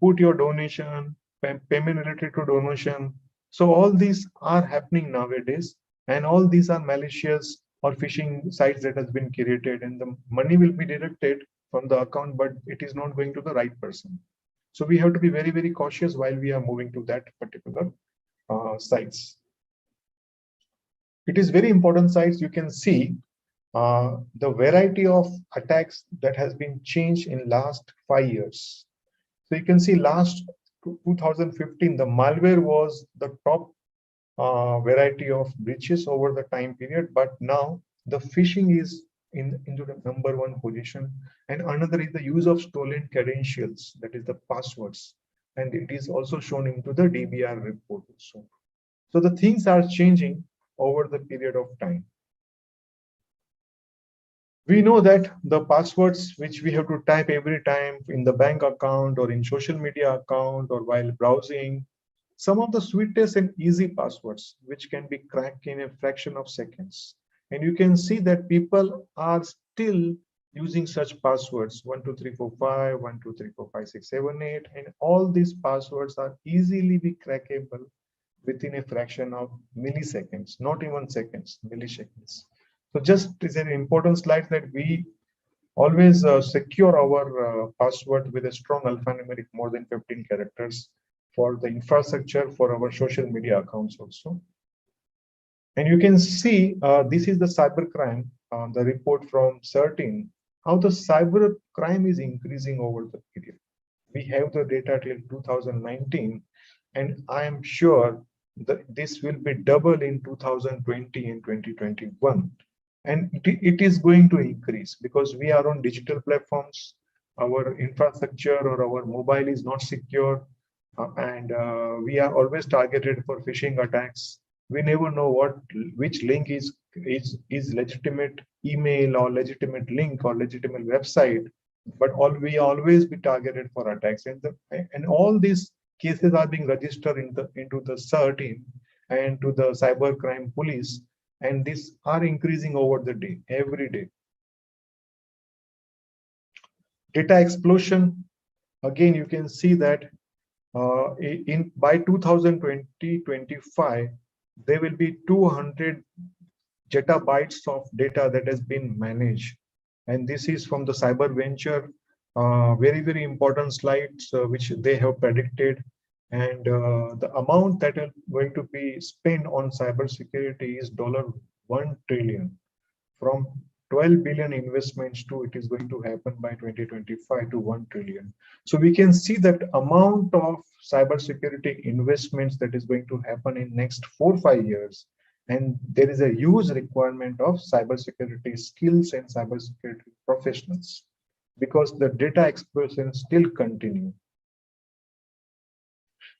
put your donation, payment related to donation. So all these are happening nowadays, and all these are malicious or phishing sites that has been created, and the money will be deducted from the account, but it is not going to the right person. So we have to be very cautious while we are moving to that particular sites. It is very important sites. You can see the variety of attacks that has been changed in last 5 years. So you can see last 2015, the malware was the top variety of breaches over the time period, but now the phishing is into the #1 position, and another is the use of stolen credentials, that is the passwords, and it is also shown into the DBR report also. So the things are changing over the period of time. We know that the passwords which we have to type every time in the bank account or in social media account or while browsing, some of the sweetest and easy passwords which can be cracked in a fraction of seconds. And you can see that people are still using such passwords, 12345, 1234567, and all these passwords are easily be crackable within a fraction of milliseconds, not even seconds, milliseconds. So just is an important slide that we always secure our password with a strong alphanumeric more than 15 characters for the infrastructure for our social media accounts also. And you can see this is the cybercrime, the report from CERTIN, how the cybercrime is increasing over the period. We have the data till 2019, and I am sure that this will be double in 2020 and 2021. And it is going to increase because we are on digital platforms. Our infrastructure or our mobile is not secure, and we are always targeted for phishing attacks. We never know which link is legitimate email or legitimate link or legitimate website, but we always be targeted for attacks. And all these cases are being registered into the CERTIN and to the cybercrime police, and these are increasing over the day, every day. Data explosion, again, you can see that by 2020-25, there will be 200 zettabytes of data that has been managed. And this is from the Cyber Venture, very important slides which they have predicted. And the amount that is going to be spent on cybersecurity is $1 trillion. From 12 billion investments to it is going to happen by 2025 to 1 trillion. So we can see that amount of cybersecurity investments that is going to happen in next 4-5 years. And there is a huge requirement of cybersecurity skills and cybersecurity professionals because the data explosion still continue.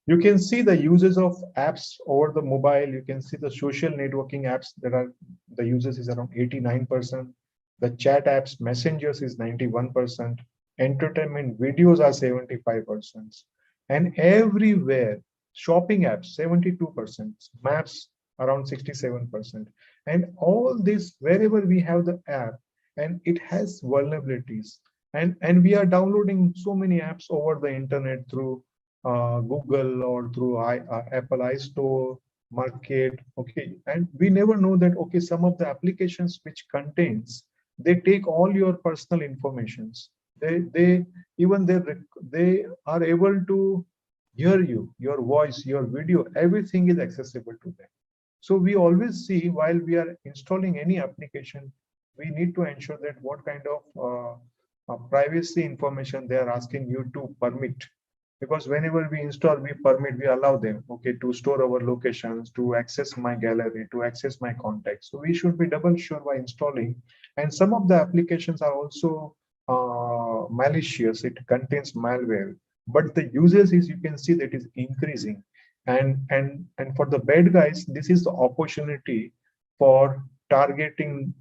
You can see the uses of apps over the mobile. You can see the social networking apps that are, the uses is around 89%. The chat apps, messengers is 91%. Entertainment videos are 75%. And everywhere, shopping apps, 72%. Maps, around 67%. And all this, wherever we have the app, and it has vulnerabilities. And we are downloading so many apps over the internet through Google or through Apple iStore, Market, okay, and we never know that, okay, some of the applications which contains, they take all your personal informations. They are able to hear you, your voice, your video, everything is accessible to them. So we always see while we are installing any application, we need to ensure that what kind of privacy information they are asking you to permit. Because whenever we install, we permit, we allow them, okay, to store our locations, to access my gallery, to access my contacts. So we should be double sure by installing. And some of the applications are also malicious. It contains malware, but the usage is, you can see that is increasing. And for the bad guys, this is the opportunity for targeting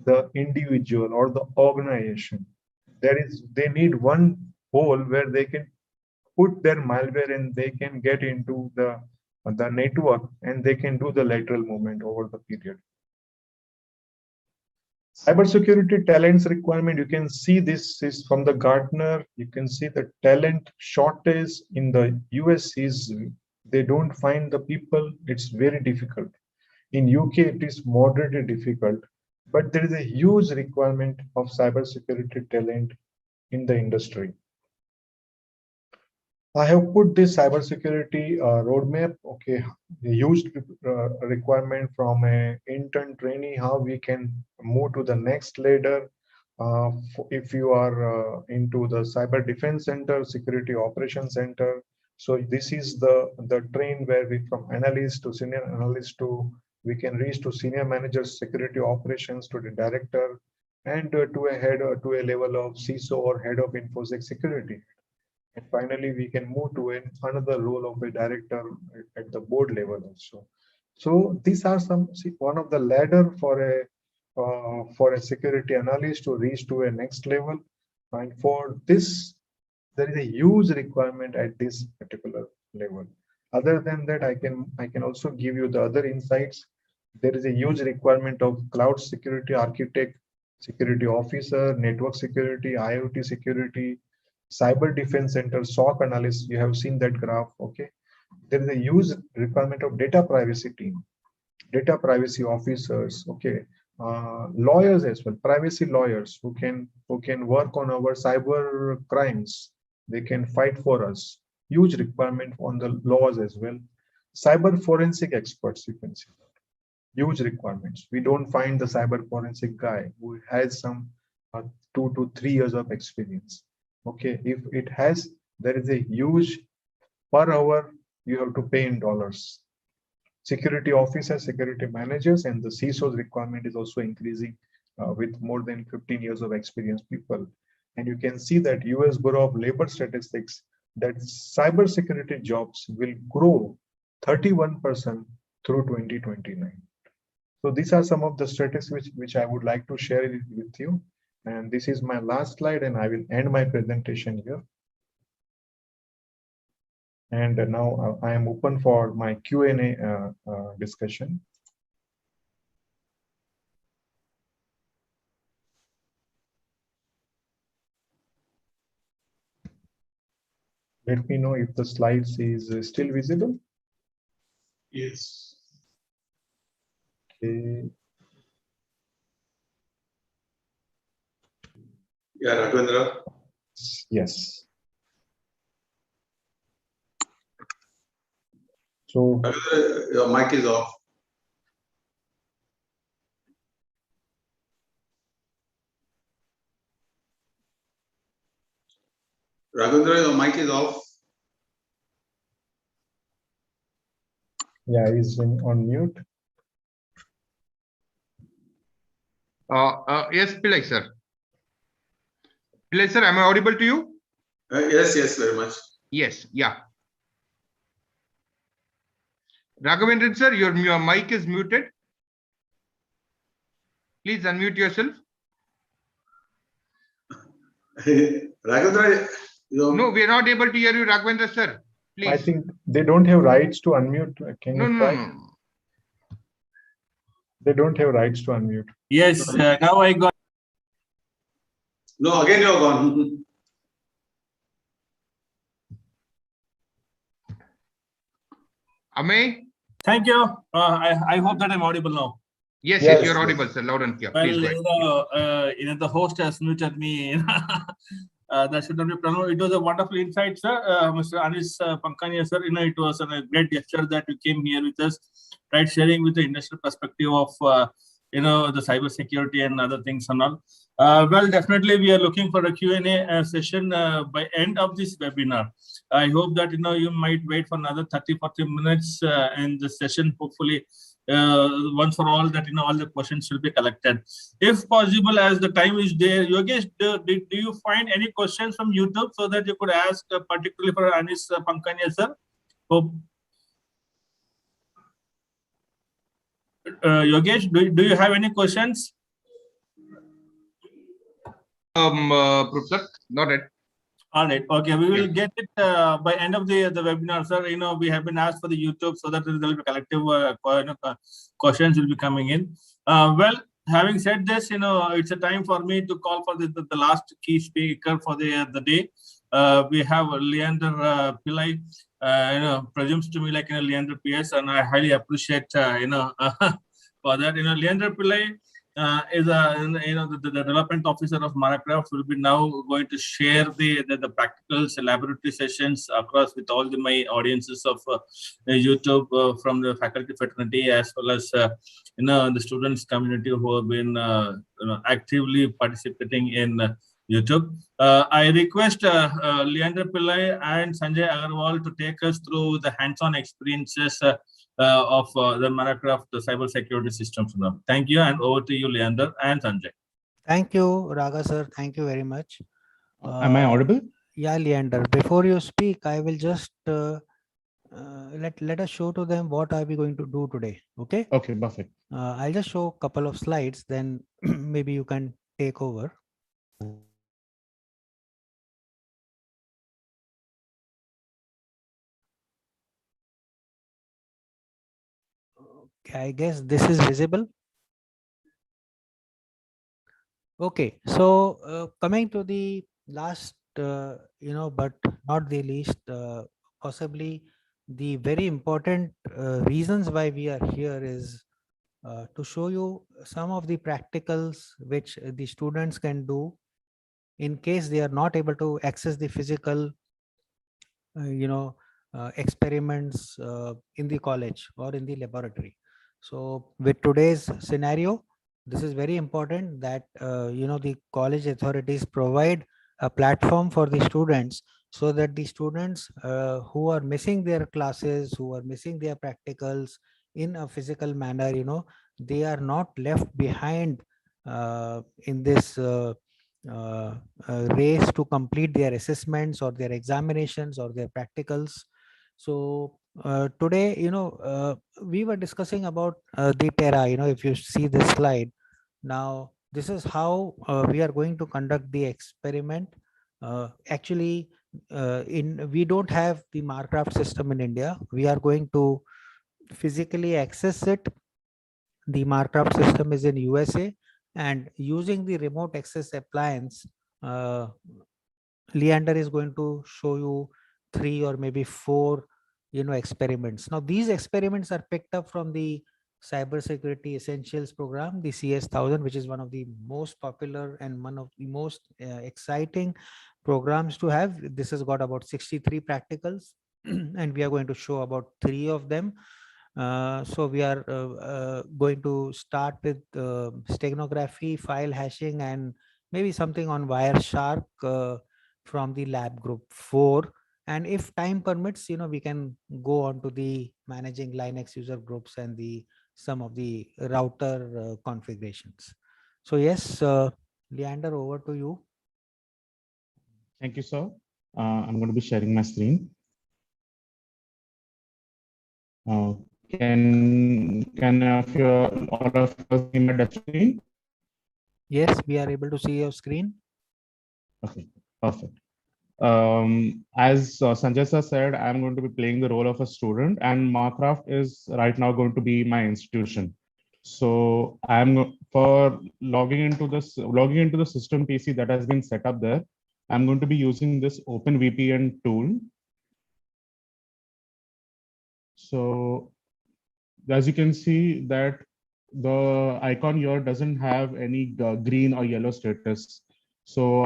the individual or the organization. They need one hole where they can put their malware and they can get into the network and they can do the lateral movement over the period. Cybersecurity talents requirement, you can see this is from the Gartner. You can see the talent shortage in the US is, they don't find the people, it's very difficult. In UK, it is moderately difficult, but there is a huge requirement of cybersecurity talent in the industry. I have put this cybersecurity roadmap, okay, the huge requirement from an intern trainee, how we can move to the next ladder. If you are into the cyber defense center, security operations center. So this is the train where we from analyst to senior analyst to, we can reach to senior manager security operations to the director and to a head or to a level of CISO or head of InfoSec security. And finally, we can move to another role of a director at the board level also. So these are one of the ladder for a security analyst to reach to a next level. And for this, there is a huge requirement at this particular level. Other than that, I can also give you the other insights. There is a huge requirement of cloud security architect, security officer, network security, IoT security, cyber defense center, SOC analyst. You have seen that graph, okay? There is a huge requirement of data privacy team, data privacy officers, okay? Lawyers as well, privacy lawyers who can work on our cyber crimes. They can fight for us. Huge requirement on the laws as well. Cyber forensic experts, you can see that. Huge requirements. We don't find the cyber forensic guy who has some 2 to 3 years of experience. Okay, if it has, there is a huge per hour you have to pay in dollars. Security officers, security managers, and the CISO's requirement is also increasing with more than 15 years of experience people. And you can see that US Bureau of Labor Statistics that cybersecurity jobs will grow 31% through 2029. So these are some of the statistics which I would like to share with you. And this is my last slide, and I will end my presentation here. And now I am open for my Q&A discussion. Let me know if the slides is still visible. Yes. Okay. Yeah, Raghavendra. Yes. So Your mic is off. Raghavendra, your mic is off. yeah, he's on mute. Yes, Pillai sir. Pillai sir, am I audible to you? Yes, yes, very much. Yes, yeah. Raghavendran sir, your mic is muted. Please unmute yourself. Raghavendra, no, we are not able to hear you, Raghavendra sir. Please. I think they don't have rights to unmute. Can you try? No. They don't have rights to unmute. Yes, now I got. No, again you're gone. Amey? Thank you. I hope that I'm audible now. Yes, you're audible, sir. Loud and clear. Well, Please go ahead. the host has muted me. That should not be a problem. It was a wonderful insight, sir. Mr. Anis Pankania, sir. It was a great gesture that you came here with us, right? Sharing with the industrial perspective of the cyber security and other things and all. Well, definitely we are looking for a Q&A session by end of this webinar. I hope that you might wait for another 30-40 minutes in the session. Hopefully, once for all that all the questions will be collected. If possible, as the time is there, Yogesh, do you find any questions from YouTube so that you could ask particularly for Anis Pankania, sir? Hope. Yogesh, do you have any questions? Professor, not it. All right. Okay. We will get it by end of the webinar, sir. We have been asked for the YouTube so that there will be collective questions will be coming in. Well, having said this, it's a time for me to call for the last key speaker for the day. We have Leander Pillai. Presumes to me like Leander PS, and I highly appreciate for that. Leander Pillai is the development officer of Marcraft, will be now going to share the practicals, laboratory sessions across with all my audiences of YouTube from the faculty fraternity as well as the students community who have been actively participating in YouTube. I request Leander Pillai and Sanjay Agrawal to take us through the hands-on experiences of the Marcraft cyber security systems. Thank you, and over to you, Leander and Sanjay. Thank you, Raga sir. Thank you very much. Am I audible? Yeah, Leander. Before you speak, I will just let us show to them what are we going to do today. Okay. Okay, perfect. I'll just show a couple of slides, then maybe you can take over. I guess this is visible. Okay, so coming to the last, but not the least, possibly the very important reasons why we are here is to show you some of the practicals which the students can do in case they are not able to access the physical, experiments in the college or in the laboratory. So with today's scenario, this is very important that the college authorities provide a platform for the students so that the students who are missing their classes, who are missing their practicals in a physical manner, they are not left behind in this race to complete their assessments or their examinations or their practicals. So today, we were discussing about the Terra. If you see this slide, now this is how we are going to conduct the experiment. Actually, we don't have the Marcraft system in India. We are going to physically access it. The Marcraft system is in USA, and using the remote access appliance, Leander is going to show you 3 or maybe 4 experiments. Now these experiments are picked up from the CyberSecurity Essentials program, the CS1000, which is one of the most popular and one of the most exciting programs to have. This has got about 63 practicals. and we are going to show about 3 of them. So we are going to start with steganography, file hashing, and maybe something on Wireshark from the lab group 4. And if time permits, we can go on to the managing Linux user groups and some of the router configurations. So yes, Leander, over to you. Thank you, sir. I'm going to be sharing my screen. Can all of you see my screen? Yes, we are able to see your screen. Okay, perfect. As Sanjay sir said, I'm going to be playing the role of a student, and Marcraft is right now going to be my institution. So I'm for logging into the system PC that has been set up there. I'm going to be using this OpenVPN tool. So as you can see that the icon here doesn't have any green or yellow status. So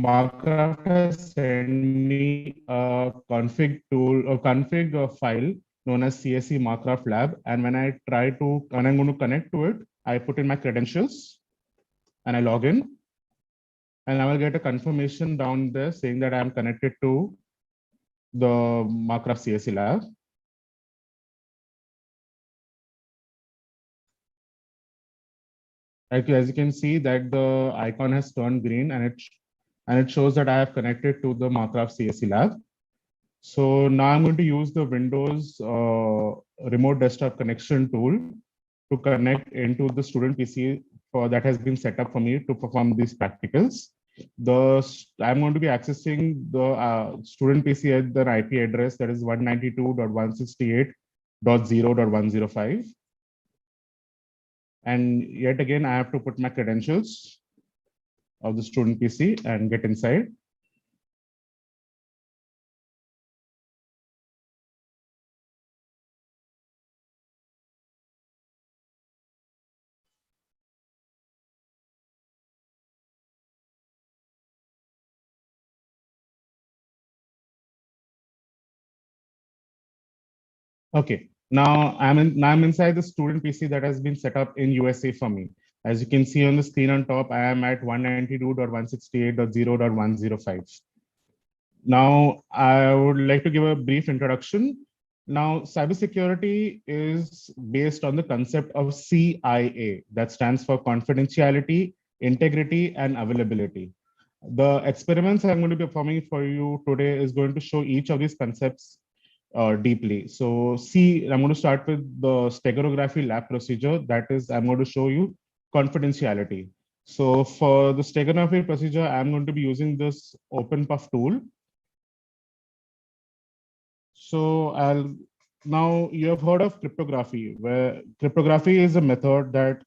Marcraft has sent me a config file known as CSE Marcraft Lab. And when I'm going to connect to it, I put in my credentials and I log in, and I will get a confirmation down there saying that I'm connected to the Marcraft CSE Lab. As you can see that the icon has turned green, and it shows that I have connected to the Marcraft CSE Lab. So now I'm going to use the Windows remote desktop connection tool to connect into the student PC that has been set up for me to perform these practicals. I'm going to be accessing the student PC at the IP address that is 192.168.0.105. And yet again, I have to put my credentials of the student PC and get inside. Okay, now I'm inside the student PC that has been set up in USA for me. As you can see on the screen on top, I am at 192.168.0.105. Now, I would like to give a brief introduction. Now, cybersecurity is based on the concept of CIA, that stands for confidentiality, integrity, and availability. The experiments I'm going to be performing for you today is going to show each of these concepts deeply. So I'm going to start with the steganography lab procedure. That is, I'm going to show you confidentiality. So for the steganography procedure, I'm going to be using this OpenPuff tool. So now you have heard of cryptography, where cryptography is a method that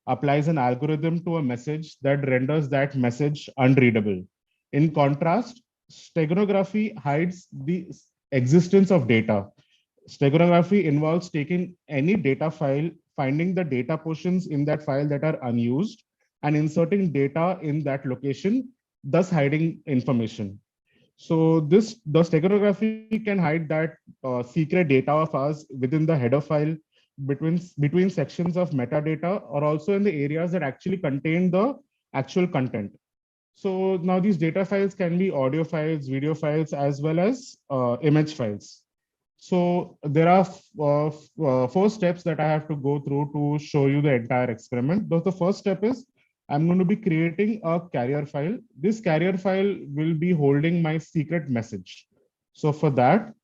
applies an algorithm to a message that renders that message unreadable. In contrast, steganography hides the existence of data. Steganography involves taking any data file, finding the data portions in that file that are unused, and inserting data in that location, thus hiding information. So the steganography can hide that secret data of ours within the header file, between sections of metadata, or also in the areas that actually contain the actual content. So now these data files can be audio files, video files, as well as image files. So there are 4 steps that I have to go through to show you the entire experiment. The first step is I'm going to be creating a carrier file. This carrier file will be holding my secret message. So for that,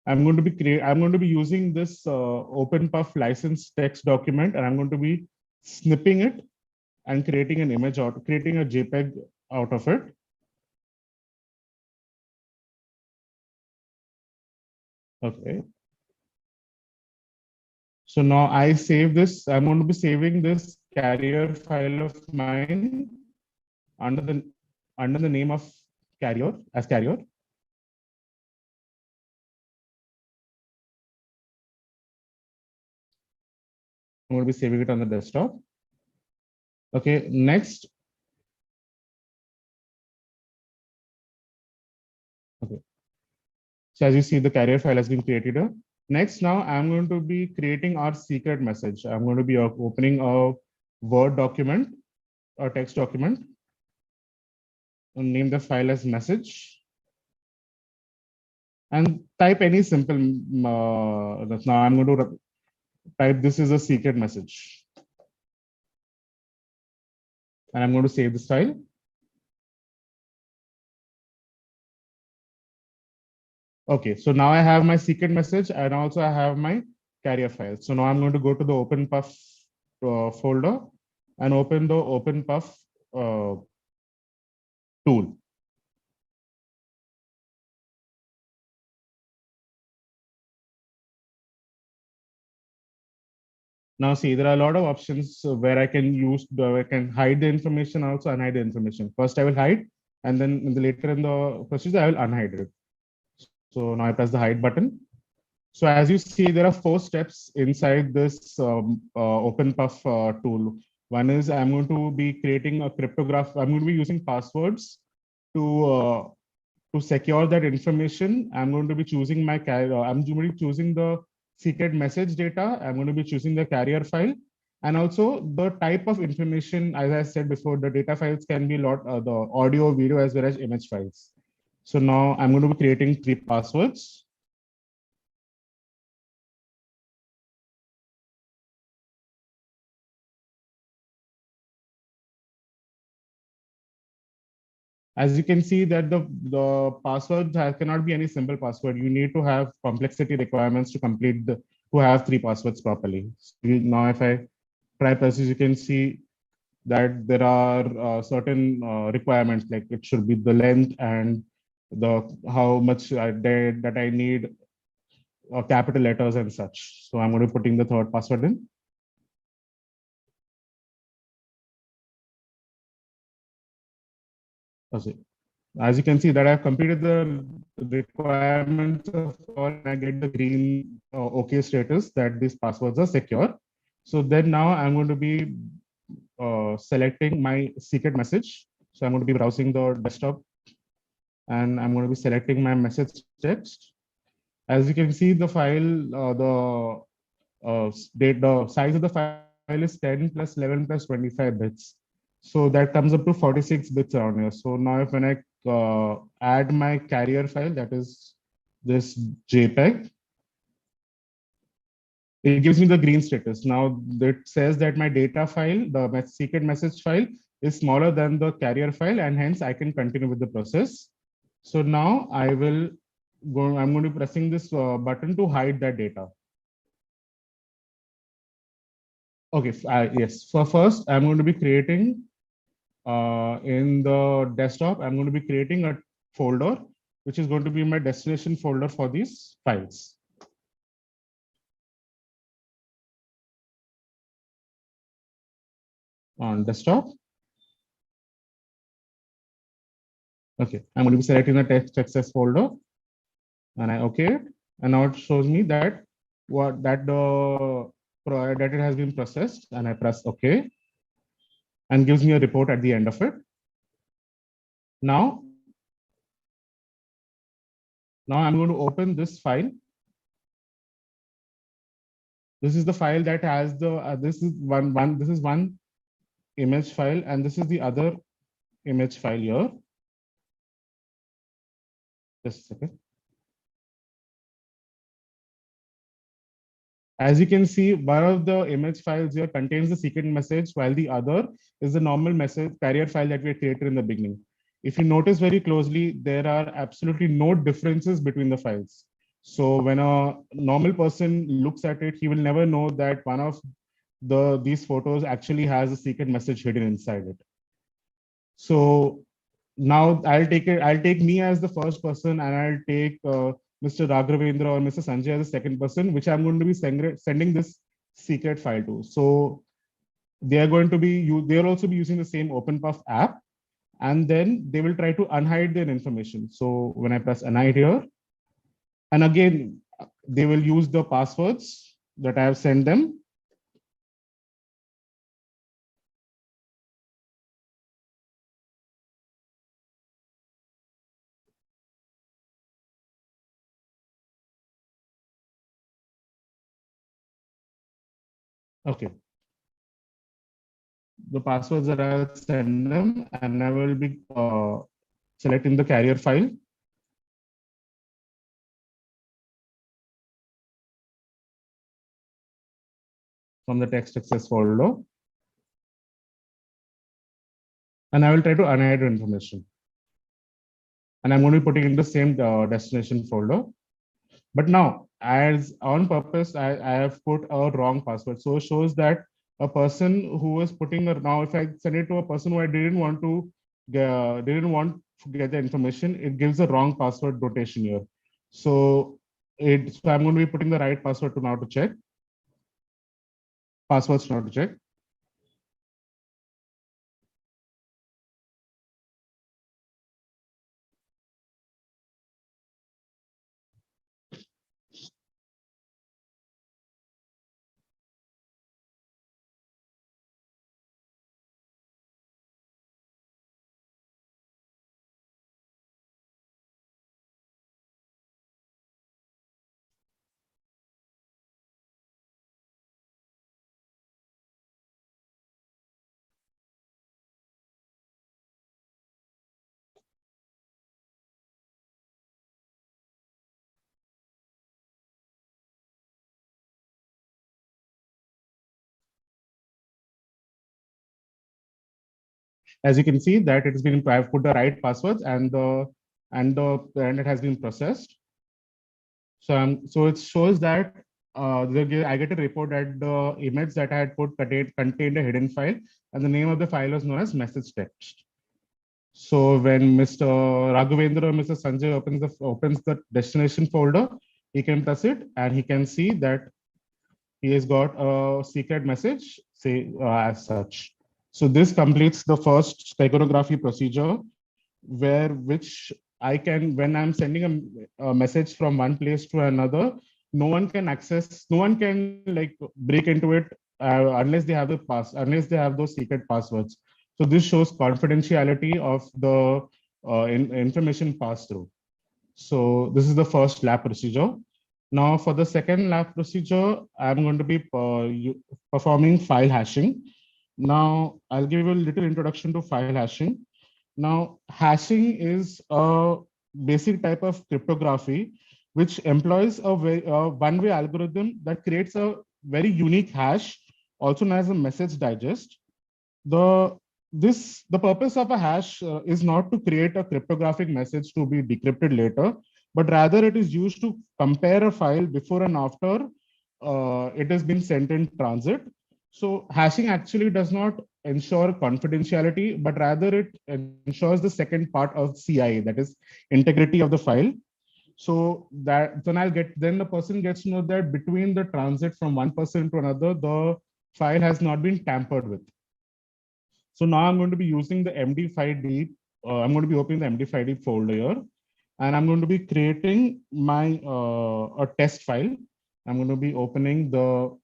I'm going to be using this OpenPuff license text document, and I'm going to be snipping it and creating an image out, creating a JPEG out of it. Okay. So now I save this. I'm going to be saving this carrier file of mine under the name of carrier as carrier. I'm going to be saving it on the desktop. Okay, next. Okay. So as you see, the carrier file has been created here. Next, now I'm going to be creating our secret message. I'm going to be opening a Word document, a text document, and name the file as message. And type any simple, now I'm going to type this is a secret message. And I'm going to save this file. Okay, so now I have my secret message and also I have my carrier file. So now I'm going to go to the OpenPuff folder and open the OpenPuff tool. Now see, there are a lot of options where I can hide the information, also unhide the information. First I will hide, and then later in the procedure I will unhide it. So now I press the hide button. So as you see, there are 4 steps inside this OpenPuff tool. One is I'm going to be creating a cryptograph. I'm going to be using passwords to secure that information. I'm going to be choosing my carrier. I'm going to be choosing the secret message data. I'm going to be choosing the carrier file, and also the type of information. As I said before, the data files can be the audio, video, as well as image files. So now I'm going to be creating 3 passwords. As you can see that the password cannot be any simple password. You need to have complexity requirements to to have 3 passwords properly. So now if I try press, you can see that there are certain requirements, like it should be the length and how much that I need capital letters and such. So I'm going to be putting the 3rd password in. Okay. As you can see that I've completed the requirements and I get the green OK status that these passwords are secure. So then now I'm going to be selecting my secret message. So I'm going to be browsing the desktop and I'm going to be selecting my message text. As you can see, the file, the size of the file is 10 plus 11 plus 25 bits. So that comes up to 46 bits around here. So now when I add my carrier file, that is this JPEG, it gives me the green status. Now it says that my data file, my secret message file, is smaller than the carrier file, and hence I can continue with the process. So now I'm going to be pressing this button to hide that data. Okay, yes. So first, I'm going to be creating in the desktop, I'm going to be creating a folder, which is going to be my destination folder for these files. On desktop. Okay, I'm going to be selecting the text access folder, and I OK it, and now it shows me that that it has been processed, and I press OK, and gives me a report at the end of it. Now I'm going to open this file. This is the file that has the this is one image file, and this is the other image file here. Just a second. As you can see, one of the image files here contains the secret message, while the other is the normal message carrier file that we had created in the beginning. If you notice very closely, there are absolutely no differences between the files. So when a normal person looks at it, he will never know that one of these photos actually has a secret message hidden inside it. So now I'll take me as the first person, and I'll take Mr. Raghavendra or Mr. Sanjay as the second person, which I'm going to be sending this secret file to. So they are going to be, they'll also be using the same OpenPuff app, and then they will try to unhide their information. So when I press unhide here, and again, they will use the passwords that I have sent them. Okay. The passwords that I'll send them, and I will be selecting the carrier file. From the text access folder. And I will try to unhide information. And I'm going to be putting in the same destination folder. But now, as on purpose, I have put a wrong password. So it shows that a person who was putting now, if I send it to a person who I didn't want to get the information, it gives a wrong password notation here. So I'm going to be putting the right password to now to check. Passwords now to check. As you can see that it has been, I've put the right passwords and it has been processed. So it shows that I get a report that the image that I had put contained a hidden file, and the name of the file was known as message text. So when Mr. Raghavendra or Mr. Sanjay opens the destination folder, he can press it and he can see that he has got a secret message, say as such. So this completes the first steganography procedure, which I can, when I'm sending a message from one place to another, no one can like break into it unless they have those secret passwords. So this shows confidentiality of the information passed through. So this is the first lab procedure. Now for the second lab procedure, I'm going to be performing file hashing. Now I'll give you a little introduction to file hashing. Now hashing is a basic type of cryptography which employs a one-way algorithm that creates a very unique hash, also known as a message digest. The purpose of a hash is not to create a cryptographic message to be decrypted later, but rather it is used to compare a file before and after it has been sent in transit. So hashing actually does not ensure confidentiality, but rather it ensures the second part of CI, that is integrity of the file. So that then the person gets to know that between the transit from one person to another, the file has not been tampered with. So now I'm going to be using the MD5D. I'm going to be opening the MD5D folder here, and I'm going to be creating my a test file. I'm going to be opening the.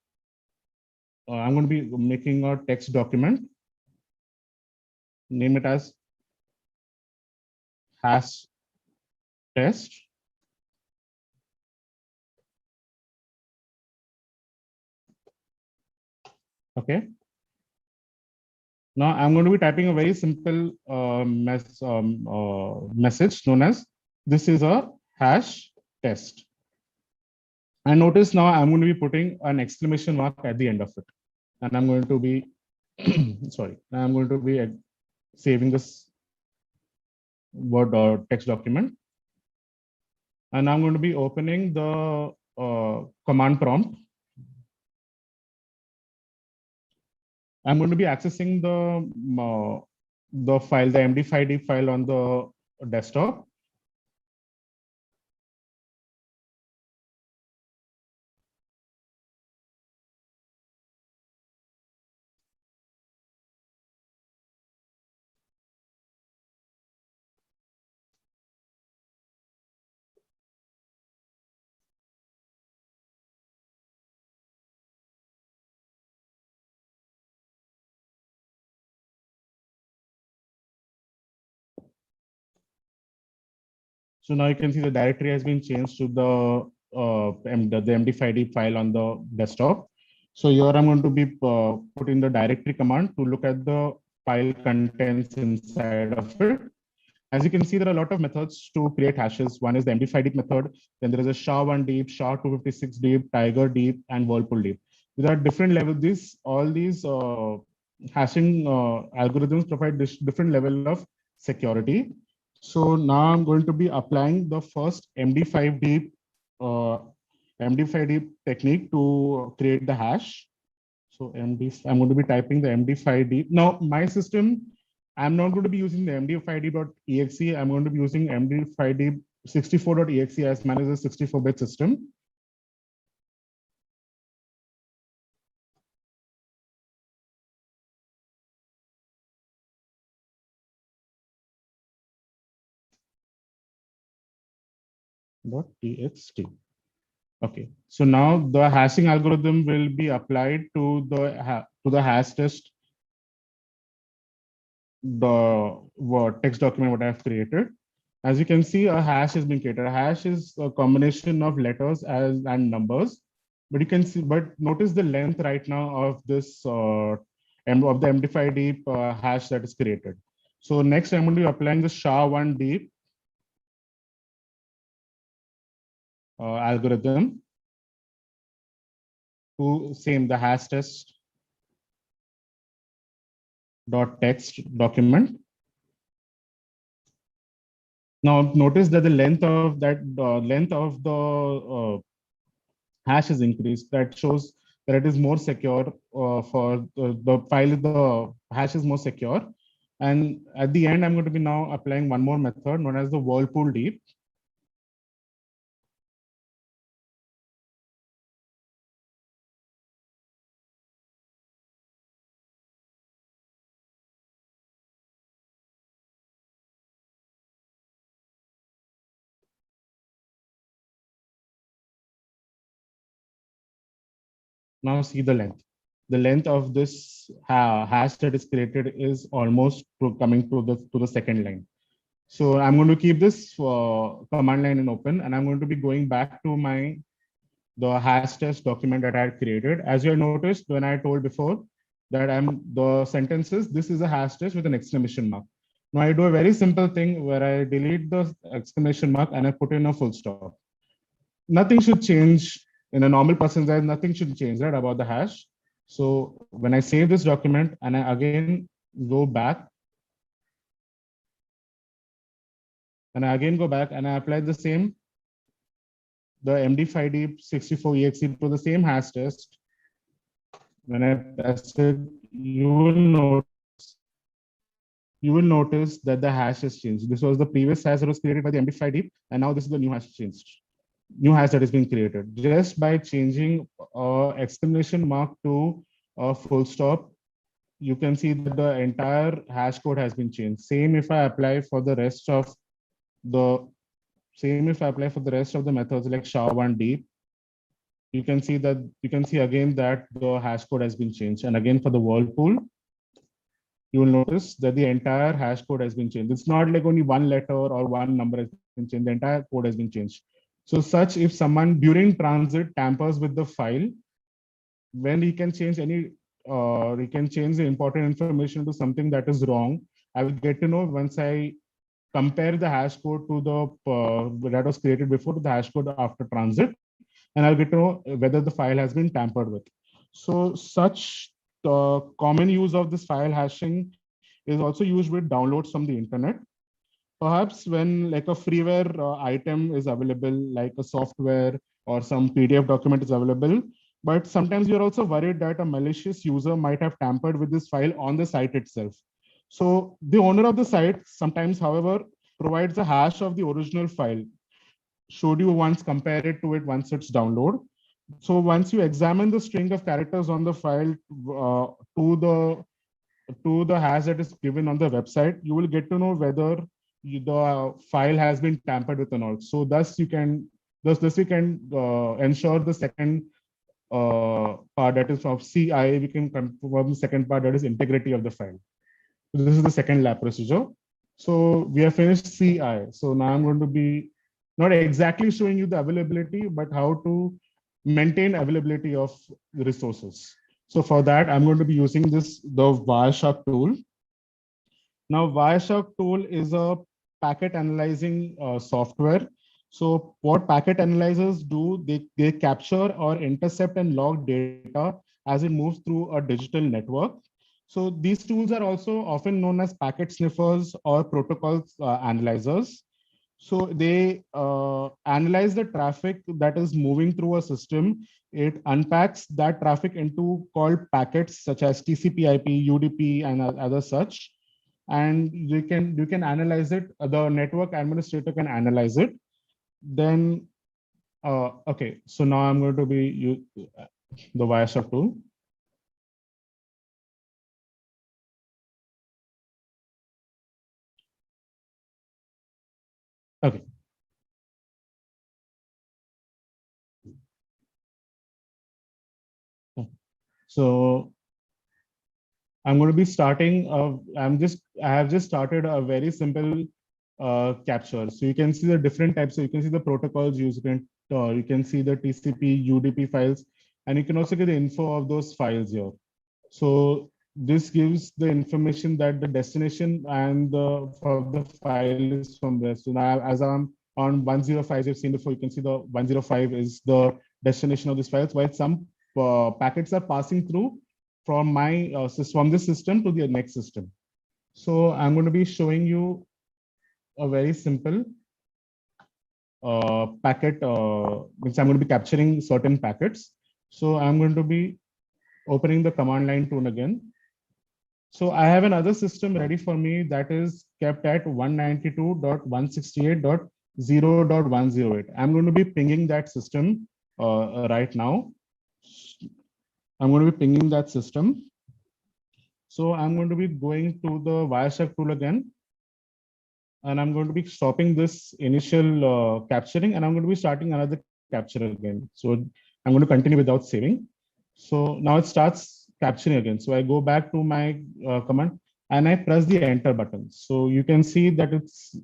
I'm going to be making a text document. Name it as hash test. Okay. Now I'm going to be typing a very simple message known as this is a hash test. And notice now I'm going to be putting an exclamation mark at the end of it. And I'm going to be, sorry, I'm going to be saving this Word or text document. And I'm going to be opening the command prompt. I'm going to be accessing the file, the MD5D file on the desktop. So now you can see the directory has been changed to the MD5D file on the desktop. So here I'm going to be putting the directory command to look at the file contents inside of it. As you can see, there are a lot of methods to create hashes. One is the MD5 deep method. Then there is a SHA-1 deep, SHA-256 deep, Tiger deep, and Whirlpool deep. There are different levels. All these hashing algorithms provide this different level of security. So now I'm going to be applying the first MD5 deep technique to create the hash. So I'm going to be typing the MD5 deep. Now my system, I'm not going to be using the MD5D.exe. I'm going to be using MD5D64.exe as mine is a 64-bit system. .txt. Okay, so now the hashing algorithm will be applied to the hash test, the text document what I have created. As you can see, a hash is being created. A hash is a combination of letters and numbers. But you can see, but notice the length right now of this of the MD5 deep hash that is created. So next, I'm going to be applying the SHA-1 deep algorithm to same the hash test .text document. Now notice that the length of the hash is increased. That shows that it is more secure for the file. The hash is more secure. And at the end, I'm going to be now applying one more method known as the Whirlpool deep. Now see the length. The length of this hash that is created is almost coming to the second line. So I'm going to keep this command line in open, and I'm going to be going back to the hash test document that I had created. As you noticed when I told before that the sentences, this is a hash test with an exclamation mark. Now I do a very simple thing where I delete the exclamation mark and I put in a full stop. Nothing should change in a normal person's eyes. Nothing should change, right, about the hash. So when I save this document and I again go back, and I again go back and I apply the same, the MD5D64exe to the same hash test. When I paste it, you will notice that the hash has changed. This was the previous hash that was created by the MD5D, and now this is the new hash changed. New hash that is being created just by changing exclamation mark to a full stop. You can see that the entire hash code has been changed. Same if I apply for the rest of the methods like SHA-1 deep. You can see again that the hash code has been changed. And again for the Whirlpool, you will notice that the entire hash code has been changed. It's not like only one letter or one number has been changed. The entire code has been changed. So such if someone during transit tampers with the file, when he can change the important information to something that is wrong, I will get to know once I compare the hash code to that was created before to the hash code after transit, and I'll get to know whether the file has been tampered with. So such common use of this file hashing is also used with downloads from the internet. Perhaps when like a freeware item is available, like a software or some PDF document is available, but sometimes you're also worried that a malicious user might have tampered with this file on the site itself. So the owner of the site sometimes, however, provides a hash of the original file. Should you once compare it to it once it's downloaded? So once you examine the string of characters on the file to the hash that is given on the website, you will get to know whether the file has been tampered with or not. So thus you can ensure the second part, that is of CI. We can confirm the second part, that is integrity of the file. So this is the second lab procedure. So we have finished CI. So now I'm going to be not exactly showing you the availability, but how to maintain availability of resources. So for that, I'm going to be using the Wireshark tool. Now, Wireshark tool is a packet analyzing software. So what packet analyzers do, they capture or intercept and log data as it moves through a digital network. So these tools are also often known as packet sniffers or protocol analyzers. So they analyze the traffic that is moving through a system. It unpacks that traffic into called packets such as TCP/IP, UDP, and other such. And you can analyze it. The network administrator can analyze it. Then, okay. So now I'm going to be the Wireshark tool. Okay. So I'm going to be starting. I have just started a very simple capture. So you can see the different types. So you can see the protocols used. You can see the TCP, UDP files, and you can also get the info of those files here. So this gives the information that the destination and for the file is from there. So now as I'm on 105, you've seen before, you can see the 105 is the destination of these files, while some packets are passing through from my from this system to the next system. So I'm going to be showing you a very simple packet, which I'm going to be capturing certain packets. So I'm going to be opening the command line tool again. So I have another system ready for me that is kept at 192.168.0.108. I'm going to be pinging that system right now. I'm going to be pinging that system. So I'm going to be going to the Wireshark tool again. And I'm going to be stopping this initial capturing, and I'm going to be starting another capture again. So I'm going to continue without saving. So now it starts capturing again. So I go back to my command and I press the enter button. So you can see that it's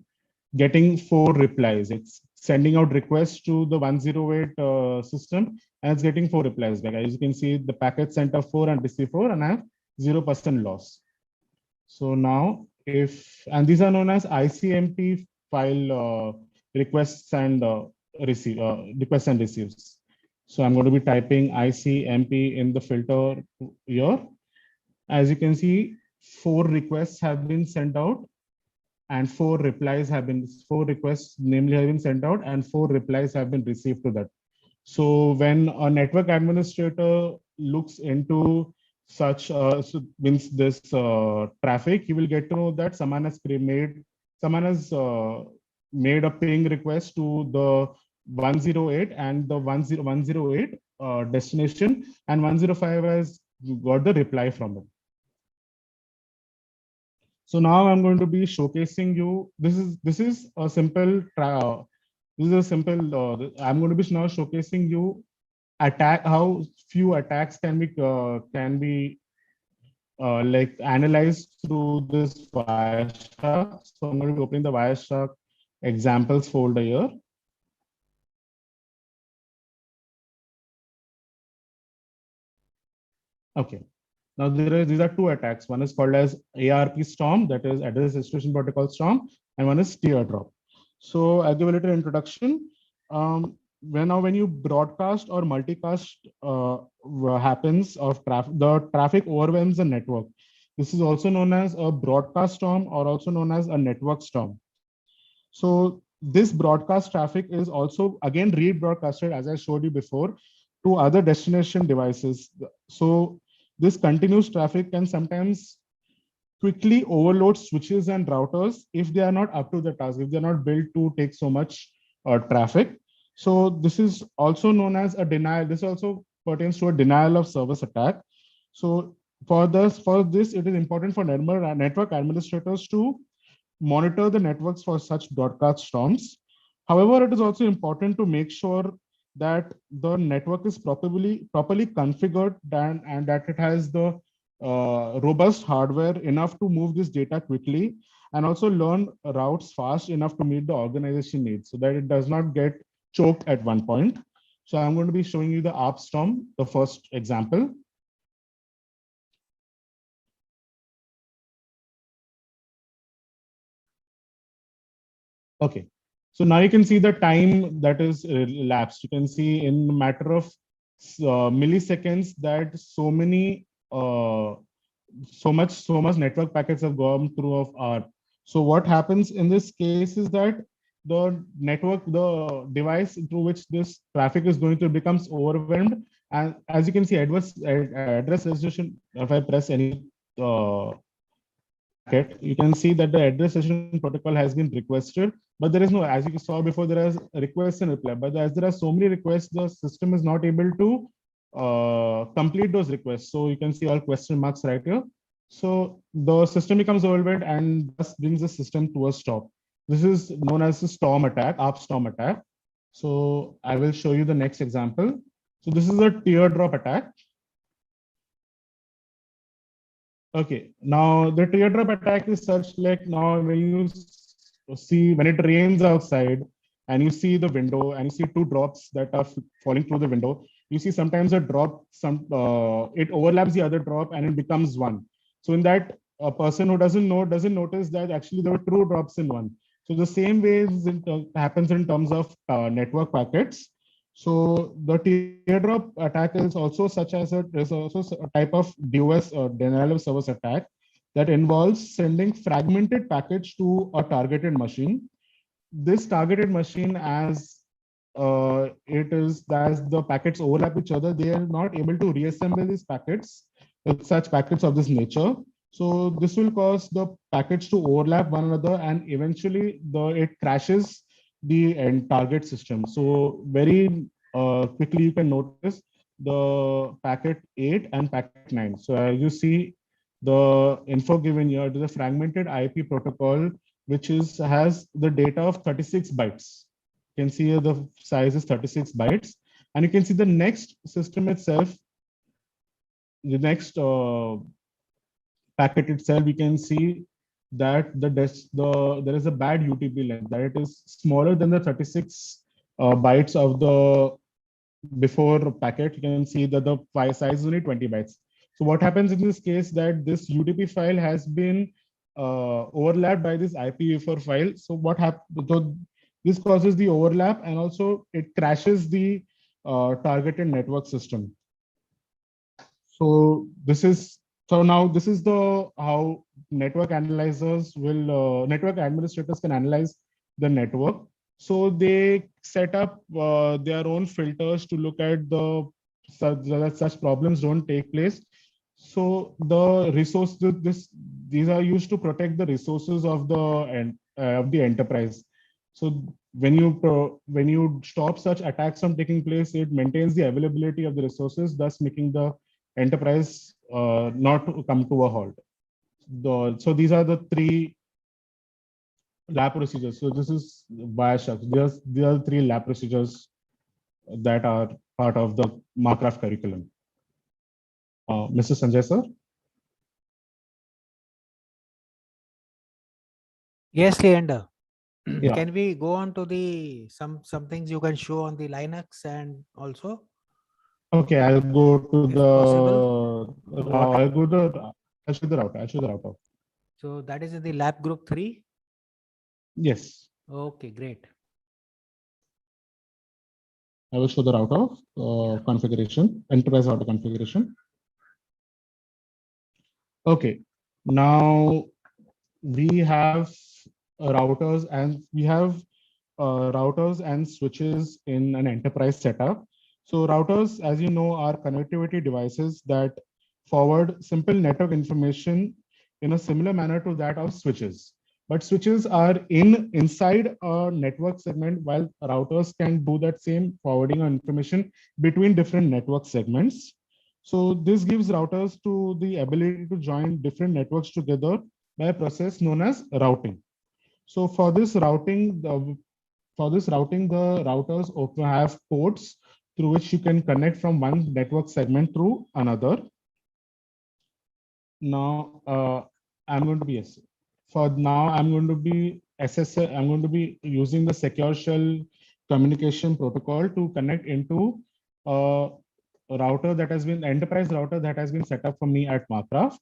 getting 4 replies. It's sending out requests to the 108 system, and it's getting 4 replies back. As you can see, the packet sent of 4 and receive 4, and I have 0% loss. So now and these are known as ICMP file requests and requests and receives. So I'm going to be typing ICMP in the filter here. As you can see, 4 requests have been sent out and 4 replies have been, 4 requests namely have been sent out and 4 replies have been received to that. So when a network administrator looks into such means this traffic, you will get to know that someone has made a ping request to the 108 and the 108 destination, and 105 has got the reply from it. So now I'm going to be showcasing you. This is a simple. I'm going to be now showcasing you how few attacks can be like analyzed through this Wireshark. So I'm going to be opening the Wireshark examples folder here. Okay. Now these are 2 attacks. One is called as ARP Storm, that is Address Restoration Protocol Storm, and one is Teardrop. So I'll give a little introduction. When you broadcast or multicast happens of the traffic overwhelms the network. This is also known as a broadcast storm or also known as a network storm. So this broadcast traffic is also again rebroadcasted, as I showed you before, to other destination devices. So this continuous traffic can sometimes quickly overload switches and routers if they are not up to the task, if they're not built to take so much traffic. So this is also known as a denial. This also pertains to a denial of service attack. So for this, it is important for network administrators to monitor the networks for such broadcast storms. However, it is also important to make sure that the network is properly configured and that it has the robust hardware enough to move this data quickly and also learn routes fast enough to meet the organization needs so that it does not get choked at one point. So I'm going to be showing you the ARP storm, the first example. Okay, so now you can see the time that is elapsed. You can see in a matter of milliseconds that so much network packets have gone through of ARP. So what happens in this case is that the device through which this traffic is going to becomes overwhelmed. And as you can see, address resolution, if I press any packet, you can see that the address resolution protocol has been requested, but there is no, as you saw before, there is a request and reply. But as there are so many requests, the system is not able to complete those requests. So you can see all question marks right here. So the system becomes overwhelmed and thus brings the system to a stop. This is known as the storm attack, ARP storm attack. So I will show you the next example. So this is a teardrop attack. Okay, now the teardrop attack is such like now when you see when it rains outside and you see the window and you see two drops that are falling through the window, you see sometimes a drop, it overlaps the other drop and it becomes one. So in that, a person who doesn't notice that actually there were two drops in one. So the same way happens in terms of network packets. So the teardrop attack is also there's also a type of DOS or denial of service attack that involves sending fragmented packets to a targeted machine. This targeted machine, as the packets overlap each other, they are not able to reassemble these packets with such packets of this nature. So this will cause the packets to overlap one another and eventually it crashes the target system. So very quickly you can notice the packet 8 and packet 9. So as you see the info given here, it is a fragmented IP protocol which has the data of 36 bytes. You can see here the size is 36 bytes. And you can see the next system itself, the next packet itself, we can see that there is a bad UTP length, that it is smaller than the 36 bytes of the before packet. You can see that the file size is only 20 bytes. So what happens in this case that this UTP file has been overlapped by this IPv4 file. So what happens? So this causes the overlap and also it crashes the targeted network system. So this is the how network analyzers will network administrators can analyze the network. So they set up their own filters to look at that such problems don't take place. So the these are used to protect the resources of the enterprise. So when you stop such attacks from taking place, it maintains the availability of the resources, thus making the enterprise not to come to a halt. So these are the three lab procedures. So this is Wireshark. There are three lab procedures that are part of the Marcraft curriculum. Mr. Sanjay sir. Yes, Leander. Yeah. Can we go on to the some things you can show on the Linux and also? Okay, I'll go to I'll show the router. So that is in the lab group 3? Yes. Okay, great. I will show the router configuration, enterprise router configuration. Okay, now we have routers and switches in an enterprise setup. So routers, as you know, are connectivity devices that forward simple network information in a similar manner to that of switches. But switches are inside a network segment, while routers can do that same forwarding of information between different network segments. So this gives routers to the ability to join different networks together by a process known as routing. So for this routing, the routers also have ports through which you can connect from one network segment through another. Now I'm going to be using the secure shell communication protocol to connect into a router that has been enterprise router that has been set up for me at Marcraft.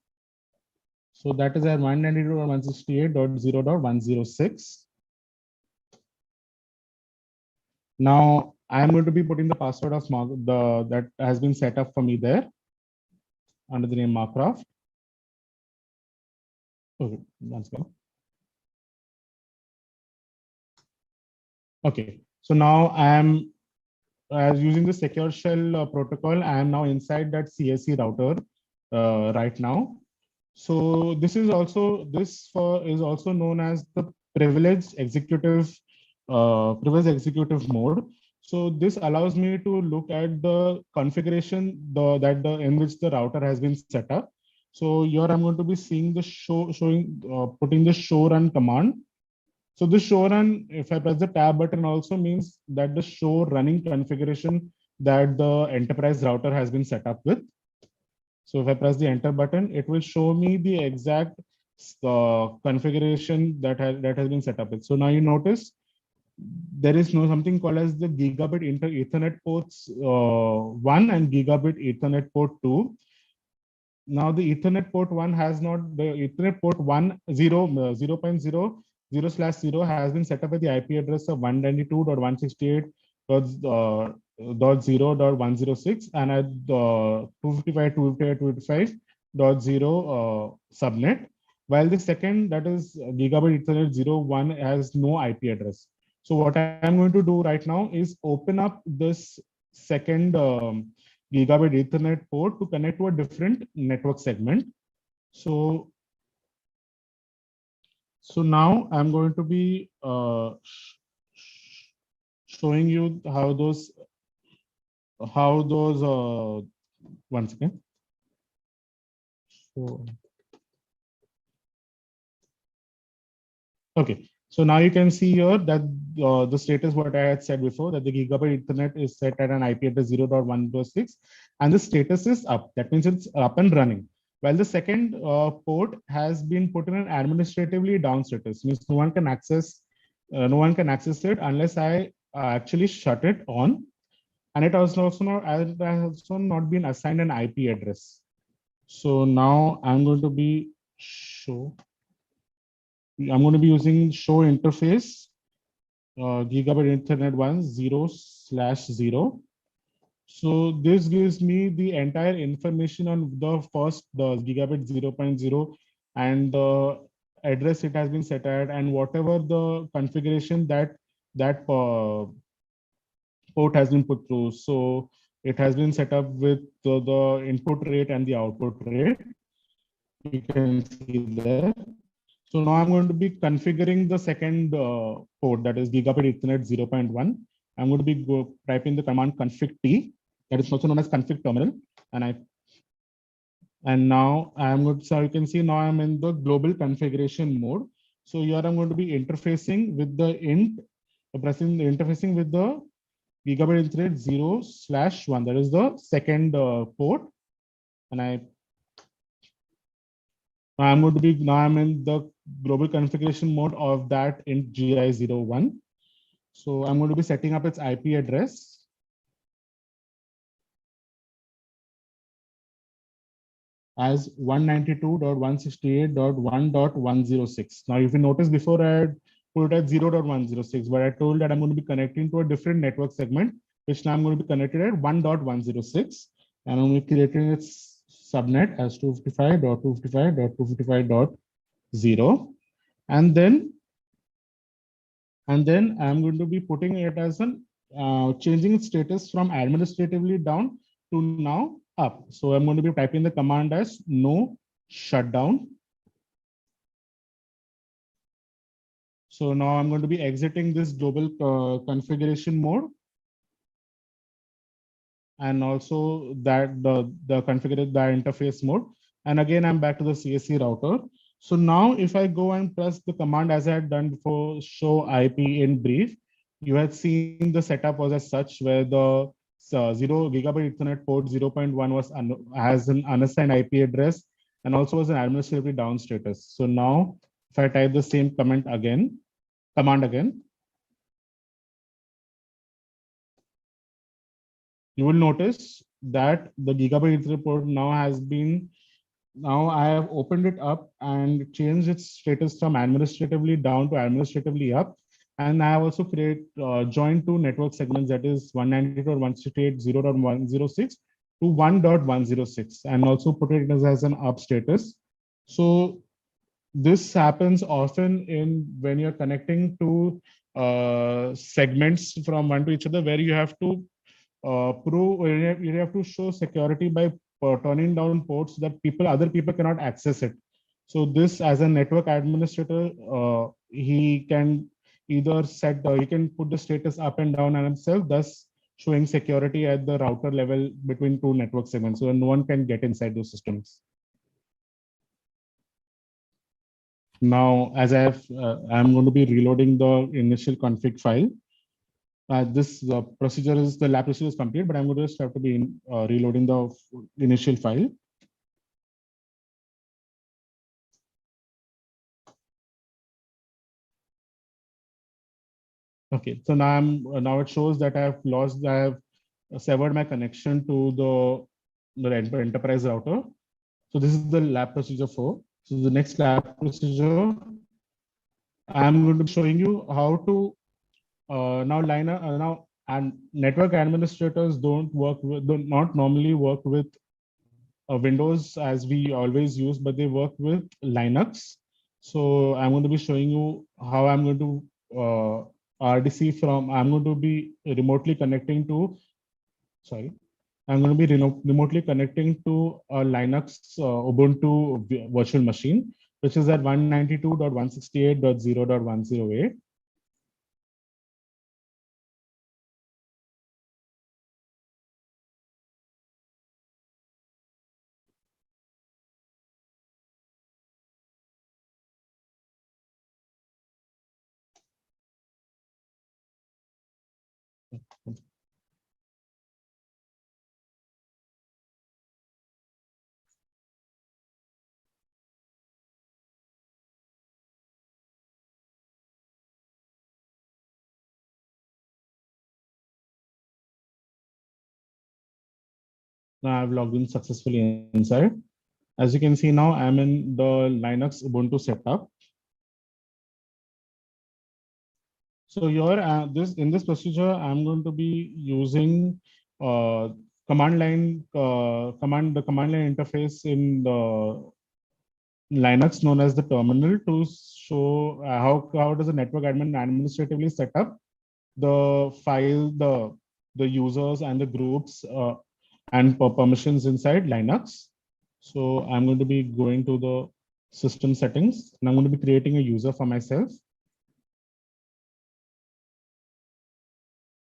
So that is at 192.168.0.106. Now I'm going to be putting the password of that has been set up for me there under the name Marcraft. Okay, once again. Okay, so now I am using the secure shell protocol. I am now inside that CSE router right now. So this is also known as the privileged executive mode. So this allows me to look at the configuration in which the router has been set up. So here I'm going to be seeing the putting the show run command. So the show run, if I press the tab button, also means that the show running configuration that the enterprise router has been set up with. So if I press the enter button, it will show me the exact configuration that has been set up with. So now you notice there is something called as the gigabit Ethernet ports 1 and gigabit Ethernet port 2. Now the Ethernet port 1 has not, the Ethernet port 0.0/0 has been set up with the IP address of 192.168.0.106 and at 255.255.0 subnet, while the second, that is gigabit Ethernet 01, has no IP address. So what I'm going to do right now is open up this second gigabit Ethernet port to connect to a different network segment. So now I'm going to be showing you how those once again. So okay. So now you can see here that the status what I had said before, that the gigabit Ethernet is set at an IP address 0.106 and the status is up. That means it's up and running. While the second port has been put in an administratively down status, means no one can access it unless I actually shut it on. And it has also not been assigned an IP address. So now I'm going to be using show interface gigabit Ethernet 1 0/0. So this gives me the entire information on the gigabit 0.0 and the address it has been set at and whatever the configuration that port has been put through. So it has been set up with the input rate and the output rate. You can see there. So now I'm going to be configuring the second port, that is gigabit Ethernet 0.1. I'm going to be typing the command config t, that is also known as config terminal, and now I'm going to, so you can see now I'm in the global configuration mode. So here I'm going to be interfacing with the interfacing with the gigabit Ethernet 0/1, that is the second port, and I'm going to be now I'm in the global configuration mode of that int GI01. So I'm going to be setting up its IP address as 192.168.1.106. Now, if you notice before I had put it at 0.106, but I told that I'm going to be connecting to a different network segment, which now I'm going to be connected at 1.106, and I'm going to be creating its subnet as 255.255.255.0, and then I'm going to be putting it as an changing its status from administratively down to now up. So I'm going to be typing the command as no shutdown. So now I'm going to be exiting this global configuration mode, and also that the configured the interface mode. And again, I'm back to the CSE router. So now if I go and press the command as I had done before, show IP in brief, you had seen the setup was as such where the 0 gigabit Ethernet port 0.1 has an unassigned IP address and also was an administratively down status. So now if I type the same command again, you will notice that the Gigabyte Ethernet port now I have opened it up and changed its status from administratively down to administratively up. And I have also joined two network segments, that is 192.168.0.106 to 1.106, and also put it as an up status. So this happens often when you're connecting to segments from one to each other, where you have to you have to show security by turning down ports so that other people cannot access it. So this, as a network administrator, he can either he can put the status up and down on himself, thus showing security at the router level between two network segments, so no one can get inside those systems. Now, as I'm going to be reloading the initial config file. This procedure is, the lab procedure is complete, but I'm going to just have to be reloading the initial file. Okay, so now it shows that I have severed my connection to the enterprise router. So this is the lab procedure 4. So the next lab procedure, I'm going to be showing you how to and network administrators don't normally work with Windows as we always use, but they work with Linux. So I'm going to be showing you how I'm going to RDC I'm going to be remotely connecting to, I'm going to be remotely connecting to a Linux Ubuntu virtual machine, which is at 192.168.0.108. Now I've logged in successfully inside. As you can see now, I'm in the Linux Ubuntu setup. So here, in this procedure, I'm going to be using the command line interface in the Linux known as the terminal to show how does the network admin administratively set up the file, the users and the groups and permissions inside Linux. So I'm going to be going to the system settings, and I'm going to be creating a user for myself.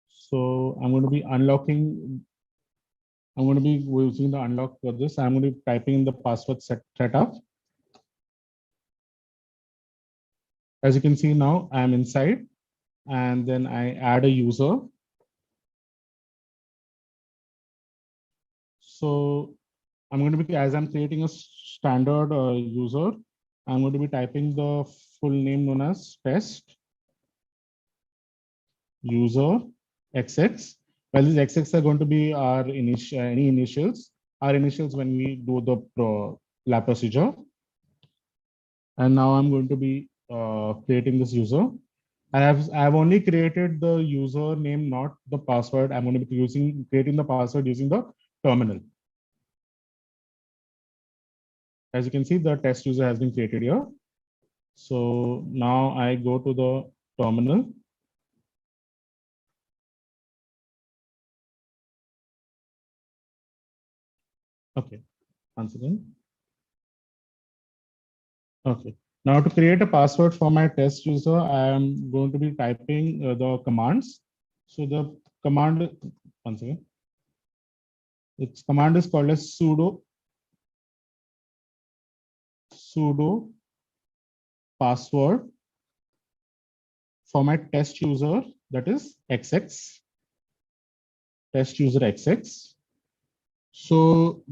So I'm going to be using the unlock for this. I'm going to be typing in the password setup. As you can see now, I'm inside, and then I add a user. So I'm going to be, as I'm creating a standard user, I'm going to be typing the full name known as test user XX. Well, these XX are going to be our any initials, our initials when we do the lab procedure. And now I'm going to be creating this user. I have only created the username, not the password. I'm going to be creating the password using the terminal. As you can see, the test user has been created here. So now I go to the terminal. Okay, once again. Okay, now to create a password for my test user, I am going to be typing the commands. So the command, once again, its command is called as sudo password for my test user, that is XX, test user XX. So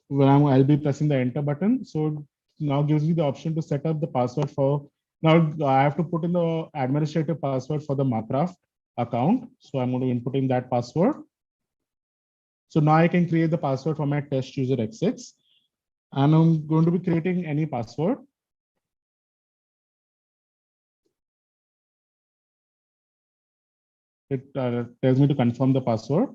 when I'll be pressing the enter button, so now gives me the option to set up the password for, now I have to put in the administrative password for the Marcraft account. So I'm going to input in that password. So now I can create the password for my test user XX. And I'm going to be creating any password. It tells me to confirm the password.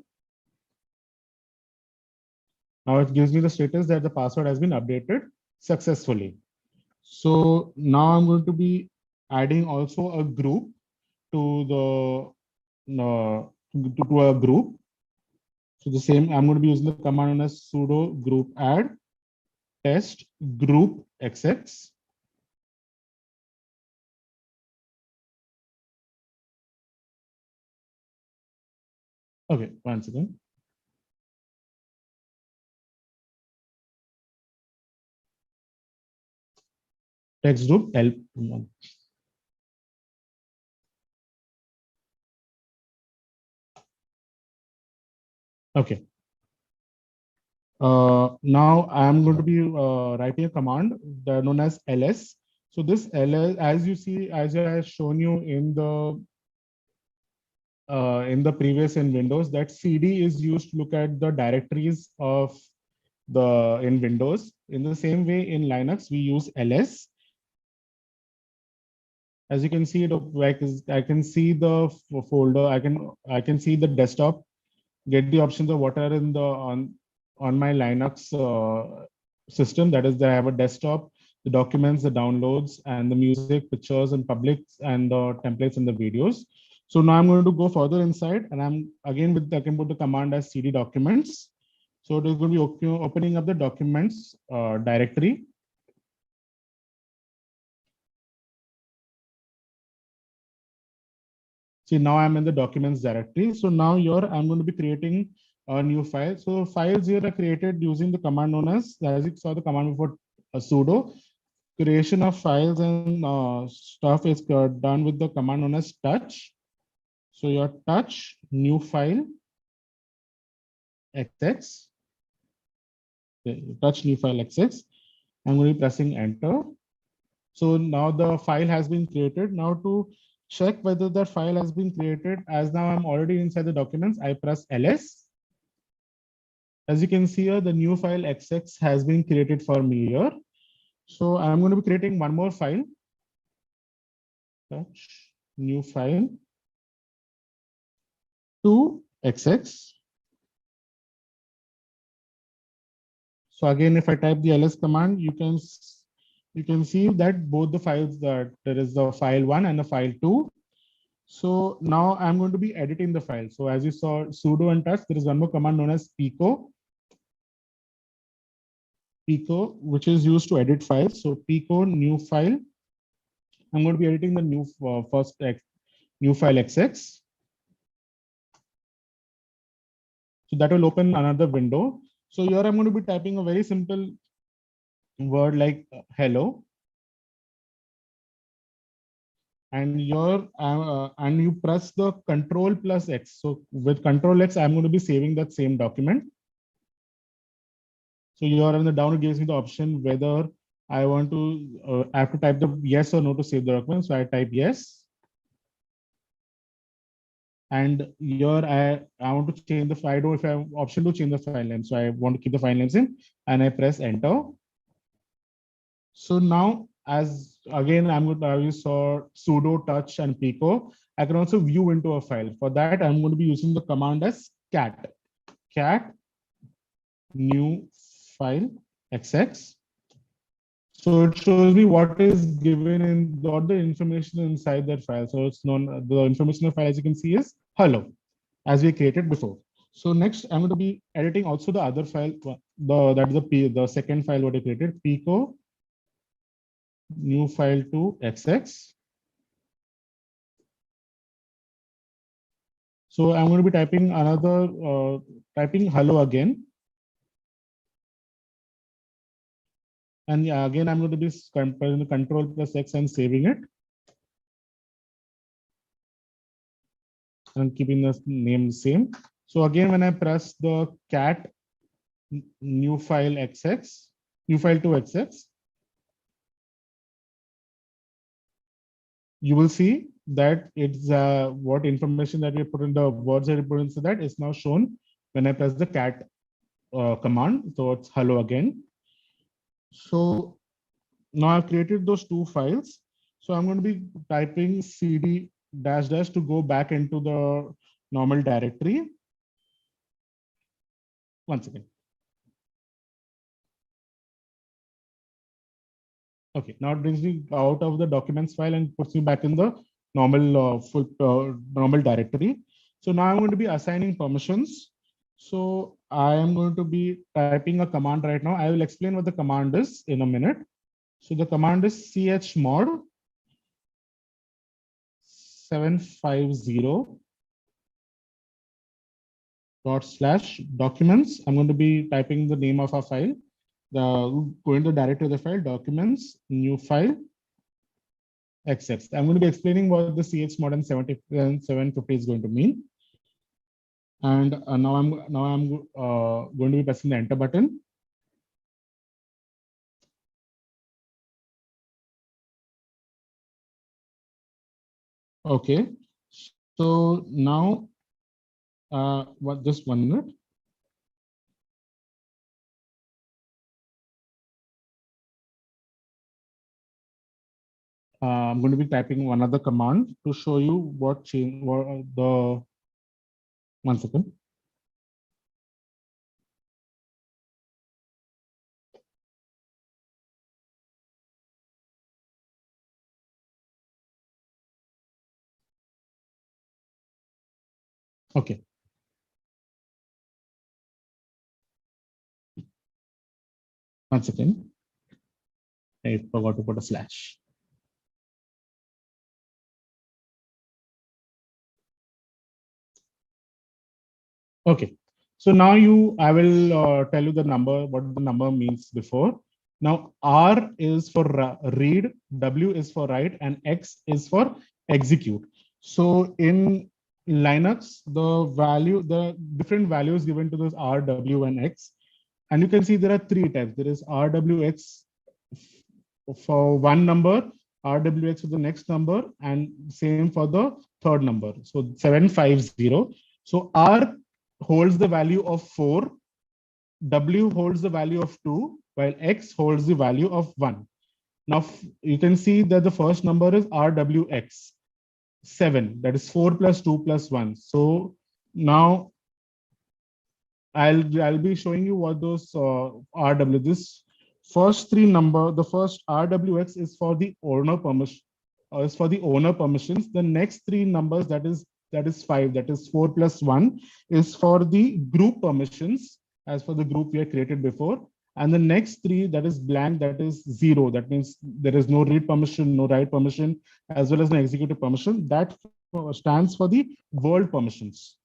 Now it gives me the status that the password has been updated successfully. So now I'm going to be adding also a group to a group. So the same, I'm going to be using the command known as sudo group add test group XX. Okay, once again. Text group help. Okay. Now I'm going to be writing a command known as ls. So this ls, as you see, as I have shown you in the previous in Windows, that cd is used to look at the directories of in Windows. In the same way, in Linux, we use ls. As you can see, I can see the folder. I can see the desktop. Get the options of what are in the on my Linux system. That is, I have a desktop, the documents, the downloads, and the music, pictures, and publics, and the templates and the videos. So now I'm going to go further inside, and I can put the command as cd documents. So it is going to be opening up the documents directory. See, now I'm in the documents directory. So now here I'm going to be creating a new file. So files here are created using the command known as you saw the command before, sudo. Creation of files and stuff is done with the command known as touch. So your touch new file XX. Touch new file XX. I'm going to be pressing enter. So now the file has been created. Now to check whether that file has been created, as now I'm already inside the documents, I press ls. As you can see here, the new file XX has been created for me here. So I'm going to be creating one more file. Touch new file to XX. So again, if I type the ls command, you can see that both the files, that there is the file 1 and the file 2. So now I'm going to be editing the file. So as you saw, sudo and touch, there is one more command known as pico, which is used to edit files. So pico new file. I'm going to be editing the new new file XX. So that will open another window. So here I'm going to be typing a very simple word like hello. And and you press the Control plus X. So with Control X, I'm going to be saving that same document. So here on the down, it gives me the option whether I want to I have to type the yes or no to save the document. So I type yes. And here I want to change the file. If I have option to change the file name, so I want to keep the file names in, and I press enter. So now, as again, you saw sudo touch and pico. I can also view into a file. For that, I'm going to be using the command as cat new file XX. So it shows me what is given in what the information inside that file. So it's known, the information of the file, as you can see, is hello, as we created before. So next, I'm going to be editing also the other file. That is the second file what I created, pico new file to XX. So I'm going to be typing typing hello again. And yeah, again, I'm going to be comparing the Control plus X and saving it. And keeping the name same. So again, when I press the cat new file XX, new file to XX, you will see that it's what information that we put in the words that we put into that is now shown when I press the cat command. So it's hello again. So now I've created those two files. So I'm going to be typing cd -- to go back into the normal directory. Once again. Okay, now it brings me out of the documents file and puts me back in the normal normal directory. So now I'm going to be assigning permissions. So I am going to be typing a command right now. I will explain what the command is in a minute. So the command is chmod 750 /documents. I'm going to be typing the name of our file. Going to the directory of the file, documents, new file, XX. I'm going to be explaining what the chmod and 750 is going to mean. And now I'm going to be pressing the enter button. Okay, so now just 1 minute. I'm going to be typing one other command to show you what change. One second. Okay. Once again, I forgot to put a slash. Okay, so now I will tell you the number, what the number means before. Now R is for read, W is for write, and X is for execute. So in Linux, the different values given to this R, W, and X. And you can see there are three types. There is RWX for one number, RWX for the next number, and same for the third number. So 750. So R holds the value of 4, W holds the value of 2, while X holds the value of 1. Now you can see that the first number is RWX 7, that is 4 plus 2 plus 1. So now I'll be showing you what those RW. This first three number, the first RWX is for the owner permission, is for the owner permissions. The next three numbers, that is 5, that is 4 plus 1, is for the group permissions, as for the group we had created before. And the next three, that is blank, that is 0. That means there is no read permission, no write permission, as well as no executive permission. That stands for the world permissions.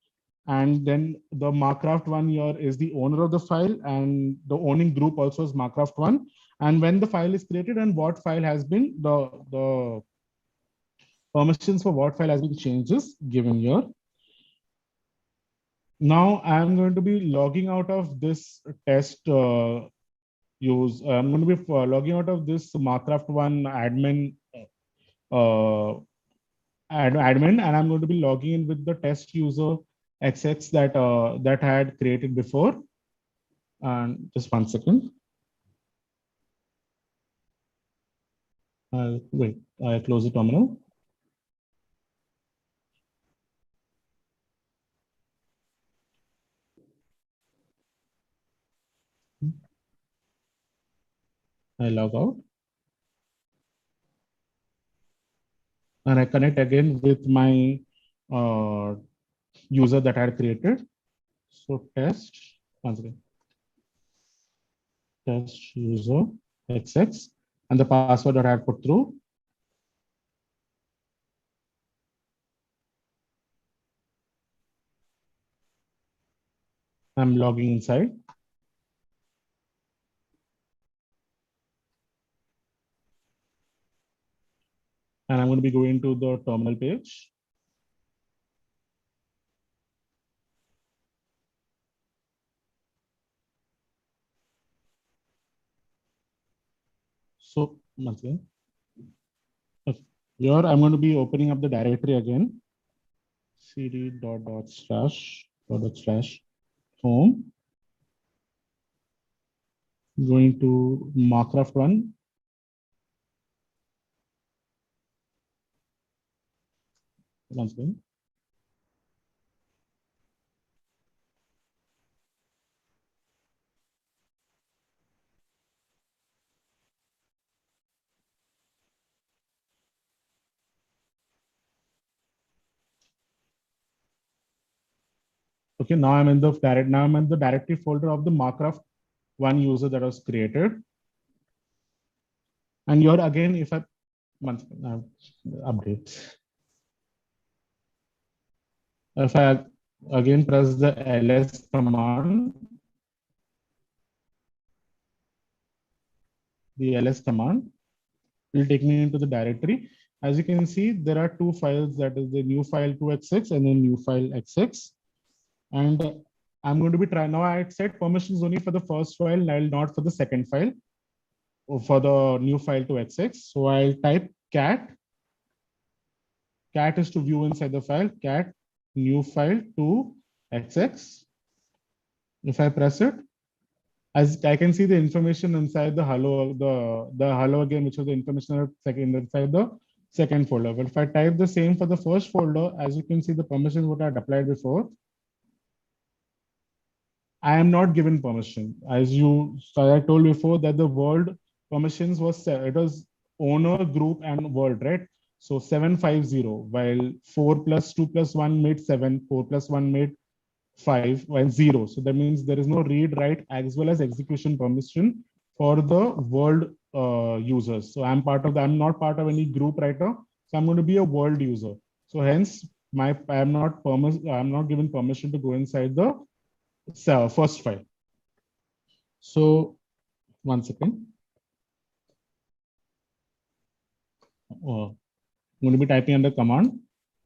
And then the Marcraft one here is the owner of the file, and the owning group also is Marcraft one. And when the file is created and what file has been, the permissions for what file has been changed is given here. Now I'm going to be logging out of this test use. I'm going to be logging out of this Marcraft one admin admin, and I'm going to be logging in with the test user XX that I had created before. And just 1 second. Wait, I close the terminal. I log out. And I connect again with my user that I had created. So test, once again, test user XX, and the password that I had put through. I'm logging inside. And I'm going to be going to the terminal page. So once again, here I'm going to be opening up the directory again. cd // home, going to Marcraft 1. Once again. Okay, now I'm in the directory folder of the Marcraft 1 user that was created. And here again, if I update. If I again press the ls command, the ls command will take me into the directory. As you can see, there are two files, that is the new file 2x6 and then new file x6. And I'm going to be trying now. I set permissions only for the first file, not for the second file, or for the new file 2x6. So I'll type cat. Cat is to view inside the file, cat new file 2xx. If I press it, as I can see the information inside the hello, the hello again, which was the information inside the second folder. But if I type the same for the first folder, as you can see the permissions what I had applied before, I am not given permission. As I told before that the world permissions was, it was owner, group and world, right? So 750, while 4 plus 2 plus 1 made 7, 4 plus 1 made 5, while 0. So that means there is no read, write, as well as execution permission for the world users. So I'm not part of any group right now. So I'm going to be a world user. So hence I'm not given permission to go inside the first file. So one second. I'm going to be typing under command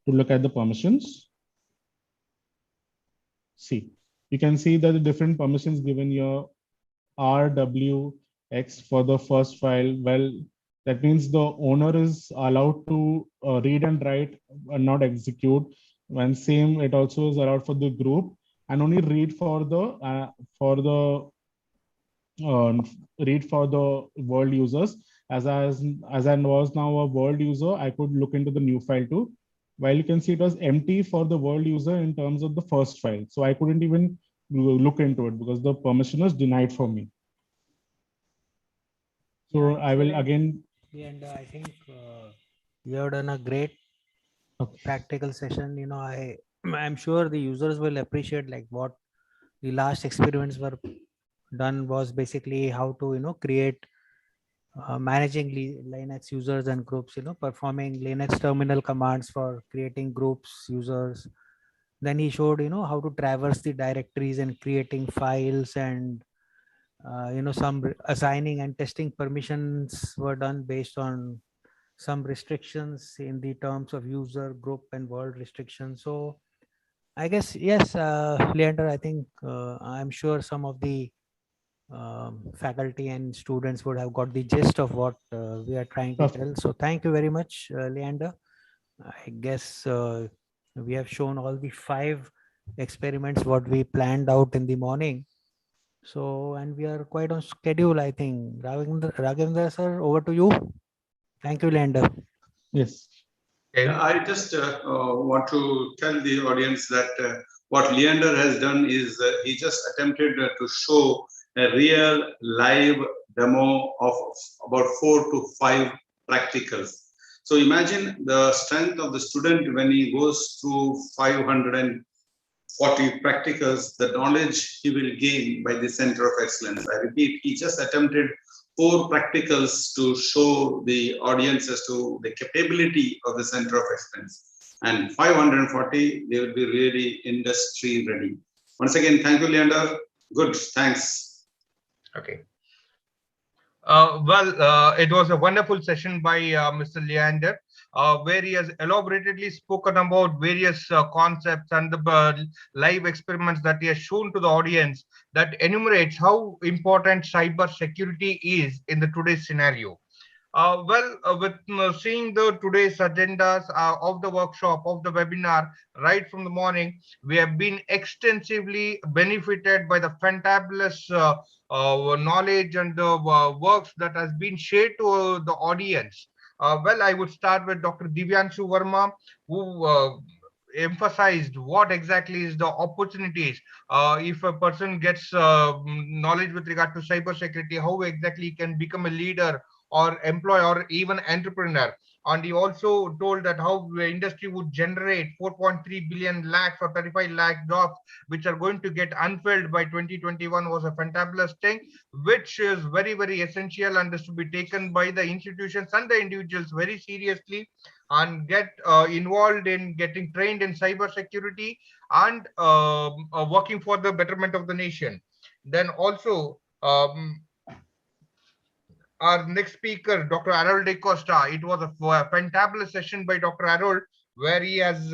to look at the permissions. See, you can see that the different permissions given here R, W, X for the first file. Well, that means the owner is allowed to read and write and not execute. When same, it also is allowed for the group and only read for the world users. As I was now a world user, I could look into the new file too. While you can see it was empty for the world user in terms of the first file. So I couldn't even look into it because the permission was denied for me. So I will again. And I think you have done a great practical session. You know, I'm sure the users will appreciate like what the last experiments were done was basically how to, create managing Linux users and groups, performing Linux terminal commands for creating groups, users. Then he showed, how to traverse the directories and creating files and, some assigning and testing permissions were done based on some restrictions in the terms of user, group and world restrictions. So I guess, yes, Leander, I think I'm sure some of the faculty and students would have got the gist of what we are trying to tell. So thank you very much, Leander. I guess we have shown all the 5 experiments what we planned out in the morning. So, and we are quite on schedule, I think. Raghvendra sir, over to you. Thank you, Leander. Yes. I just want to tell the audience that what Leander has done is he just attempted to show a real live demo of about 4 to 5 practicals. So imagine the strength of the student when he goes through 540 practicals, the knowledge he will gain by the Center of Excellence. I repeat, he just attempted 4 practicals to show the audience as to the capability of the Center of Excellence. And 540, they will be really industry ready. Once again, thank you, Leander. Good, thanks. Okay. It was a wonderful session by Mr. Leander, where he has elaborately spoken about various concepts and the live experiments that he has shown to the audience that enumerates how important cyber security is in the today's scenario. With seeing the today's agendas of the workshop, of the webinar, right from the morning, we have been extensively benefited by the fantabulous knowledge and the works that has been shared to the audience. I would start with Dr. Divyanshu Verma, who emphasized what exactly is the opportunities if a person gets knowledge with regard to cyber security, how exactly he can become a leader or employee or even entrepreneur. And he also told that how the industry would generate 4.3 billion lakhs or 35 lakh jobs, which are going to get unfilled by 2021, was a fantabulous thing, which is very, very essential and is to be taken by the institutions and the individuals very seriously, and get involved in getting trained in cyber security and working for the betterment of the nation. Then also, our next speaker, Dr. Harold De Costa. It was a fantabulous session by Dr. Harold, where he has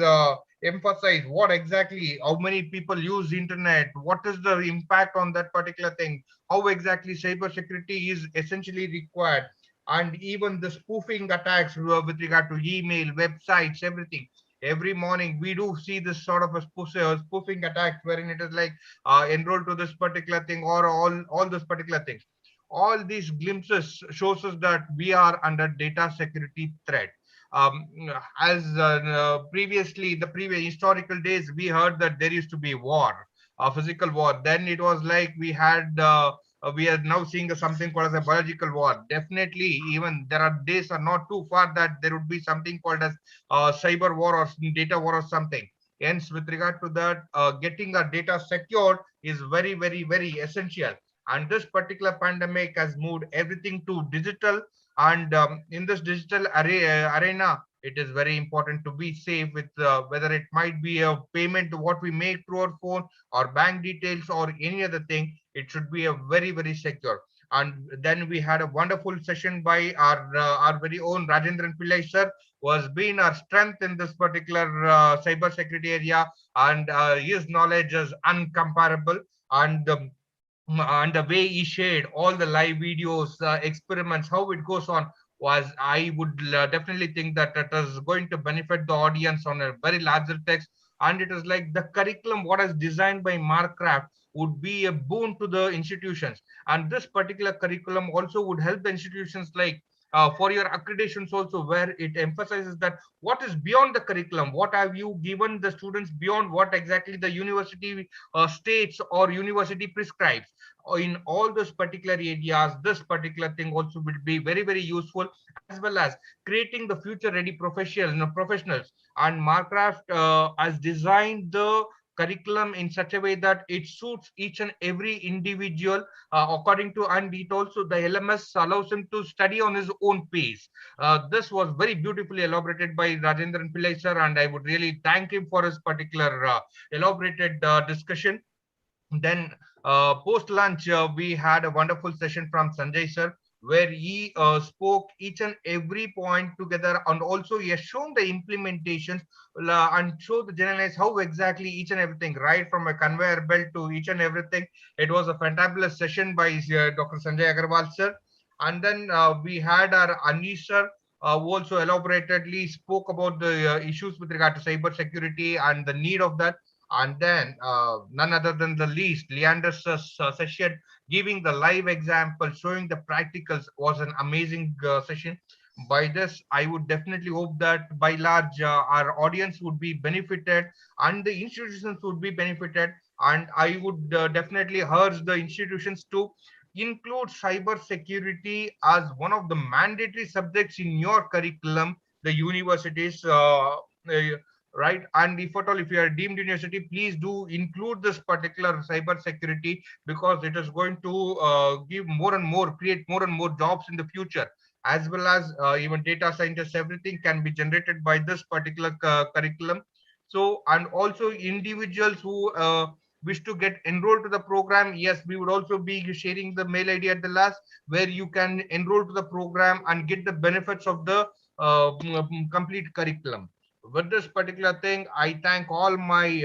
emphasized what exactly, how many people use internet, what is the impact on that particular thing, how exactly cybersecurity is essentially required, and even the spoofing attacks with regard to email, websites, everything. Every morning we do see this sort of a spoofing attack, wherein it is like enroll to this particular thing or all those particular things. All these glimpses shows us that we are under data security threat. As previously, the previous historical days, we heard that there used to be war, a physical war. Then it was like we are now seeing something called as a biological war. Definitely, even there are days are not too far that there would be something called as cyber war or data war or something. Hence, with regard to that, getting our data secured is very, very, very essential. And this particular pandemic has moved everything to digital. And in this digital arena, it is very important to be safe with whether it might be a payment to what we make through our phone or bank details or any other thing. It should be a very, very secure. And then we had a wonderful session by our very own Rajendran Pillai sir, who has been our strength in this particular cyber security area, and his knowledge is uncomparable. And the way he shared all the live videos, experiments, how it goes on, was, I would definitely think that it is going to benefit the audience on a very larger text. And it is like the curriculum what is designed by Marcraft would be a boon to the institutions. And this particular curriculum also would help the institutions, like for your accreditations also, where it emphasizes that what is beyond the curriculum, what have you given the students beyond what exactly the university states or university prescribes. In all those particular areas, this particular thing also will be very, very useful, as well as creating the future ready professionals. And Marcraft has designed the curriculum in such a way that it suits each and every individual according to, and it also the LMS allows him to study on his own pace. This was very beautifully elaborated by Rajendran Pillai sir, and I would really thank him for his particular elaborated discussion. Then post lunch, we had a wonderful session from Sanjay sir, where he spoke each and every point together, and also he has shown the implementations and showed the generalized how exactly each and everything, right from a conveyor belt to each and everything. It was a fantabulous session by Dr. Sanjay Agrawal sir. And then we had our Anish sir, who also elaboratedly spoke about the issues with regard to cyber security and the need of that. And then none other than the least, Leander's session, giving the live example, showing the practicals, was an amazing session. By this, I would definitely hope that by large, our audience would be benefited and the institutions would be benefited. And I would definitely urge the institutions to include cyber security as one of the mandatory subjects in your curriculum, the universities, right? And if at all, if you are a deemed university, please do include this particular cyber security, because it is going to give more and more, create more and more jobs in the future, as well as even data scientists, everything can be generated by this particular curriculum. So, and also individuals who wish to get enrolled to the program, yes, we would also be sharing the mail ID at the last, where you can enroll to the program and get the benefits of the complete curriculum. With this particular thing, I thank all my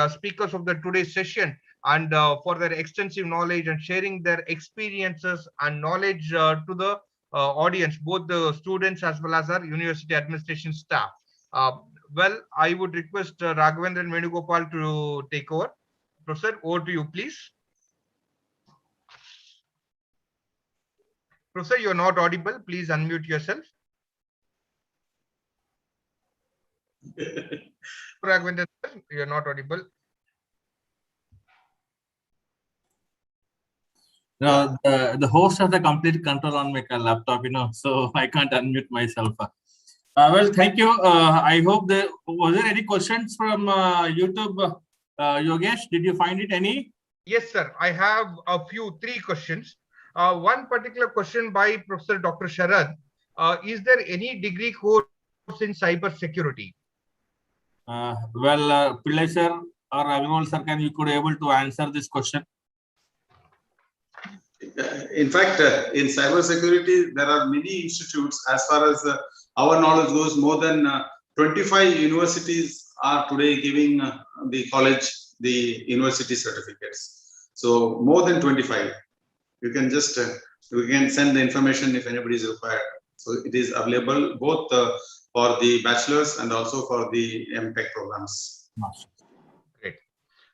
speakers of the today's session, and for their extensive knowledge and sharing their experiences and knowledge to the audience, both the students as well as our university administration staff. Well, I would request Raghavendran Venugopal to take over. Professor, over to you, please. Professor, you are not audible. Please unmute yourself. Raghavendran, you are not audible. No, the host has the complete control on my laptop, so I can't unmute myself. Well, thank you. I hope was there any questions from YouTube? Yogesh, did you find it any? Yes, sir. I have three questions. One particular question by Professor Dr. Sharad. Is there any degree course in cyber security? Well, Pillai sir or Agrawal sir, you could able to answer this question? In fact, in cybersecurity, there are many institutes. As far as our knowledge goes, more than 25 universities are today giving the college the university certificates. So more than 25. You can just we can send the information if anybody is required. So it is available both for the bachelor's and also for the MTech programs. Great.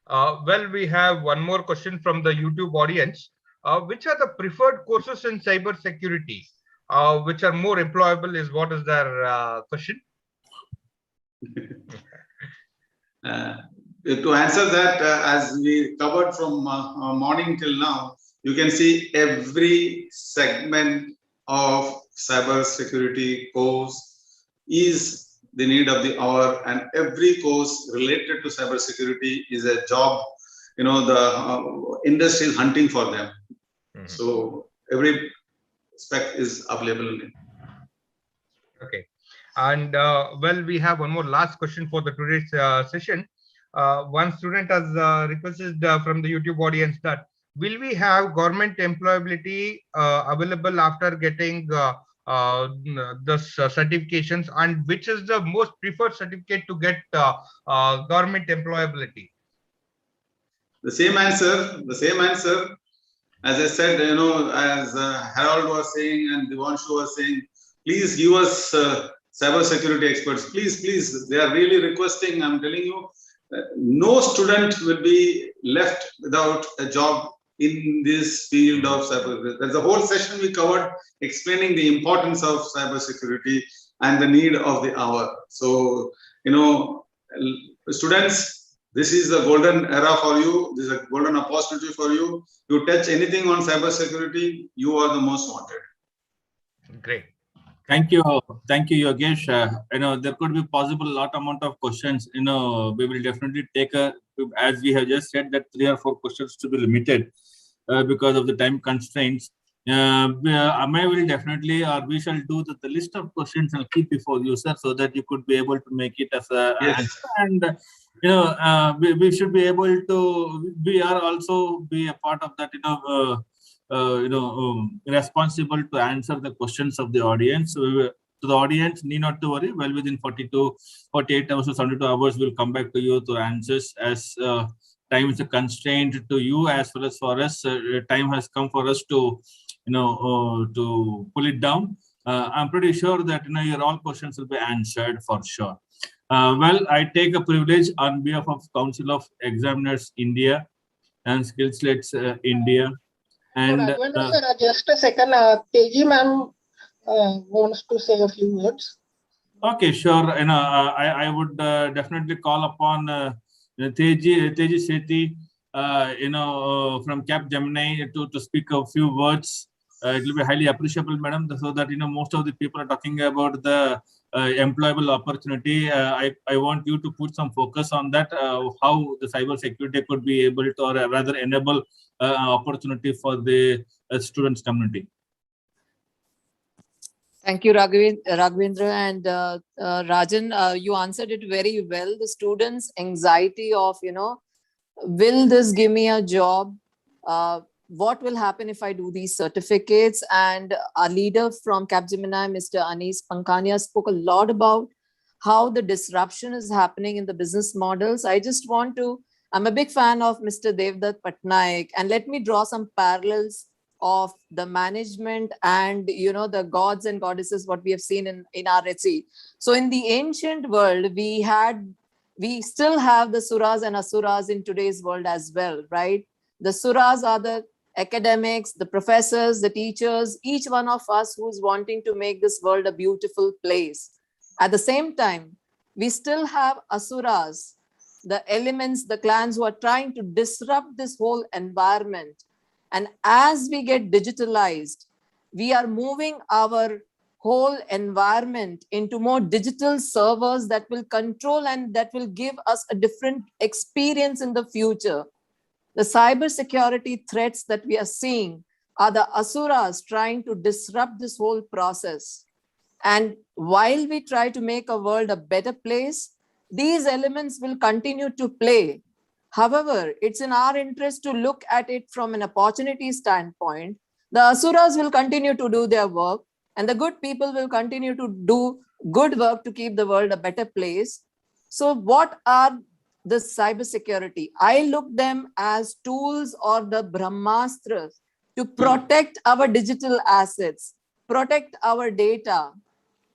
Well, we have one more question from the YouTube audience. Which are the preferred courses in cyber security, which are more employable, is what is their question? To answer that, as we covered from morning till now, you can see every segment of cyber security course is the need of the hour, and every course related to cyber security is a job. The industry is hunting for them. So every spec is available. Okay. And well, we have one more last question for the today's session. One student has requested from the YouTube audience that will we have government employability available after getting the certifications, and which is the most preferred certificate to get government employability? The same answer. As I said, as Harold was saying and Devanshu was saying, please give us cybersecurity experts. Please. They are really requesting. I'm telling you, no student will be left without a job in this field of cyber. There's a whole session we covered explaining the importance of cybersecurity and the need of the hour. So, students, this is a golden era for you. This is a golden opportunity for you. You touch anything on cybersecurity, you are the most wanted. Great. Thank you, Yogesh. There could be possible lot amount of questions. We will definitely take as we have just said, that 3 or 4 questions to be limited because of the time constraints. Ameya will definitely, or we shall do the list of questions and keep before you, sir, so that you could be able to make it as a answer. And we should be able to. We are also be a part of that. Responsible to answer the questions of the audience. So the audience need not to worry. Well, within 48 hours or 72 hours, we'll come back to you to answers, as time is a constraint to you as well as for us. Time has come for us to to pull it down. I'm pretty sure that your all questions will be answered for sure. Well, I take a privilege on behalf of Council of Examiners India and SkillSlate India. And just a second, Teji ma'am wants to say a few words. Okay, sure. I would definitely call upon Teji Sethi, from Capgemini to speak a few words. It will be highly appreciable, madam, so that most of the people are talking about the employable opportunity. I want you to put some focus on that, how the cyber security could be able to, or rather enable opportunity for the students community. Thank you, Raghavendra, and Rajan. You answered it very well. The students' anxiety of, will this give me a job? What will happen if I do these certificates? And our leader from Capgemini, Mr. Anis Pankania, spoke a lot about how the disruption is happening in the business models. I just want to I'm a big fan of Mr. Devdutt Patnaik, and let me draw some parallels of the management and the gods and goddesses what we have seen in our RSC. So in the ancient world, we still have the suras and asuras in today's world as well, right? The suras are the academics, the professors, the teachers, each one of us who's wanting to make this world a beautiful place. At the same time, we still have asuras, the elements, the clans who are trying to disrupt this whole environment. And as we get digitalized, we are moving our whole environment into more digital servers that will control and that will give us a different experience in the future. The cybersecurity threats that we are seeing are the asuras trying to disrupt this whole process. And while we try to make a world a better place, these elements will continue to play. However, it's in our interest to look at it from an opportunity standpoint. The asuras will continue to do their work, and the good people will continue to do good work to keep the world a better place. So what are the cybersecurity? I look them as tools or the brahmastras to protect our digital assets, protect our data.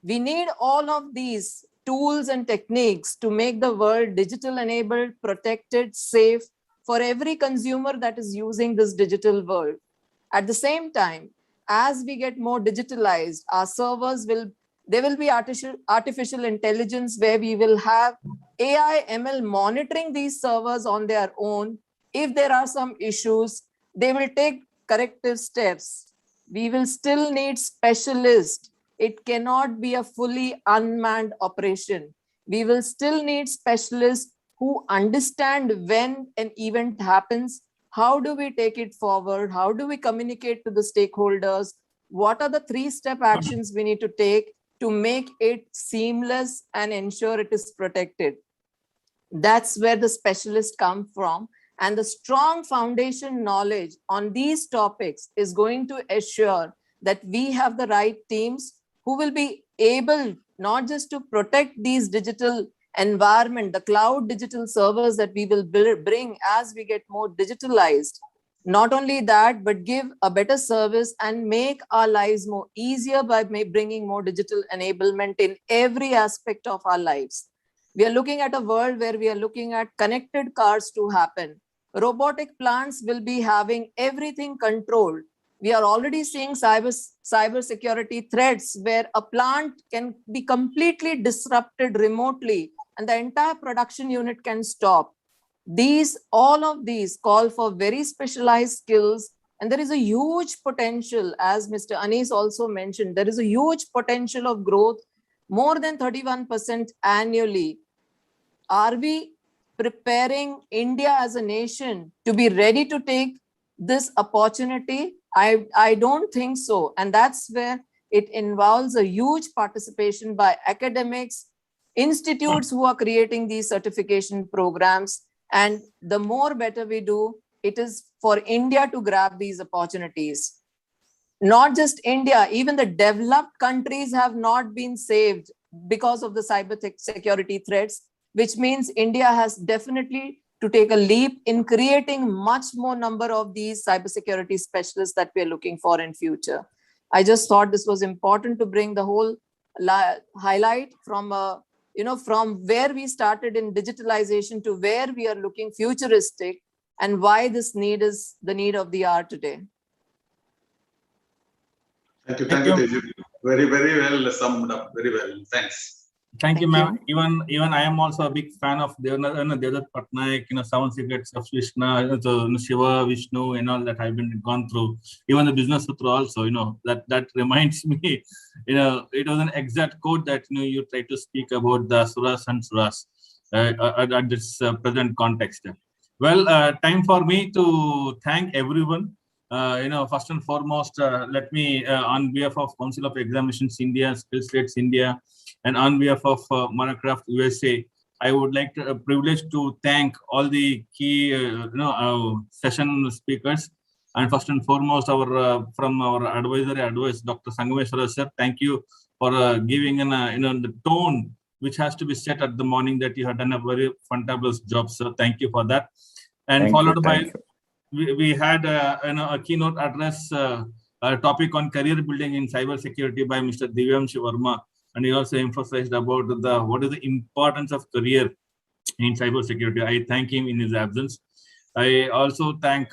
We need all of these tools and techniques to make the world digital enabled, protected, safe for every consumer that is using this digital world. At the same time, as we get more digitalized, our servers will be artificial intelligence where we will have AI, ML monitoring these servers on their own. If there are some issues, they will take corrective steps. We will still need specialists. It cannot be a fully unmanned operation. We will still need specialists who understand when an event happens. How do we take it forward? How do we communicate to the stakeholders? What are the 3-step actions we need to take to make it seamless and ensure it is protected? That's where the specialists come from. And the strong foundation knowledge on these topics is going to assure that we have the right teams who will be able not just to protect these digital environment, the cloud digital servers that we will bring as we get more digitalized. Not only that, but give a better service and make our lives more easier by bringing more digital enablement in every aspect of our lives. We are looking at a world where we are looking at connected cars to happen. Robotic plants will be having everything controlled. We are already seeing cybersecurity threats where a plant can be completely disrupted remotely and the entire production unit can stop. All of these call for very specialized skills, and there is a huge potential, as Mr. Anis also mentioned, there is a huge potential of growth, more than 31% annually. Are we preparing India as a nation to be ready to take this opportunity? I don't think so. And that's where it involves a huge participation by academics, institutes who are creating these certification programs. And the more better we do, it is for India to grab these opportunities. Not just India, even the developed countries have not been saved because of the cyber security threats, which means India has definitely to take a leap in creating much more number of these cybersecurity specialists that we are looking for in future. I just thought this was important to bring the whole highlight from from where we started in digitalization to where we are looking futuristic and why this need is the need of the hour today. Thank you, Teju. Very, very well summed up. Very well. Thanks. Thank you, ma'am. Even I am also a big fan of Devdutt Patnaik, 7 secrets of Krishna, Shiva, Vishnu, and all that I've been gone through. Even the business sutra also, that reminds me, it was an exact quote that you try to speak about the suras and suras at this present context. Well, time for me to thank everyone. First and foremost, let me, on behalf of Council of Examinations India, SkillSlate India, and on behalf of Marcraft USA, I would like to privilege to thank all the key session speakers, and first and foremost from our advisory advice, Dr. Sangameshwara sir. Thank you for giving the tone which has to be set at the morning, that you have done a very fantabulous job, sir. Thank you for that. And Thank followed you, by, thank you. we had a keynote address, a topic on career building in cybersecurity by Mr. Divyamshi Verma. And he also emphasized about what is the importance of career in cybersecurity. I thank him in his absence. I also thank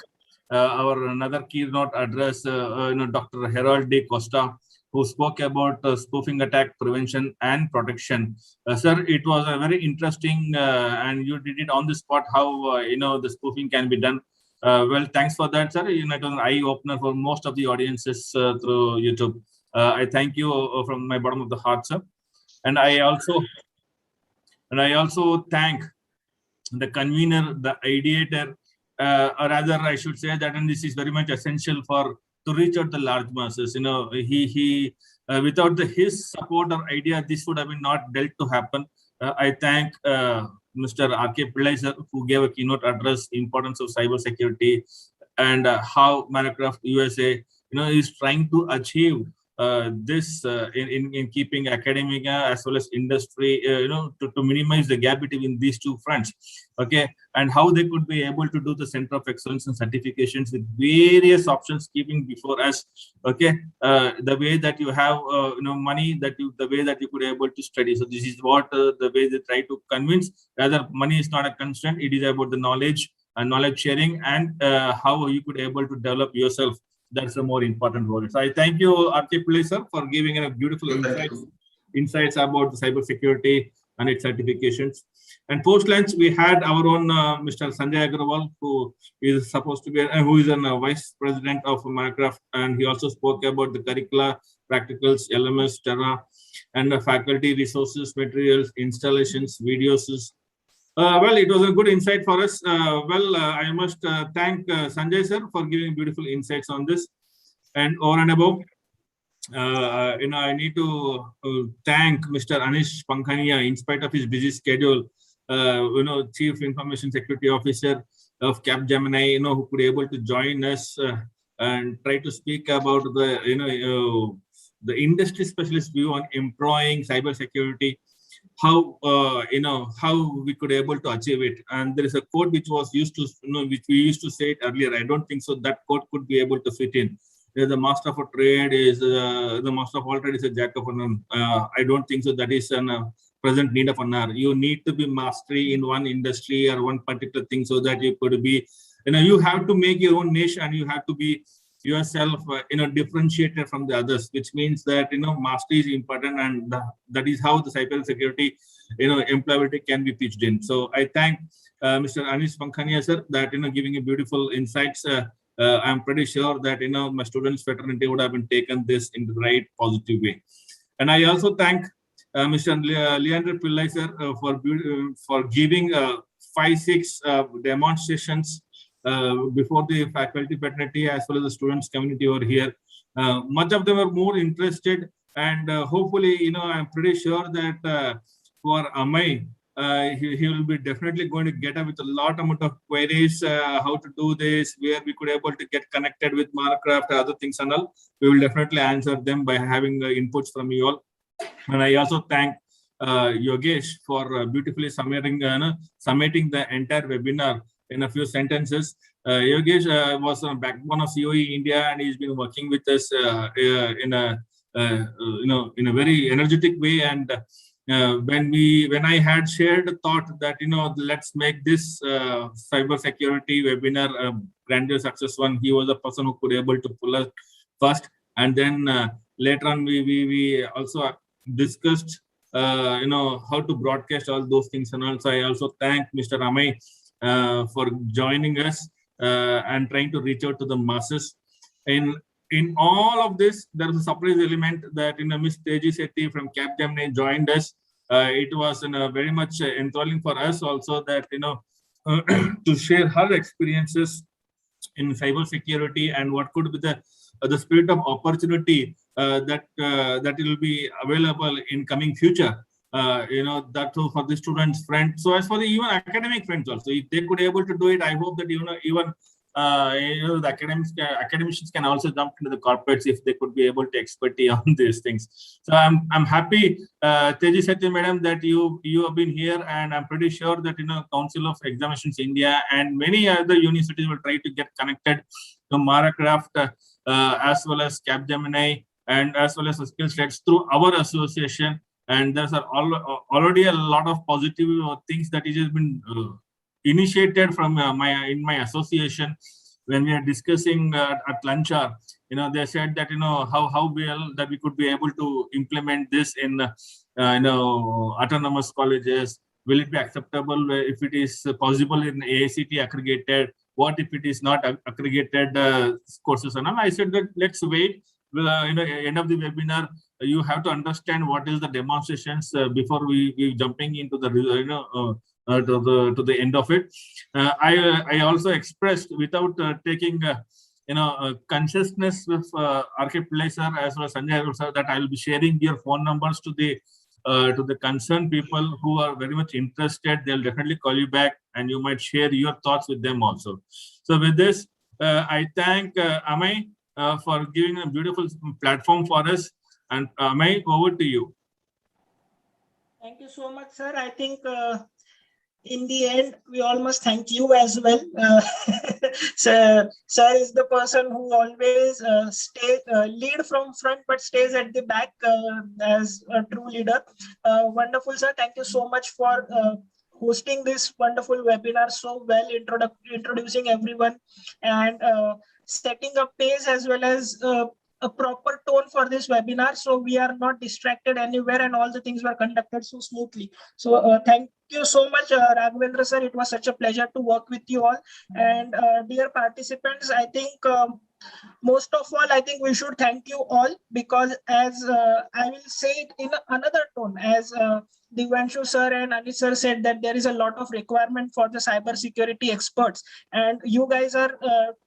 our another keynote address, Dr. Harold D. Costa, who spoke about spoofing attack prevention and protection. Sir, it was a very interesting, and you did it on the spot, how the spoofing can be done. Well, thanks for that, sir. It was an eye opener for most of the audiences through YouTube. I thank you from my bottom of the heart, sir. And I also thank the convener, the ideator, or rather I should say that, and this is very much essential to reach out the large masses. He without his support or idea, this would have been not dealt to happen. I thank Mr. R.K. Pillai, sir, who gave a keynote address, importance of cybersecurity, and how Marcraft USA, is trying to achieve this in keeping academia as well as industry, to minimize the gap between these two fronts. Okay, and how they could be able to do the center of excellence and certifications with various options keeping before us. Okay, the way that you have money, the way that you could be able to study. So this is what the way they try to convince. Rather, money is not a constraint. It is about the knowledge and knowledge sharing, and how you could be able to develop yourself. That's a more important role. So I thank you, R.K. Pillai, sir, for giving a beautiful insights about the cybersecurity and its certifications. And post-lunch, we had our own Mr. Sanjay Agrawal, who is supposed to be, who is a vice president of Marcraft, and he also spoke about the curricula, practicals, LMS, Terra, and the faculty resources, materials, installations, videos. Well, it was a good insight for us. I must thank Sanjay sir for giving beautiful insights on this. And over and above, I need to thank Mr. Anish Pankhania, in spite of his busy schedule, Chief Information Security Officer of Capgemini, who could be able to join us and try to speak about the industry specialist view on employing cybersecurity. How we could be able to achieve it. And there is a quote which was used to, which we used to say it earlier. I don't think so that quote could be able to fit in. The master of a trade is the master of all trade is a jack of none. I don't think so. That is a present need of an hour. You need to be mastery in one industry or one particular thing so that you could be, you have to make your own niche, and you have to be yourself differentiated from the others, which means that mastery is important, and that is how the cybersecurity employability can be pitched in. So I thank Mr. Anish Pankhania sir that giving a beautiful insights. I'm pretty sure that my students' fraternity would have been taken this in the right positive way. And I also thank Mr. Leander Pillai sir for giving 5-6 demonstrations before the faculty fraternity as well as the students community over here. Much of them are more interested, and hopefully, I'm pretty sure that for Ameya, he will be definitely going to get up with a lot amount of queries, how to do this, where we could able to get connected with Marcraft, other things and all. We will definitely answer them by having inputs from you all. And I also thank Yogesh for beautifully summating the entire webinar in a few sentences. Yogesh was a backbone of CoE India, and he's been working with us in a very energetic way. And when I had shared the thought that let's make this cybersecurity webinar a grandiose success one, he was the person who could be able to pull us first, and then later on we also discussed how to broadcast all those things. And also I also thank Mr. Ameya for joining us and trying to reach out to the masses. In all of this, there is a surprise element that Ms. Teji Sethi from Capgemini joined us. It was very much enthralling for us also that to share her experiences in cybersecurity and what could be the spirit of opportunity that will be available in coming future. That too for the students' friends. So as for the even academic friends also, if they could be able to do it, I hope that even the academicians can also jump into the corporates if they could be able to expertise on these things. So I'm happy, Teji Sethi madam, that you have been here, and I'm pretty sure that Council of Examinations India and many other universities will try to get connected to Marcraft as well as Capgemini and as well as SkillSlate through our association. And there's already a lot of positive things that it has been initiated from in my association. When we are discussing at lunch hour, they said that how well that we could be able to implement this in autonomous colleges. Will it be acceptable if it is possible in AICT accredited? What if it is not accredited courses? And I said that let's wait. End of the webinar, you have to understand what is the demonstrations before we jumping into the to the end of it. I also expressed without taking consciousness with RK Pillai sir as well as Sanjay Agrawal sir that I will be sharing your phone numbers to the concerned people who are very much interested. They'll definitely call you back, and you might share your thoughts with them also. So with this, I thank Ameya for giving a beautiful platform for us. And Ameya, over to you. Thank you so much, sir. I think in the end, we all must thank you as well. Sir is the person who always lead from front but stays at the back as a true leader. Wonderful, sir. Thank you so much for hosting this wonderful webinar so well, introducing everyone and setting up pace as well as a proper tone for this webinar, so we are not distracted anywhere and all the things were conducted so smoothly. So thank you so much, Raghavendra sir. It was such a pleasure to work with you all. And dear participants, I think most of all, I think we should thank you all, because as I will say it in another tone, as Divyanshu sir and Anish sir said that there is a lot of requirement for the cybersecurity experts, and you guys are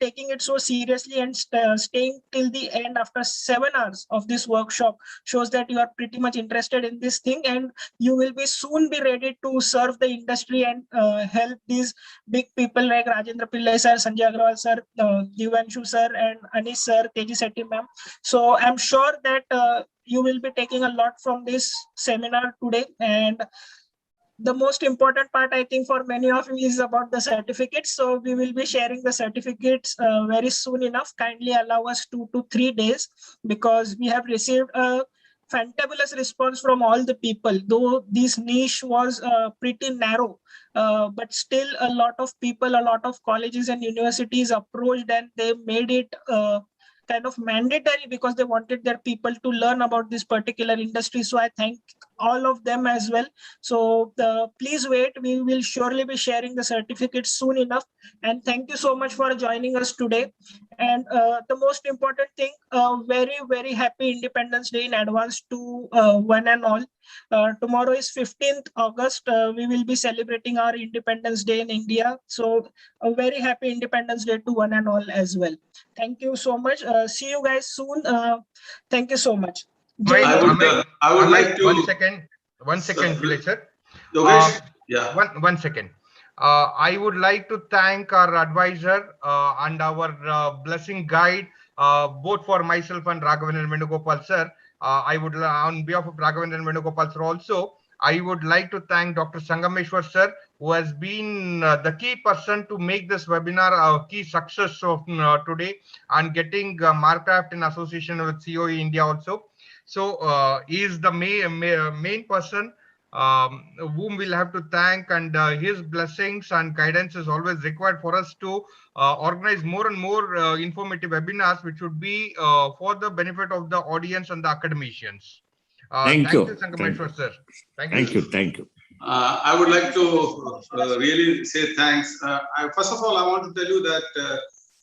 taking it so seriously and staying till the end after 7 hours of this workshop shows that you are pretty much interested in this thing, and you will be soon be ready to serve the industry and help these big people like Rajendra Pillai sir, Sanjay Agrawal sir, Divyanshu sir, and Anish sir, Teji Sethi ma'am. So I'm sure that you will be taking a lot from this seminar today. And the most important part, I think, for many of you is about the certificates. So we will be sharing the certificates very soon enough. Kindly allow us 2 to 3 days, because we have received a fantabulous response from all the people. Though this niche was pretty narrow, but still a lot of people, a lot of colleges and universities approached, and they made it kind of mandatory because they wanted their people to learn about this particular industry. So I thank all of them as well. So please wait, we will surely be sharing the certificates soon enough. And thank you so much for joining us today. And the most important thing, very, very happy Independence Day in advance to one and all. Tomorrow is 15th August. We will be celebrating our Independence Day in India. So a very happy Independence Day to one and all as well. Thank you so much. See you guys soon. Thank you so much. I would like to... One second, Pillai sir. Yeah. One second. I would like to thank our advisor and our blessing guide, both for myself and Raghavendra and Venugopal sir. I would, on behalf of Raghavendra and Venugopal sir also, I would like to thank Dr. Sangameshwar sir, who has been the key person to make this webinar a key success of today, and getting Marcraft in association with CoE India also. So he is the main person whom we'll have to thank, and his blessings and guidance is always required for us to organize more and more informative webinars, which would be for the benefit of the audience and the academicians. Thank you, Sangameshwar sir. Thank you. I would like to really say thanks. First of all, I want to tell you that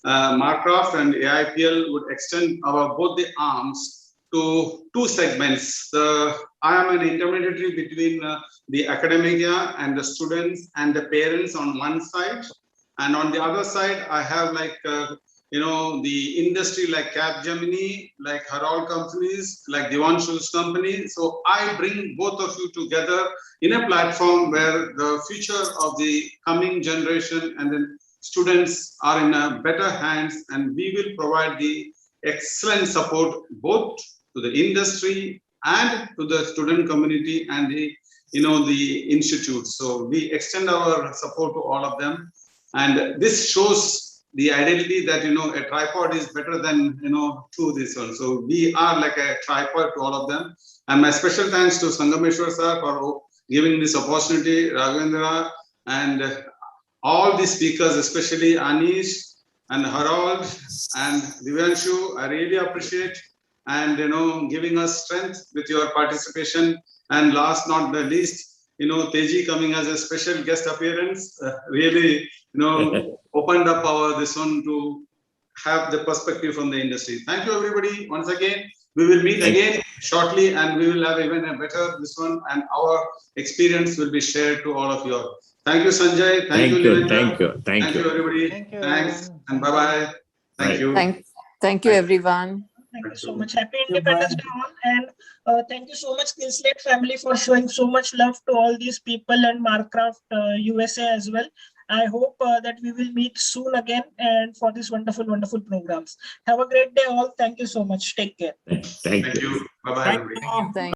Marcraft and AIPL would extend both the arms to 2 segments. I am an intermediary between the academia and the students and the parents on one side, and on the other side I have like the industry like Capgemini, like Herald companies, like Devanshu's company. So I bring both of you together in a platform where the future of the coming generation and then students are in better hands, and we will provide the excellent support both to the industry and to the student community and the institute. So we extend our support to all of them, and this shows the identity that a tripod is better than two this one. So we are like a tripod to all of them. And my special thanks to Sangameshwar sir for giving this opportunity, Raghavendra, and all the speakers, especially Anish and Harold and Divyanshu. I really appreciate, and giving us strength with your participation. And last not the least, Teji coming as a special guest appearance, really opened up this one to have the perspective from the industry. Thank you everybody once again. We will meet again shortly, and we will have even a better this one, and our experience will be shared to all of you all. Thank you, Sanjay. Thank you. Thank you. Thank you, everybody. Thanks, and bye-bye. Thank you. Thank you, everyone. Thank you so much. Happy Independence Day all, and thank you so much, SkillSlate family, for showing so much love to all these people and Marcraft USA as well. I hope that we will meet soon again and for these wonderful, wonderful programs. Have a great day all. Thank you so much. Take care. Thank you. Bye-bye. Thank you.